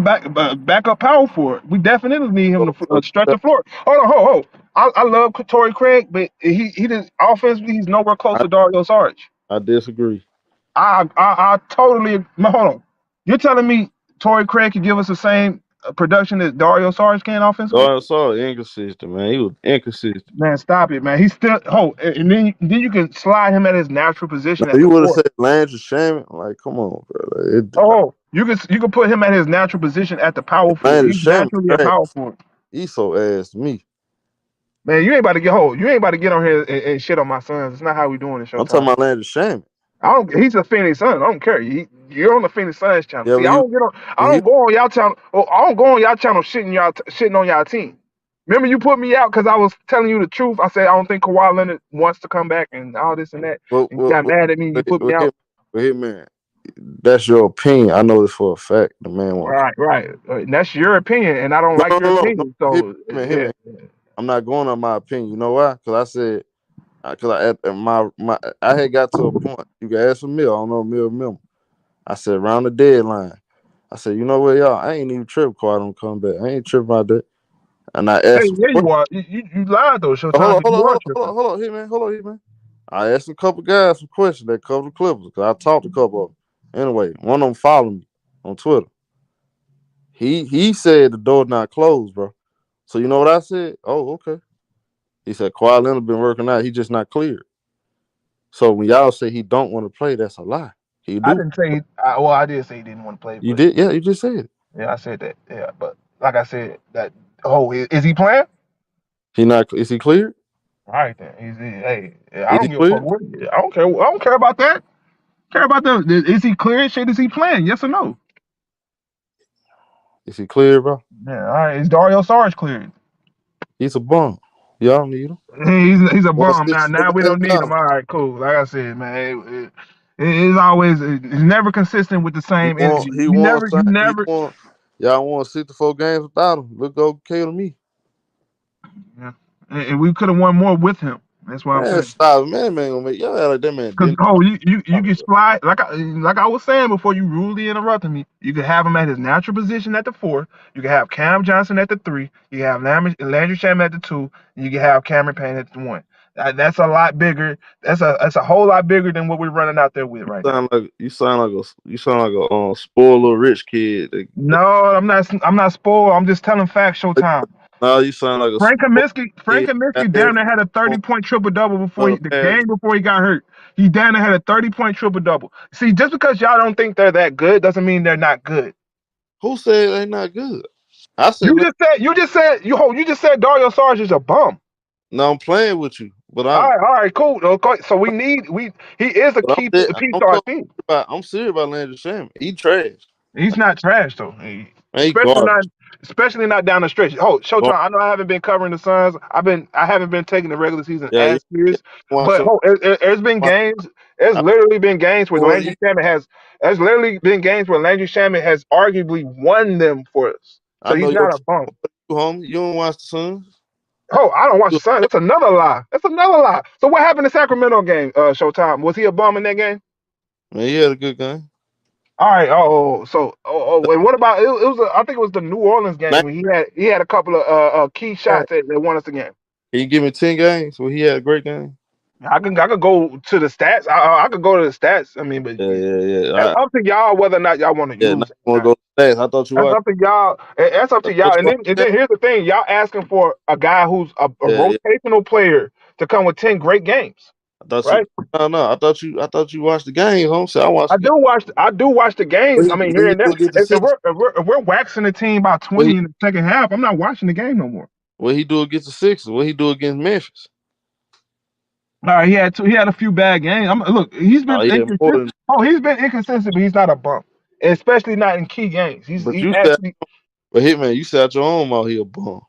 backup power forward. We definitely need him to So, stretch the floor. Hold on, hold. I love Torrey Craig, but he didn't offensively. He's nowhere close I, to Dario Saric. I disagree. I totally. Hold on. You're telling me Torrey Craig can give us the same production that Dario Saric can offensively? Dario Saric inconsistent, man. He was inconsistent. Man, stop it, man. He's still and then you can slide him at his natural No, position at you the would have four. said Landry Shaman. Like, come on, bro. Like, You can put him at his natural position at the power forward. Landry He's Shaman naturally a trash. power forward. He's so ass to me. Man, you ain't about to get hold. You ain't about to get on here and shit on my sons. It's not how we doing it, I'm talking Showtime. about Landry Shaman. I don't. He's a Phoenix Sun. I don't care. You're on the Phoenix Suns channel. Yeah, See, but I don't get on. I when he don't go on y'all channel. Oh, I don't go on y'all channel shitting on y'all team. Remember, you put me out because I was telling you the truth. I said I don't think Kawhi Leonard wants to come back and all this and that. well, And you got mad at me and you put me out. man, that's your opinion. I know this for a fact. The man wants. Right. And that's your opinion, and I don't like your opinion. So Hit me. I'm not going on my opinion. You know why? Because I said, because I had got to a point. You can ask for Mill. I don't know Mill remember. I said around the deadline. I said, you know what, y'all? I ain't even tripping. Quiet don't come back. I ain't tripping about that. And I Hey, asked. yeah, you are. You lied though, Showtime. Hold on, here, man. I asked a couple guys some questions that cover the Clippers because I talked to a couple of them. Anyway, one of them followed me on Twitter. He said the door's not closed, bro. So you know what I said? Oh, okay. He said Kawhi Leonard been working out. He just not cleared. So when y'all say he don't want to play, that's a lie. He I do. didn't say. Well, I did say he didn't want to play, You but did? Yeah, you just said it. yeah, I said that. Yeah, but like I said, that. Oh, is he playing? He not? Is he cleared? All right then. Hey, I Is don't he give a fuck. cleared? I don't care. I don't care about that. Care about the. Is he clear? Shit, is he playing? Yes or no? Is he cleared, bro? Yeah. All right. Is Dario Saric cleared? He's a bum. Y'all need him. He's a bum now. 164 Now we games don't need now. him. All right, cool. Like I said, man, it's always it's never consistent with the same energy. He You he never. won. Y'all won 64 games without him. Look okay to me. Yeah. And we could have won more with him. That's what I'm Man, saying. stop. Man gonna make y'all act like that man Cause didn't. you can slide like I was saying before you rudely interrupted me. You can have him at his natural position at the four. You can have Cam Johnson at the three. You can have Landry Shamet at the two. And you can have Cameron Payne at the one. That's a lot bigger. That's a whole lot bigger than what we're running out there with right now. You sound like a spoiled little rich kid. No, I'm not. I'm not spoiled. I'm just telling facts. Showtime. No, you sound like a Frank spoiled kid. Kaminsky down there had a 30-point triple double before the game before he got hurt. He down there had a 30-point triple double. See, just because y'all don't think they're that good doesn't mean they're not good. Who said they not good? I said You just said Dario Saric is a bum. no. I'm playing with you, but All right, cool. Okay, so he is a key piece to our team. I'm serious about Landry Shaman. He trash. He's not trash though. He garbage. Especially not down the stretch. Oh, Showtime. I know I haven't been covering the Suns. I haven't been taking the regular season as serious. But there's been games. There's literally been games where Landry Shamet has. There's literally been games where Landry Shamet has arguably won them for us. So I know he's not a bum. you, homie. You don't watch the Suns. Oh, I don't watch the Suns. That's another lie. So what happened in the Sacramento game? Showtime. Was he a bum in that game? Man, he had a good game. All right. And what about it? I think it was the New Orleans game when he had a couple of key shots that won us the game. Can you give me 10 games where he had a great game? I could go to the stats. I could go to the stats. I mean, but Yeah. that's up to y'all whether or not y'all want to use. Want to go to stats? I thought you That's watched. up to y'all. That's up to y'all. And then here's the thing: y'all asking for a guy who's a rotational player to come with 10 great games. I thought right? No. I thought you watched the game, homie. So I watched. I do watch the games. I mean, here and there. If we're waxing the team by 20 in the second half, I'm not watching the game no more. What he do against the Sixers? What he do against Memphis? All right, he had a few bad games. Look, he's been inconsistent. He's been inconsistent, but he's not a bum, especially not in key games. But Hitman, you said out your own mouth he a bum.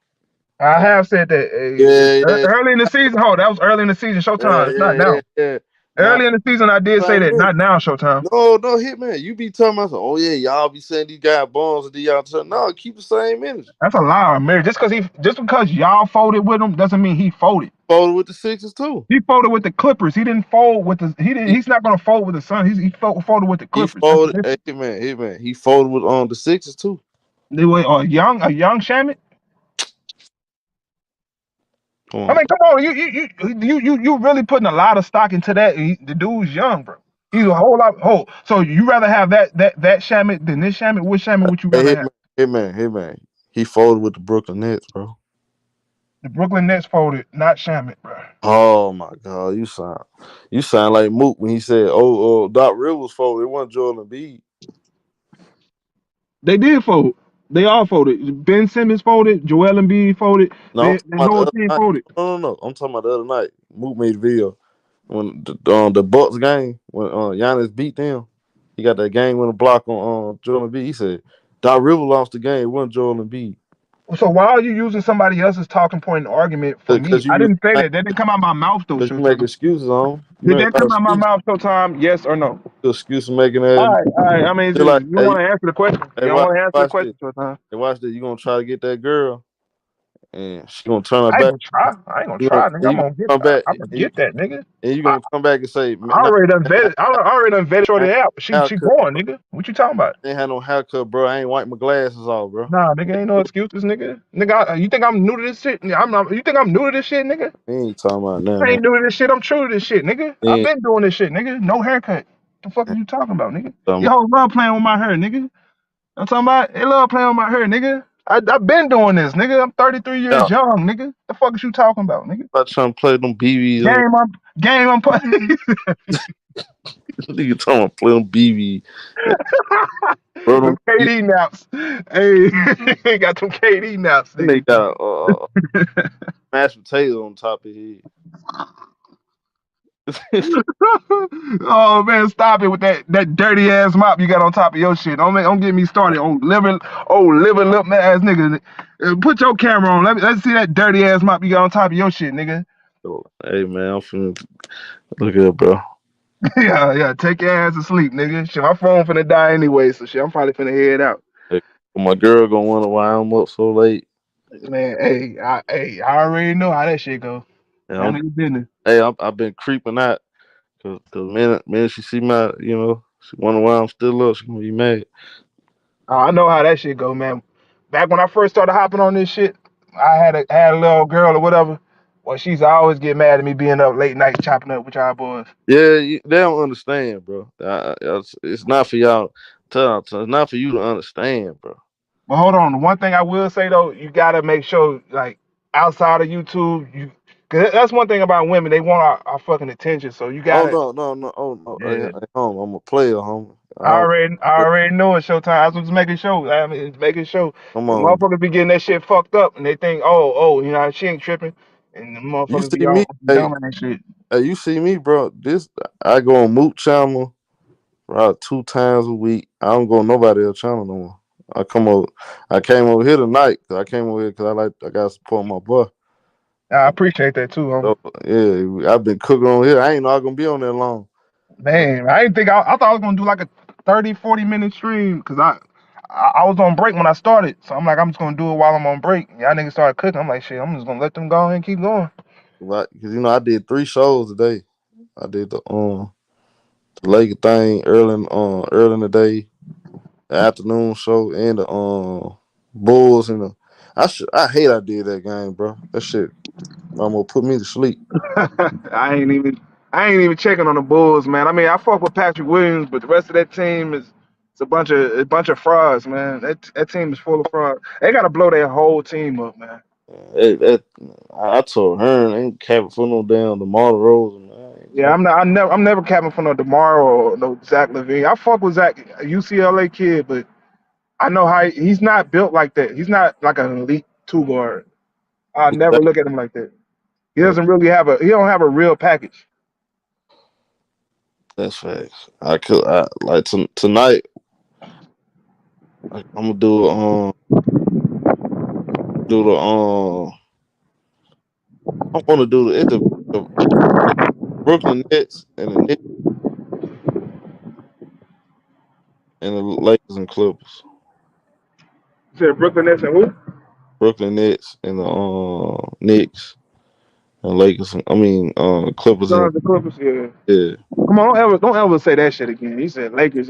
I have said that early in the season. That was early in the season. Showtime. It's not now. Yeah. Nah, Early in the season, I did say same that. image. Not now, Showtime. No, Hitman. You be telling us, oh yeah, y'all be saying these guys bombs and y'all. No, keep the same energy. That's a lie, man. Just because y'all folded with him doesn't mean he folded. Folded with the Sixers too. He folded with the Clippers. He didn't fold with the. He didn't. He, He's not gonna fold with the Suns. Folded with the he Clippers. That's the folded. difference. Hey man. He folded with the Sixers too. They were a young Shamit. Come I on. mean, come on, you really putting a lot of stock into that. The dude's young, bro. He's a whole lot. So you rather have that Shamit than this Shamit? Which Shamit would you Hey rather have? Hitman. He folded with the Brooklyn Nets, bro. The Brooklyn Nets folded, not Shamit, bro. Oh my God, you sound like Mook when he said, "Oh, Doc Rivers folded. It wasn't Joel Embiid." They did fold. They all folded. Ben Simmons folded. Joel Embiid folded. No, I'm The talking about the whole other team night. folded. No. I'm talking about the other night. Mook made a video when the Bucks game when Giannis beat them. He got that game winning block on Joel Embiid. He said, "Doc Rivers lost the game. It wasn't Joel Embiid." So why are you using somebody else's talking point and argument for me? Because you I use didn't say that. That didn't come out my mouth though, because you make Showtime. excuses on. You Did make that a lot come of out my excuses. mouth, Showtime? Yes or no? Excuse making that. All right. I mean, it's Just just, like, you don't hey, want to answer the question. hey, You don't want to answer the watch this. question, Showtime. Hey, watch this. You gonna try to get that girl, and she gonna turn her I ain't back. gonna try. I ain't gonna You gonna, try, nigga. and you gonna come back, I'm gonna get that, nigga. and you I, gonna come back and say, I "Nah, already done vetted. I already done vetted I shorty ain't out. She haircut, going, nigga. What you talking about? I ain't had no haircut, bro. I ain't wipe my glasses off, bro." Nah, nigga, ain't no excuses, nigga. Nigga, you think I'm new to this shit? I'm not. You think I'm new to this shit, nigga? We ain't talking about I nothing, man. ain't new to this shit. I'm true to this shit, nigga. We I've ain't been doing this shit, nigga. No haircut. The fuck are you talking about, nigga? talking Your whole love playing with my hair, nigga. I'm talking about they love playing with my hair, nigga. I've been doing this, nigga. I'm 33 years about. young, nigga. The fuck is you talking about, nigga? I'm trying to play them BBs. Game I'm playing. Nigga talking about play them BB, bro. Them Them, KD naps. Hey, got them KD naps, they nigga. got mashed potatoes on top of his head. Oh man, stop it with that dirty ass mop you got on top of your shit. Don't get me started on liver lip ass nigga. Put your camera on. Let's see that dirty ass mop you got on top of your shit, nigga. Hey man, I'm finna look here, bro. Yeah. Take your ass to sleep, nigga. Shit, my phone finna die anyway, so shit, I'm probably finna head out. Hey, my girl gonna wonder why I'm up so late. Man, I already know how that shit go. And None of your business. I've been creeping out because man, she see my, she wonder why I'm still up. She gonna be mad. I know how that shit go, man. Back when I first started hopping on this shit, I had a little girl or whatever. Well, she's always get mad at me being up late night chopping up with y'all boys. Yeah, they don't understand, bro. It's not for y'all. It's not for you to understand, bro. But hold on, the one thing I will say though, you gotta make sure like outside of YouTube, cause that's one thing about women, they want our fucking attention. So you Oh gotta, no. Oh no. yeah. Home. I'm a player, homie. I already know it. Showtime. I was making sure. I mean, it's making sure. Come Cause on. motherfuckers be getting that shit fucked up, and they think, she ain't tripping, and the You motherfuckers be see me? all dumb and that shit. Hey, you see me, bro? I go on Moot channel about 2 times a week. I don't go on nobody else channel no more. I come over. I came over here tonight because I came over here because I gotta support my boy. I appreciate that too, homie. So yeah, I've been cooking on here. I ain't not gonna be on there long. But Man, I didn't think I thought I was gonna do like a 30, 40 minute stream because I was on break when I started. So I'm like, I'm just gonna do it while I'm on break. Y'all niggas started cooking. I'm like, shit, I'm just gonna let them go ahead and keep going. because I did 3 shows today. I did the Laker thing early in the day, the afternoon show, and the Bulls and the. I hate I did that game, bro. That shit almost put me to sleep. I ain't even checking on the Bulls, man. I mean, I fuck with Patrick Williams, but the rest of that team is it's a bunch of frauds, man. That team is full of frauds. They gotta blow their whole team up, man. I told her ain't capping for no damn DeMar DeRozan. Man. I ain't Yeah, capping. I'm never capping for no DeMar or no Zach LaVine. I fuck with Zach, a UCLA kid, but I know how he's not built like that. He's not like an elite two guard. I never That, look at him like that. that, He don't have a real package. that's facts. I like tonight. I'm gonna do the I want to do the it's the Brooklyn Nets and the Knicks and the Lakers and Clippers. You said Brooklyn Nets and who? Brooklyn Nets and the Knicks and Lakers. Clippers and Suns and Clippers. Yeah. yeah. Come on, don't ever say that shit again. He said Lakers.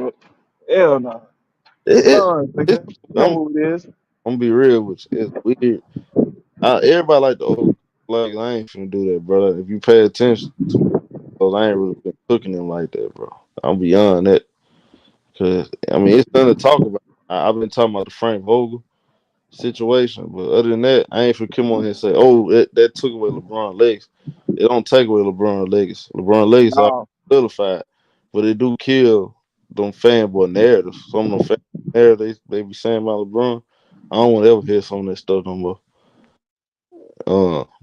Hell no. It, Suns, it's nigga. You know I'm who it is. I'm gonna be real with you. It's weird. Everybody like the old like I ain't finna do that, brother. If you pay attention to those, I ain't really been cooking them like that, bro. I'm beyond that. Cause it's nothing to talk about. I've been talking about the Frank Vogel situation, but other than that, I ain't finna come on here and say, "Oh, that took away LeBron legs." It don't take away LeBron legs. LeBron legs are No. solidified, but it do kill them fanboy narratives. Some of them fan narratives they be saying about LeBron. I don't want to ever hear some of that stuff no more.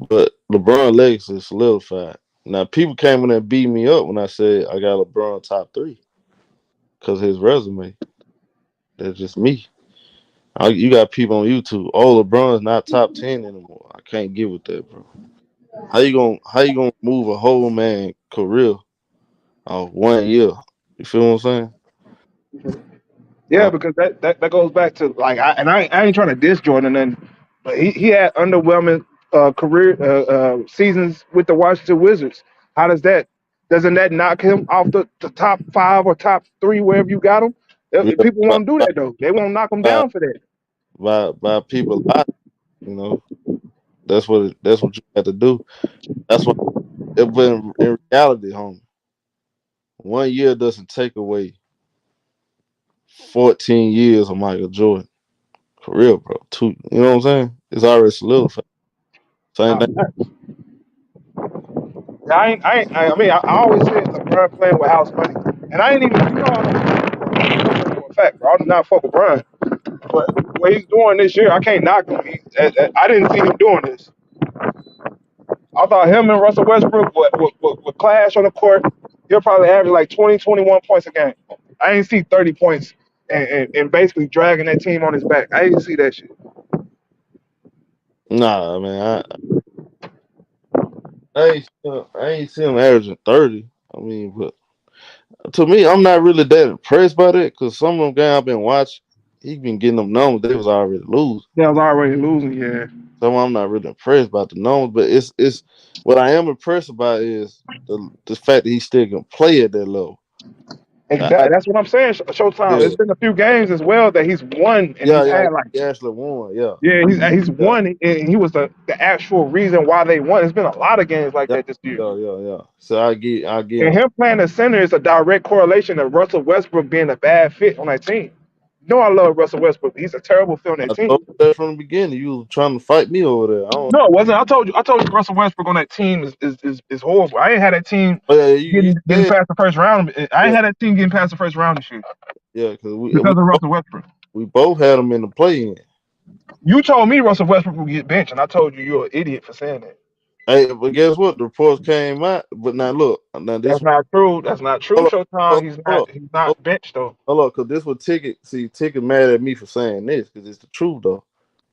But LeBron legacy is solidified. Now people came in and beat me up when I said I got LeBron top 3 because his resume. That's just me. You got people on YouTube. Oh, LeBron's not top 10 anymore. I can't get with that, bro. How you gonna move a whole man career off 1 year? You feel what I'm saying? Yeah, Uh, because that goes back to like I ain't trying to diss Jordan and but he had underwhelming career seasons with the Washington Wizards. How doesn't that knock him off the top 5 or top 3 wherever you got him? yeah, People by, won't do that though. They won't knock him by, down for that. by people life, you know. That's what you have to do. That's what. But in reality, homie, 1 year doesn't take away 14 years of Michael Jordan. For real, bro. You know what I'm saying? It's already solidified. Same Nah, thing. I always said LeBron playing with house money, and I ain't even I know for a fact, bro. I do not fuck with Brian, but what he's doing this year, I can't knock him. I didn't see him doing this. I thought him and Russell Westbrook would clash on the court. He'll probably average like 20, 21 points a game. I ain't see 30 points and basically dragging that team on his back. I didn't see that shit. Nah, man. I ain't see him averaging 30. But to me, I'm not really that impressed by that because some of them games I've been watching, he been getting them numbers. They was already losing. They was already losing, yeah. So I'm not really impressed about the numbers, but it's what I am impressed about is the fact that he still can play at that level. Exactly. That's what I'm saying. Showtime. Yeah, It's been a few games as well that he's won, and yeah, he's yeah. had like He actually won. Yeah, he's yeah, won, and he was the actual reason why they won. It's been a lot of games like yeah, that this year. yeah. So I get And him. him playing the center is a direct correlation to Russell Westbrook being a bad fit on that team. You know I love Russell Westbrook. He's a terrible fit on that I team. told you that from the beginning. You was trying to fight me over there. I don't. No, it wasn't. I told you Russell Westbrook on that team is horrible. I ain't had that team Oh yeah, you getting said past the first round. I ain't yeah, had that team getting past the first round this year yeah, because because of Russell Westbrook. we both had him in the play-in. You told me Russell Westbrook would get benched, and I told you you're an idiot for saying that. Hey, but guess what? The reports came out. But now look, now this That's not true. That's not true, hold up, Showtime. hold He's up, not. He's hold not benched though. up, because this was Ticket mad at me for saying this because it's the truth though.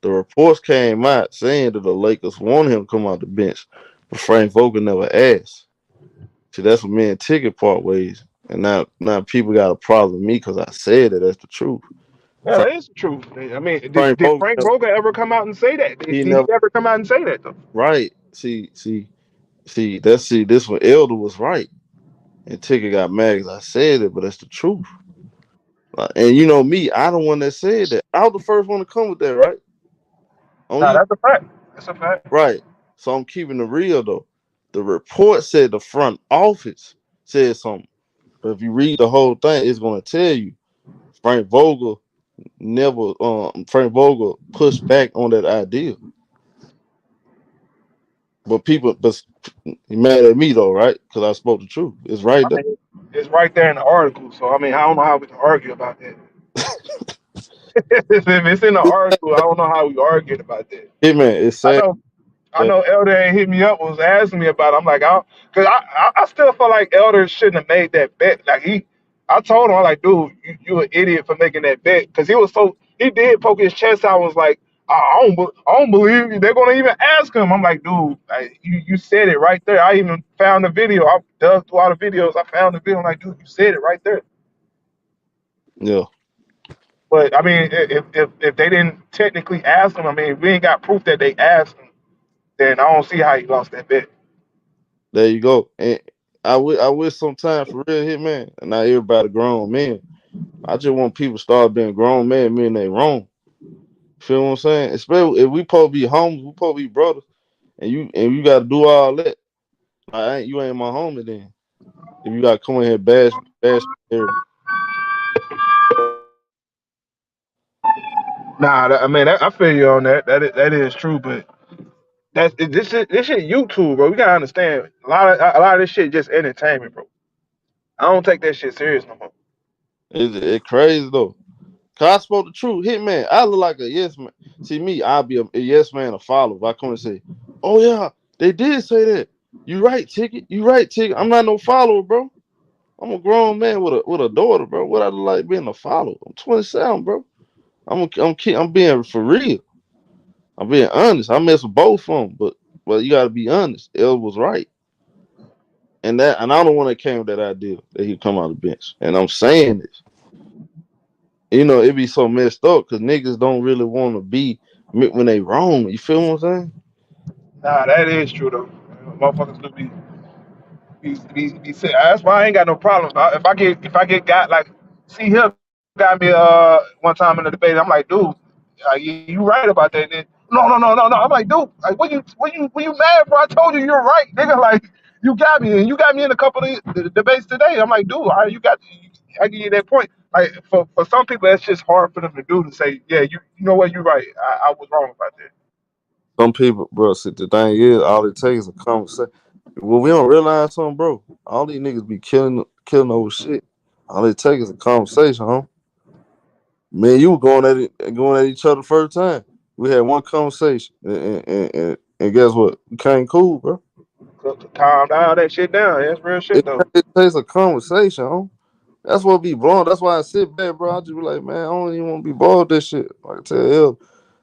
The reports came out saying that the Lakers wanted him to come out the bench, but Frank Vogel never asked. See, that's what me and Ticket part ways. And now people got a problem with me because I said that. That's the truth. Yeah, Frank, that is the truth. I mean, Frank did Vogel, Frank Vogel ever come out and say that? Did he he never ever come out and say that though? right. See, this one Elder was right. And Ticket got mad because I said it, but that's the truth. And you know me, I the one that said that. I was the first one to come with that, right? On Nah, you, that's a fact. That's a fact. right? So I'm keeping it real though. The report said the front office said something, but if you read the whole thing, it's going to tell you Frank Vogel never. Frank Vogel pushed back on that idea, but he mad at me though, right? Because I spoke the truth. It's right I there. mean, it's right there in the article. So I mean, I don't know how we can argue about that. If it's in the article, I don't know how we arguing about that. Hey man, it's I sad know I that know Elder ain't hit me up, was asking me about it. I'm like, because I still feel like Elder shouldn't have made that bet. Like I told him, I'm like, dude, you an idiot for making that bet. Because he did poke his chest out, was like, I don't believe you. They're gonna even ask him. I'm like, dude, you said it right there. I even found the video. I dug through all the videos. I found the video. I'm like, dude, you said it right there. Yeah. But I mean, if they didn't technically ask him, I mean, if we ain't got proof that they asked him, then I don't see how he lost that bet. There you go. And I wish sometimes for real hit man, and not everybody grown men. I just want people to start being grown men, meaning they wrong. Feel what I'm saying? Especially if we supposed to be homies, we supposed to be brothers, and you got to do all that. You ain't my homie then. If you got to come in here bash everybody. Nah, I mean, I feel you on that. That is true, but this shit YouTube, bro. We gotta understand a lot of this shit just entertainment, bro. I don't take that shit serious no more. It crazy though. Cause I spoke the truth. Hit man, I look like a yes man. See me, I'll be a yes man, a follower. If I come and say, oh yeah, they did say that. You right, Ticket. You right, Ticket. I'm not no follower, bro. I'm a grown man with a daughter, bro. What I look like being a follower? I'm 27, bro. I'm being for real. I'm being honest. I mess with both of them, but you gotta be honest. El was right. And I'm the one that came with that idea that he come out of the bench. And I'm saying this. It be so messed up because niggas don't really want to be when they wrong. You feel what I'm saying? Nah, that is true though. Motherfuckers do be sick. That's why I ain't got no problem. If I get got like, see him got me one time in the debate. I'm like, dude, you right about that. Then no. I'm like, dude, like when you mad, bro? I told you you're right, nigga. Like you got me, and you got me in a couple of the debates today. I'm like, dude, all right, I give you that point. Like for some people, that's just hard for them to do to say, yeah, you know what, you're right. I was wrong about that. Some people, bro, see, the thing is, all it takes is a conversation. Well, we don't realize something, bro. All these niggas be killing over shit. All it takes is a conversation, huh? Man, you were going at each other first time. We had one conversation, and guess what? We came cool, bro. To calm down that shit down. That's real shit It, though. it takes a conversation, huh? That's what be blowing. That's why I sit back, bro. I just be like, man, I don't even want to be bothered with this shit. Like I tell you,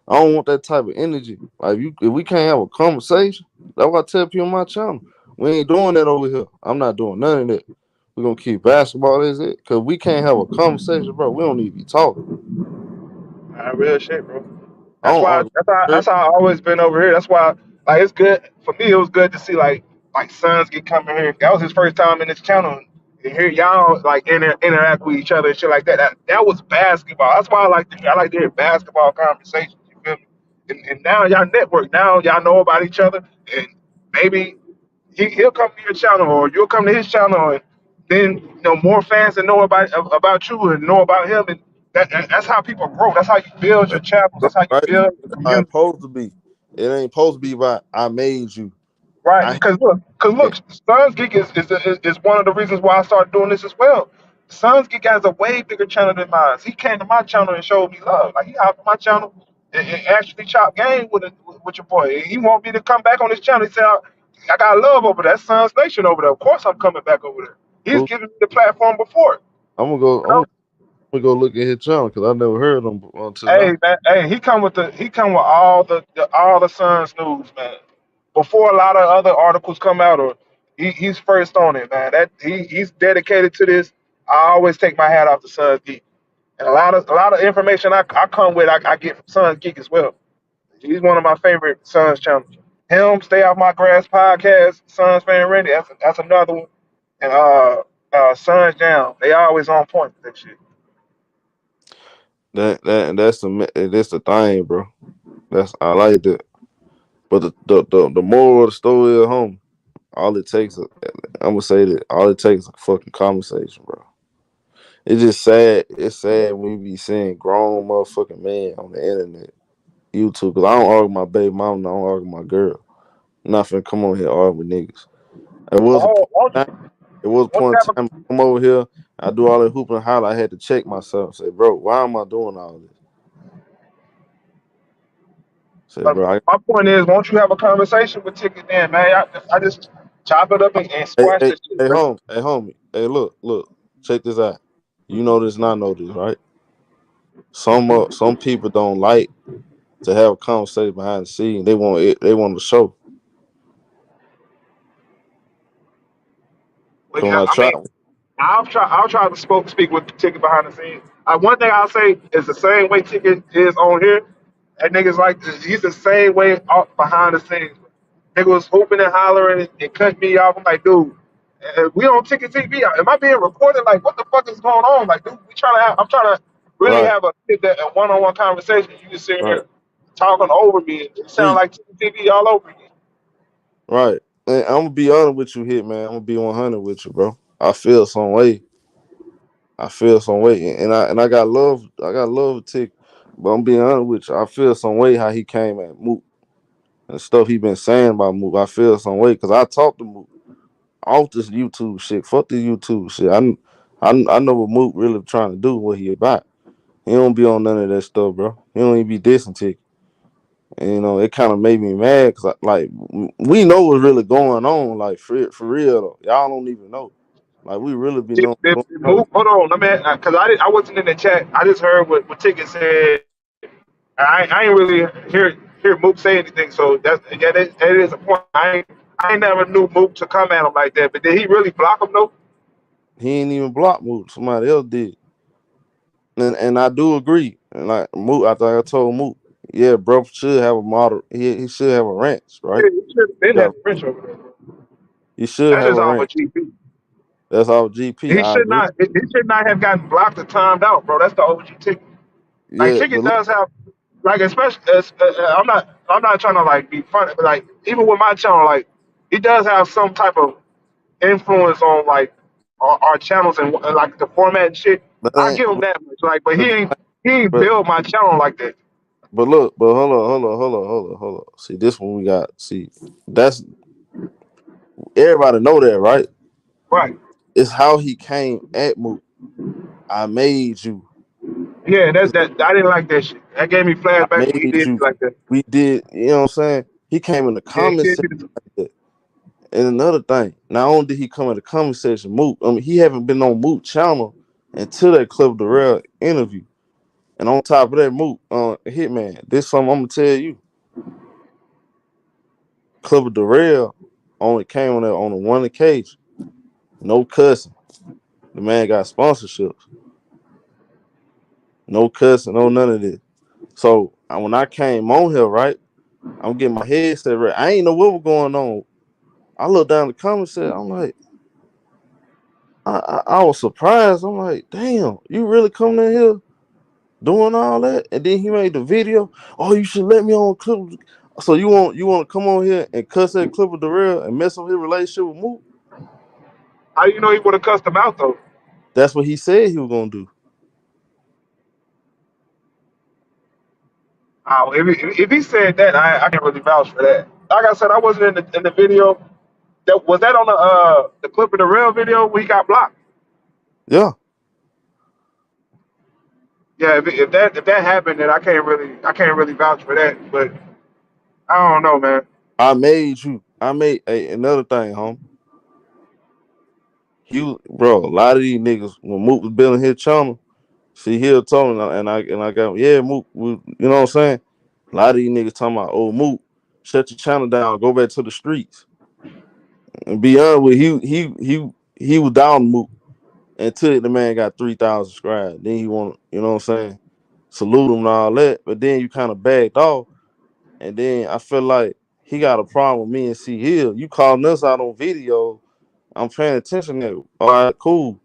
I don't want that type of energy. Like if we can't have a conversation, that's what I tell people on my channel. We ain't doing that over here. I'm not doing none of that. We're gonna keep basketball as it. Cause we can't have a conversation, bro. We don't need to be talking. Real shit, bro. I don't argue with That's how I always been over here. That's why like it's good for me. It was good to see like Sons get coming here. That was his first time in this channel. And hear y'all like interact with each other and shit like that. That was basketball. That's why I like to hear basketball conversations. You feel me? And now y'all network. Now y'all know about each other. And maybe he'll come to your channel or you'll come to his channel and then more fans that know about you and know about him and that's how people grow. That's how you build your channels. that, That's how you right? build the How it's community. supposed to be. It ain't supposed to be about I made you. Right, I because look, Sons Geek is one of the reasons why I started doing this as well. Sons Geek has a way bigger channel than mine. He came to my channel and showed me love. Like he hopped on my channel and actually chopped game with your boy. And he want me to come back on his channel. He said, I got love over there. That's Sons Nation over there. Of course I'm coming back over there. He's I'm given me the platform before. gonna go. You know? I'm gonna go look at his channel because I never heard him until now. Hey man, hey, he come with all the Suns news, man. Before a lot of other articles come out, or he's first on it, man. He's dedicated to this. I always take my hat off to Suns Geek, and a lot of information I come with, I get from Suns Geek as well. He's one of my favorite Suns channels. Him, Stay Off My Grass podcast, Suns Fan Randy, that's another one, and Suns Jam. They always on point with that shit. That's the thing, bro. I like that. But the moral of the story at home, all it takes, I'm gonna say that all it takes is a fucking conversation, bro. It's just sad. It's sad when you be seeing grown motherfucking men on the internet, YouTube. Cause I don't argue with my baby mom, I don't argue with my girl. I'm not finna come on here and argue with niggas. It was a Oh, point in time. It was a won't you point have in time. I come over here. I do all that hooping and holler. I had to check myself. Say, bro, why am I doing all this? Say, But bro, my point is, won't you have a conversation with Ticket then, man? I just chop it up and hey, squash hey, this shit, hey, bro. homie. Hey, look. Check this out. You know this, and I know this, right? Some people don't like to have a conversation behind the scenes. They want it. They want the show. But Cause when yeah, I I try, mean, I'll try to speak with Ticket behind the scenes. One thing I'll say is the same way Ticket is on here. And niggas like he's the same way off behind the scenes. Nigga was hooping and hollering and cut me off. I'm like, dude, we on Ticket TV. Am I being recorded? Like, what the fuck is going on? Like, dude, I'm trying to really right, have a one-on-one conversation. You just sitting right, here talking over me. It sound preach, like Ticket TV all over again. right. And I'm gonna be honest with you, hit man. I'm gonna be 100 with you, bro. I feel some way. I feel some way, and I got love. I got love to Tick, but I'm being honest with you. I feel some way how he came at Mook and stuff he been saying about Mook. I feel some way because I talked to Mook off this YouTube shit. Fuck the YouTube shit. I know what Mook really trying to do. What he about. He don't be on none of that stuff, bro. He don't even be dissing Tick. And it kind of made me mad because like we know what's really going on. Like for real though, y'all don't even know. Like we really be know. Hold on, I mean, because I wasn't in the chat. I just heard what Ticket said. I ain't really hear Mook say anything. So that is a point. I ain't never knew Mook to come at him like that. But did he really block him though? He ain't even block Mook. Somebody else did. And I do agree. And like Mook, I think I told Mook, yeah, bro should have a model. He should have a ranch, right? He should have been Got having French over there. he should That's have just a all for ranch. GP. That's all GP. I agree. He should not have gotten blocked or timed out, bro. That's the OG ticket. Like Yeah, but ticket look, does have, like especially I'm not trying to like be funny, but like even with my channel, like he does have some type of influence on like our channels and like the format and shit. that I ain't. give him that much. Like, but But, he ain't but built my channel like that. look, but hold on. See, this one we got. See, that's everybody know that, right? Right. It's how he came at Mook. I made you. Yeah, that I didn't like that shit. That gave me I flashback when he made did me you. like that. We did. You know what I'm saying? He came in the Yeah, he comments did section me the, like that. And another thing, not only did he come in the comment section, Mook. I mean, he haven't been on Mook channel until that Clip Darrell interview. And on top of that, Mook, Hitman, this something I'm gonna tell you. Clip Darrell only came on there on the one occasion. No cussing. The man got sponsorships. No cussing, no none of this. So when I came on here, right, I'm getting my headset right. I ain't know what was going on. I looked down the comment section. I'm like, I was surprised. I'm like, damn, you really coming in here doing all that? And then he made the video. Oh, you should let me on Clip. So you want to come on here and cuss at Clipper Darrell and mess up his relationship with Mook? how you know he would have cussed him out though? That's what he said he was gonna do. If he said that, I can't really vouch for that. Like I said, I wasn't in the video. That on the clip of the real video where he got blocked. Yeah, Yeah, if that happened, then I can't really vouch for that. But I don't know, man. I made you. I made another thing, home. Bro, a lot of these niggas when Mook was building his channel, see, he'll tell me, and I got, yeah, Mook, you know what I'm saying? A lot of these niggas talking about, oh, Mook, shut your channel down, go back to the streets. And be honest with he was down Mook until the man got 3,000 subscribers. Then he want, you know what I'm saying? Salute him and all that. But then you kind of backed off, and then I feel like he got a problem with me and C Hill. You calling us out on video. I'm paying attention to it. All right, cool.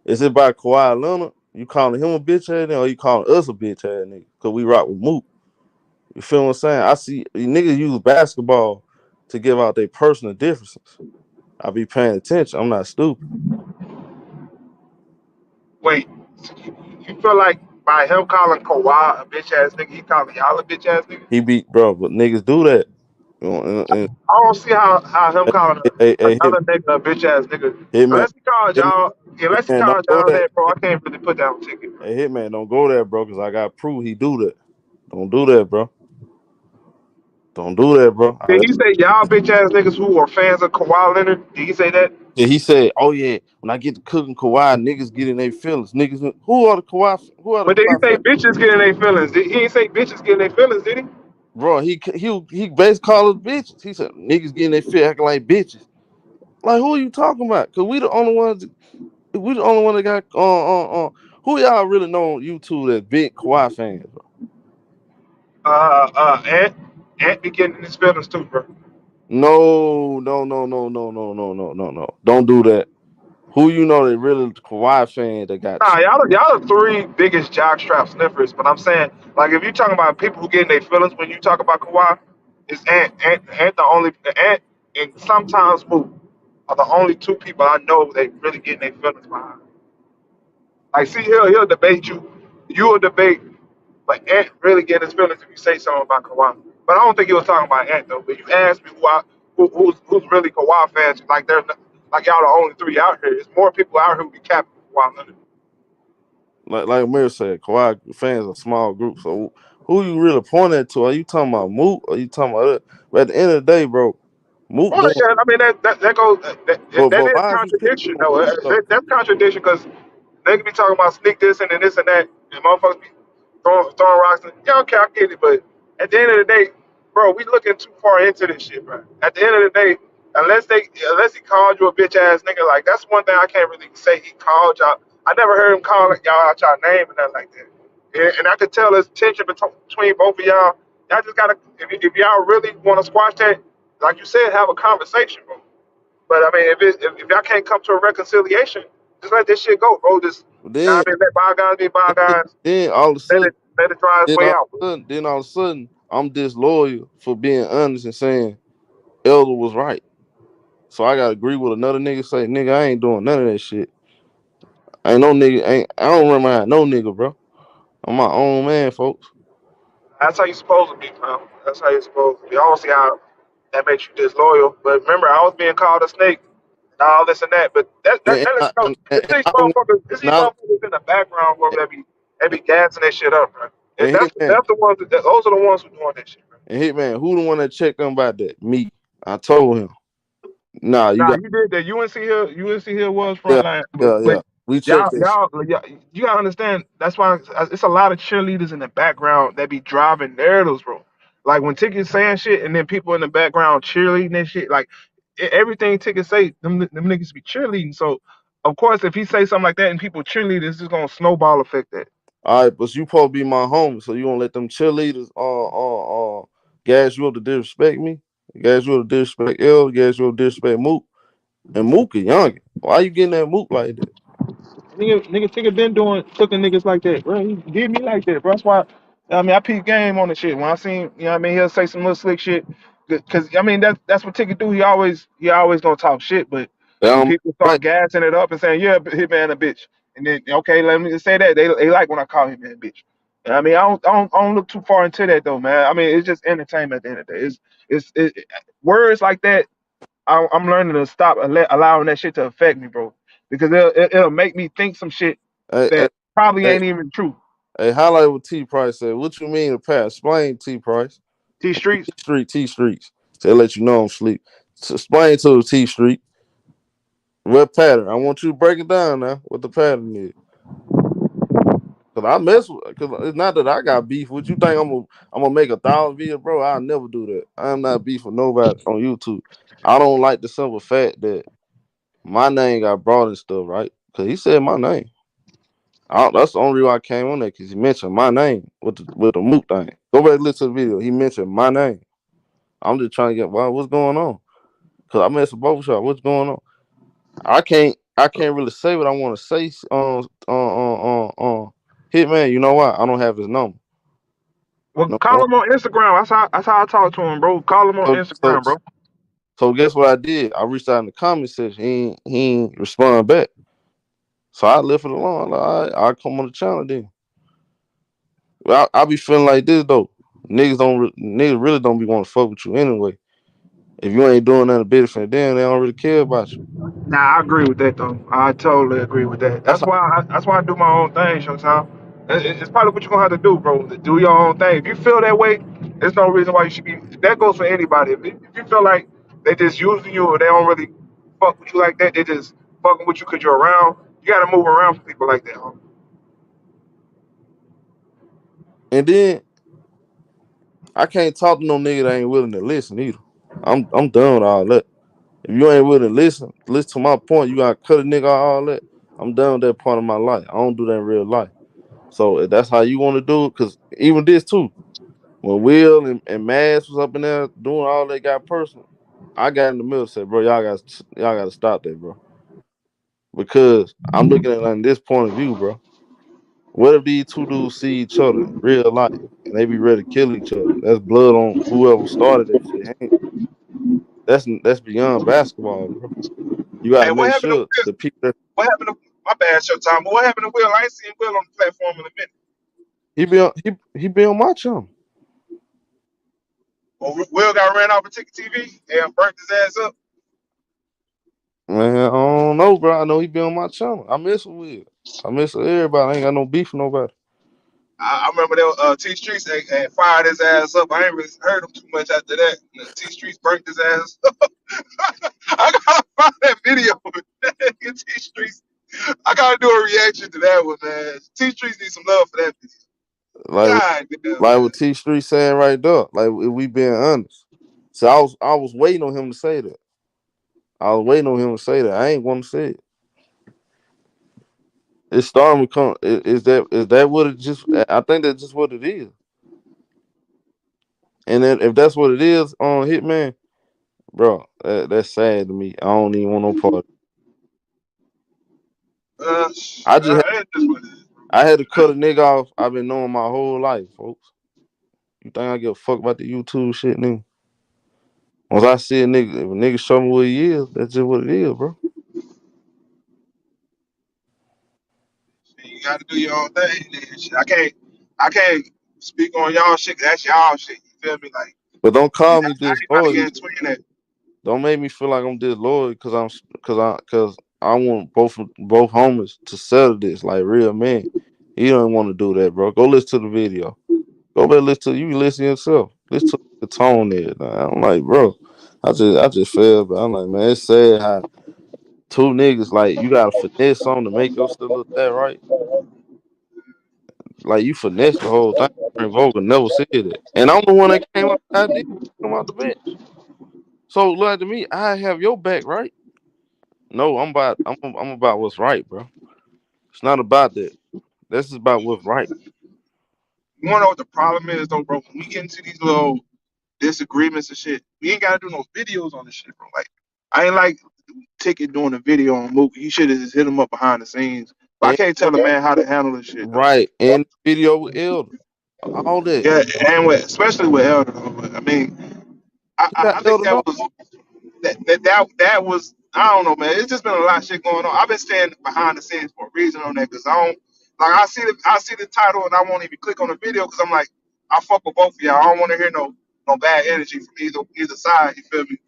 Is it by Kawhi Leonard? You calling him a bitch ass nigga, or you calling us a bitch ass nigga? Cause we rock with Mook. You feel what I'm saying? I see niggas use basketball to give out their personal differences. I be paying attention. I'm not stupid. Wait, so you feel like by him calling Kawhi a bitch ass nigga, he calling y'all a bitch ass nigga? He beat bro, but niggas do that. You know, I don't see how him calling hit, another nigga a bitch ass nigga. hit man, Unless he man, don't called go y'all that. that, bro, I can't really put that on ticket, bro. Hey, hit man, don't go there, bro, because I got proof he do that. Don't do that, bro. Don't do that, bro. Did he say y'all bitch ass niggas who are fans of Kawhi Leonard? Did he say that? Yeah, he said, "Oh yeah, when I get to cooking Kawhi, niggas get in their feelings. Niggas, who are the Kawhi? Who are the But did he Kawhi say fans? bitches getting their feelings? He ain't say bitches getting their feelings, did he? bro, he basically called us bitches. He said niggas getting their fit acting like bitches. Like who are you talking about? Cause we the only ones. We the only one that got who y'all really know on YouTube that's big Kawhi fans, bro? Ant be getting his feelings too, bro. No, no, no, no, no, no, no, no, no, no. Don't do that. Who you know that really Kawhi fans that got Nah, y'all the three biggest jockstrap sniffers. But I'm saying, like, if you talking about people who getting their feelings when you talk about Kawhi, it's Ant the only Ant and sometimes Mook are the only two people I know that really getting their feelings behind. Like, see, he'll debate you, you'll debate, but Ant really getting his feelings if you say something about Kawhi. But I don't think he was talking about Ant though. But you asked me who's really Kawhi fans, like like y'all the only three out here. There's more people out here who be capping Kawhi Leonard. like Amir said, Kawhi fans are a small group. So who you really pointing to? Are you talking about Mook? Or are you talking about it? But at the end of the day, bro, Mook Well, doing. yeah, I mean that goes that But is why is you picking contradiction on though. Mook though? That's contradiction because they could be talking about sneak this and then this and that, and motherfuckers be throwing rocks. And, yeah, okay, I get it, but at the end of the day, bro, we looking too far into this shit, bro. At the end of the day, unless he called you a bitch ass nigga, like that's one thing I can't really say he called y'all. I never heard him call y'all out y'all name and nothing like that. And I could tell there's tension between both of y'all. Y'all just gotta, if y'all really want to squash that, like you said, have a conversation, bro. But I mean, if y'all can't come to a reconciliation, just let this shit go, bro. Just, you know Then, what I mean, let bygones be bygones. then all of a Let sudden, it dry its then way all out, of bro. a sudden, then all of a sudden, I'm disloyal for being honest and saying Elder was right. So I gotta agree with another nigga say, nigga, I ain't doing none of that shit. Ain't no nigga, ain't I don't run behind no nigga, bro. I'm my own man, folks. That's how you supposed to be, man. That's how you supposed to be. I don't see how that makes you disloyal. But remember, I was being called a snake and all this and that. But that lets you know I don't it's these now motherfuckers in the background, bro, that be gassing that shit up, bro. and That's the ones those are the ones who doing that shit, bro. Hitman, who the one that checked him about that? Me. I told him. Nah, you Nah, got you did that. UNC Hill was yeah, frontline, but yeah. We y'all, checked that shit. y'all, you gotta understand. That's why it's a lot of cheerleaders in the background that be driving narratives, bro. Like when Ticket's saying shit, and then people in the background cheerleading and shit. Like everything Ticket say, them niggas be cheerleading. So of course, if he say something like that and people cheerleading, it's just gonna snowball effect that. All right, but you supposed to be my homie, so you won't let them cheerleaders gas you up to disrespect me, gas you up to disrespect L, gas you up to disrespect Mook, and Mook is young. Why you getting that Mook like that? Nigga, Tigger been cooking niggas like that, bro. He did me like that, bro. That's why, I mean, I peep game on the shit. When I seen, you know what I mean, he'll say some little slick shit. Cause I mean, that's what Tigger do. He always gonna talk shit, but They when don't people right. start gassing it up and saying, yeah, Hitman a bitch, and then okay, let me just say that they like when I call Hitman a bitch. I mean, I don't look too far into that though, man. I mean, it's just entertainment at the end of the day. Words like that. I'm learning to stop allowing that shit to affect me, bro. Because it'll make me think some shit Hey, hey, that probably hey, ain't even true. hey, highlight what T Price said. What you mean the past? Explain T Price. T Streets. T Streets. To let you know I'm sleep. So explain to the T Street what pattern. I want you to break it down now. What the pattern is. Cause I mess with. Cause it's not that I got beef. What you think I'm gonna make 1,000 videos, bro? I'll never do that. I'm not beef with nobody on YouTube. I don't like the simple fact that my name got brought and stuff, right? Cause he said my name. That's the only reason I came on there, cause he mentioned my name with the moot thing. Go back and listen to the video. He mentioned my name. I'm just trying to get what's going on. Cause I'm at the barber shop. What's going on? I can't really say what I want to say Hitman. You know what? I don't have his number. Well, No, call him on Instagram. That's how I talk to him, bro. Call him on so so Instagram, bro. so guess what I did? I reached out in the comment section. He ain't respond back. So I left it alone. I'm like, all right, I'll come on the channel then. Well, I be feeling like this though. Niggas really don't be want to fuck with you anyway. If you ain't doing nothing better for them, they don't really care about you. Nah, I agree with that though. I totally agree with that. That's That's why I do my own thing, Showtime. It's probably what you're gonna have to do, bro. To do your own thing. If you feel that way, there's no reason why you should be. That goes for anybody. If you feel like they just using you or they don't really fuck with you like that, they just fucking with you because you're around. You gotta move around for people like that. and then I can't talk to no nigga that ain't willing to listen either. I'm done with all that. If you ain't willing to listen to my point, you gotta cut a nigga out all that. I'm done with that part of my life. I don't do that in real life. So if that's how you want to do it, cause even this too, when Will and Mass was up in there doing all they got personal, I got in the middle and said, bro, y'all gotta stop that, bro. Because I'm looking at it in this point of view, bro. What if these two dudes see each other in real life and they be ready to kill each other? That's blood on whoever started that shit. That's beyond basketball, bro. You gotta Hey, what make happened to sure Will? the people that What happened to my bad Showtime? But what happened to Will? I ain't seen Will on the platform in a minute. he be on my channel. Well, Will got ran off of Ticket TV and burnt his ass up. Man, I don't know, bro. I know he be on my channel. I miss him with. I miss everybody. I ain't got no beef with nobody. I remember that T Streets had fired his ass up. I ain't really heard him too much after that. T Streets burnt his ass up. I gotta find that video. T Streets. I gotta do a reaction to that one, man. T Streets need some love for that video. Like God damn, like man. what T Street saying right there. Like if we being honest. So I was waiting on him to say that. I was waiting on him to say that. I ain't want to say it. It's starting to come. Is that what it just? I think that's just what it is. And then if that's what it is on Hitman, bro, that's sad to me. I don't even want no part. I just It's just what it is. I had to cut a nigga off. I've been knowing my whole life, folks. You think I give a fuck about the YouTube shit, nigga? Once I see a nigga, if a nigga show me what he is, that's just what it is, bro. You gotta do your own thing. Then. Shit, I can't speak on y'all shit. 'Cause that's y'all shit. You feel me? Like But don't call me I ain't trying to disloyal. get into that. Don't make me feel like I'm disloyal because I want both homies to settle this like real men. He don't want to do that, bro. Go listen to the video. Go back and listen to you. Listen yourself. Listen to the tone there. Nah, I'm like, bro. I just feel, but I'm like, man, it's sad how two niggas like you got to finesse on to make yourself look that right. Like you finesse the whole thing. Frank Vogel never said it, and I'm the one that came up with the idea. Come out the bench. So look to me, I have your back, right? No, I'm about what's right, bro. It's not about that. This is about what's right. You wanna know what the problem is though, bro? When we get into these little disagreements and shit, we ain't gotta do no videos on this shit, bro. Like I ain't like Ticket doing a video on Mook. He should have just hit him up behind the scenes. But I And can't tell a man how to handle this shit though. right, and video with Elder, all that. Yeah, and especially with Elder. Though. But, I mean, I, You I, got I think Elder that no. was that was I don't know, man. It's just been a lot of shit going on. I've been staying behind the scenes for a reason on that because I don't like I see the title and I won't even click on the video because I'm like I fuck with both of y'all. I don't want to hear no bad energy from either side. You feel me?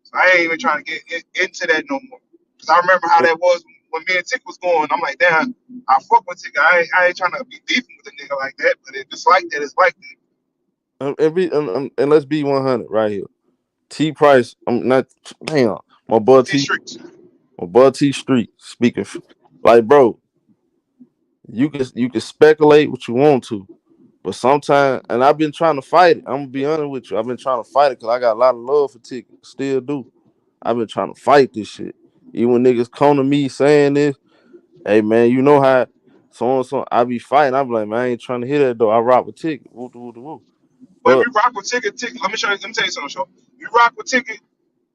So I ain't even trying to get into that no more. Cause I remember how that was when me and Tick was going. I'm like, damn, I fuck with Tick. I ain't trying to be beefing with a nigga like that. But if it's like that, it's like that. And let's be 100 right here. T Price, I'm not. Damn, my boy T T, Streets. my boy T Street. Speaking, like, bro, you can speculate what you want to, but sometimes, and I've been trying to fight it. I'm gonna be honest with you. I've been trying to fight it because I got a lot of love for Ticket. Still do. I've been trying to fight this shit. Even when niggas come to me saying this, hey man, you know how so and so I be fighting. I be like, man, I ain't trying to hear that though. I rock with Ticket. Woo, woo, woo, woo. But if But you rock with Ticket, let me tell you something, Show. You rock with Ticket,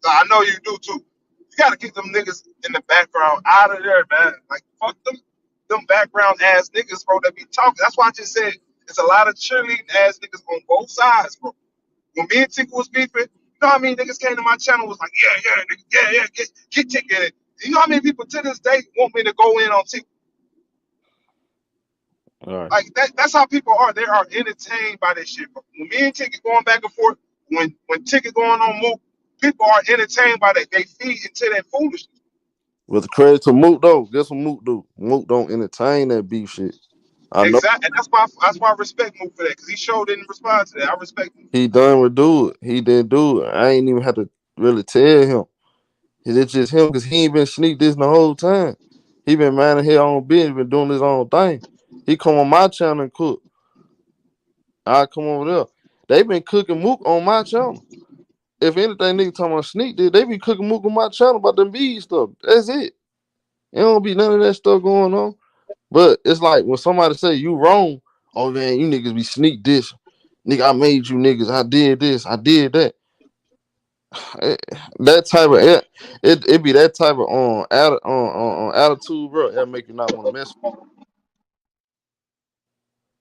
I know you do too. You gotta get them niggas in the background out of there, man. Like fuck them background ass niggas, bro, that be talking. That's why I just said it's a lot of cheerleading ass niggas on both sides, bro. When me and Ticket was beefing, you know how many niggas came to my channel was like, yeah, nigga, yeah, get Ticket in it. You know how many people to this day want me to go in on Ticket? all right. Like that's how people are. They are entertained by this shit. Bro. When me and Ticket going back and forth, when Ticket going on move, people are entertained by that. They feed into that foolishness. With the credit to Mook though, guess what Mook do? Mook don't entertain that beef shit. I know Exactly, and that's why I respect Mook for that because he sure didn't respond to that. I respect him. he done with do it. He didn't do it. I ain't even have to really tell him. It's just him because he ain't been sneak this the whole time. He been minding his own business, been doing his own thing. He come on my channel and cook. I come over there. They been cooking mook on my channel. If anything, nigga talking about sneak did, they be cooking mook on my channel about them bees stuff. That's it. It don't be none of that stuff going on. But it's like when somebody say you wrong, oh man, you niggas be sneak this. Nigga, I made you niggas. I did this. I did that. That type of it be that type of attitude, bro. That make you not want to mess.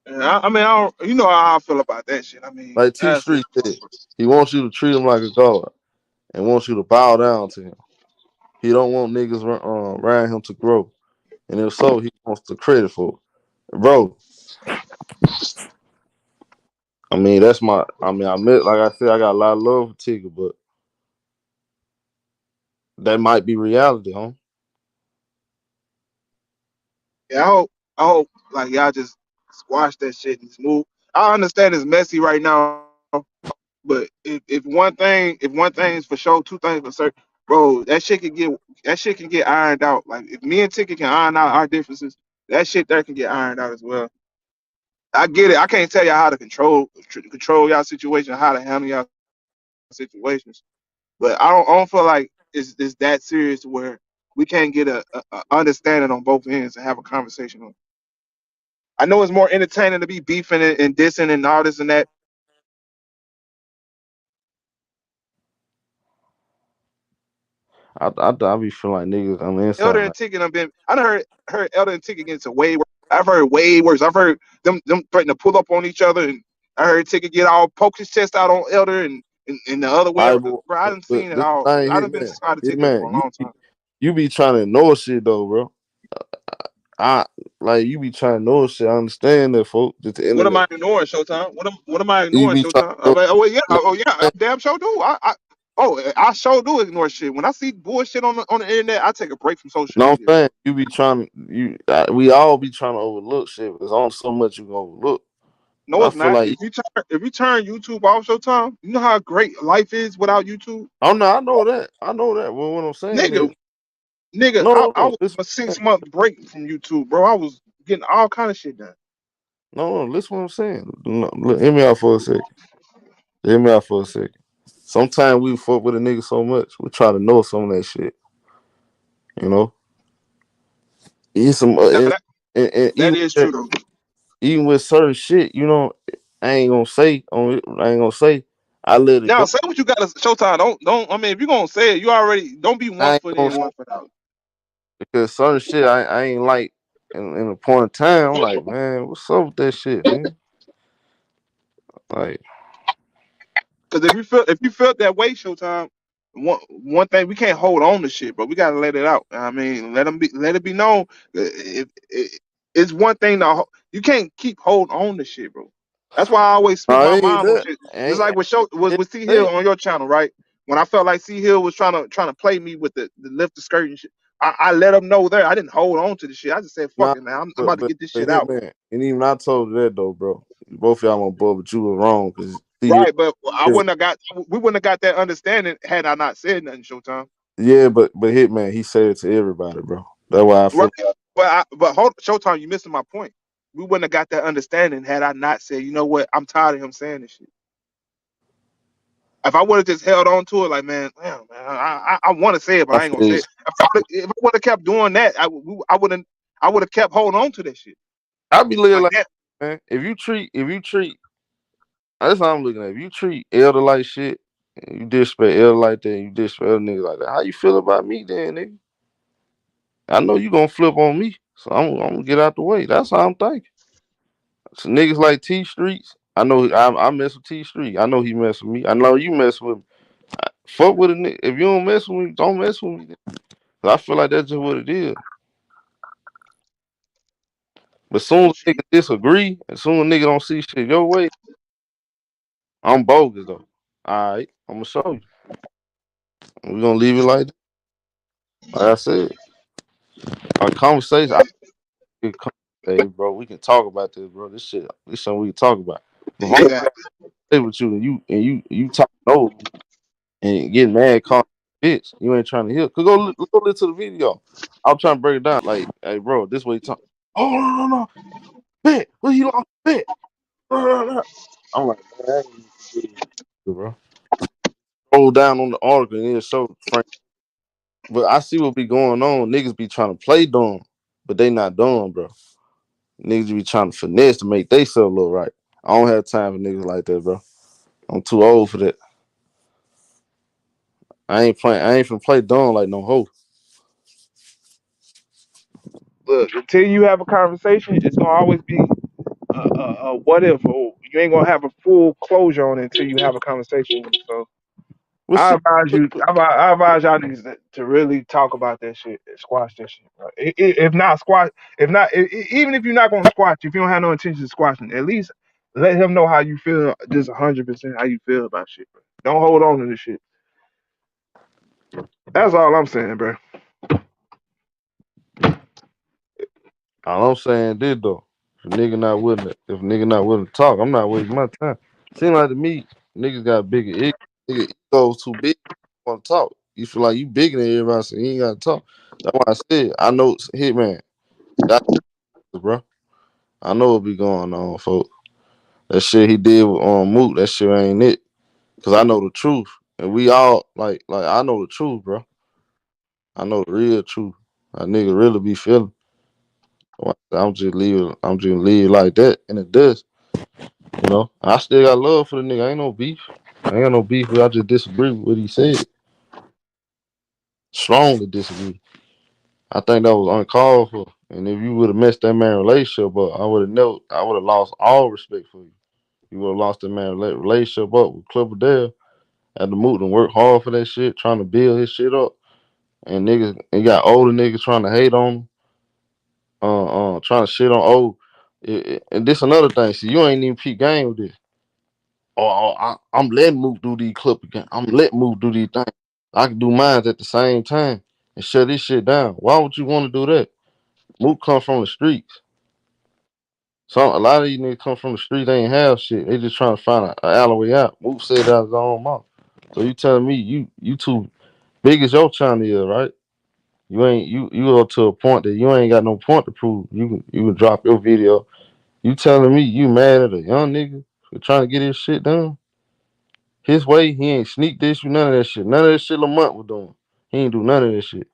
I mean, I don't, you know how I feel about that shit. I mean, Like T that's Street said, he wants you to treat him like a god and wants you to bow down to him. He don't want niggas around him to grow, and if so, he wants the credit for it, bro. I mean, that's my. I mean, I met like I said, I got a lot of love for Tigger, but that might be reality, huh? yeah. I hope like y'all just squash that shit and just move. I understand it's messy right now, but if one thing is for sure, two things for certain, bro, that shit can get ironed out. Like if me and Ticket can iron out our differences, that shit there can get ironed out as well. I get it. I can't tell y'all how to control y'all situation, how to handle y'all situations. But I don't feel like it's that serious to where we can't get a understanding on both ends and have a conversation on. I know it's more entertaining to be beefing and dissing and all this and that. I be feeling like niggas on the inside. Elder and Ticket have been. I done heard Elder and Ticket get into way worse. I've heard way worse. I've heard them threaten to pull up on each other, and I heard Ticket get all poke his chest out on Elder and the other way. I Bro, I done but seen it this all. thing I hit done been man, inside the hit Ticket for man. a long time. You be trying to ignore shit though, bro. I like you be trying to ignore shit. I understand that, folks. At the end What of am the I ignoring, Showtime? What am I you ignoring, be trying Showtime? to I'm like, oh yeah, ignore, I damn sure do. I sure do ignore shit. When I see bullshit on the internet, I take a break from social no, I'm media. saying you be trying to we all be trying to overlook shit. But there's only so much you can overlook. No, I it's feel not. like If you turn YouTube off, Showtime, you know how great life is without YouTube, oh no, I know that. I know that. Well, what I'm saying is nigga. Nigga, I no. was Listen, on a 6 month break from YouTube, bro. I was getting all kind of shit done. no. Listen, what I'm saying. No, hear me out for a second. Hear me out for a second. Sometimes we fuck with a nigga so much, we try to know some of that shit. You know, it's some Now and that is true though. even with certain shit, you know, I ain't gonna say on. I ain't gonna say. I let it Now go. say what you got to Showtime. Don't. I mean, if you gonna say it, you already don't be I one ain't foot gonna in, say one foot out. because certain shit I ain't like in a point of time. I'm like, man, what's up with that shit, man? Like, Because if you felt that way, Showtime, one thing we can't hold on to shit, but we gotta let it out. I mean, let it be known. It's one thing you can't keep holding on to shit, bro. That's why I always speak I my ain't mind on that. shit. I Just ain't, like with C that. Hill on your channel, right? When I felt like C Hill was trying to play me with the lift the skirt and shit, I let him know there. I didn't hold on to the shit. I just said, fuck Nah, it, man. I'm about to get this but shit hit out. man, and even I told you that though, bro. Both of y'all on board, but you were wrong because see, Right, but we wouldn't have got that understanding had I not said nothing, Showtime. yeah, but hit man, he said it to everybody, bro. That's why I Right. feel. But hold Showtime, you missing my point. We wouldn't have got that understanding had I not said, you know what, I'm tired of him saying this shit. If I would have just held on to it, like man, damn, man, I want to say it, but I I ain't gonna say feel. it. If I would have kept doing that, I would have kept holding on to that shit. I be looking Like like that. man. If you treat, that's how I'm looking at. If you treat elder like shit, and you disrespect elder like that, and you disrespect other niggas like that. How you feel about me, then, nigga? I know you gonna flip on me, so I'm gonna get out the way. That's how I'm thinking. So niggas like T Streets, I know I mess with T Street. I know he mess with me. I know you mess with me. Fuck with a nigga. If you don't mess with me, don't mess with me. 'Cause I feel like that's just what it is. But soon as a nigga disagree, as soon as a nigga don't see shit your way, I'm bogus though. Alright, I'm gonna show you. We're gonna leave it like that. Like I said, our conversation. Hey, bro, we can talk about this, bro. This something we can talk about. But if I'm Exactly. play with you and you talk over and get mad, call bitch, you ain't trying to hear. Cause go listen to the video. I'm trying to break it down. Like, hey, bro, this way you talk. Oh no, bet. Well, he lost bet. I'm like, man, I ain't even forget it, bro. Roll down on the article and it show Frank. But I see what be going on. Niggas be trying to play dumb, but they not dumb, bro. Niggas be trying to finesse to make they self look right. I don't have time for niggas like that, bro. I'm too old for that. I ain't playing. I ain't finna play dumb like no hoe. Look, until you have a conversation, it's gonna always be what if, or you ain't gonna have a full closure on it until you have a conversation with it. So Well, I shit. advise you, I advise y'all niggas to really talk about that shit, and squash that shit. Bro. If not squash, if not, even if you're not gonna squash, if you don't have no intention of squashing, at least let him know how you feel, just 100% how you feel about shit. Bro. Don't hold on to this shit. That's all I'm saying, bro. All I'm saying this though, if nigga not willing to talk, I'm not wasting my time. Seem like to me, niggas got bigger ego. Nigga ego's too big. Want to talk? You feel like you bigger than everybody, so you ain't got to talk. That's why I said I know Hitman. Got this, bro. I know what be going on, folks. That shit he did with Moot, that shit ain't it. Cause I know the truth, and we all like I know the truth, bro. I know the real truth. A nigga really be feeling. I'm just leave like that, and it does. You know, I still got love for the nigga. Ain't no beef. I ain't got no beef. I just disagree with what he said. Strongly disagree. I think that was uncalled for. And if you would have messed that man relationship up, I would have lost all respect for you. You would have lost that man relationship up with Clipper Dale. Had to move and work hard for that shit, trying to build his shit up. And niggas, and got older niggas trying to hate on him, trying to shit on old. And this another thing. See, you ain't even peep game with this. I'm letting Mook do these clip again. I'm letting Mook do these things. I can do mine at the same time and shut this shit down. Why would you want to do that? Mook come from the streets. A lot of these niggas come from the streets. They ain't have shit. They just trying to find an alleyway out. Mook said that his own mouth. So you telling me you too big as your channel is, right? You go to a point that you ain't got no point to prove. You can drop your video. You telling me you mad at a young nigga for trying to get his shit done? His way, he ain't sneak this, you none of that shit. None of that shit Lamont was doing. He ain't do none of that shit.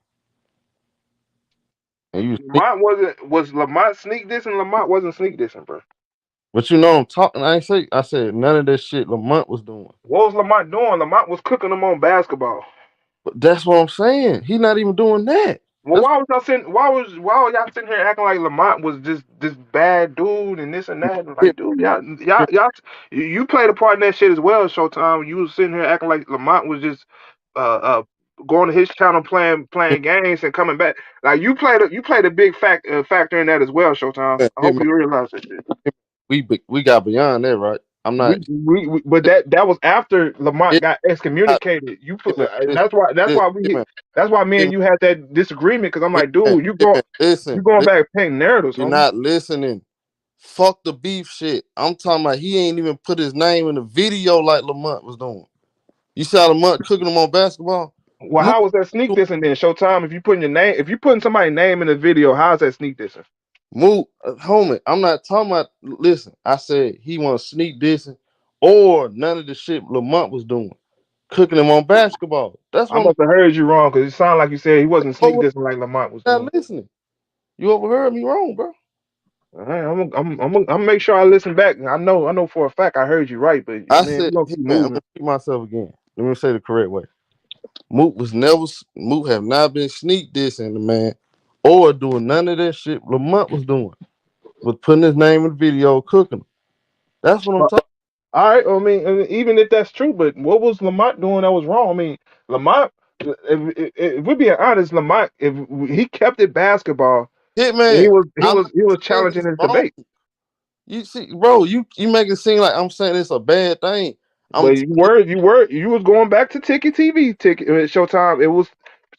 And you sneak, Lamont was Lamont sneak this, and Lamont wasn't sneak dissing, bro. but you know I'm talking. I said none of that shit Lamont was doing. What was Lamont doing? Lamont was cooking them on basketball. But that's what I'm saying. He not even doing that. Well, That's why was y'all sitting? Why was y'all sitting here acting like Lamont was just this bad dude and this and that? And like, dude, you played a part in that shit as well. Showtime, you was sitting here acting like Lamont was just uh uh going to his channel playing games and coming back. Like you played a big factor in that as well. Showtime. I hope Hitman, you realize that shit. we got beyond that, right? I'm not. But that was after Lamont It, got I, excommunicated. You put, Hitman, and that's why Hitman, that's why me and Hitman, you had that disagreement because I'm like, Hitman, dude, Hitman, you listen, going back painting narratives, you're homie. not listening. Fuck the beef shit. I'm talking about he ain't even put his name in the video like Lamont was doing. You saw Lamont cooking him on basketball? Well, how was that sneak dissing then? Showtime. If you putting somebody's name in the video, how's that sneak dissing? Move, homie. I'm not talking about. Listen, I said he want to sneak dissing or none of the shit Lamont was doing, cooking him on basketball. That's I what I'm. must have heard you wrong because it sounded like you said he wasn't sneak Over, dissing like Lamont was doing. not listening. You overheard me wrong, bro. All right, I'm make sure I listen back. I know for a fact I heard you right, but I man, we said, gonna hey keep man, I'm moving. gonna repeat myself again. Let me say the correct way. Mook have not been sneak dissing the man or doing none of that shit Lamont was doing. Was putting his name in the video, cooking him. That's what I'm talking. All right, I mean, even if that's true, but what was Lamont doing that was wrong? I mean, Lamont, if we're being honest, Lamont, if he kept it basketball, and he Hitman, was he I'm not was he was saying challenging it's his wrong. debate, You see, bro, you make it seem like I'm saying it's a bad thing. but I'm you was going back to Ticket TV, Ticket Showtime. It was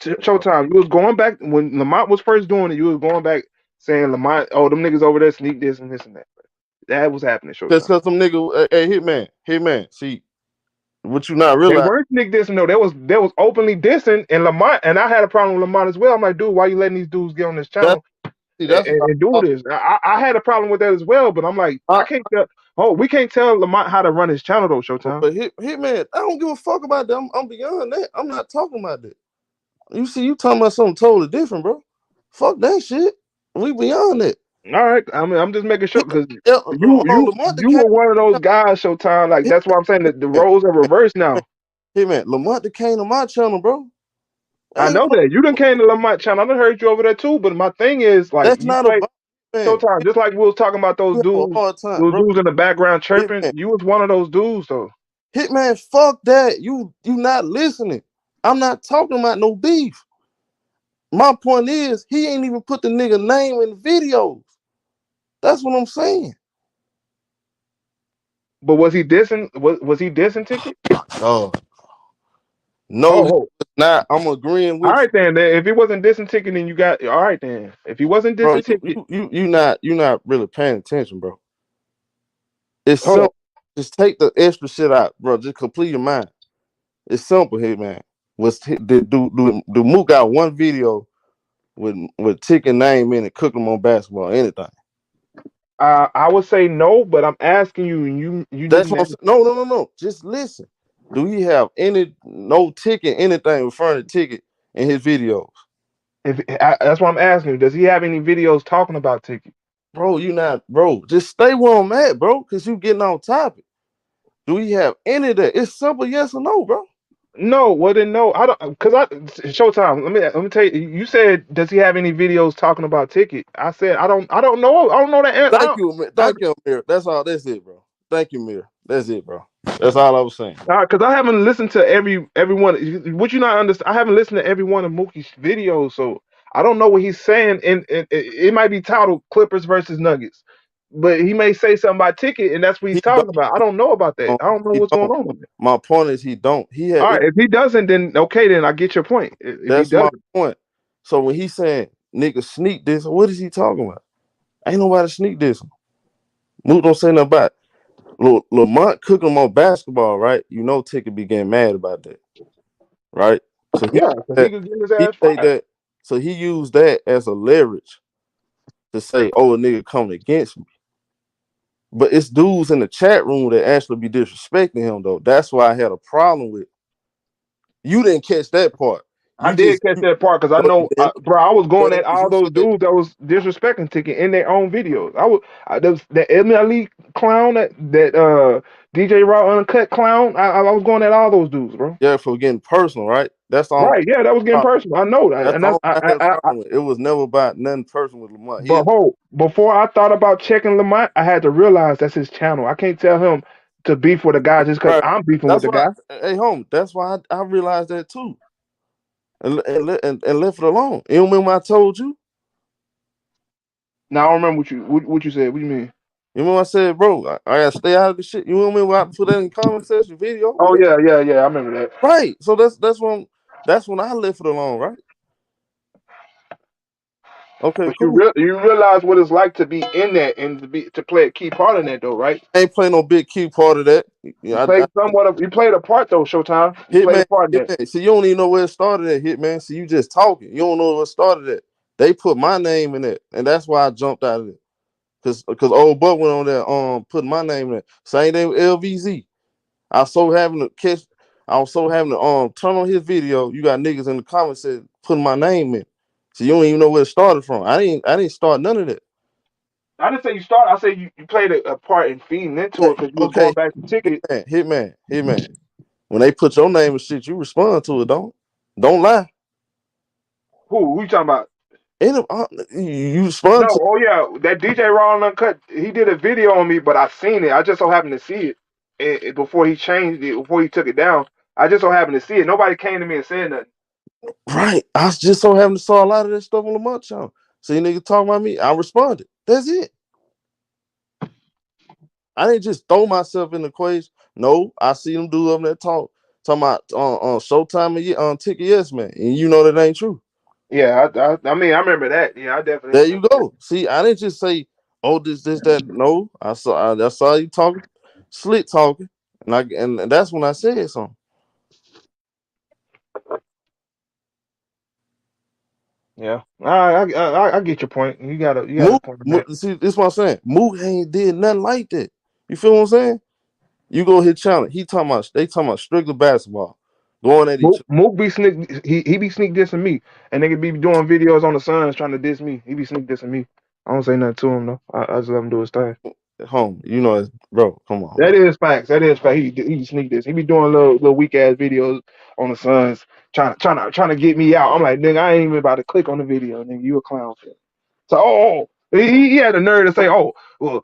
Showtime. You was going back when Lamont was first doing it. You was going back saying Lamont, oh, them niggas over there sneak this and this and that. That was happening, because Showtime. some nigga, hey, Hitman. See what you not They realize. weren't sneak dissing though. They was openly dissing, and Lamont and I had a problem with Lamont as well. I'm like, dude, why you letting these dudes get on this That channel? See, that's what and do this. I had a problem with that as well, but I'm like, I I, can't tell. Oh, we can't tell Lamont how to run his channel though, Showtime. but Hitman, I don't give a fuck about that. I'm beyond that. I'm not talking about that. You see, you talking about something totally different, bro. Fuck that shit. We beyond that. All right, I mean, I'm just making sure because Lamont you came. were one of those guys, Showtime. Like that's why I'm saying that the roles are reversed now. Hitman, Lamont came to my channel, bro. I know that you done came to Lamont channel. I done heard you over there too. But my thing is like That's you not play about man. Showtime, just like we was talking about You have a hard time, those bro. dudes in the background chirping. Hitman, You was one of those dudes though. Hitman, fuck that. You not listening. I'm not talking about no beef. My point is, he ain't even put the nigga name in the videos. That's what I'm saying. But was he dissing? Was he dissing Ticket? Oh, no, Oh, he oh. was not. I'm agreeing All with you, right then. If it wasn't dissing Ticket, then you got all right then. If he wasn't bro. dissing Ticket, You not really paying attention, bro. It's hold on. simple. Just take the extra shit out, bro. Just complete your mind. It's simple, Hitman. Do Mook got one video with Ticket name in it, cooking on basketball, anything? I would say no, but I'm asking you, and you That's what I'm never. saying. No. Just listen. Do he have no Ticket, anything referring to Ticket in his videos? That's what I'm asking you. Does he have any videos talking about Ticket? Bro, you not, bro. Just stay where I'm at, bro, because you getting on topic. Do we have any of that? It's simple yes or no, bro. No, well then no. I don't because I Showtime. Let me tell you. You said does he have any videos talking about Ticket? I said I don't know. I don't know that. Thank you, thank you, Amir. That's all. That's it, bro. Thank you, Amir. That's it, bro. That's all I was saying. Because I haven't listened to everyone. Would you not understand? I haven't listened to every one of Mookie's videos, so I don't know what he's saying. And it might be titled Clippers versus Nuggets, but he may say something about Ticket, and that's what he's He don't. talking about. I don't know about that. I don't know He what's going don't. on with it. My point is he don't. He had. All right, if he doesn't, then okay, then I get your point. If he That's my doesn't, point. So when he's saying nigga sneak this, what is he talking about? Ain't nobody sneak this. Mook don't say nothing about it. Lamont cooking him on basketball, right? You know Ticket be getting mad about that, right? So yeah, because he could get his he ass take fired. that. So he used that as a leverage to say, "Oh, a nigga coming against me." But it's dudes in the chat room that actually be disrespecting him, though. That's why I had a problem with it. You didn't catch that part. I You did just catch that part because I no, you know, didn't. bro. I was No, going at because all you those said dudes that was disrespecting Ticket in their own videos. The MLE clown that DJ Raw uncut clown. I was going at all those dudes, bro. yeah for getting personal, right? That's all. Right? Yeah, that was getting personal. I know that, That's and all that's I had a problem with. It was never about nothing personal with Lamont. He but hold, before I thought about checking Lamont, I had to realize that's his channel. I can't tell him to beef with a guy just because right. I'm beefing with That's the why. guy. Hey, home. That's why I realized that too, and left it alone. You remember when I told you? Now I don't remember what you said. What do you mean? You remember I said, bro, I gotta stay out of the shit. You remember when I put that in the comment section video? Oh yeah. I remember that. Right. So that's when I left it alone, right? Okay, But cool. you realize what it's like to be in that and to play a key part in that though, right? I ain't playing no big key part of that. You Yeah, played you played a part though, Showtime. You played a Hitman, part in that. Hitman. See, you don't even know where it started at, Hitman. See, you just talking. You don't know where it started at. They put my name in it, and that's why I jumped out of it. Cause old Buck went on there, putting my name in it. Same thing with LVZ. I was so having to catch. I was so having to turn on his video. You got niggas in the comments said putting my name in. So you don't even know where it started from. I didn't start none of that. I didn't say you started. I said you played a part in feeding into it because you was going Okay, back to Ticket. Hitman. When they put your name and shit, you respond to it. Don't lie. Who you talking about? You No, respond to. oh yeah, that DJ Raw and Uncut. He did a video on me, but I seen it. I just so happened to see it before he changed it, before he took it down. I just so happened to see it. Nobody came to me and said nothing. Right. I was just so having to saw a lot of that stuff on the Munch channel. See nigga talking about me. I responded. That's it. I didn't just throw myself in the equation. No, I see them do up there talking about on Showtime and on Ticket Yes Man. And you know that ain't true. Yeah, I mean I remember that. Yeah, I definitely There you remember that. go. See, I didn't just say, oh, this, that. No, I saw you talking, slick talking, and that's when I said something. Yeah, I get your point. You got a Mook, point on that. see, this is what I'm saying. Mook ain't did nothing like that. You feel what I'm saying? You go hit challenge. They talking about strictly basketball, going at each Mook be sneak. He be sneak dissing me, and nigga be doing videos on the Suns trying to diss me. He be sneak dissing me. I don't say nothing to him though. I just let him do his thing. other at home. You know, bro. Come on, That man. is facts. That is fact. He sneak this. He be doing little weak ass videos on the Suns, trying to get me out. I'm like, nigga, I ain't even about to click on the video. Nigga, you a clown. So, he had the nerve to say, oh, well,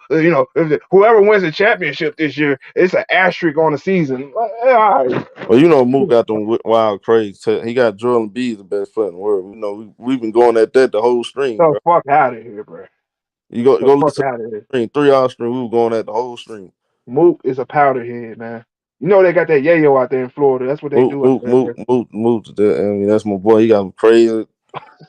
whoever wins the championship this year, it's an asterisk on the season. Like, all right. Well, you know, Mook got them wild crazy. He got Joel Embiid, the best player in the world. You know, we've been going at that the whole stream, So bro. fuck out of here, bro. So Go fuck listen to out of here. the stream, 3 hour stream. We were going at the whole stream. Mook is a powder head, man. You know they got that yayo out there in Florida. That's what they Mook, do out Mook, there. Mook, Mook, Mook. I mean, that's my boy. He got him crazy.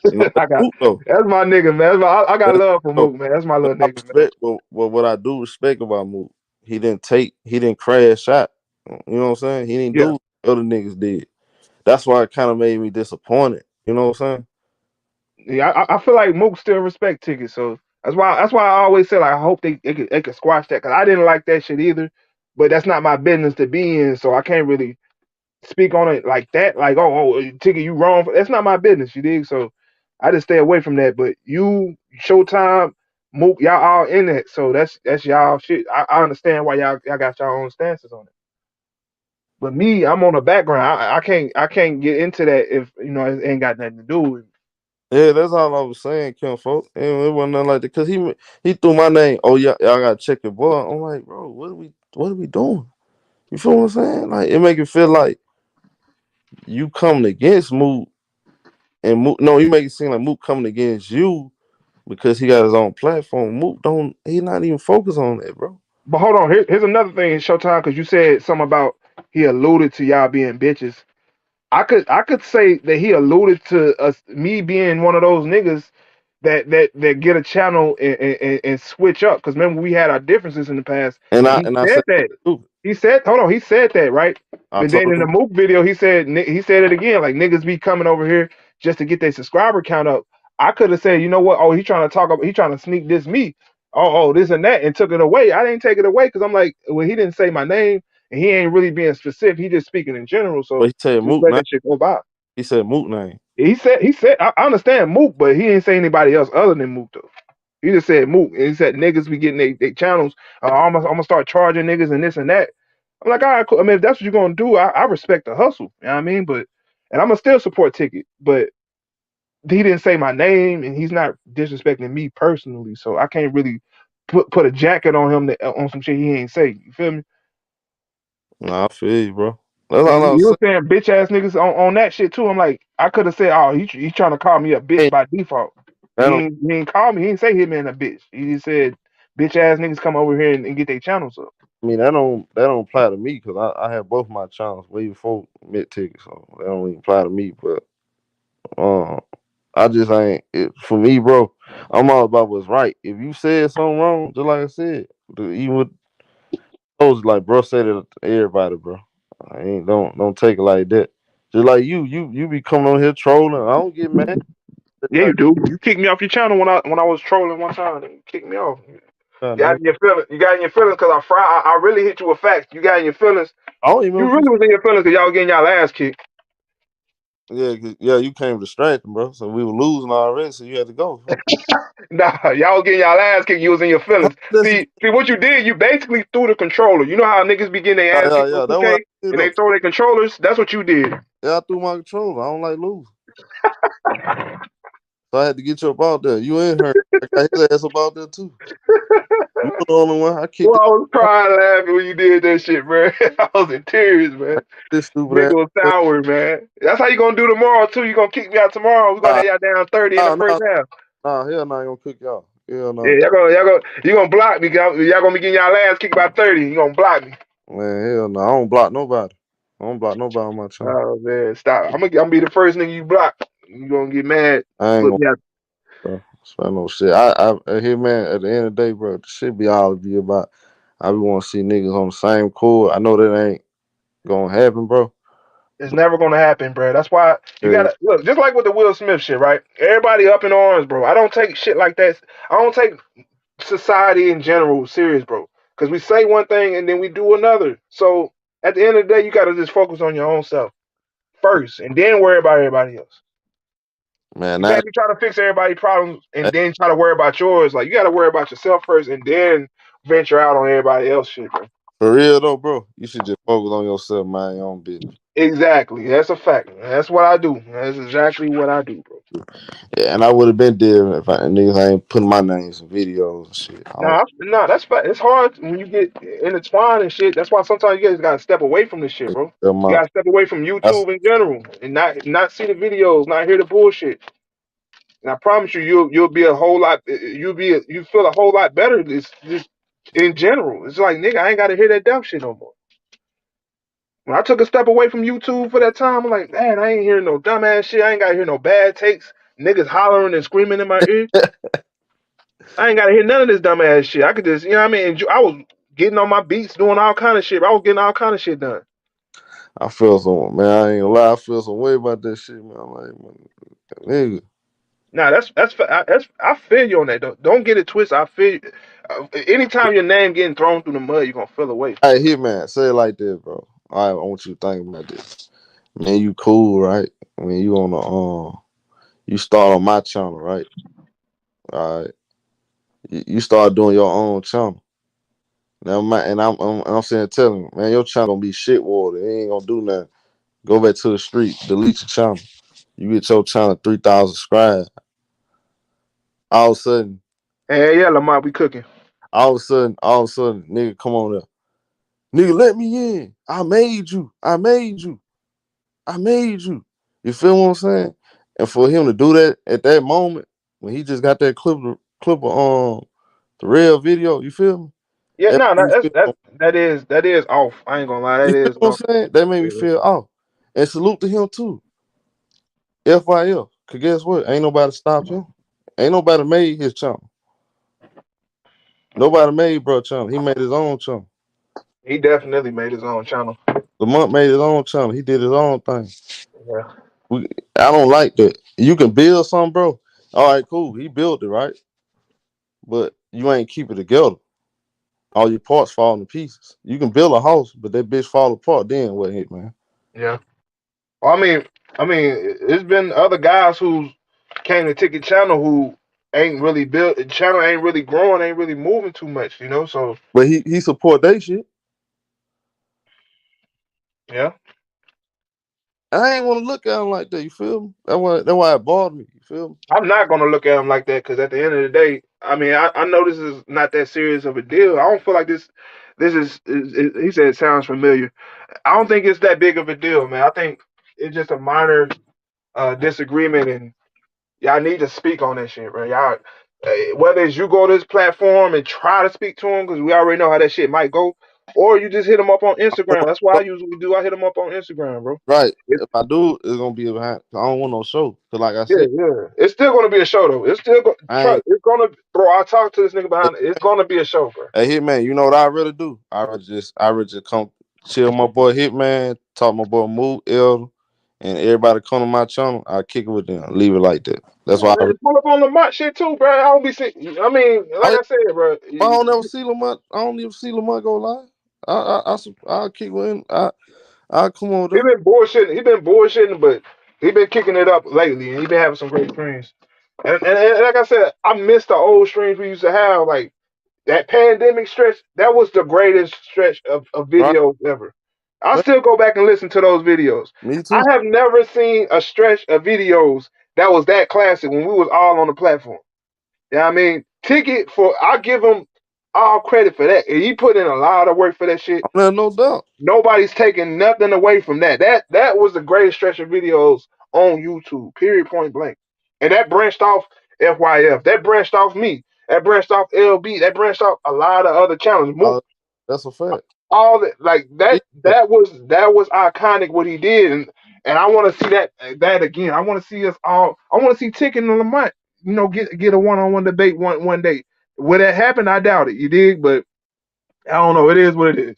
You know, I got Mook though. that's my nigga, man. I got That's, love for though. Mook, man. That's my But little I nigga, man. respect, what I do respect about Mook, he didn't crash out. You know what I'm saying? He didn't Yeah. do what other niggas did. That's why it kind of made me disappointed. You know what I'm saying? Yeah, I feel like Mook still respect tickets, so that's why I always say like I hope they could squash that because I didn't like that shit either, but that's not my business to be in, so I can't really speak on it like that. Like ticket you wrong, that's not my business, you dig? So I just stay away from that. But you Showtime, Mook, y'all all in it, so that's y'all shit. I understand why y'all got y'all own stances on it. But me, I'm on the background. I can't get into that if it ain't got nothing to do with. Yeah, that's all I was saying, Kim folk. It wasn't nothing like that because he threw my name. Oh yeah, y'all gotta check your boy. I'm like, bro, what are we doing? You feel what I'm saying? Like it make it feel like you coming against Mook and Mook. No, you make it seem like Mook coming against you because he got his own platform. Mook don't. He not even focused on that, bro. But hold on, here's another thing, Showtime, because you said something about he alluded to y'all being bitches. I could say that he alluded to us me being one of those niggas that get a channel and switch up. Because remember we had our differences in the past, And and I he and I said said that. stupid. He said, hold on, he said that, right? I But told then in the him, Mook video, he said it again, like niggas be coming over here just to get their subscriber count up. I could have said, you know what? Oh, he trying to sneak this me. This and that, and took it away. I didn't take it away because I'm like, well, he didn't say my name, and he ain't really being specific. He just speaking in general. but So he said just Mook let name. that shit go by. He said Mook name. He said I understand Mook, but he didn't say anybody else other than Mook though. He just said Mook, and he said niggas be getting they channels. I'm gonna start charging niggas and this and that. I'm like, all right, cool. I mean, if that's what you're gonna do, I respect the hustle. You know what I mean? And I'm gonna still support Ticket, but he didn't say my name, and he's not disrespecting me personally, so I can't really put a jacket on him on some shit he ain't say. You feel me? Nah, I feel you, bro. That's And all I you was were saying. saying bitch ass niggas on that shit too. I'm like, I could have said, oh, he trying to call me a bitch Hey, by default. that don't. He ain't call me. He ain't say hit man a bitch. He just said bitch ass niggas come over here and get their channels up. I mean, that don't apply to me because I had both my channels way before mid ticket, so that don't even apply to me. But I just ain't it for me, bro. I'm all about what's right. If you said something wrong, just like I said, even with those, like bro said it to everybody, bro. I ain't don't take it like that. Just like you be coming on here trolling. I don't get mad. Yeah, you do. You kicked me off your channel when I was trolling one time. You kicked me off. You got I in your feelings. You got in your feelings because I really hit you with facts. You got in your feelings. don't even You remember. really was in your feelings because y'all was getting y'all ass kicked. Yeah, yeah, you came distracted, bro. So we were losing already, so you had to go. Huh? Nah, y'all was getting y'all ass kicked. You was in your feelings. That's See what you did. You basically threw the controller. You know how niggas be getting their ass yeah, kicked on yeah. That's what I 2K did and they though. throw their controllers. That's what you did. Yeah, I threw my controller. I don't like losing. So I had to get you up out there. You in her. I got his ass up out there too. You were the only one. I kicked Well, it. I was crying laughing when you did that shit, man. I was in tears, man. This stupid Nigga was ass. sour, man. That's how you gonna do tomorrow too. You gonna kick me out tomorrow. We're gonna Nah, have y'all down 30 in the nah, first nah, half. nah. Hell nah, I ain't gonna cook y'all. Hell Yeah, no. you gonna block me. Y'all gonna be getting y'all ass kicked by 30. You gonna block me. Man, hell no. I don't block nobody. I don't block nobody on my channel. Oh man, stop. I'm gonna be the first nigga you block. You gonna get mad. I ain't Put gonna, me out. bro. Spend no shit. I hear, man. At the end of the day, bro, the shit be all be about. I be want to see niggas on the same court. I know that ain't gonna happen, bro. It's never gonna happen, bro. That's why you Yeah, gotta look. Just like with the Will Smith shit, right? Everybody up in arms, bro. I don't take shit like that. I don't take society in general serious, bro. Because we say one thing and then we do another. So at the end of the day, you gotta just focus on your own self first, and then worry about everybody else. man. You Now, can't be trying to fix everybody's problems and then try to worry about yours. Like you gotta worry about yourself first, and then venture out on everybody else shit, bro. for real though, bro, you should just focus on yourself, mind your own business. Exactly. That's a fact. That's what I do. That's exactly what I do, bro. Yeah, and I would have been there if niggas ain't putting my name in some videos and shit. I don't, Nah, that's fact. It's hard when you get intertwined and shit. That's why sometimes you guys gotta step away from this shit, bro. tell my, You gotta step away from that's, YouTube in general and not see the videos, not hear the bullshit. And I promise you, you'll be a whole lot. You feel a whole lot better. Just in general. It's like nigga, I ain't gotta hear that dumb shit no more. When I took a step away from YouTube for that time, I'm like, man, I ain't hearing no dumbass shit. I ain't gotta hear no bad takes. Niggas hollering and screaming in my ear. I ain't gotta hear none of this dumbass shit. I could just, you know what I mean? I was getting on my beats, doing all kind of shit. I was getting all kind of shit done. I feel some, man. I ain't gonna lie, I feel some way about that shit, man. I'm like, man, nigga. Nah, that's I feel you on that. Don't get it twisted. I feel you. Anytime your name getting thrown through the mud, you're gonna feel away. Hey, Hitman, say it like this, bro. All right, I want you to think about this. Man, you cool, right? I mean, you on the you start on my channel, right? All right, you start doing your own channel. Now, I'm saying, tell him, man, your channel gonna be shit water. It ain't gonna do nothing. Go back to the street, delete your channel. You get your channel 3,000 subscribers. All of a sudden, Hey, yeah, Lamar, we cooking. all of a sudden, nigga, come on there. Nigga, let me in. I made you. I made you. I made you. You feel what I'm saying? And for him to do that at that moment, when he just got that clip of the real video, you feel me? Yeah, That no, made me feel, that is off. I ain't gonna lie, that you feel is what off. I'm saying? That made me Yeah. feel off. And salute to him too. FIL. Cause guess what? Ain't nobody stop him. Ain't nobody made his channel. Nobody made bro channel. He made his own channel. He definitely made his own channel. Lamont made his own channel. He did his own thing. Yeah. I don't like that. You can build something, bro. All right, cool. He built it, right? But you ain't keep it together. All your parts fall to pieces. You can build a house, but that bitch fall apart. Then what, hit man? Yeah. Well, I mean, it's been other guys who came to Ticket Channel who ain't really built. The channel ain't really growing, ain't really moving too much, you know. So But he support that shit. yeah, I ain't want to look at him like that. You feel me? That's why it bothered me. You feel me? I'm not gonna look at him like that because at the end of the day, I mean, I know this is not that serious of a deal. I don't feel like this. This is he said it sounds familiar. I don't think it's that big of a deal, man. I think it's just a minor disagreement, and y'all need to speak on that shit, right? Y'all, whether it's you go to this platform and try to speak to him because we already know how that shit might go, or you just hit him up on Instagram. That's what I usually do. I hit him up on Instagram, bro. Right. It's, If I do, it's gonna be behind. I don't want no show. Cause like I yeah, said, yeah. It's still gonna be a show though. It's still I ain't. it's gonna, bro. I talked to this nigga behind it. It's gonna be a show, bro. Hey, Hitman, you know what I really do? I really just come chill my boy Hitman, talk my boy Moot, Elder, and everybody come to my channel. I kick it with them, leave it like that. That's Yeah, why man, just pull up on Lamont shit too, bro. I don't be sick. I mean, like I I said, bro. I don't ever see Lamont. I don't even see Lamont go live. I kick with him. I come on He there. been bullshitting. He been bullshitting, but he been kicking it up lately, and he been having some great streams. And like I said, I miss the old streams we used to have. Like that pandemic stretch, that was the greatest stretch of Right? videos ever. I'll Man, still go back and listen to those videos. me I too. have never seen a stretch of videos that was that classic when we was all on the platform. Yeah, I mean, Ticket for I give him all credit for that. And he put in a lot of work for that shit. There's no doubt. Nobody's taking nothing away from that. That was the greatest stretch of videos on YouTube. Period. Point blank. And that branched off FYF. That branched off me. That branched off LB. That branched off a lot of other channels. Uh, that's a fact. All that like that. Yeah. That was iconic what he did, and I want to see that again. I want to see us all. I want to see Ticket and Lamont. Get a one-on-one debate one day. Will that happen? I doubt it. You dig? But I don't know. It is what it is.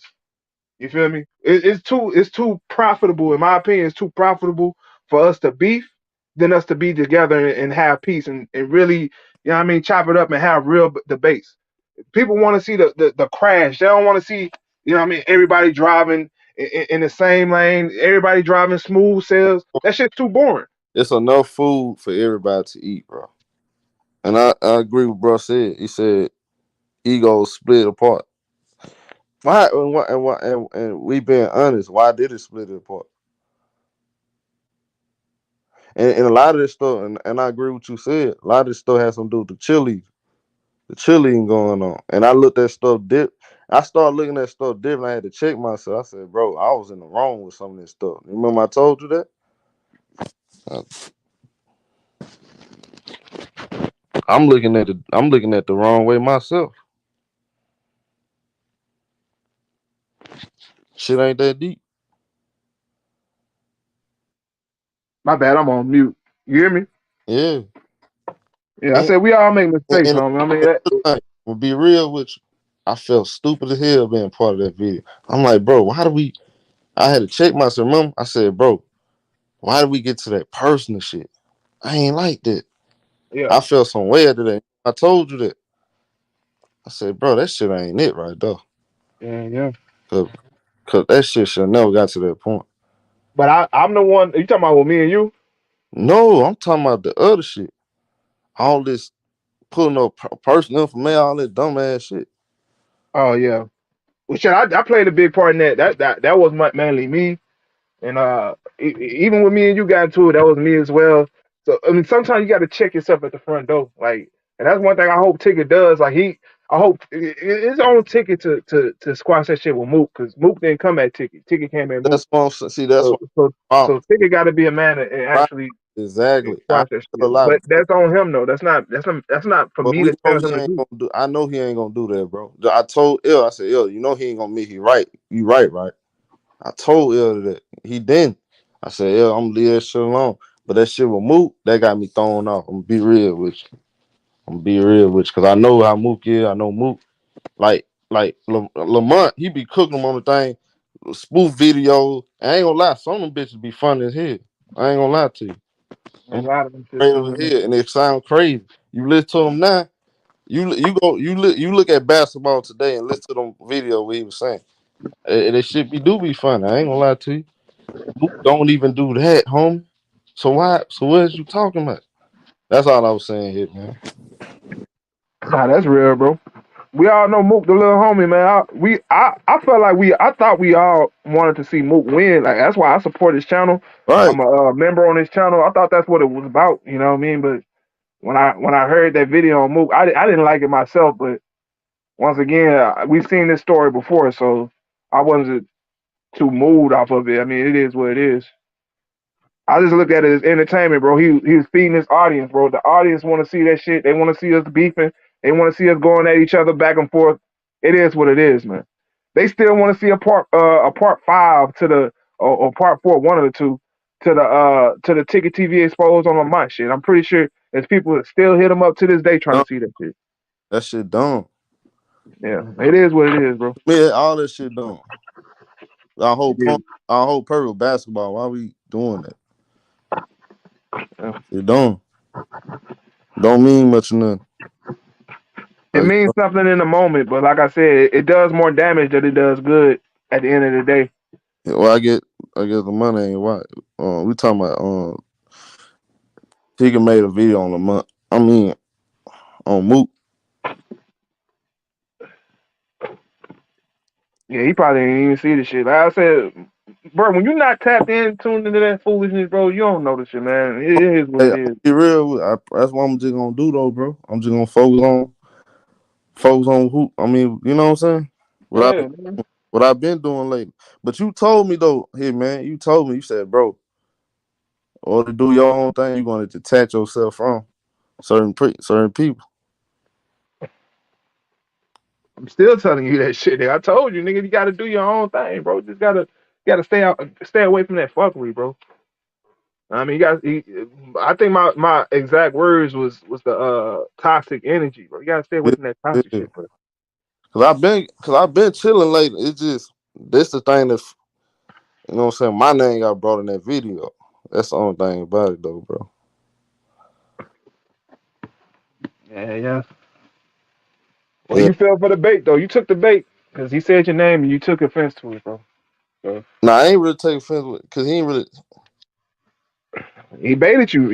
You feel me? It's too profitable, in my opinion. It's too profitable for us to beef than us to be together and have peace and really, you know what I mean, chop it up and have real debates. People want to see the crash. They don't want to see, you know what I mean, everybody driving in the same lane, everybody driving smooth sails. That shit's too boring. It's enough food for everybody to eat, bro. And I agree with bro said. He said egos split apart. Why and we being honest, why did it split it apart? And a lot of this stuff, and I agree with what you said, a lot of this stuff has something to do with the chilling going on. And I looked at stuff I started looking at stuff different. I had to check myself. I said, bro, I was in the wrong with some of this stuff. You remember I told you that? Uh, I'm looking at the wrong way myself. Shit ain't that deep. My bad, I'm on mute. You hear me? Yeah. Yeah, I And said we all make mistakes, and homie. I mean, that, will be real with you. I felt stupid as hell being part of that video. I'm like, bro, why do we? I had to check myself. Remember, I said, bro, why did we get to that personal shit? I ain't like that. yeah, I felt some way after that. I told you that. I said, bro, that shit ain't it right though. yeah. Cause that shit should never got to that point. But I'm the one. You talking about with me and you? No, I'm talking about the other shit. All this pulling up personal information, all that dumb ass shit. Oh yeah. Well, shit, I played a big part in that. That was mainly me. And even with me and you got into it, that was me as well. So I mean, sometimes you got to check yourself at the front door, like, and that's one thing I hope Ticket does. Like I hope his own Ticket to squash that shit with Mook, because Mook didn't come at Ticket. Ticket came at Mook. That's what I'm saying. See, that's So what so I'm so Ticket got to be a man and right. actually Exactly. I squash that feel a shit. lot, But bro. that's on him though. That's not for But me we to know tell he him to ain't do. gonna do. I know he ain't gonna do that, bro. I told I said, you know he ain't gonna meet. He right. You right, right. I told that he didn't. I said, I'm gonna leave that shit alone. But that shit with Mook, that got me thrown off. I'm gonna be real with you. I'm gonna be real with you, cause I know how Mook is. I know Mook. Like Lamont, he be cooking them on the thing, spoof videos. I ain't gonna lie, some of them bitches be funny as hell. I ain't gonna lie to you. A I'm lot of them shit creative too, as man. hell, and it sound crazy. You listen to them now. You look at basketball today and listen to them video what he was saying. That shit be funny. I ain't gonna lie to you. Mook don't even do that, homie. So why? So what is you talking about? That's all I was saying here, man. Nah, that's real, bro. We all know Mook, the little homie, man. I felt like I thought we all wanted to see Mook win. Like that's why I support his channel. Right. I'm a member on his channel. I thought that's what it was about. You know what I mean? But when I heard that video on Mook, I didn't like it myself. But once again, we've seen this story before, so I wasn't too moved off of it. I mean, it is what it is. I just look at it as entertainment, bro. He was feeding his audience, bro. The audience want to see that shit. They want to see us beefing. They want to see us going at each other back and forth. It is what it is, man. They still want to see a part 5 to the or part 4, one of the two, to the Ticket TV exposed on my shit. I'm pretty sure there's people that still hit them up to this day trying Dumb. to see that shit. That shit dumb. Yeah, it is what it is, bro. Man, all that shit dumb. Our whole It is. point, our whole purpose of basketball. Why we doing that? Yeah. It don't mean much of nothing. It Like, means something in the moment, but like I said, it does more damage than it does good at the end of the day. well, I guess the money ain't right. We talking about Tigger made a video on the month. I mean, on Mook. Yeah, he probably didn't even see the shit. Like I said, bro, when you're not tapped in, tuned into that foolishness, bro, you don't know the shit, man. It is what Hey, it I'll is. be real. That's what I'm just gonna do though, bro. I'm just gonna focus on who. I mean, you know what I'm saying? What I Yeah, man. what I've been doing lately. But you told me though, hey man, you told me. You said, bro, or to do your own thing, you're gonna detach yourself from certain people. I'm still telling you that shit. Nigga. I told you, nigga, you got to do your own thing, bro. Just gotta stay away from that fuckery, bro. I mean, I think my exact words was the toxic energy, bro. You gotta stay away from that toxic Yeah. shit, bro. Cause I've been chilling lately. It's just this the thing that you know what I'm saying. My name got brought in that video. That's the only thing about it, though, bro. Yeah. Well, Yeah. you fell for the bait though. You took the bait because he said your name and you took offense to it, bro. So Nah, I ain't really take offense with because he ain't really. he baited you.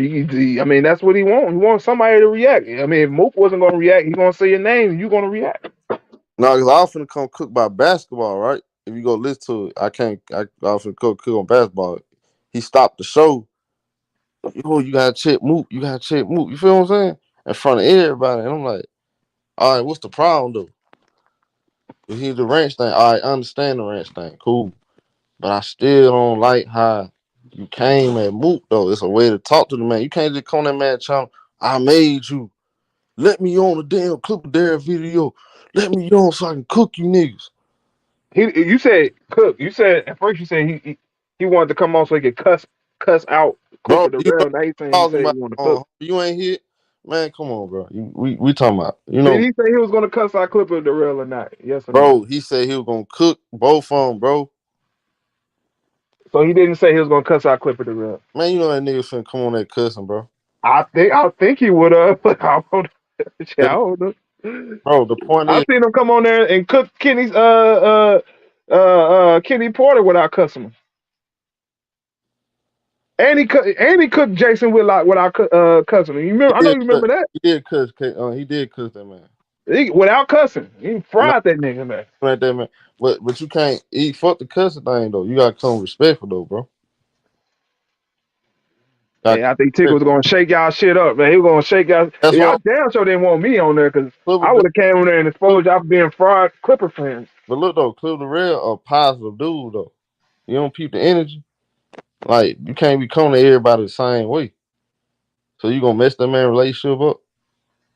I mean, that's what he wants. He wants somebody to react. I mean, if Mook wasn't gonna react, he gonna say your name and you gonna react. Nah, because I often come cook by basketball, right? If you go listen to it, I can't. I often cook on basketball. He stopped the show. Oh, you gotta check Mook. You gotta check Mook. You feel what I'm saying? In front of everybody, and I'm like, all right, what's the problem though? If he's the ranch thing, all right, I understand the ranch thing, cool. But I still don't like how you came at Mook though. It's a way to talk to the man. You can't just come that man channel. I made you. Let me on the damn Clipper Dare video. Let me on so I can cook you niggas. You said Cook. You said at first you said he wanted to come on so he could cuss out Bro, Clifford the you know Real. Now he's saying he talking said he about wanted to cook. you ain't here. Man, come on, bro. We talking about, Did he say he was gonna cuss out Clifford the Real or not? Yes or no? bro, he said he was gonna cook both of them, bro. So he didn't say he was gonna cuss out Clifford the Real. Man, you know that nigga finna come on that cussing, bro. I think he would have, but I don't know. Shit, I don't know. Bro, the point I is, seen him come on there and cook Kenny's Kenny Porter without cussing him. And he cooked Jason Whitlock without cussing him. You remember? I know you remember that. he did cuss that man. Without cussing, he No, fried that nigga, man. right there, man. But you can't eat fuck the cussing thing though. You gotta come respectful though, bro. Gotta Yeah, I come think Tick was respectful. gonna shake y'all shit up, man. He was gonna shake y'all. That's Y'all what damn sure didn't want me on there because I Clipper would have came on there and exposed y'all for being fraud Clipper fans. but look though, Clipper the Real a positive dude though. You don't peep the energy. Like you can't be coming to everybody the same way. So you gonna mess that man relationship up.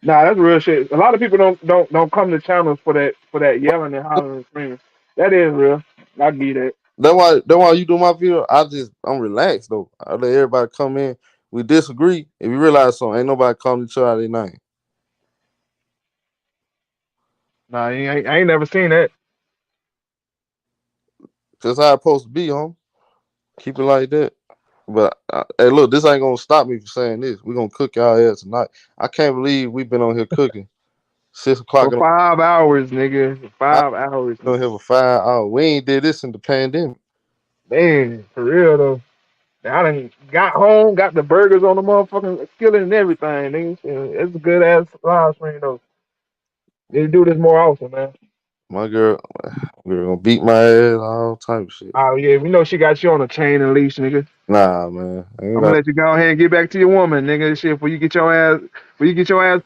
Nah, that's real shit. A lot of people don't come to channels for that yelling and hollering and screaming. That is real. I get it. That's why you do my video. I'm relaxed though. I let everybody come in. We disagree. If you realize something, ain't nobody calling each other out their name. Nah, I ain't never seen that. That's how it's supposed to be, home. Keep it like that. But hey, look, this ain't gonna stop me from saying this. We're gonna cook y'all ass tonight. I can't believe we've been on here cooking 6 o'clock For in the 5 hours, nigga. For morning. 5 hours, Been on nigga. here for 5 hours. We ain't did this in the pandemic. Man, for real though. I done got home, got the burgers on the motherfucking skillet and everything, nigga. It's a good ass live stream though. Need to do this more often, man. My girl gonna beat my ass, all type of shit. Oh yeah, we know she got you on a chain and leash, nigga. Nah, man. I ain't I'm gonna got let you go ahead and get back to your woman, nigga. Shit, before you get your ass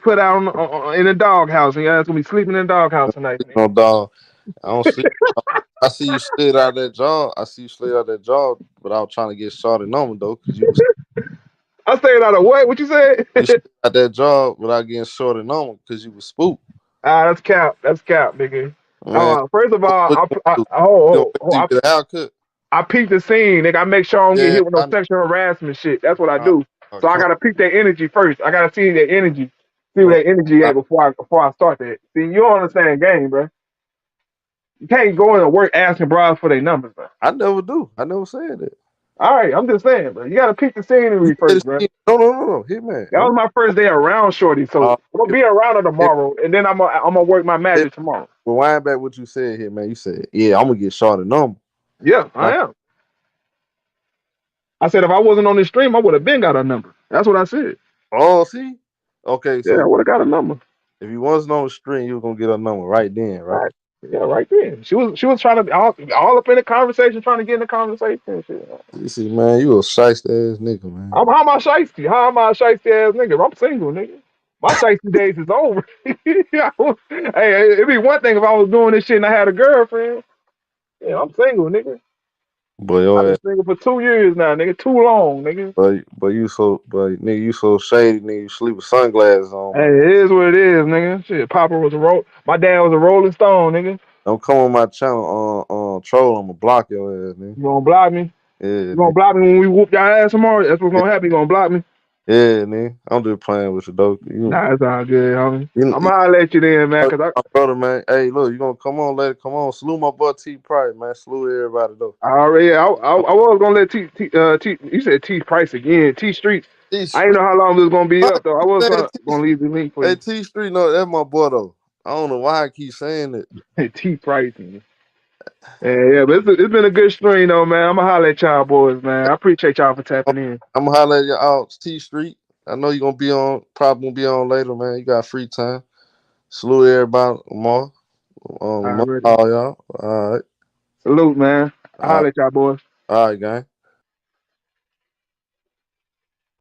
put out in the doghouse, and your ass gonna be sleeping in the doghouse tonight, nigga. no dog. I don't sleep. I see you slid out that job. I see you slid out that job, but I was trying to get shorty number though, because I stayed out of what? What you said? you slid out that job without getting shorty number because you was spooked. That's cap. That's cap, nigga. Man, First of all, what you gonna do? You gonna wait till you I get a haircut? I peep the scene, nigga. I make sure I don't get Yeah, hit with no I know. sexual harassment shit. That's what I do. So I Come gotta peep that energy first. I gotta see that energy, see man. where that energy at before I start that. See, you don't understand game, bro. You can't go in and work asking bros for their numbers, bro. I never do. I never said that. All right, I'm just saying, bro. You gotta peep the scenery first, bro. No. Hit man. That was my first day around Shorty, so I'm gonna be around her Hit, tomorrow, and then I'm gonna work my hit, magic tomorrow. rewind back what you said here, man. You said, yeah, I'm gonna get shorty number. Yeah, I Like, am. I said if I wasn't on this stream, I would have been got a number. That's what I said. oh, see? Okay, Yeah, I so would have got a number. if you wasn't on the stream, you was gonna get a number right then, right? Right. Yeah, right there. She was trying to all up in the conversation, trying to get in the conversation and shit. You see, man, you a shiesty ass nigga, man. How am I shiesty? How am I a shiesty ass nigga? I'm single, nigga. My shiesty days is over. Hey, it'd be one thing if I was doing this shit and I had a girlfriend. Yeah, I'm single, nigga. But I've your been ass, single for 2 years now, nigga. Too long, nigga. but nigga, you so shady, nigga. You sleep with sunglasses on, Hey, man. it is what it is, nigga. Shit, Papa was my dad was a Rolling Stone, nigga. Don't come on my channel, troll. I'ma block your ass, nigga. You gonna block me? Yeah, You gonna nigga. block me when we whoop your ass tomorrow? That's what's gonna happen. You gonna block me? Yeah, man. I'm just playing with you, though. Nah, it's all good, homie. You, I'm gonna let you then, man, cause my brother, man. Hey, look, you gonna come on. Salute my boy T Price, man. Salute everybody, though. I already, I was gonna let T, you said T Price again, T Street. T I didn't Street. know how long it was gonna be I up though. I keep was saying gonna leave the link for Hey, you. T Street, no, that's my boy, though. I don't know why I keep saying it. T Price. Man. Yeah, but it's been a good stream though, man. I'm gonna holler at y'all boys, man. I appreciate y'all for tapping in. I'm gonna holler at you out T Street. I know you're gonna be on, probably gonna be on later, man. You got free time. Salute everybody tomorrow. Already. All y'all. All right. Salute, man. I All right. holler at y'all boys. All right, gang.